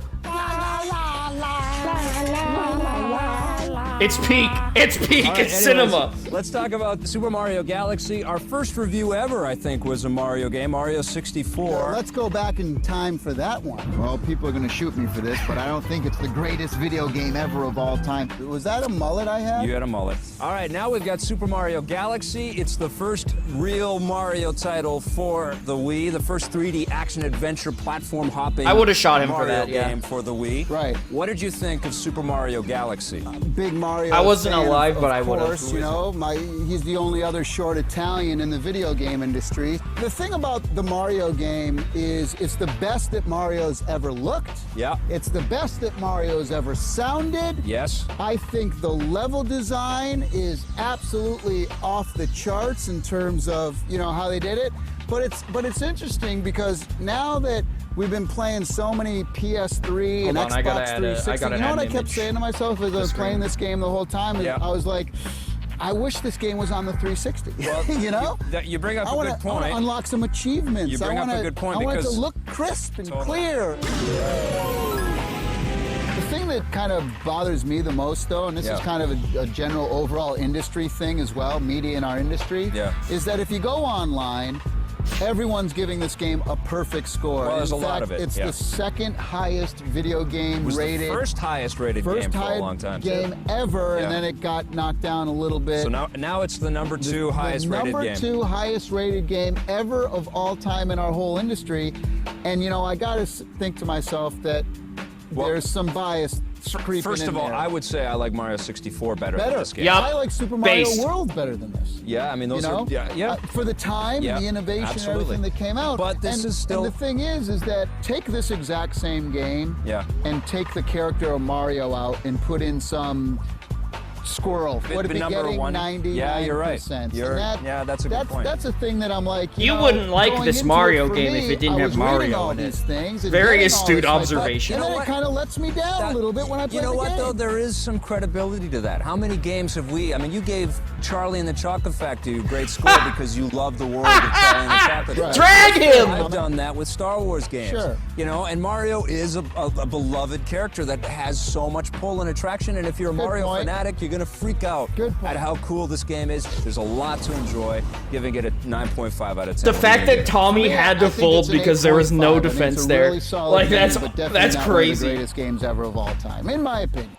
It's peak. It's peak. All right, It's anyways, cinema. Let's talk about Super Mario Galaxy. Our first review ever, I think, was a Mario game, Mario 64. Let's go back in time for that one. Well, people are going to shoot me for this, but I don't think it's the greatest video game ever of all time. Was that a mullet I had? You had a mullet. All right, now we've got Super Mario Galaxy. It's the first real Mario title for the Wii, the first 3D action-adventure platform hopping I would've shot him for Mario that, yeah. game for the Wii. Right. What did you think of Super Mario Galaxy? Big Mario I wasn't fan, alive, of but I would've. course, you know, he's the only other short Italian in the video game industry. The thing about the Mario game is it's the best that Mario's ever looked. Yeah. It's the best that Mario's ever sounded. Yes. I think the level design is absolutely off the charts in terms of, you know, how they did it. But it's interesting because now that we've been playing so many PS3 and Hold on, I gotta Xbox add 360, you know what I kept saying to myself as I was playing this game the whole time? Yeah. I was like, I wish this game was on the 360. Well, you know? You bring up I a wanna, good point. I want to unlock some achievements. You bring up a good point I want it to because- look crisp and Totally. clear. The thing that kind of bothers me the most, though, and this is kind of a general overall industry thing as well, media in our industry, is that if you go online, everyone's giving this game a perfect score. Well, there's in a fact, lot of it, It's yeah. the second highest video game It was rated. the first highest rated game for a long time. game ever, Yeah. and then it got knocked down a little bit. So now it's the number two highest rated game. Number two highest rated game ever of all time in our whole industry. And, you know, I got to think to myself that there's some bias creeping First in of all, there. I would say I like Mario 64 better than this game. I like Super Mario World better than this. Yeah, I mean, those you know? are, yeah. For the time Yeah, and the innovation absolutely. and everything that came out. But this and, is still- And the thing is that take this exact same game and take the character of Mario out and put in some squirrel. Would it be number getting one. 99%? Yeah, you're right. And That's a good point. That's a thing that I'm like, You know, wouldn't like going this into Mario for game me, if it didn't I have was reading Mario all in it. these things and Very getting all astute this, like, observation. And then You know it what? kind of lets me down a little bit when I play You know the what, game. though? There is some credibility to that. How many games have we... I mean, you gave Charlie and the Chocolate Factory a great score because you love the world of Charlie and the Chocolate Factory. Drag him! I've done that with Star Wars games. Sure. You know, and Mario is a beloved character that has so much pull and attraction, and if you're a Mario point. fanatic, you're going to freak out at how cool this game is. There's a lot to enjoy, giving it a 9.5 out of 10. The fact that Tommy had to fold because there was no defense there, really like that's not crazy. One of the greatest games ever of all time, in my opinion.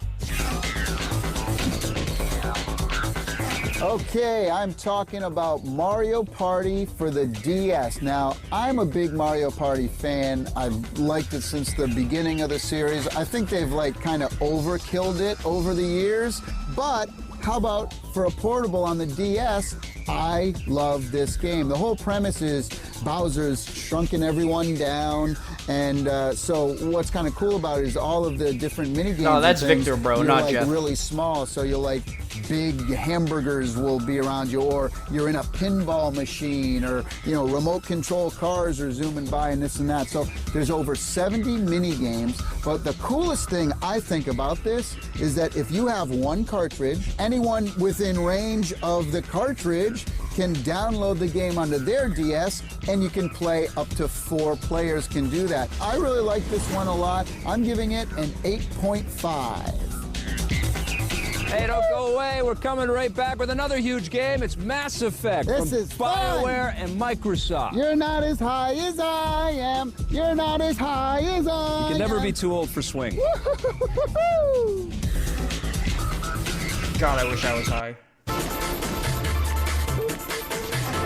Okay, I'm talking about Mario Party for the DS. Now, I'm a big Mario Party fan. I've liked it since the beginning of the series. I think they've like kind of overkilled it over the years, but how about for a portable on the DS? I love this game. The whole premise is Bowser's shrunken everyone down, and so what's kind of cool about it is all of the different mini games. Oh, that's Victor, bro, you're not like Jeff. Really small, so you'll like big hamburgers will be around you, or you're in a pinball machine, or remote control cars are zooming by and this and that. So there's over 70 mini games. But the coolest thing I think about this is that if you have one cartridge, anyone within range of the cartridge can download the game onto their DS, and you can play up to 4 players can do that. I really like this one a lot. I'm giving it an 8.5. Hey, don't go away. We're coming right back with another huge game. It's Mass Effect This from is fun. BioWare and Microsoft. You're not as high as I am. You're not as high as I am. You can never be too old for swing. God, I wish I was high.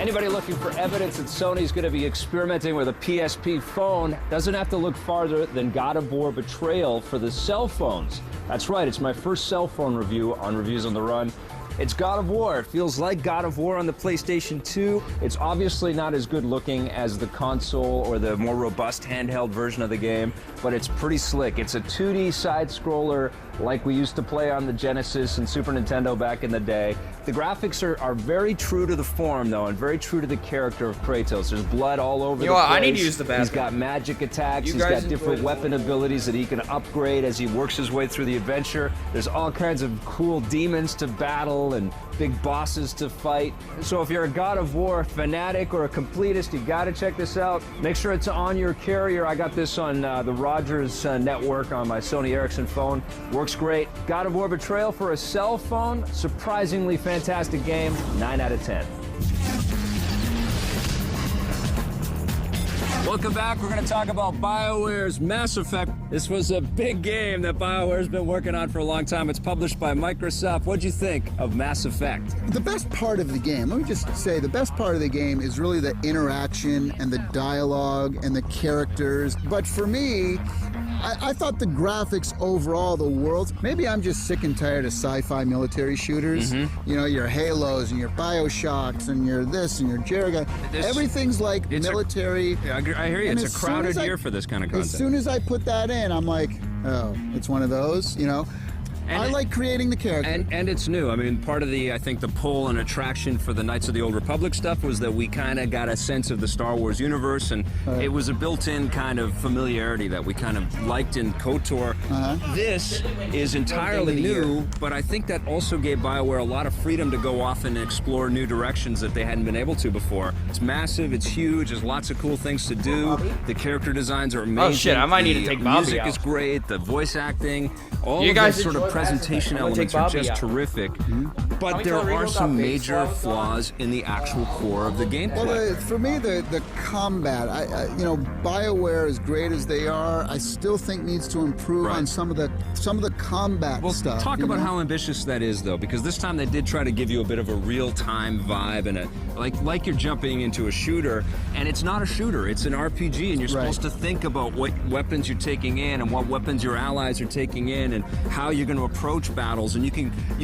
Anybody looking for evidence that Sony's going to be experimenting with a PSP phone doesn't have to look farther than God of War Betrayal for the cell phones. That's right, it's my first cell phone review on Reviews on the Run. It's God of War. It feels like God of War on the PlayStation 2. It's obviously not as good looking as the console or the more robust handheld version of the game, but it's pretty slick. It's a 2D side-scroller like we used to play on the Genesis and Super Nintendo back in the day. The graphics are very true to the form, though, and very true to the character of Kratos. There's blood all over the place. I need to use the bathroom. He's got magic attacks. You He's guys got different enjoy it. weapon abilities that he can upgrade as he works his way through the adventure. There's all kinds of cool demons to battle and big bosses to fight. So if you're a God of War fanatic or a completist, you gotta check this out. Make sure it's on your carrier. I got this on the Rogers network on my Sony Ericsson phone. Works great. God of War Betrayal for a cell phone. Surprisingly fantastic game. 9 out of 10. Welcome back. We're going to talk about BioWare's Mass Effect. This was a big game that BioWare's been working on for a long time. It's published by Microsoft. What'd you think of Mass Effect? The best part of the game, let me just say, the best part of the game is really the interaction and the dialogue and the characters. But for me, I thought the graphics overall, the worlds, maybe I'm just sick and tired of sci-fi military shooters. You know, your Halos and your Bioshocks and your this and your Jerriga. Everything's like military. I hear you. And It's a as soon crowded as year for this kind of content. As soon as I put that in, I'm like, oh, it's one of those, you know? And I like creating the character. And it's new. I mean, part of the, I think, the pull and attraction for the Knights of the Old Republic stuff was that we kind of got a sense of the Star Wars universe, and it was a built-in kind of familiarity that we kind of liked in KOTOR. This is entirely new, but I think that also gave BioWare a lot of freedom to go off and explore new directions that they hadn't been able to before. It's massive, it's huge, there's lots of cool things to do. The character designs are amazing. Oh shit, I might need to take Bobby music out. is great, the voice acting, all You of guys those sort of enjoy presentation I'm gonna take elements are Bobby just out. terrific. But Tommy there Tallarico are got some base major gloves on. flaws in the actual core of the gameplay. Well, for me, the combat, you know, BioWare, as great as they are, I still think needs to improve on some of the combat stuff. Talk you about know? how ambitious that is, though, because this time they did try to give you a bit of a real-time vibe and a like you're jumping into a shooter, and it's not a shooter; it's an RPG, and you're supposed to think about what weapons you're taking in and what weapons your allies are taking in, and how you're going to approach battles, and you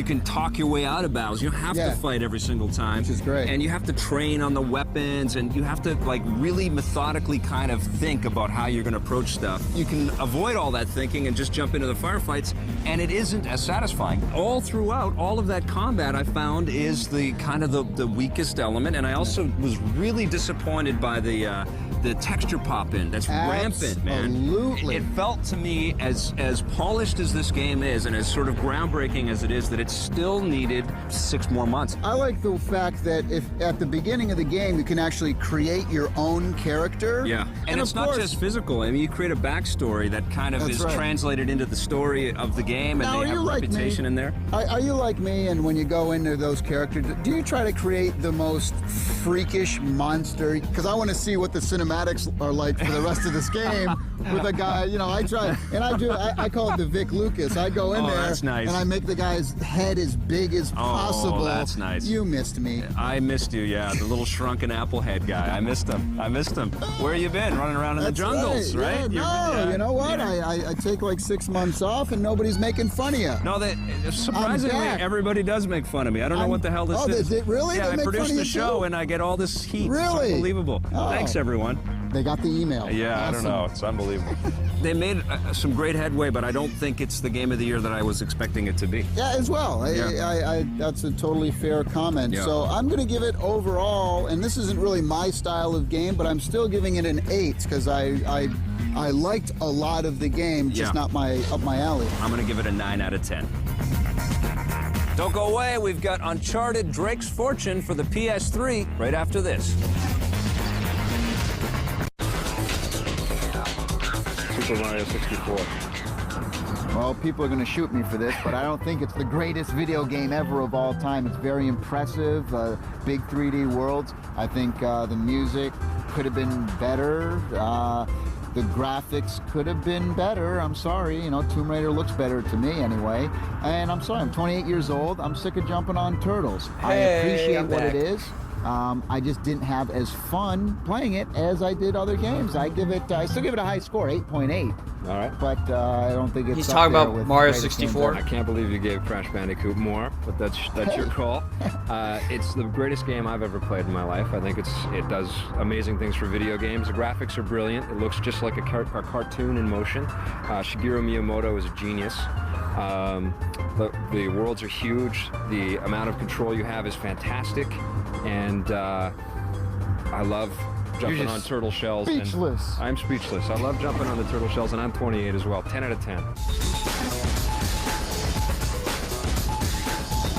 can talk your way out of battles. You don't have to fight every single time, which is great. And you have to train on the weapons, and you have to like really methodically kind of think about how you're going to approach stuff. You can avoid all that thinking and just jump into the firefights, and it isn't as satisfying. All throughout, all of that combat I found is the kind of the weakest element, and I also was really disappointed by the the texture pop in that's rampant, man. Absolutely. It felt to me as polished as this game is and as sort of groundbreaking as it is that it still needed 6 more months. I like the fact that if at the beginning of the game you can actually create your own character. Yeah, and it's not just physical. I mean, you create a backstory that kind of is translated into the story of the game, and they have a reputation in there. Are you like me, and when you go into those characters, do you try to create the most freakish monster? Because I want to see what the cinematics are like for the rest of this game with a guy, you know, I try, and I call it the Vic Lucas. I go in there, that's nice. and I make the guy's head as big as possible. Oh, that's nice. You missed me. I missed you, yeah. The little shrunken apple head guy. I missed him. Where you been? Running around in the jungles, right? Yeah, you know what? I take like 6 months off, and nobody's making fun of you. No, surprisingly, everybody does make fun of me. I don't know what the hell this is. Really? Yeah, They I make produce fun of the you show, too? and I get all this heat. Really? It's unbelievable. Oh. Thanks, everyone. They got the email. Yeah, Awesome. I don't know. It's unbelievable. They made some great headway, but I don't think it's the game of the year that I was expecting it to be. Yeah, as well. Yeah. That's a totally fair comment. Yeah. So I'm going to give it overall, and this isn't really my style of game, but I'm still giving it an 8 because I liked a lot of the game, just not up my alley. I'm going to give it a 9 out of 10. Don't go away. We've got Uncharted Drake's Fortune for the PS3 right after this. Super Mario 64. Well, people are going to shoot me for this, but I don't think it's the greatest video game ever of all time. It's very impressive, big 3D worlds. I think the music could have been better. The graphics could have been better. I'm sorry, you know, Tomb Raider looks better to me anyway. And I'm sorry, I'm 28 years old. I'm sick of jumping on turtles. I appreciate what it is. I just didn't have as fun playing it as I did other games. I still give it a high score, 8.8. All right. But I don't think it's. He's up talking there about with Mario greatest games 64. I can't believe you gave Crash Bandicoot more, but that's your call. It's the greatest game I've ever played in my life. I think it does amazing things for video games. The graphics are brilliant. It looks just like a cartoon in motion. Shigeru Miyamoto is a genius. The worlds are huge. The amount of control you have is fantastic, and I love jumping on turtle shells. Speechless. I'm speechless. I love jumping on the turtle shells, and I'm 28 as well. 10 out of 10.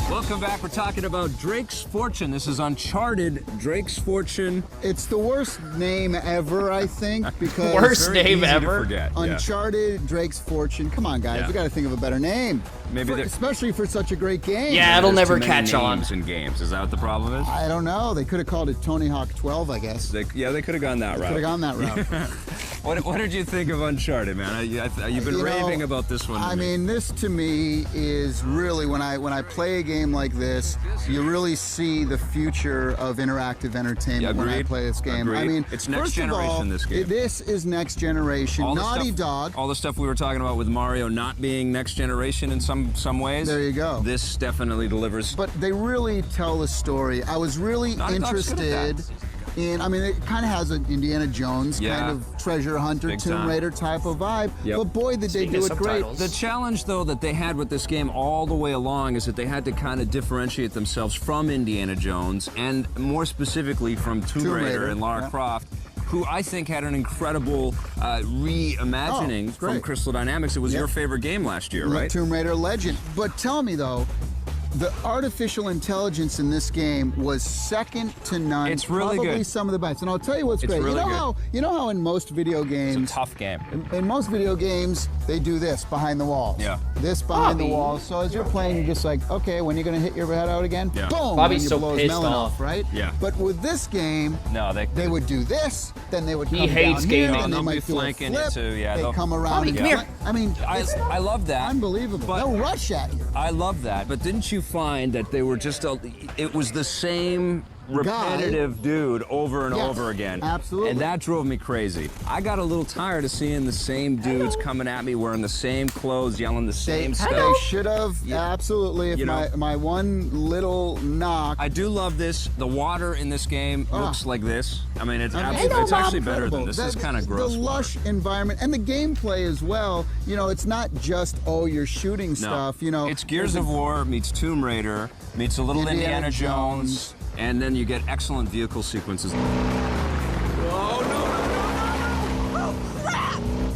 Welcome back. We're talking about Drake's Fortune. This is Uncharted Drake's Fortune. It's the worst name ever, I think, because Worst name ever? Forget. Uncharted Drake's Fortune. Come on, guys, Yeah. we got to think of a better name. Maybe especially for such a great game. Yeah, it'll There's never too many catch on. names in games. Is that what the problem is? I don't know. They could have called it Tony Hawk 12, I guess. They could have gone that route. Could have gone that route. What did you think of Uncharted, man? You've been raving about this one. I mean, this to me is really when I play a game like this, you really see the future of interactive entertainment when I play this game. Agreed. I mean, it's next first of generation. all, This game. This is next generation. Naughty Dog. All the stuff we were talking about with Mario not being next generation in some ways. There you go. This definitely delivers. But they really tell the story. I was really Naughty Dog's good at interested in, I mean, it kind of has an Indiana Jones kind of treasure hunter, Big Tomb time. Raider type of vibe. Yep. But boy, did they do it great. The challenge, though, that they had with this game all the way along is that they had to kind of differentiate themselves from Indiana Jones and more specifically from Tomb Raider and Lara Croft, who I think had an incredible reimagining from Crystal Dynamics. It was your favorite game last year, right? Tomb Raider Legend. But tell me, though, the artificial intelligence in this game was second to none. It's really probably good. some of the best. And I'll tell you what's It's great. really You know how in most video games, It's a tough game. in most video games, they do this behind the walls. Yeah. This behind the walls. So as you're playing, you're just like, okay, when are you going to hit your head out again? Yeah. Boom! Bobby's and you so blow his pissed melon off. right? Yeah. But with this game, No, they would do this, then they would come He hates down here, gaming. then they They'll be might do a flanking flip, it too, yeah, they they'll- come around Bobby, and come here. I mean, I love that. unbelievable. But- They'll rush at you. I love that, but didn't you find that they were just it was the same repetitive dude over and Yes, over again. absolutely. And that drove me crazy. I got a little tired of seeing the same dudes coming at me wearing the same clothes, yelling the same They stuff. should have, absolutely. If You know- my one little knock. I do love this. The water in this game looks like this. I mean, it's I mean, it's actually better than incredible. this. This is kind of gross. The water. lush environment and the gameplay as well. You know, it's not just, oh, you're shooting stuff. You know, It's Gears of War meets Tomb Raider meets a little Indiana Jones, and then you get excellent vehicle sequences. Oh, no, no, no.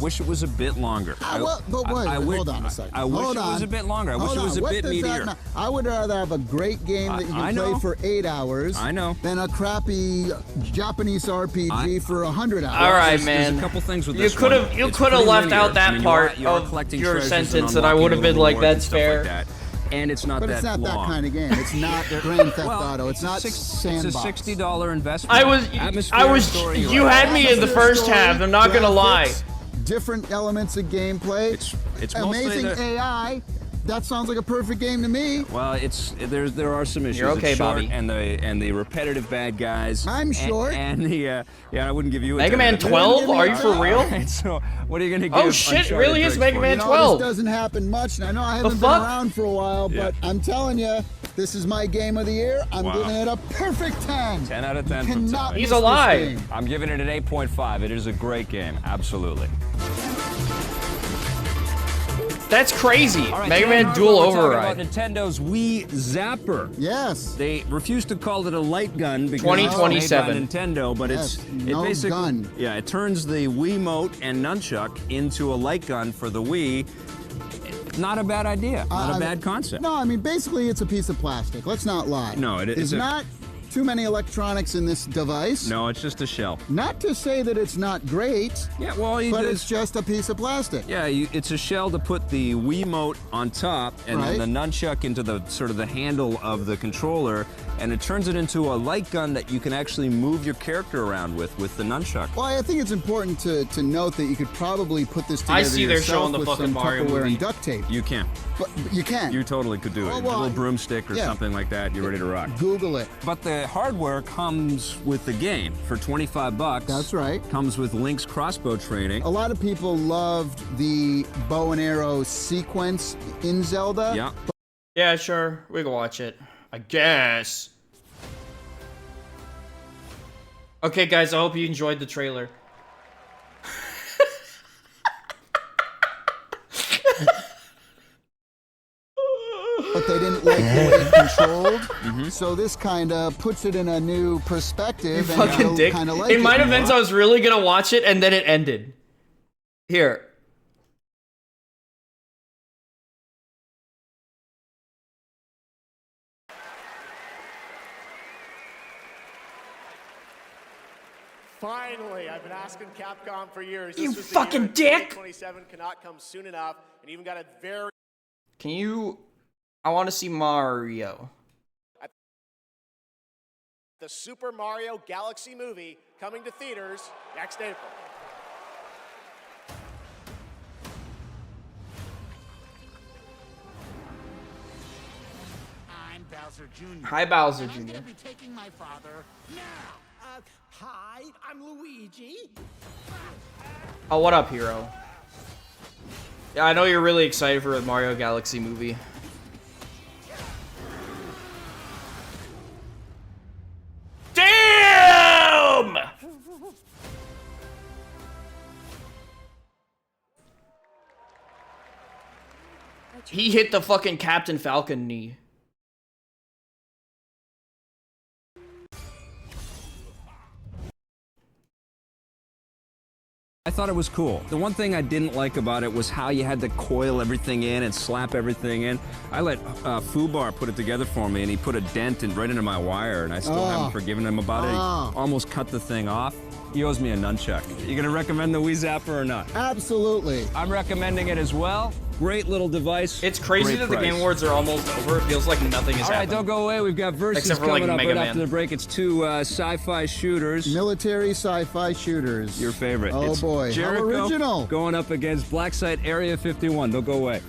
wish it was a bit longer. Hold on a second. I wish it was a bit longer. I wish it was a bit meatier. I would rather have a great game that you can play for 8 hours than a crappy Japanese RPG for 100 hours. All right, man. There's a couple things with you this could have one. you It's could have pretty left linear. out that I mean, part you are of collecting your treasures and sentence, and I unlocking would have been little like, rewards and "That's stuff fair." like that. And it's not But that it's not long. that kind of game. It's not Grand Theft Auto. It's not Sandbox. It's a $60 investment. You had me in the first half. I'm not gonna lie. Different elements of gameplay. It's amazing mostly AI. That sounds like a perfect game to me. Well, there are some issues. You're okay, it's short, Bobby. And the repetitive bad guys. I'm short. And the I wouldn't give you a Mega Man 10. 12? Are you for real? Right, so what are you gonna give? Oh shit! Uncharted Really is Breaks Mega for? Man You know, 12? this doesn't happen much. And I know I haven't been fuck? around for a while, but I'm telling you, this is my game of the year. I'm Wow. giving it a perfect 10. 10 out of 10 You from cannot Tommy. He's miss this alive. game. I'm giving it an 8.5. It is a great game, absolutely. That's crazy. All right, Mega today Man on Dual Hardcore, we're talking Override. about Nintendo's Wii Zapper. Yes. They refused to call it a light gun because 2027. it's made by Nintendo, but Yes, it no basically gun. it turns the Wiimote and nunchuck into a light gun for the Wii. Not a bad idea. Not a bad concept. No, I mean, basically, it's a piece of plastic. Let's not lie. No, it's There's not too many electronics in this device. No, it's just a shell. Not to say that it's not great. Yeah, well, but it's just a piece of plastic. Yeah, it's a shell to put the Wiimote on top, and then the nunchuck into the sort of the handle of the controller, and it turns it into a light gun that you can actually move your character around with the nunchuck. Well, I think it's important to note that you could probably put this together I see they're yourself showing the with fucking some Mario Tupperware movie. and duct tape. You can. But you can. You totally could do it. Oh, A well, little broomstick or yeah. something like that. You're ready to rock. Google it. But the hardware comes with the game for $25. That's right. Comes with Link's crossbow training. A lot of people loved the bow and arrow sequence in Zelda. Yeah. Yeah, sure. We can watch it. I guess. Okay, guys. I hope you enjoyed the trailer. But they didn't like the way it controlled. So this kind of puts it in a new perspective. You and fucking dick. kind of like In my it defense, more. I was really gonna watch it, and then it ended. Here. Finally, I've been asking Capcom for years. You This was the fucking year. dick! 2027 cannot come soon enough, and even got a very Can you? I want to see Mario. the Super Mario Galaxy movie coming to theaters next April. I'm Bowser Jr. Hi, Bowser And I'm Jr. gonna be taking my father now. Hi, I'm Luigi. Oh, what up, hero? Yeah, I know you're really excited for the Mario Galaxy movie. Damn! He hit the fucking Captain Falcon knee. I thought it was cool. The one thing I didn't like about it was how you had to coil everything in and slap everything in. I let Fubar put it together for me, and he put a dent right into my wire, and I still haven't forgiven him about it. He almost cut the thing off. He owes me a nunchuck. You gonna recommend the Wii Zapper or not? Absolutely. I'm recommending it as well. Great little device. It's crazy that the Game Awards are almost over. It feels like nothing has All right, happened. don't go away. We've got Versus Except for, coming like, up Mega right Man. after the break. It's two sci-fi shooters. Military sci-fi shooters. Your favorite. Oh It's boy, Jericho how original. going up against Black Site Area 51. Don't go away.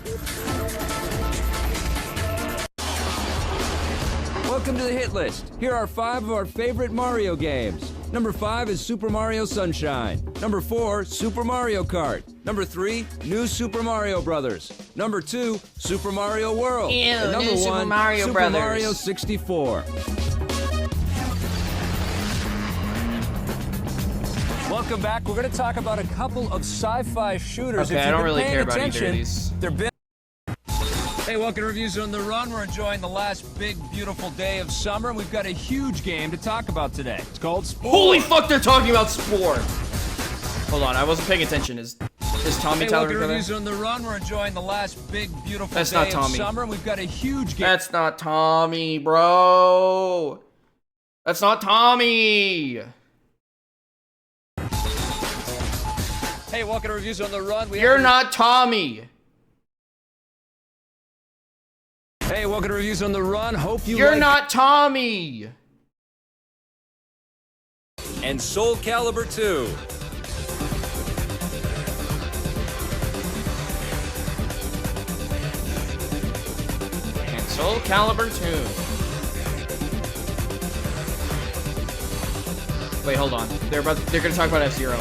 Welcome to the hit list. Here are 5 of our favorite Mario games. Number 5 is Super Mario Sunshine. Number 4, Super Mario Kart. Number 3, New Super Mario Brothers. Number 2, Super Mario World. Ew, and number New Super 1, Mario Super Brothers. Mario 64. Welcome back. We're going to talk about a couple of sci-fi shooters. Okay, If I you've don't been really paying care about either attention, of these. They're big. Hey, welcome to Reviews on the Run. We're enjoying the last big, beautiful day of summer, and we've got a huge game to talk about today. It's called Spore. Holy fuck, they're talking about Spore! Hold on, I wasn't paying attention. Is Tommy Hey, welcome to Tallarico Reviews there? on the Run. We're enjoying the last big, beautiful That's day not of Tommy. summer. We've got a huge game. That's not Tommy, bro. That's not Tommy. Hey, welcome to Reviews on the Run. You're not Tommy. Hey, welcome to Reviews on the Run. Hope You're not Tommy. And Soul Calibur 2. And Soul Calibur 2. Wait, hold on. They're gonna talk about F-Zero.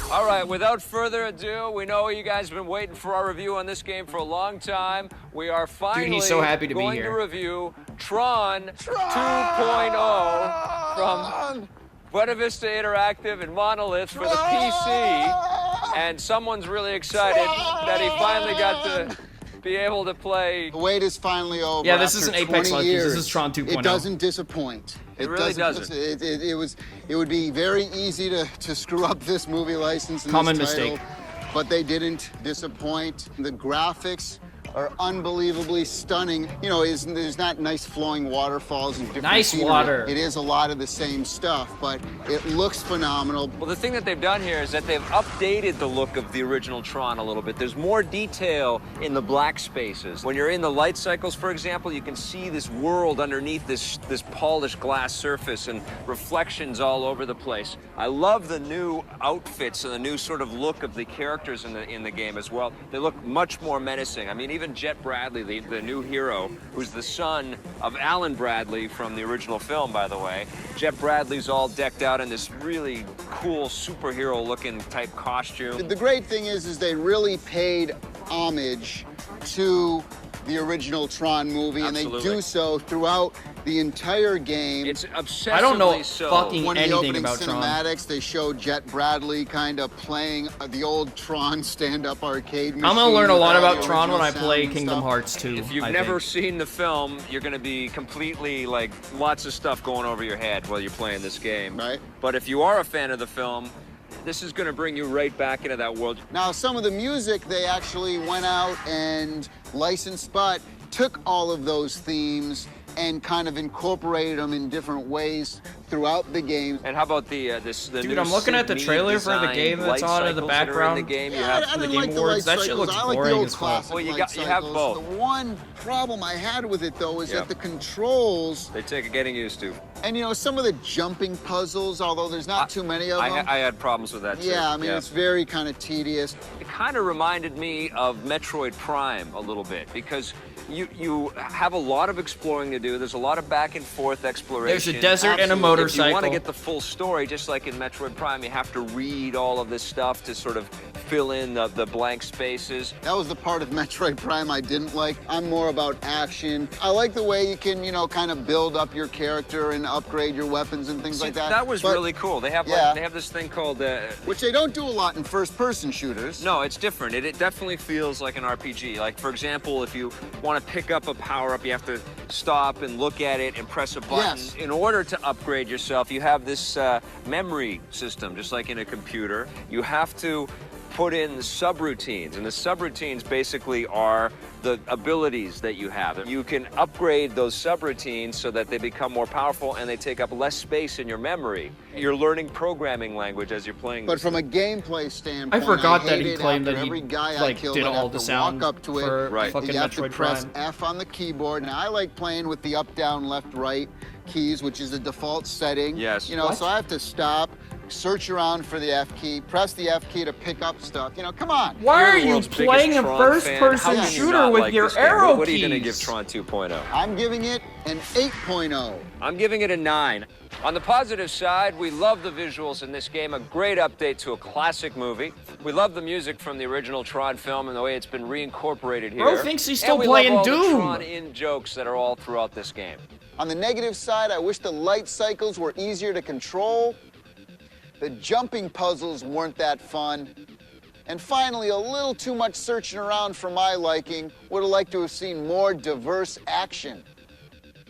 All right, without further ado, we know you guys have been waiting for our review on this game for a long time. We are finally he's so happy to be going here. to review Tron 2.0 from Buena Vista Interactive and Monolith for the PC. And someone's really excited that he finally got to be able to play. The wait is finally over. Yeah, this After isn't Apex 20 Legends. years, This is Tron 2.0. It doesn't disappoint. It really doesn't. It would be very easy to screw up this movie license and Common this title, mistake. but they didn't disappoint. The graphics are unbelievably stunning. You know, there's not nice flowing waterfalls and different Nice scenery. water. It is a lot of the same stuff, but it looks phenomenal. Well, the thing that they've done here is that they've updated the look of the original Tron a little bit. There's more detail in the black spaces. When you're in the light cycles, for example, you can see this world underneath this polished glass surface and reflections all over the place. I love the new outfits and the new sort of look of the characters in the game as well. They look much more menacing. I mean, even Jet Bradley, the new hero, who's the son of Alan Bradley from the original film, by the way. Jet Bradley's all decked out in this really cool superhero-looking type costume. The great thing is they really paid homage to the original Tron movie, Absolutely. and they do so throughout the entire game. It's obsessively I don't know so. fucking One of the anything opening about Tron. cinematics, they show Jet Bradley kind of playing the old Tron stand-up arcade machine. I'm gonna learn a lot with all about the Tron when I original play sound and Kingdom stuff. Hearts 2. If you've I never think. seen the film, you're going to be completely, like, lots of stuff going over your head while you're playing this game. Right. But if you are a fan of the film, this is going to bring you right back into that world. Now, some of the music they actually went out and licensed, but took all of those themes and kind of incorporated them in different ways throughout the game. And how about the Dude, new I'm looking at the Sydney trailer for the designed game that's light on in the cycles that are background. In the game. You Yeah, have I the didn't Game like the Awards. light That shit cycles. looks I like the boring old as fuck. classic Well, you light have cycles. both. The one problem I had with it, though, is Yeah. that the controls, They take getting used to. and you know, some of the jumping puzzles, although there's not too many of them. I had problems with that too. Yeah, I mean, it's very kind of tedious. It kind of reminded me of Metroid Prime a little bit because you have a lot of exploring to do. There's a lot of back and forth exploration. There's a desert and a If you motorcycle. want to get the full story, just like in Metroid Prime, you have to read all of this stuff to sort of fill in the blank spaces. That was the part of Metroid Prime I didn't like. I'm more about action. I like the way you can, you know, kind of build up your character and upgrade your weapons and things See, like that. That was But- really cool. They have Yeah. they have this thing called which they don't do a lot in first-person shooters. No, it's different. It definitely feels like an RPG. Like, for example, if you want to pick up a power-up, you have to stop and look at it and press a button. Yes. In order to upgrade yourself, you have this memory system, just like in a computer. You have to put in the subroutines, and the subroutines basically are the abilities that you have. You can upgrade those subroutines so that they become more powerful and they take up less space in your memory. You're learning programming language as you're playing But this. from a gameplay standpoint, I forgot that hate he it claimed after that he, every guy I like, killed, did I'd all have the to sound walk up to it. for Right. fucking You have Metroid to press Prime. F on the keyboard. Now, I like playing with the up, down, left, right keys, which is the default setting. Yes. You know, What? so I have to stop, search around for the F key, press the F key to pick up stuff. You know, come on. Why You're are the you world's biggest playing a Tron fan. How first-person can you shooter not with like your this game? arrow What are you going to give keys? Tron 2.0? I'm giving it an 8.0. I'm giving it a 9. On the positive side, we love the visuals in this game, a great update to a classic movie. We love the music from the original Tron film and the way it's been reincorporated here. Bro thinks he's still and we playing love all Doom. the Tron-in jokes that are all throughout this game. On the negative side, I wish the light cycles were easier to control. The jumping puzzles weren't that fun. And finally, a little too much searching around for my liking. Would have liked to have seen more diverse action.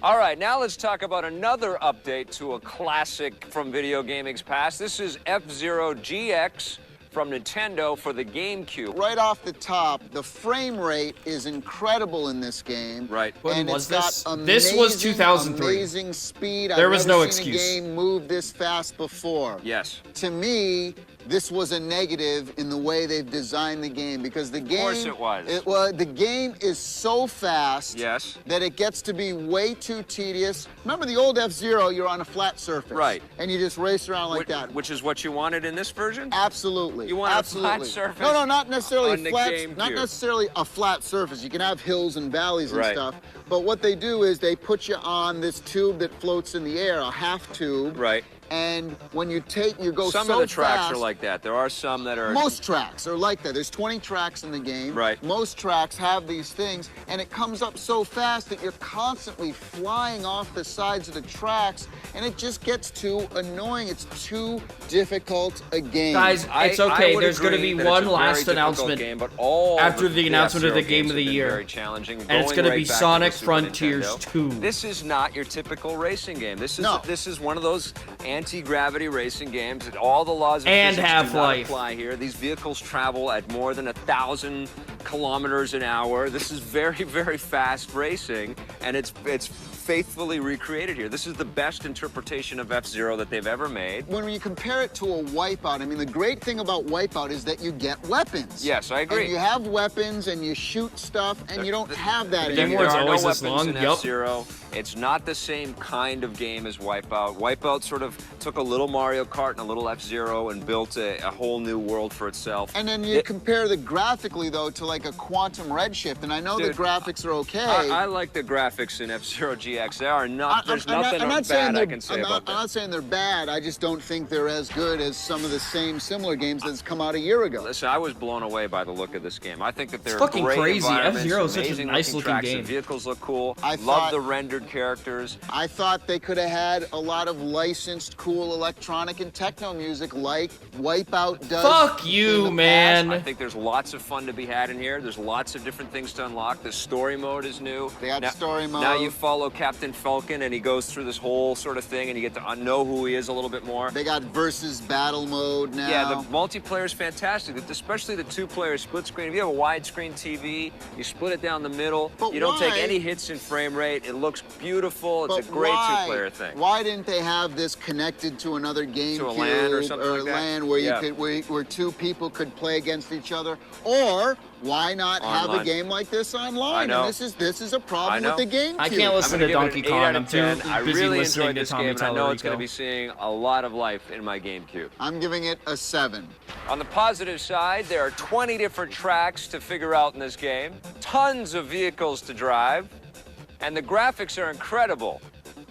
All right, now let's talk about another update to a classic from video gaming's past. This is F-Zero GX from Nintendo for the GameCube. Right off the top, the frame rate is incredible in this game. Right. When And was it's got this? This was 2003. amazing speed. There was I've never no seen excuse. a game move this fast before. Yes. To me, this was a negative in the way they've designed the game because the game. Of course it was. The game is so fast. Yes. That it gets to be way too tedious. Remember the old F-Zero? You're on a flat surface. Right. And you just race around like that. Which is what you wanted in this version? Absolutely. You want Absolutely. a flat surface? No, not necessarily on the flat. GameCube. Not necessarily a flat surface. You can have hills and valleys and Right. stuff. But what they do is they put you on this tube that floats in the air, a half tube. Right. And when you go Some so of the tracks fast, are like that. There are some that are... most tracks are like that. There's 20 tracks in the game. Right. Most tracks have these things, and it comes up so fast that you're constantly flying off the sides of the tracks, and it just gets too annoying. It's too difficult a game. Guys, it's okay. would There's going to agree be that one it's a very last difficult announcement game, but all after the announcement of the F-Zero Game games of the have been Year. Very challenging. And it's going going to right be back to Sonic the Super Frontiers Nintendo. 2. This is not your typical racing game. This is one of those anti-gravity racing games that all the laws of And physics do not Half-Life. apply here. These vehicles travel at more than 1,000 kilometers an hour. This is very, very fast racing, and it's faithfully recreated here. This is the best interpretation of F-Zero that they've ever made. When you compare it to a Wipeout, I mean, the great thing about Wipeout is that you get weapons. Yes, I agree. And you have weapons and you shoot stuff, and you don't have that game anymore. board's There are always no this weapons long. in Yup. F-Zero. It's not the same kind of game as Wipeout. Wipeout sort of took a little Mario Kart and a little F-Zero and built a whole new world for itself. And then you compare the graphically, though, to like a Quantum Redshift, and I know Dude, the graphics are okay. I like the graphics in F-Zero GX. They are not. There's nothing bad I can say about I'm that. not saying they're bad. I just don't think they're as good as some of the same similar games that's come out a year ago. Listen, I was blown away by the look of this game. I think that they're fucking great crazy. environments, F-Zero is such a amazing nice looking tracks. game. The vehicles look cool. I Love thought- the rendered characters. I thought they could have had a lot of licensed, cool electronic and techno music like Wipeout does. Fuck in you, the man. I think there's lots of fun to be had in here. There's lots of different things to unlock. The story mode is new. They got now, story mode. Now you follow Captain Falcon, and he goes through this whole sort of thing, and you get to know who he is a little bit more. They got versus battle mode now. Yeah, the multiplayer is fantastic, especially the two-player split screen. If you have a widescreen TV, you split it down the middle. But you don't take why- any hits in frame rate. It looks beautiful. It's But a great why? two-player thing. Why didn't they have this connected to another GameCube To a LAN or something like that? LAN where Yeah. you could where two people could play against each other? Or why not have a Online. game like this online? I know. And this is a I problem know. with the GameCube. I can't listen I'm to gonna give Donkey it an 8 Kong. out I'm of too 10. I busy really listening enjoyed to this Tommy game, and I know it's going to Tallarico. be seeing a lot of life in my GameCube. I'm giving it a 7. On the positive side, there are 20 different tracks to figure out in this game, tons of vehicles to drive, and the graphics are incredible.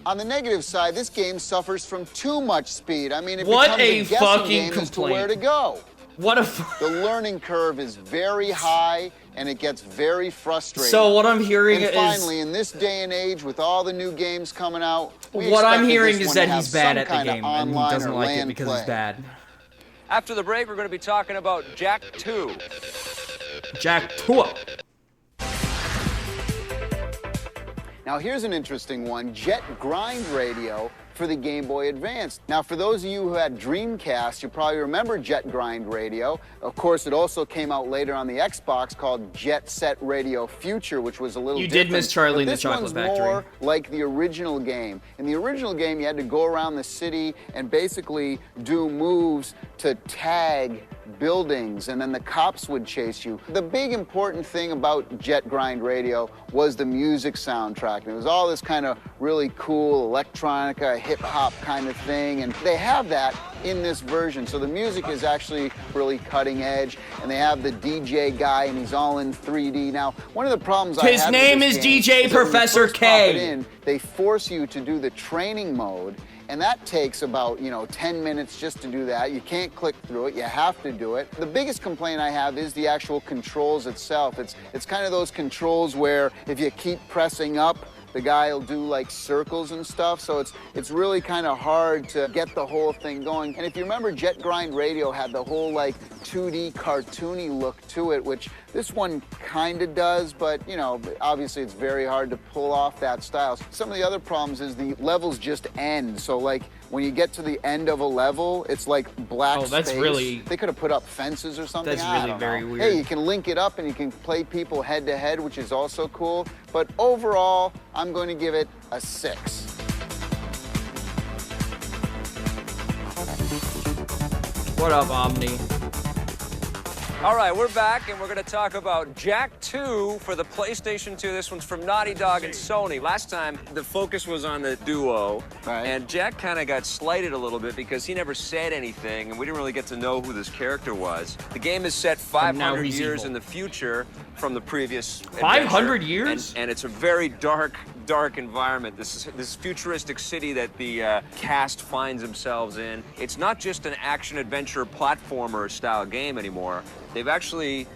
On the negative side, this game suffers from too much speed. I mean, it What becomes a a guessing fucking game as to where complaint. to go. What a. The learning curve is very high, and it gets very frustrating. So what I'm hearing and is. finally, in this day and age, with all the new games coming out, we What I'm expected hearing this is one to that have he's bad some at the kind of game and he online doesn't or like it LAN because play. it's bad. After the break, we're going to be talking about Jack 2. Jack 2. Now here's an interesting one, Jet Grind Radio for the Game Boy Advance. Now for those of you who had Dreamcast, you probably remember Jet Grind Radio. Of course, it also came out later on the Xbox called Jet Set Radio Future, which was a little You different. did miss Charlie But and the this Chocolate one's Factory. more like the original game. In the original game, you had to go around the city and basically do moves to tag buildings, and then the cops would chase you. The big important thing about Jet Grind Radio was the music soundtrack. And it was all this kind of really cool electronica, hip-hop kind of thing, and they have that in this version. So the music is actually really cutting edge, and they have the DJ guy, and he's all in 3D. Now, one of the problems I His have with name this is game DJ is that when you Professor first pop it K. in, they force you to do the training mode, and that takes about, 10 minutes just to do that. You can't click through it, you have to do it. The biggest complaint I have is the actual controls itself. It's kind of those controls where if you keep pressing up, the guy will do like circles and stuff, so it's really kind of hard to get the whole thing going. And if you remember, Jet Grind Radio had the whole like 2D cartoony look to it, which This one kind of does, but you know, obviously it's very hard to pull off that style. Some of the other problems is the levels just end. So like when you get to the end of a level, it's like black space. That's really... They could have put up fences or something. That's really very weird. Hey, you can link it up and you can play people head to head, which is also cool. But overall, I'm going to give it a 6. What up, Omni? All right, we're back, and we're going to talk about Jak 2 for the PlayStation 2. This one's from Naughty Dog and Sony. Last time, the focus was on the duo, and Jak kind of got slighted a little bit because he never said anything, and we didn't really get to know who this character was. The game is set 500 years in the future from the previous 500 years? And it's a very dark environment. This futuristic city that the cast finds themselves in. It's not just an action-adventure platformer style game anymore. They've actually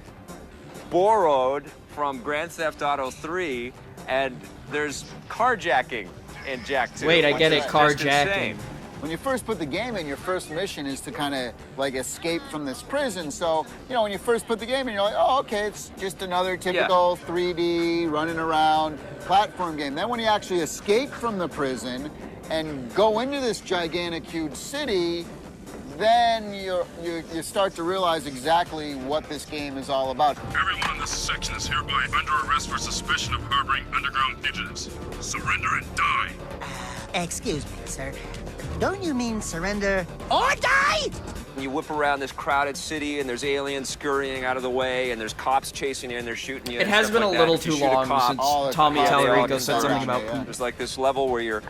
borrowed from Grand Theft Auto 3, and there's carjacking in Jak 2. Wait, I get it, Just carjacking. insane. When you first put the game in, your first mission is to kind of like escape from this prison. So, you know, when you first put the game in, you're like, oh, okay, it's just another typical 3D running around platform game. Then when you actually escape from the prison and go into this gigantic, huge city, then you start to realize exactly what this game is all about. Everyone in this section is hereby under arrest for suspicion of harboring underground fugitives. Surrender and die. Excuse me, sir. Don't you mean surrender or die? You whip around this crowded city, and there's aliens scurrying out of the way, and there's cops chasing you, and they're shooting you. It and has stuff been like a that. little If you too shoot a long cop, since Tommy they all Tallarico get said something around about poop. There's like this level where you're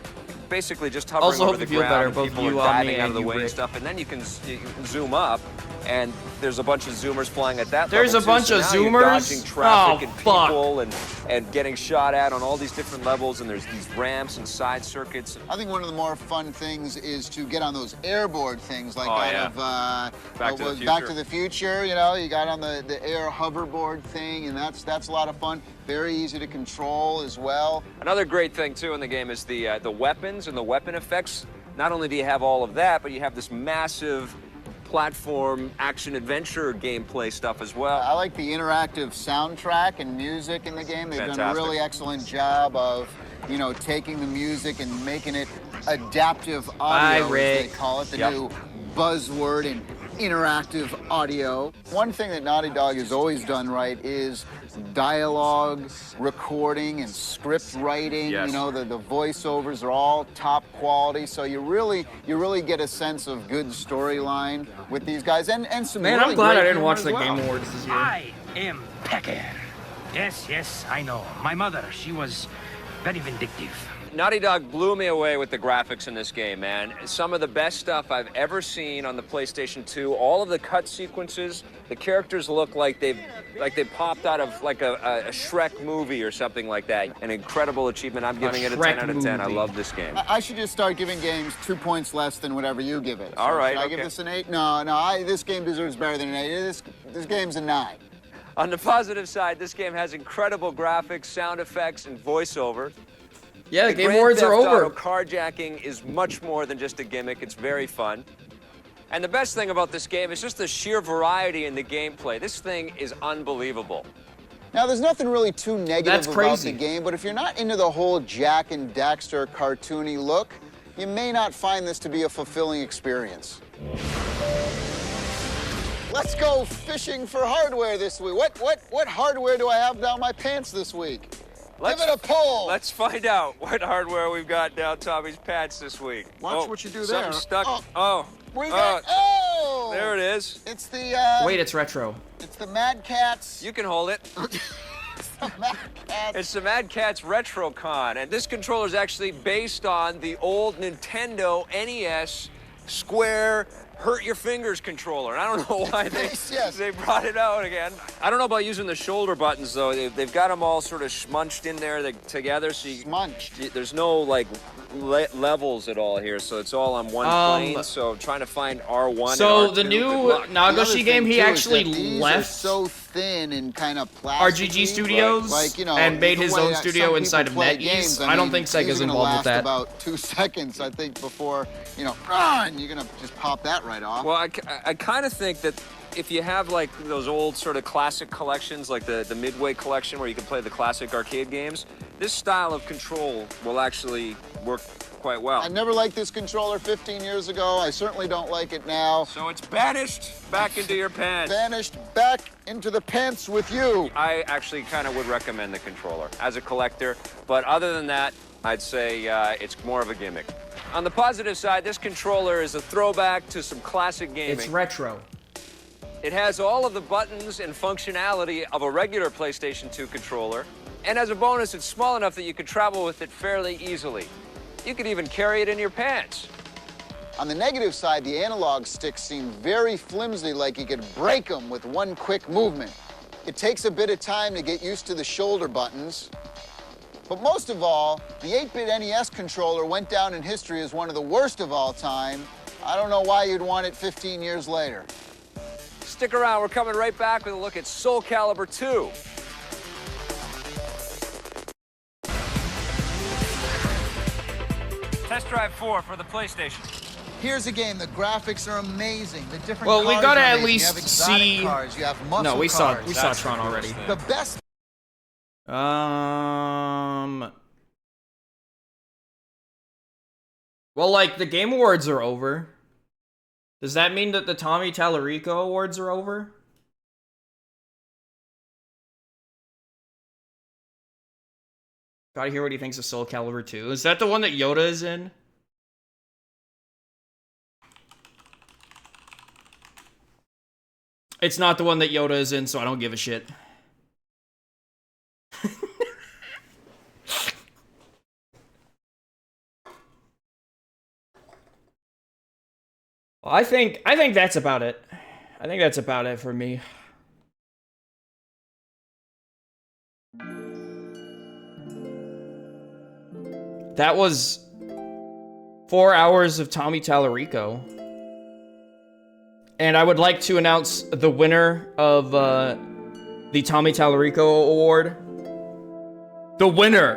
basically just hovering Also over hope the you feel ground, better, and both people you, are diving Omni, out of and the you, way and Rick. stuff, and then you can zoom up, and there's a bunch of zoomers flying at that There's level a bunch too. of So now you're zoomers? dodging traffic Oh, and fuck. people and getting shot at on all these different levels, and there's these ramps and side circuits. I think one of the more fun things is to get on those airboard things like of Back to the Back Future. to the Future. You know, you got on the air hoverboard thing, and that's a lot of fun. Very easy to control as well. Another great thing too in the game is the weapons and the weapon effects. Not only do you have all of that, but you have this massive platform action-adventure gameplay stuff as well. I like the interactive soundtrack and music in the game. They've done a Fantastic. really excellent job of, you know, taking the music and making it adaptive audio, as they call it, the new buzzword in interactive audio. One thing that Naughty Dog has always done right is dialogue recording and script writing. Yes. You know, the voiceovers are all top quality, so you really get a sense of good storyline with these guys, and some Man, really I'm glad great I didn't humor watch as the well. Game Awards this year. I am Pecker. Yes, I know. My mother, she was very vindictive. Naughty Dog blew me away with the graphics in this game, man. Some of the best stuff I've ever seen on the PlayStation 2. All of the cut sequences, the characters look like they popped out of like a Shrek movie or something like that. An incredible achievement. I'm giving it a 10 out of 10. I love this game. I should just start giving games 2 points less than whatever you give it. So All right, should I give okay. this an 8? No, this game deserves better than an 8. This game's a 9. On the positive side, this game has incredible graphics, sound effects, and voiceover. Yeah, the Game Grand Awards are Theft over. Auto carjacking is much more than just a gimmick. It's very fun. And the best thing about this game is just the sheer variety in the gameplay. This thing is unbelievable. Now, there's nothing really too negative That's about crazy. the game, but if you're not into the whole Jack and Daxter cartoony look, you may not find this to be a fulfilling experience. Let's go fishing for hardware this week. What hardware do I have down my pants this week? Give it a pull. Let's find out what hardware we've got down Tommy's pants this week. Watch what you do something there. Stuck. We got, there it is. It's the, Wait, it's retro. It's the Mad Catz. You can hold it. It's the Mad Catz RetroCon, and this controller is actually based on the old Nintendo NES Square Hurt Your Fingers controller. And I don't know why they brought it out again. I don't know about using the shoulder buttons, though. They've got them all sort of schmunched in there together, so there's no, like, levels at all here, so it's all on one plane, so trying to find R1 So and the R2, new good luck. Nagashi game, he actually These are left so thin and kind of plastic. RGG Studios like, you know, and made the his way own that studio some inside people of play NetEase. games, I don't mean, think Sega's these are gonna involved with last that. about 2 seconds, I think, before, you know, and you're gonna just pop that right off. Well, I kind of think that if you have like those old sort of classic collections, like the Midway collection where you can play the classic arcade games, this style of control will actually work quite well. I never liked this controller 15 years ago. I certainly don't like it now. So it's banished back into your pants. Banished back into the pants with you. I actually kind of would recommend the controller as a collector, but other than that, I'd say it's more of a gimmick. On the positive side, this controller is a throwback to some classic gaming. It's retro. It has all of the buttons and functionality of a regular PlayStation 2 controller, and as a bonus, it's small enough that you can travel with it fairly easily. You could even carry it in your pants. On the negative side, the analog sticks seem very flimsy, like you could break them with one quick movement. It takes a bit of time to get used to the shoulder buttons. But most of all, the 8-bit NES controller went down in history as one of the worst of all time. I don't know why you'd want it 15 years later. Stick around, we're coming right back with a look at Soul Calibur 2. Test Drive 4 for the PlayStation. Here's a game. The graphics are amazing. The different Well, we cars gotta are at amazing. You have least exotic see. cars. You have muscle No, we saw cars. Tron already. The best. Well, like the Game Awards are over. Does that mean that the Tommy Tallarico Awards are over? Gotta hear what he thinks of Soul Calibur 2. Is that the one that Yoda is in? It's not the one that Yoda is in, so I don't give a shit. Well, I think that's about it. I think that's about it for me. That was 4 hours of Tommy Tallarico. And I would like to announce the winner of the Tommy Tallarico Award. The winner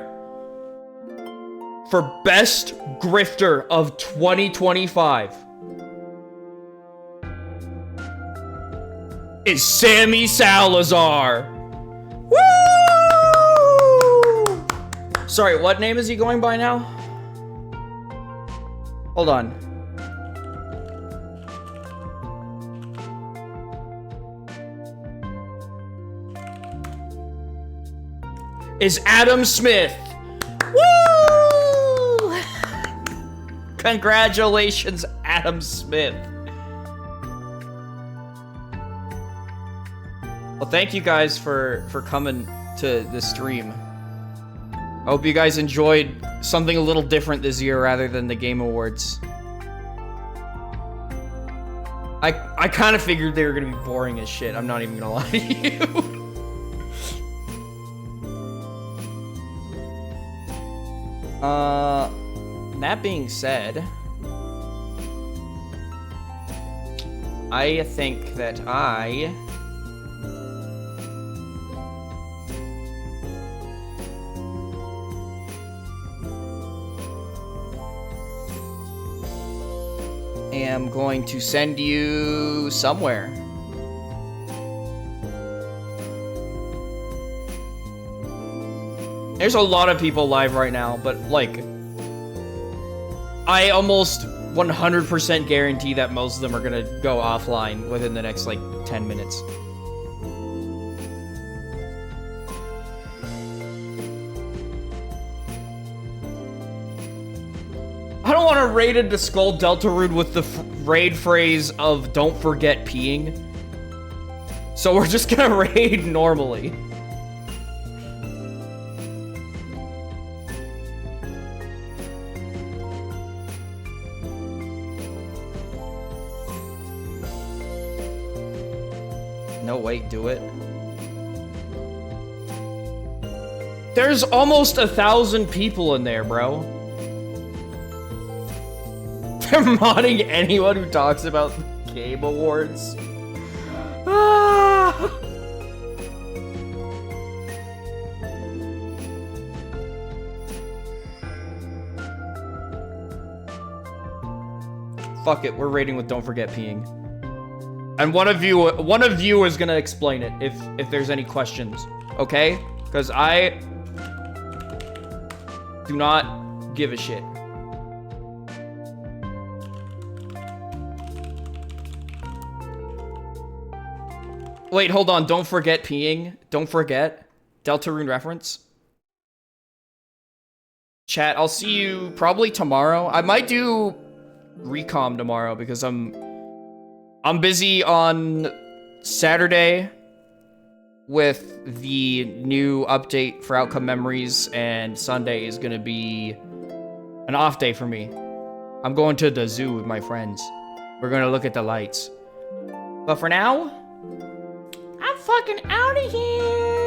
for Best Grifter of 2025 is Sammy Salazar. Woo! Sorry, what name is he going by now? Hold on. Is Adam Smith. Woo! Congratulations, Adam Smith. Well, thank you guys for coming to the stream. I hope you guys enjoyed something a little different this year rather than the Game Awards. I kind of figured they were gonna be boring as shit. I'm not even gonna lie to you. That being said, I think that I am going to send you somewhere. There's a lot of people live right now, but like, I almost 100% guarantee that most of them are gonna go offline within the next like 10 minutes. I don't want to raid into Skull Deltarune with the raid phrase of "don't forget peeing," so we're just gonna raid normally. No, wait, do it. There's almost 1,000 people in there, bro. They're modding anyone who talks about the Game Awards. Ah! Fuck it, we're raiding with Don't Forget Peeing. And one of you is gonna explain it if there's any questions, okay? Because I do not give a shit. Wait, hold on. Don't forget peeing. Don't forget. Deltarune reference. Chat, I'll see you probably tomorrow. I might do recom tomorrow because I'm busy on Saturday with the new update for Outcome Memories, and Sunday is gonna be an off day for me. I'm going to the zoo with my friends. We're gonna look at the lights. But for now, I'm fucking out of here.